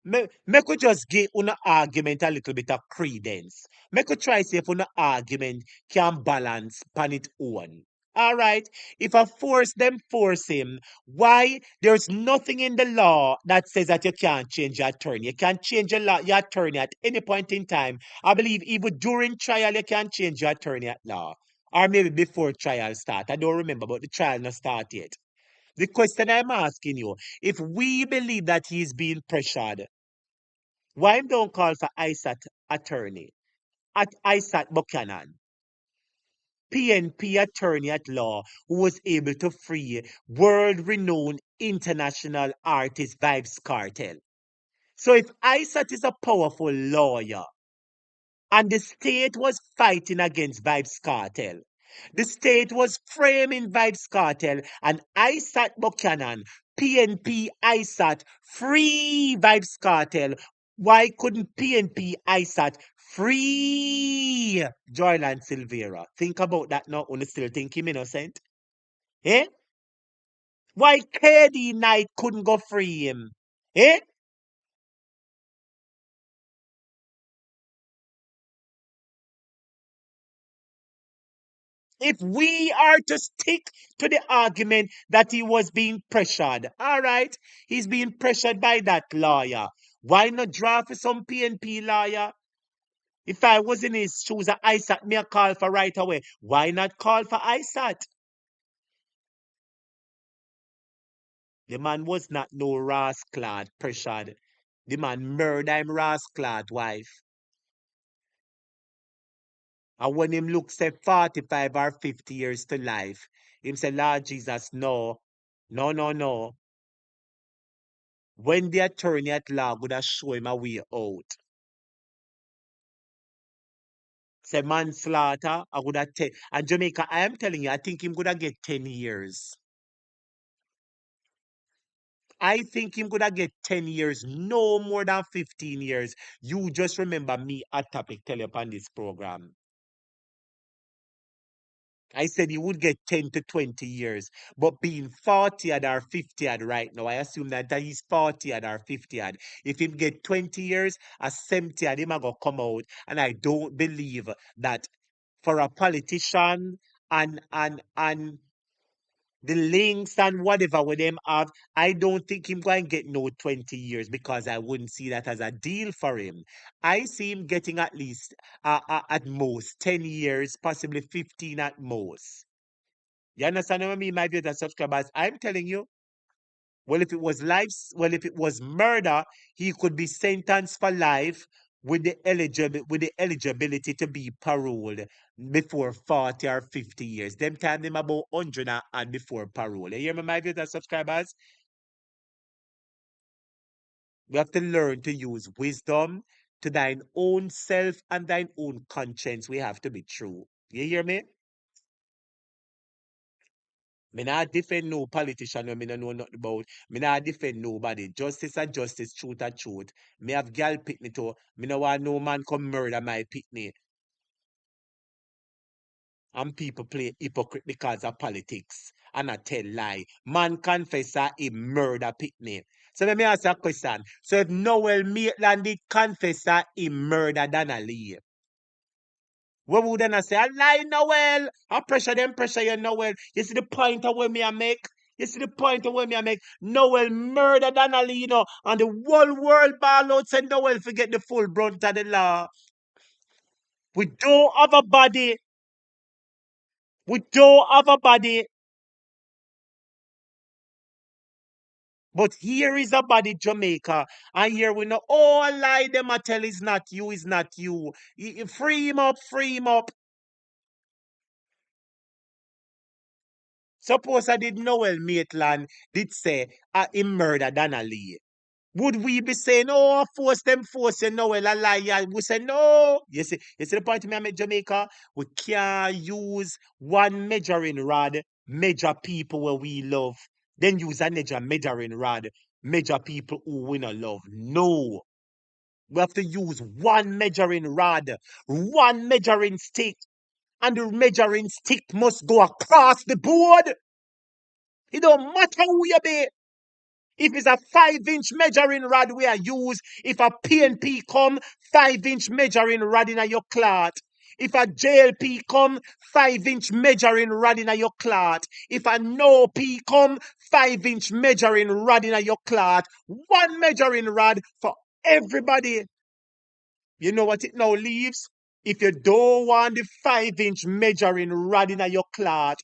Make we just give una argument a little bit of credence. Make we try see if una argument can balance pan it own. All right. If I force them, force him. Why? There's nothing in the law that says that you can't change your attorney. You can change your attorney at any point in time. I believe even during trial you can change your attorney at law. Or maybe before trial start. I don't remember, but the trial not start yet. The question I'm asking you, if we believe that he's being pressured, why don't call for Isaac attorney? At Isaac Buchanan, PNP attorney at law, who was able to free world-renowned international artist Vibes Cartel. So if Isaac is a powerful lawyer, and the state was fighting against Vibes Cartel. The state was framing Vibes Cartel and ISAT Buchanan, PNP ISAT, free Vibes Cartel. Why couldn't PNP ISAT free JOYLAN Silvera? Think about that now. Only still think him innocent. Eh? Why KD Knight couldn't go free him? Eh? If we are to stick to the argument that he was being pressured, all right, he's being pressured by that lawyer. Why not draft for some PNP lawyer? If I was in his shoes, ISAT me a call for right away. Why not call for ISAT? The man was not no rascal pressured. The man murdered him rascal wife. And when him look say 45 or 50 years to life, him say, Lord Jesus, no, no, no, no. When the attorney at law would have show him a way out. Say manslaughter, I would have take. And Jamaica, I am telling you, I think him gonna get 10 years. I think him gonna get 10 years, no more than 15 years. You just remember me at topic tell you upon this program. I said he would get 10 to 20 years, but being 40 or 50 right now, I assume that he's 40 or 50. If him get 20 years, a 70 him gonna come out. And I don't believe that for a politician and the links and whatever with them have, I don't think him going to get no 20 years because I wouldn't see that as a deal for him. I see him getting at least at most 10 years, possibly 15 at most. You understand what I mean, my viewers and subscribers? I'm telling you, well, if it was if it was murder, he could be sentenced for life with the eligibility to be paroled before 40 or 50 years. Them time them about 100 and before parole. You hear me, my viewers and subscribers? We have to learn to use wisdom to thine own self and thine own conscience. We have to be true. You hear me? Me not defend no politician when me no know nothing about. Me not defend nobody. Justice are justice, truth are truth. Me have gal pitney too. Me no want no man come murder my pitney. And people play hypocrite because of politics. And I tell lie. Man confess that he murder pitney. So let me ask you a question. So if Noel Maitland did confess that he murder Donna Lee, What would then I say? I lie, Noel. I pressure them, pressure you, Noel. You see the point of what me I make? You see the point of what me I make? Noel murdered Annalie, and the whole world ball out said Noel forget the full brunt of the law. We don't have a body. We don't have a body. But here is a body, Jamaica. And here we know, oh, a lie them I tell is not you, is not you. Free him up, free him up. Suppose I did Noel Maitland did say him murdered Annalie. Would we be saying, oh, force you, Noel, a liar? We say, no. You see the point me I make Jamaica? We can't use one measuring rod, measure people where we love. Then use another measuring rod, measure people who we not love. No. We have to use one measuring rod, one measuring stick, and the measuring stick must go across the board. It don't matter who you be. If it's a 5-inch measuring rod we are use, if a PNP come, 5-inch measuring rod in your clot. If a JLP come, 5-inch measuring rod in your clot. If a no P come, 5-inch measuring rod in your clot. One measuring rod for everybody. You know what it now leaves? If you don't want the 5-inch measuring rod in your clot,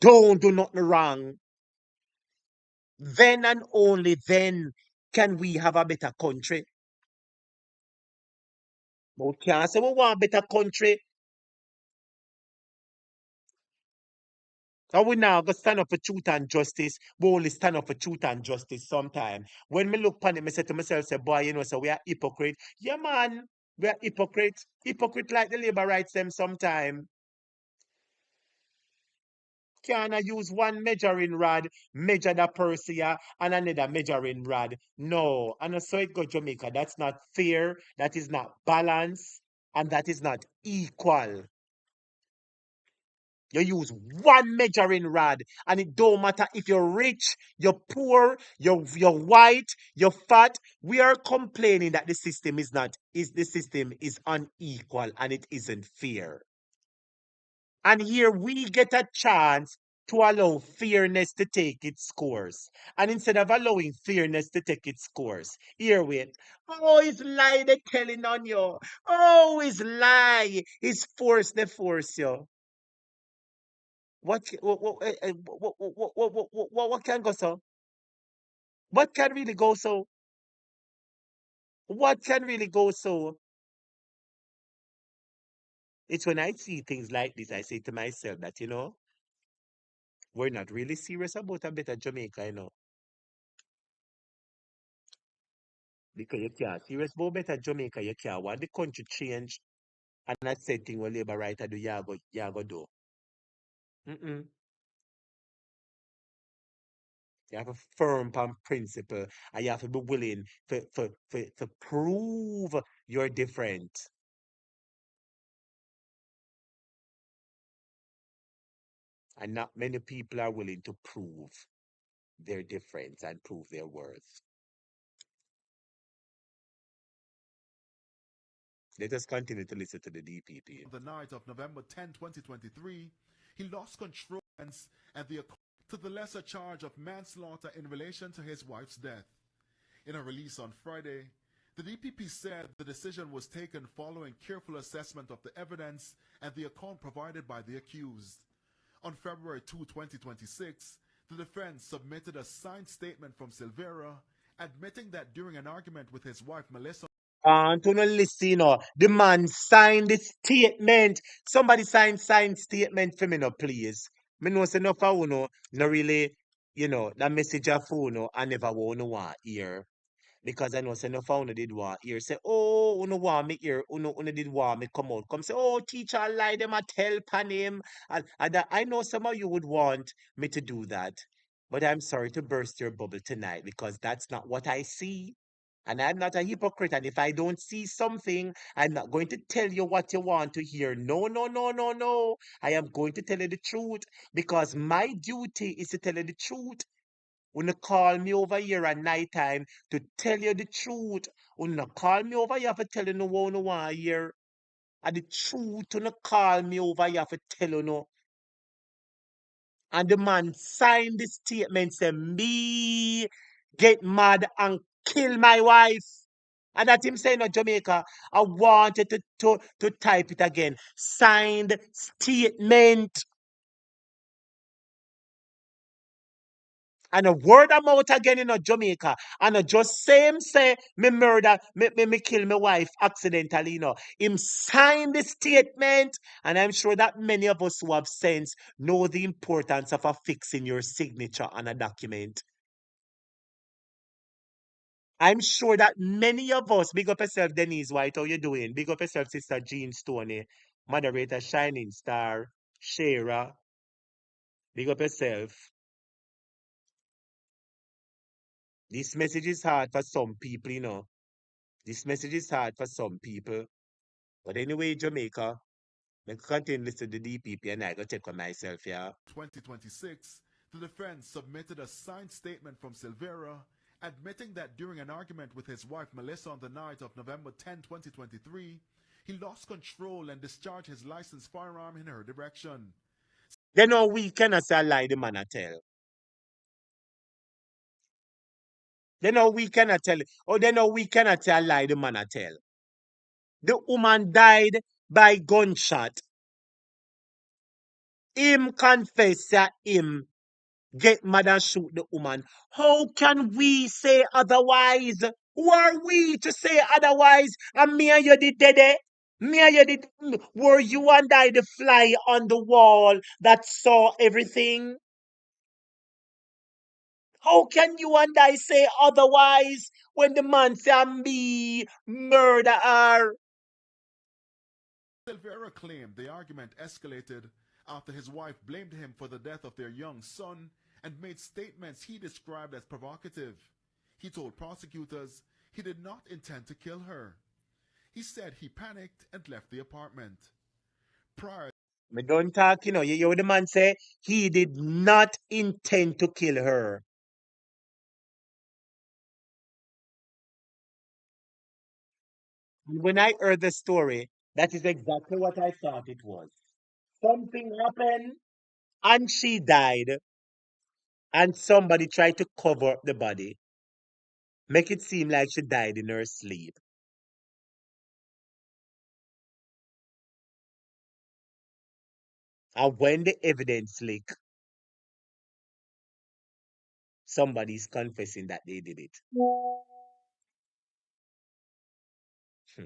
don't do nothing wrong. Then and only then can we have a better country. But we can't say we want a better country. And we now go stand up for truth and justice. We only stand up for truth and justice sometime. When me look upon it, I say to myself, say, boy, so we are hypocrite. Yeah, man, we are hypocrite. Hypocrite like the labor rights them sometime. Can I use one measuring rod, measure the person here, and another measuring rod? No. And so it go Jamaica. That's not fair. That is not balanced. And that is not equal. You use one measuring rod, and it don't matter if you're rich, you're poor, you're white, you're fat. We are complaining that the system is unequal and it isn't fair. And here we get a chance to allow fairness to take its course. And instead of allowing fairness to take its course, here wait. Oh, it's lie they telling on you. Oh, it's lie. It's force they force you. What what can go so? What can really go so? What can really go so? It's when I see things like this, I say to myself that, we're not really serious about a better Jamaica, Because you can't serious about better Jamaica, you can't want the country change and that same thing when labor right do you go do. Mm-mm. You have a firm on principle and you have to be willing to prove you're different. And not many people are willing to prove their difference and prove their worth. Let us continue to listen to the DPP. On the night of November 10, 2023, he lost control and to the lesser charge of manslaughter in relation to his wife's death. In a release on Friday, the DPP said the decision was taken following careful assessment of the evidence and the account provided by the accused. On February 2, 2026, the defense submitted a signed statement from Silvera admitting that during an argument with his wife Melissa And to no listen, the man signed the statement. Somebody signed statement for me, no, please. Me know say no for no really, that message of phone, I never want to hear. Because I know say no founder did want here. Say, oh, uno want me here, uno did want me come out. Come say, oh, teacher, I lie them, I tell pan him. And I know some of you would want me to do that. But I'm sorry to burst your bubble tonight because that's not what I see. And I'm not a hypocrite. And if I don't see something, I'm not going to tell you what you want to hear. No, no, no, no, no. I am going to tell you the truth because my duty is to tell you the truth. Una call me over here at night time to tell you the truth. Una call me over here for tell you no one want hear. And the truth to no call me over here for tell you no. And the man signed the statement say me get mad and kill my wife. And that him saying no Jamaica. I wanted to type it again. Signed statement. And a word I'm out again in a Jamaica. And a just same say me murder, me kill my wife accidentally, Him signed the statement. And I'm sure that many of us who have sense know the importance of affixing your signature on a document. I'm sure that many of us, big up yourself, Denise White, how you doing? Big up yourself, Sister Jean Stoney, moderator Shining Star, Shara, big up yourself. This message is hard for some people. This message is hard for some people. But anyway, Jamaica, I continue to listen to the DPP and I go take on myself, yeah. 2026, the defense submitted a signed statement from Silvera admitting that during an argument with his wife Melissa on the night of November 10, 2023, he lost control and discharged his licensed firearm in her direction. They know we cannot say a lie the man a tell. They know we cannot tell, or they know we cannot say a lie the man a tell. The woman died by gunshot. Him confess that him get mad and shoot the woman. How can we say otherwise? Who are we to say otherwise? And me and you did dead. Me and you did. Were you and I the fly on the wall that saw everything? How can you and I say otherwise when the man say me murder her? Silvera claimed the argument escalated after his wife blamed him for the death of their young son and made statements he described as provocative. He told prosecutors he did not intend to kill her. He said he panicked and left the apartment. Prior Me don't talk, you hear the man say he did not intend to kill her. When I heard the story, that is exactly what I thought it was. Something happened and she died, and somebody tried to cover up the body, make it seem like she died in her sleep. And when the evidence leak, somebody's confessing that they did it. Hmm.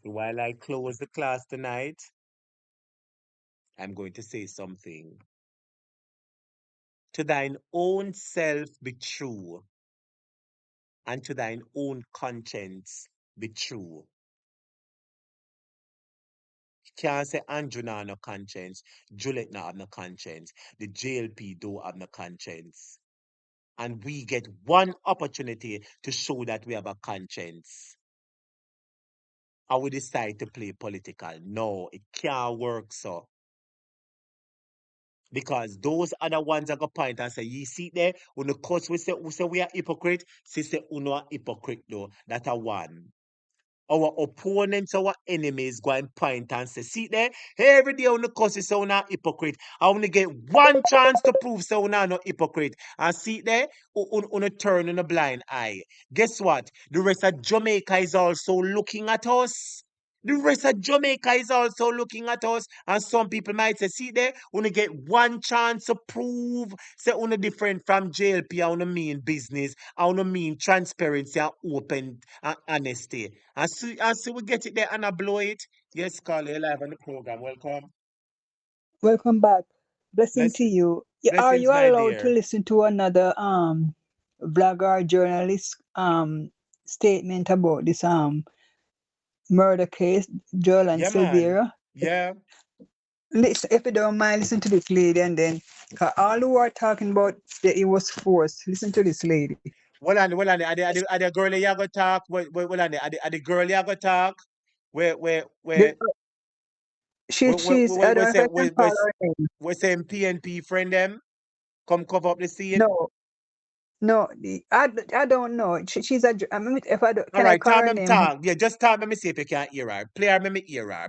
So while I close the class tonight, I'm going to say something. To thine own self be true, and to thine own conscience be true. You can't say Andrew now no conscience, Juliet now have no conscience, the JLP don't have no conscience. And we get one opportunity to show that we have a conscience. And we decide to play political. No, it can't work so. Because those other ones are going to point and say, you see there, when the course we say we are hypocrite, say uno are hypocrite though. That a one. Our opponents, our enemies go and point and say, see there, every day on the course is so not hypocrite. I only get one chance to prove so now not hypocrite. And see there, on a turn on a blind eye. Guess what? The rest of Jamaica is also looking at us. The rest of Jamaica is also looking at us, and some people might say, see there, only get one chance to prove, say, only different from JLP, I wanna mean business, I wanna mean transparency and open and honesty. And see we get it there and I blow it. Yes, Carl, you're live on the program. Welcome. Welcome back. Blessing Bless, to you. Are blessings, you my allowed to dear. listen to another vlogger journalist statement about this murder case, JOYLAN Yeah, man. Silvera? Yeah. Listen, if you don't mind, listen to this lady, and then 'cause all who are talking about that it was forced. Listen to this lady. Well, on, are the girl you go talk? Well, on, are the girl you go talk? Where, where, The- where, she's I don't know if I can call her name. we say PNP friend them come cover up the scene. No, No, I don't know. She's a. I mean, if I do, All can I right, call time her them name? talk. Yeah, just talk. Let me see if you can hear her. Play her, let me hear her.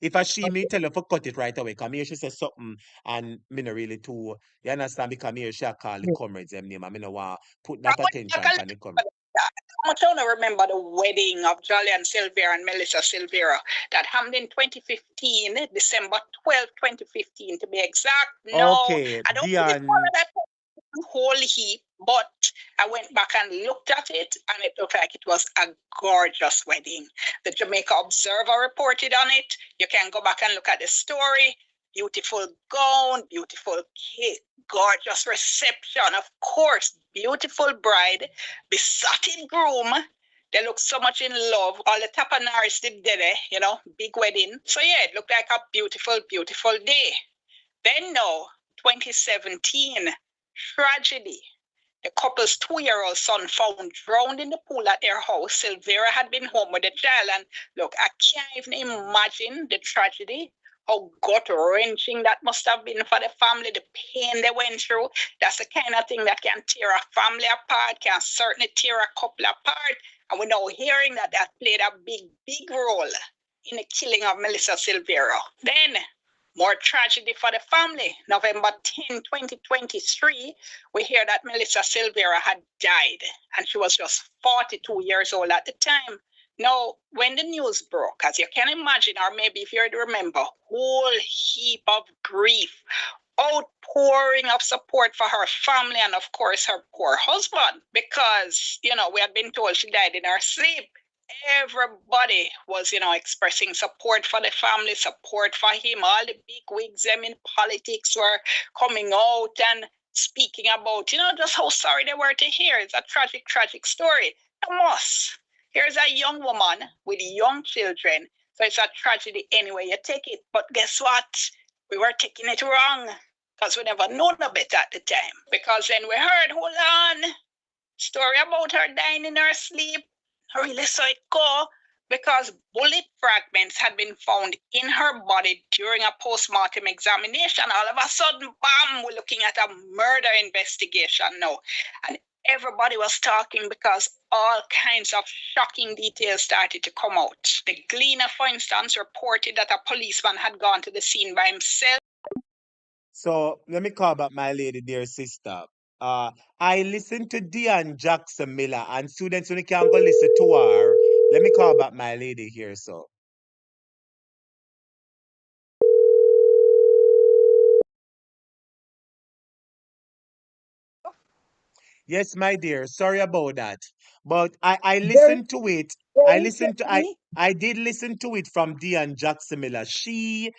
If I see me, tell her for cut it right away. Come here, she says something, and me not really too. You understand? Because me here, she a call the Yeah. comrades them name, and me no want put I that want to attention look a on the little comrades. bit of that. I want to remember the wedding of Jolyan Silvera and Melissa Silvera that happened in 2015, December 12th, 2015 to be exact. No, Okay, I don't really follow Dion. that whole heap, but I went back and looked at it and it looked like it was a gorgeous wedding. The Jamaica Observer reported on it. You can go back and look at the story. Beautiful gown, beautiful cake, gorgeous reception. Of course, beautiful bride, besotted groom. They look so much in love. All the tapanaris did there, big wedding. So yeah, it looked like a beautiful, beautiful day. Then no, 2017, tragedy. The couple's 2-year-old son found drowned in the pool at their house. Silvera had been home with the child, and look, I can't even imagine the tragedy. How gut-wrenching that must have been for the family, the pain they went through. That's the kind of thing that can tear a family apart, can certainly tear a couple apart. And we're now hearing that that played a big, big role in the killing of Melissa Silvera. Then more tragedy for the family. November 10, 2023, we hear that Melissa Silvera had died, and she was just 42 years old at the time. Now, when the news broke, as you can imagine, or maybe if you remember, whole heap of grief, outpouring of support for her family and, of course, her poor husband, because, we had been told she died in her sleep. Everybody was, expressing support for the family, support for him. All the big wigs them in politics were coming out and speaking about, just how sorry they were to hear. It's a tragic, tragic story. Amos, here's a young woman with young children. So it's a tragedy anyway you take it. But guess what? We were taking it wrong because we never known no better at the time. Because then we heard, hold on, story about her dying in her sleep. I really saw it go because bullet fragments had been found in her body during a post-mortem examination. All of a sudden, bam, we're looking at a murder investigation now. And everybody was talking because all kinds of shocking details started to come out. The Gleaner, for instance, reported that a policeman had gone to the scene by himself. So let me call back my lady, dear sister. I listened to Dion Jackson Miller, and students when you can go listen to her. Let me call back my lady here, so. Yes, my dear. Sorry about that. But I Very, listened to it. I very listened to funny. I did listen to it from Dion Jackson Miller. She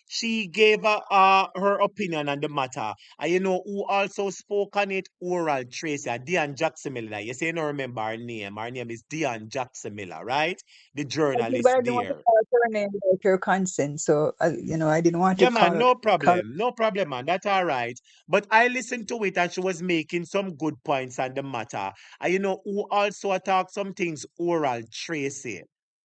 she gave her opinion on the matter. And you know who also spoke on it? Oral Tracy, Dion Jackson Miller. You say you don't remember her name. Her name is Dion Jackson Miller, right? The I did, but journalist I didn't want to there. call her name without her consent. So, I didn't want to Yeah, man, call. no problem, man. That's all right. But I listened to it and she was making some good points on the matter. And you know who also attacked some things? Oral Tracy.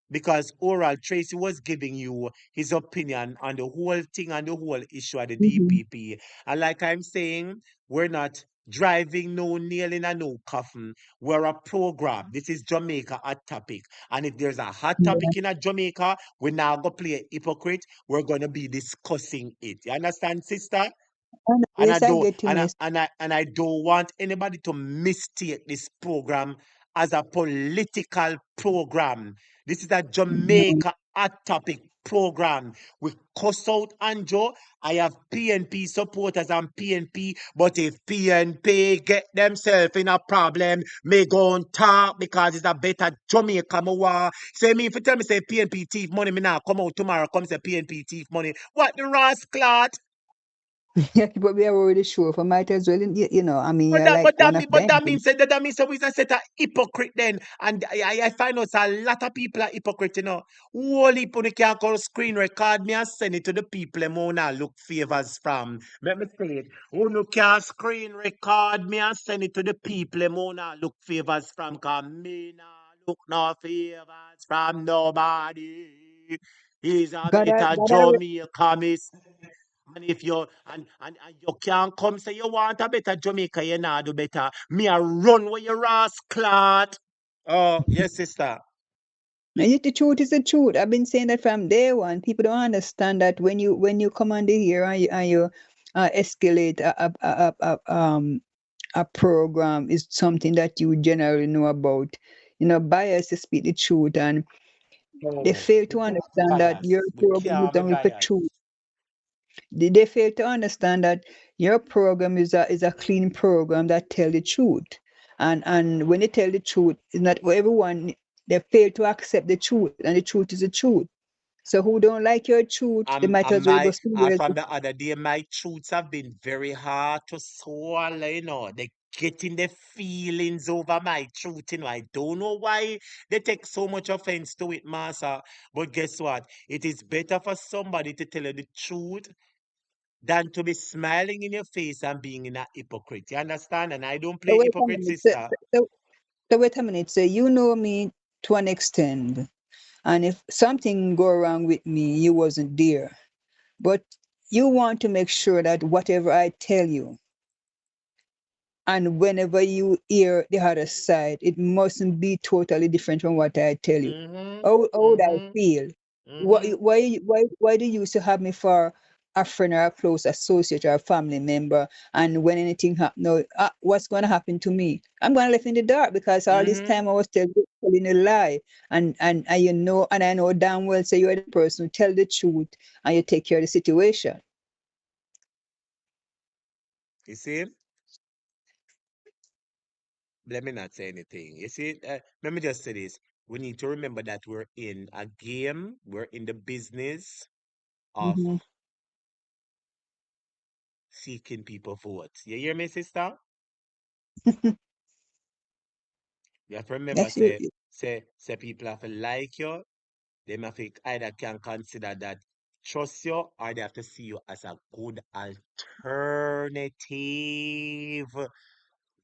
Because Oral Tracy was giving you his opinion on the whole thing and the whole issue of the Mhm. DPP. And like I'm saying, we're not driving no nail in a no coffin. We're a program. This is Jamaica Hot Topic. And if there's a hot Yeah. topic in a Jamaica, we're now going to play a hypocrite. We're going to be discussing it. You understand, sister? And I Yes, I don't get you, miss. and I don't want anybody to mistake this program as a political program. This is a Mhm. Jamaica hot topic program. We cuss out Anjo. I have PNP supporters and PNP, but if PNP get themselves in a problem, me go on talk because it's a better Jamaica. Say me if you tell me say PNP thief money, me now come out tomorrow, come say PNP thief money. What the rascal? Yeah, but we are already sure. For might as well, I mean, But you're that, like but that, one of but them. that means that we are set a hypocrite then, and I find out a lot of people are hypocrite, you know. Only people can call screen record me and send it to the people them who now look favors from. Let me say it. Who no can screen record me and send it to the people them who now look favors from. Cause me now look no favors from nobody. It's God, a God, Jamaica, miss. And if you and you can't come say you want a better Jamaica, you nah do better. Me a run where you rascal. Oh, yes, sister. Now, yet the truth is the truth. I've been saying that from day one. People don't understand that when you come under here and you escalate a program is something that you generally know about. You know, bias to speak the truth, and they Oh, fail we to can't be understand that your biased. We program is can't be only for biased. truth. They fail to understand that your program is a clean program that tell the truth. And when they tell the truth, it's not for everyone. They fail to accept the truth, and the truth is the truth. So who don't like your truth, they might And as well go my somewhere from else. the other day, my truths have been very hard to swallow, you know. They getting the feelings over my truth, you know. I don't know why they take so much offense to it, Master. But guess what? It is better for somebody to tell you the truth than to be smiling in your face and being in a hypocrite. You understand? And I don't So play wait a hypocrite, minute. So, sister. so, so wait a minute. So you know me to an extent, and if something go wrong with me, you wasn't there. But you want to make sure that whatever I tell you, and whenever you hear the other side, it mustn't be totally different from what I tell you. Mm-hmm. How would I Mm-hmm. feel? Mm-hmm. Why do you used to have me for a friend or a close associate or a family member? And when anything happen, no, what's going to happen to me? I'm going to left in the dark because all this Mm-hmm. time I was telling a lie, and you know, and I know damn well, so you're the person who tell the truth and you take care of the situation. You see? Let me not say anything. You see, let me just say this. We need to remember that we're in a game, we're in the business of Hmm. seeking people votes. You hear me, sister? You have to remember, That's it. say people have to like you. They have to either can consider that trust you or they have to see you as a good alternative.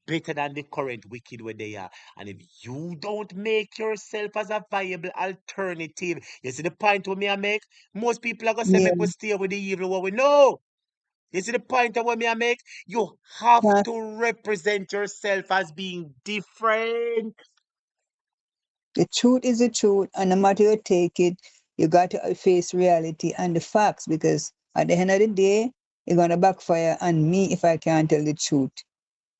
Better than the current wicked where they are. And if you don't make yourself as a viable alternative, you see the point what me I make? Most people are gonna say Yeah. make we stay with the evil what we know. You see the point of what me I make? You have to represent yourself as being different. The truth is the truth, and no matter you take it, you got to face reality and the facts because at the end of the day, it's gonna backfire on me if I can't tell the truth.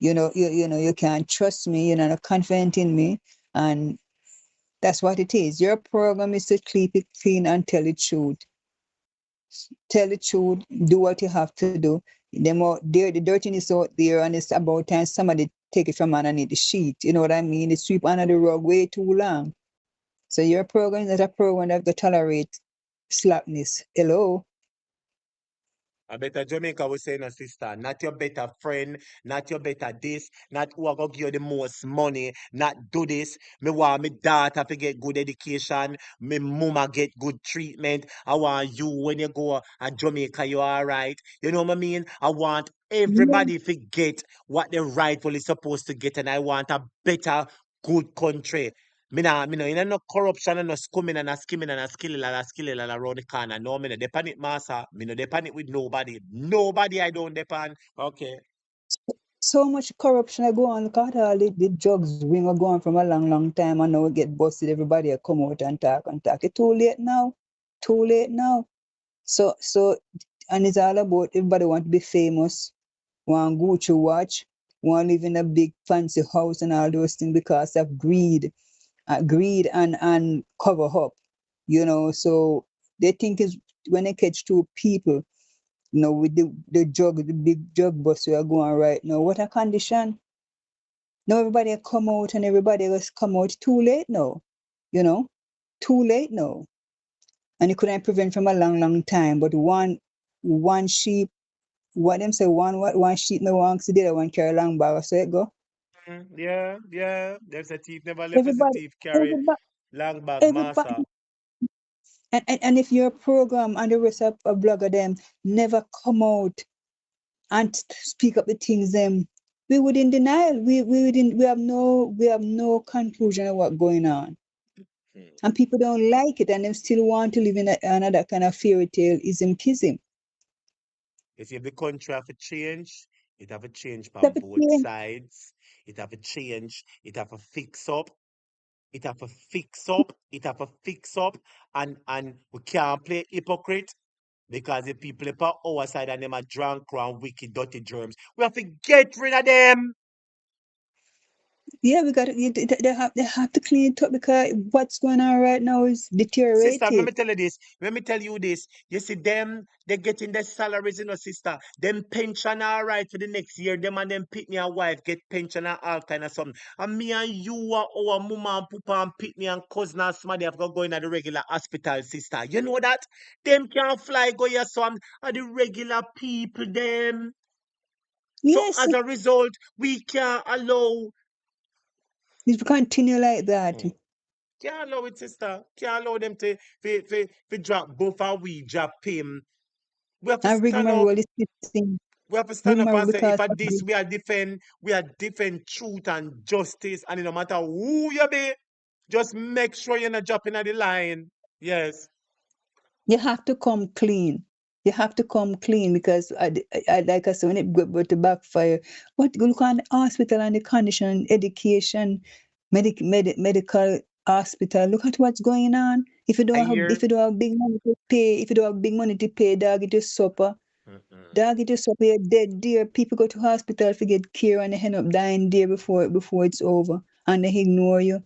You can't trust me, you're not confident in me, and that's what it is. Your program is to keep it clean and tell the truth. Tell the truth, do what you have to do. The dirtiness out there, and it's about time somebody take it from underneath the sheet. You know what I mean? They sweep under the rug way too long. So your program is not a program that will tolerate slackness. Hello? I better Jamaica was saying, sister, not your better friend, not your better this, not who are gonna give you the most money, not do this. Me want me daughter to get good education, me mama get good treatment. I want you when you go to Jamaica, you alright. You know what I mean? I want Yeah. everybody to get what they rightfully supposed to get, and I want a better, good country. Me no, no corruption and no scumming and a skimming and a skilling and around the corner. No, me no depend it, master. Me no depend it with nobody. Nobody I don't depend. Okay. So much corruption I go on. Look at all the drugs ring are going from a long, long time, and now we get busted. Everybody will come out and talk and talk. It's too late now. Too late now. So and it's all about everybody want to be famous, want Gucci watch, want live in a big fancy house and all those things because of greed and cover up. So they think is when they catch two people, with the big drug bust we are going right now. What a condition. Now everybody come out and everybody else come out too late now. You know, too late now. And you couldn't prevent from a long, long time. But one sheep, what them say, one sheep no one see the other one carry long bag, so it go. Yeah, yeah. There's a thief never left as a Everybody, thief carry everybody, long bag, everybody. master. And if your program and the rest of blogger them never come out and speak up the things them, we would in denial. We have no conclusion of what's going on. And people don't like it and they still want to live in another kind of fairy tale ism kism. You see, if the country have to change, it have to change from That it both change. sides. It have to change. It have to fix up. It have to fix up. It have to fix up. And we can't play hypocrite because the people on our side and them are drunk around wicked, dirty germs. We have to get rid of them. Yeah, we got to, they have to clean it up because what's going on right now is Sister, let me deteriorated. tell you this. Let me tell you this. You see them, they getting their salaries, sister. Them pension all right for the next year. Them and them pitney and wife get pension and all kind of something. And me and you are our mama and papa and pitney and cousin and somebody have got going at the regular hospital, sister. You know that? Them can't fly go your son and the regular people them. So Yes, as a result, we can't allow. it continue like that. Can't allow it, sister. Can't allow them to drop both and we drop him. We have to And stand up. rigmarole is thing. We have to stand up Rigmarole and say, if because at of this we are defend truth and justice, and no matter who you be, just make sure you're not dropping at the line. Yes. you have to come clean. You have to come clean because, like I said, when it go to backfire, what you look on the hospital and the condition, education, medical hospital. Look at what's going on. If you I don't have, if hear. you don't have big money to pay, if you don't have big money to pay, dog, it is supper. Dog, it is supper. You're dead there. People go to hospital to get care and they end up dying there before it's over, and they ignore you.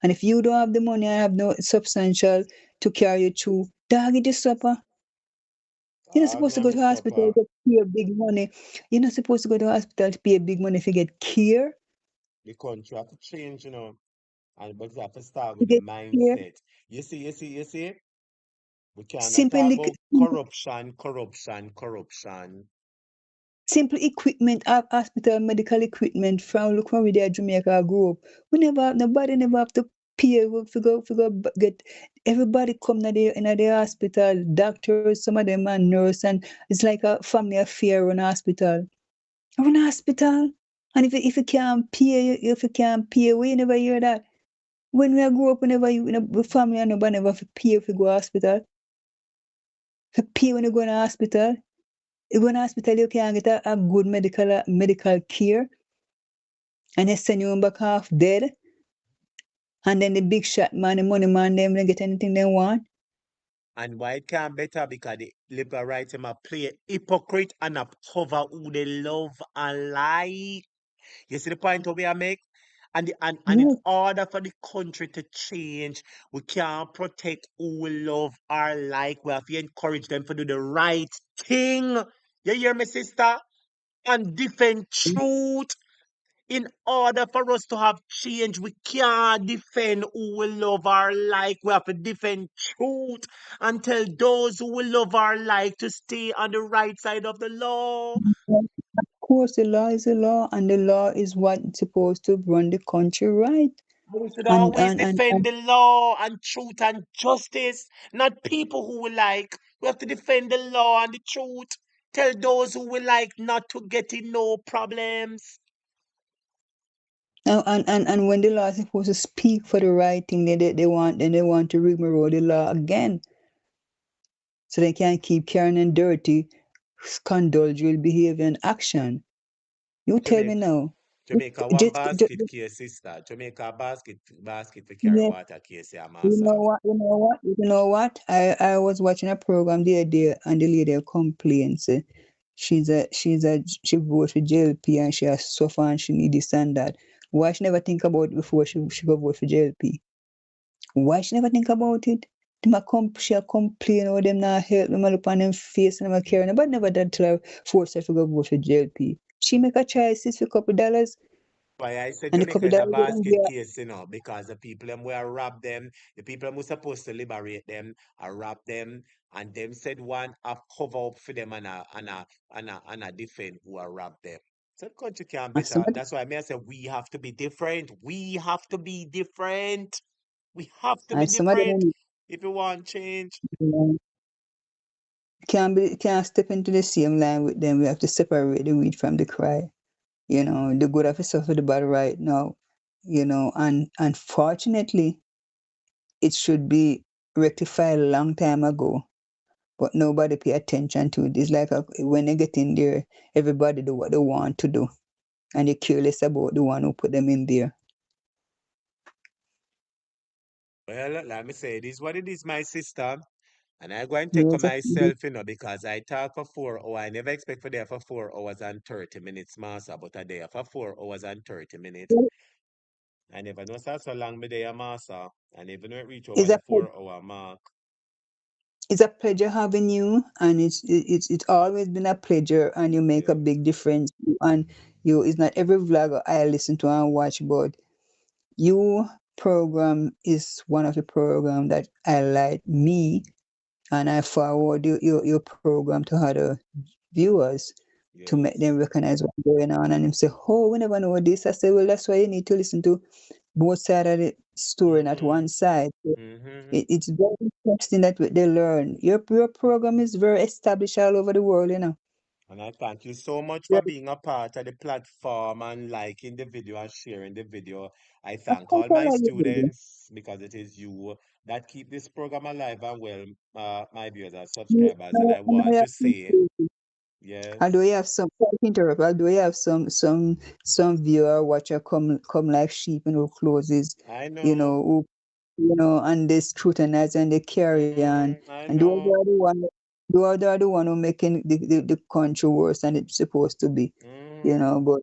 And if you don't have the money and have no substantial to carry you through, dog, it is supper. You're not Dog supposed to not go the to hospital supper. to pay big money. You're not supposed to go to hospital to pay big money if you get care. The country have to change, and but we have to start To with the get care. mindset. You see. We cannot Simple, talk about corruption. simple equipment, hospital medical equipment from look from where they Jamaica grew up. Nobody never have to pay get everybody come in the hospital, doctors, some of them are nurse, and it's like a family affair in hospital. Run hospital. And if you can't pay, we never hear that. When we grew up, whenever the family and nobody never have to pay if you go to hospital. If you pay when you go to hospital. You go to hospital, you can get a good medical care, and they send you back half dead. And then the big shot man, the money man, them don't get anything they want. And why it can't better? Because the liberal right them a play hypocrite and a cover who they love and like. You see the point we are make? And in Yes. order for the country to change, we can't protect who we love or like. We have to encourage them to do the right thing. You hear me, sister? And defend truth. In order for us to have change, we can't defend who we love or like. We have to defend truth and tell those who we love or like to stay on the right side of the law. Of course, the law is the law, and the law is what's supposed to run the country right. We should And always defend the law and truth and justice, not people who we like. We have to defend the law and the truth. Tell those who we like not to get in no problems. and when the law is supposed to speak for the right thing, they want to rigmarole the law again, so they can keep carrying on dirty, scandalous behavior and action. You tell me Jamaica, now. Jamaica, one basket case, sister. Jamaica basket for carry Yes, water case, yeah, master. you know what? I was watching a program the other day, and the lady complained. Say she voted for JLP and she has suffered and she need this and that. Why she never think about it before she go vote for JLP? Why she never think about it? She complain about them not help them look on them face and them care. But never that till I force her to go vote for JLP. She make a choice for a couple dollars, Why I said and a Jamaica couple is a dollars they don't basket get. case, because the people them were rob them, the people who supposed to liberate them, are rob them, and them said one have cover up for them and a defend who are rob them. So the country can And better. somebody, That's why I say we have to be different. We have to be different. We have to be and some of different them, if you want change. can't step into the same line with them. We have to separate the wheat from the cry. The good have to suffer the bad right now. And unfortunately, it should be rectified a long time ago. but nobody pay attention to it. It's like when they get in there, everybody do what they want to do, and you're careless about the one who put them in there. Well, let me say, it is what it is, my sister. And I go and take for Yes, myself, because I talk for 4 hours. I never expect for there for 4 hours and 30 minutes, master, but I there for 4 hours and 30 minutes. I never know so long me there, master. And even when it reach over it's the a 4 hour mark. it's a pleasure having you, and it's always been a pleasure, and you make a Yes. big difference. And you, it's not every vlogger I listen to and watch, but your program is one of the program that I like me, and I forward your program to other viewers to make Yes. them recognize what's going on, and them say, "Oh, we never know this." I say, "Well, that's why you need to listen to both sides of the story, not one side." So it's very interesting that they learn. Your program is very established all over the world, you know. And I thank you so much Yeah. for being a part of the platform and liking the video and sharing the video. I Of thank course, all I my love you, baby. students because it is you that keep this program alive and well, my viewers and You- subscribers. And I I know want you to have some say, places. Although yes, you have some, sorry to interrupt, although you have some viewer watcher come like sheep in who closes, I you know, know, who and they scrutinize and they carry on, I and those know. are the one, those are the one who making the country worse than it's supposed to be, But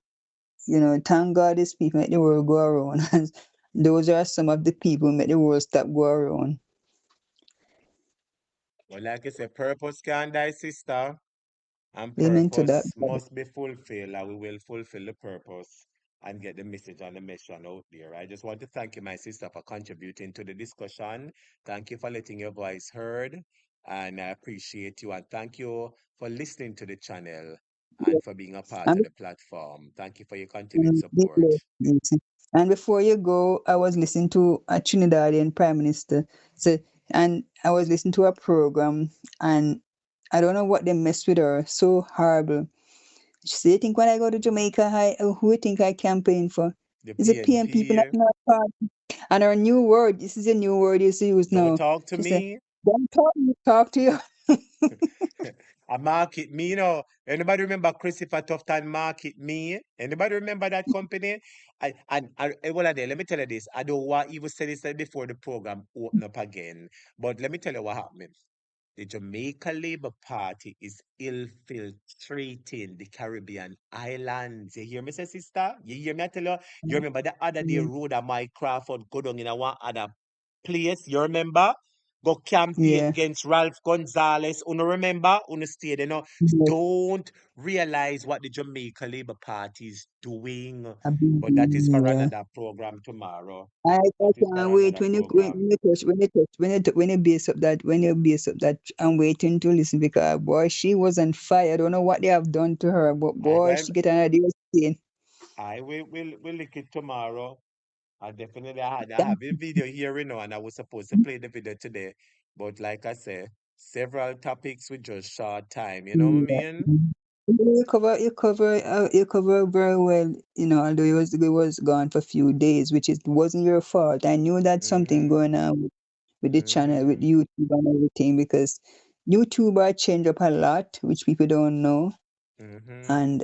thank God these people make the world go around. And those are some of the people who make the world stop go around. Well, like I said, purpose can't die, sister. And Amen to that. purpose must be fulfilled, and we will fulfill the purpose and get the message and the mission out there. I just want to thank you, my sister, for contributing to the discussion. Thank you for letting your voice heard, and I appreciate you. And thank you for listening to the channel and for being a part of And the platform. Thank you for your continued be support. blessed. Yes. And before you go, I was listening to a Trinidadian Prime Minister. So, and I was listening to a program, and I don't know what they messed with her. So horrible. She said, "You think when I go to Jamaica, who you think I campaign for? The Is it PNP, not PNP, not party?" And her new word, this is a new word you use don't now. talk to She said, me. "Don't talk, me, talk to you." A market me, Anybody remember Christopher Tufton Market Me? Anybody remember that company? Well, let me tell you this. I don't want even say this before the program open up again. But let me tell you what happened. The Jamaica Labour Party is infiltrating the Caribbean islands. You hear me, say, sister? You hear me? I tell you. You remember the other day, road of Mike Crawford go down in a one other place. You remember? Go campaign Yeah. against Ralph Gonzalez. Uno remember? Uno stayed, Yes. Don't realize what the Jamaica Labour Party is doing. But that is for Yeah. another program tomorrow. I That is for can't wait another when program. you base up that, I'm waiting to listen, because boy, she was on fire. I don't know what they have done to her, but I boy, go she get an idea skin. I will lick it tomorrow. I definitely I Thank have a video here, and I was supposed to play the video today. But like I said, several topics with just short time. You know what I you. mean? Yeah. You cover very well, although it was gone for a few days, which wasn't your fault. I knew that something Mm-hmm. going on with the channel, with Mm-hmm. YouTube and everything, because YouTube are changed up a lot, which people don't know. Mm-hmm. And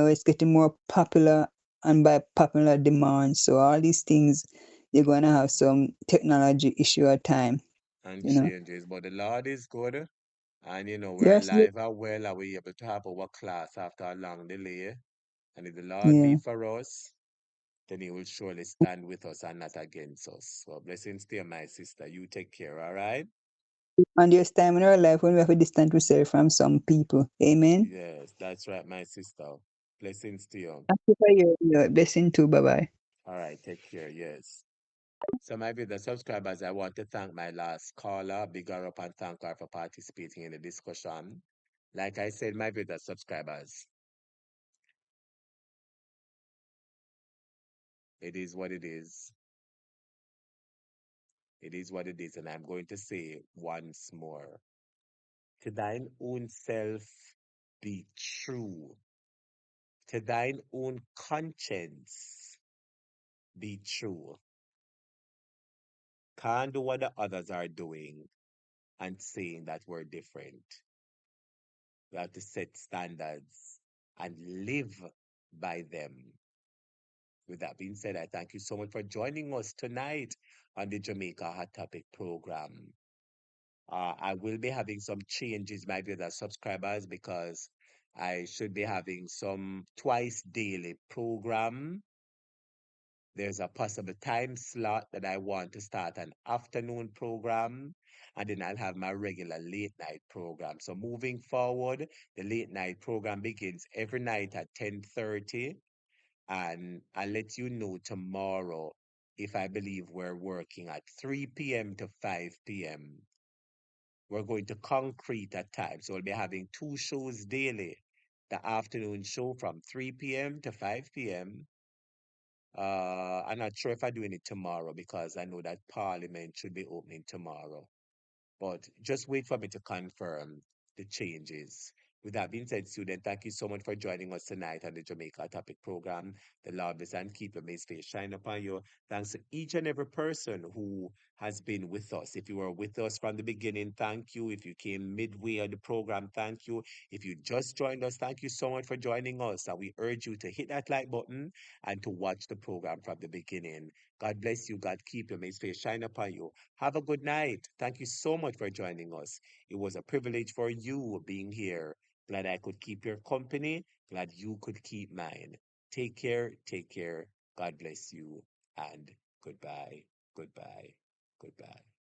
it's getting more popular, and by popular demand. So all these things, you're going to have some technology issue at time, And you know. changes. But the Lord is good. And we're Yes, alive and well, and we're able to have our class after a long delay. And if the Lord be yeah. for us, then he will surely stand with us and not against us. So blessings to you, my sister. You take care, all right? And there's time in our life when we have to distance ourselves from some people. Amen. Yes, that's right, my sister. Blessings to you. Thank you for your blessing too. Bye bye. All right, take care. Yes. So, my the subscribers, I want to thank my last caller, big her up and thank her for participating in the discussion. Like I said, my the subscribers, it is what it is. It is what it is. And I'm going to say once more, to thine own self be true, to thine own conscience be true. Can't do what the others are doing. and saying that we're different. We have to set standards and live by them. With that being said, I thank you so much for joining us tonight on the Jamaica Hot Topic program. I will be having some changes, my dear subscribers, because I should be having some twice daily program. There's a possible time slot that I want to start an afternoon program, and then I'll have my regular late night program. So moving forward, the late night program begins every night at 10:30, and I'll let you know tomorrow if I believe we're working at 3 p.m. to 5 p.m. We're going to concrete at times. So we'll be having 2 shows daily. The afternoon show from 3 p.m. to 5 p.m. I'm not sure if I'm doing it tomorrow because I know that Parliament should be opening tomorrow. But just wait for me to confirm the changes. With that being said, student, thank you so much for joining us tonight on the Jamaica Topic program. The Lord bless and keep your may his face shine upon you. Thanks to each and every person who has been with us. If you were with us from the beginning, thank you. If you came midway of the program, thank you. If you just joined us, thank you so much for joining us. And we urge you to hit that like button and to watch the program from the beginning. God bless you. God keep you. May his face shine upon you. Have a good night. Thank you so much for joining us. It was a privilege for you being here. Glad I could keep your company. Glad you could keep mine. Take care. Take care. God bless you. And goodbye. Goodbye. Goodbye.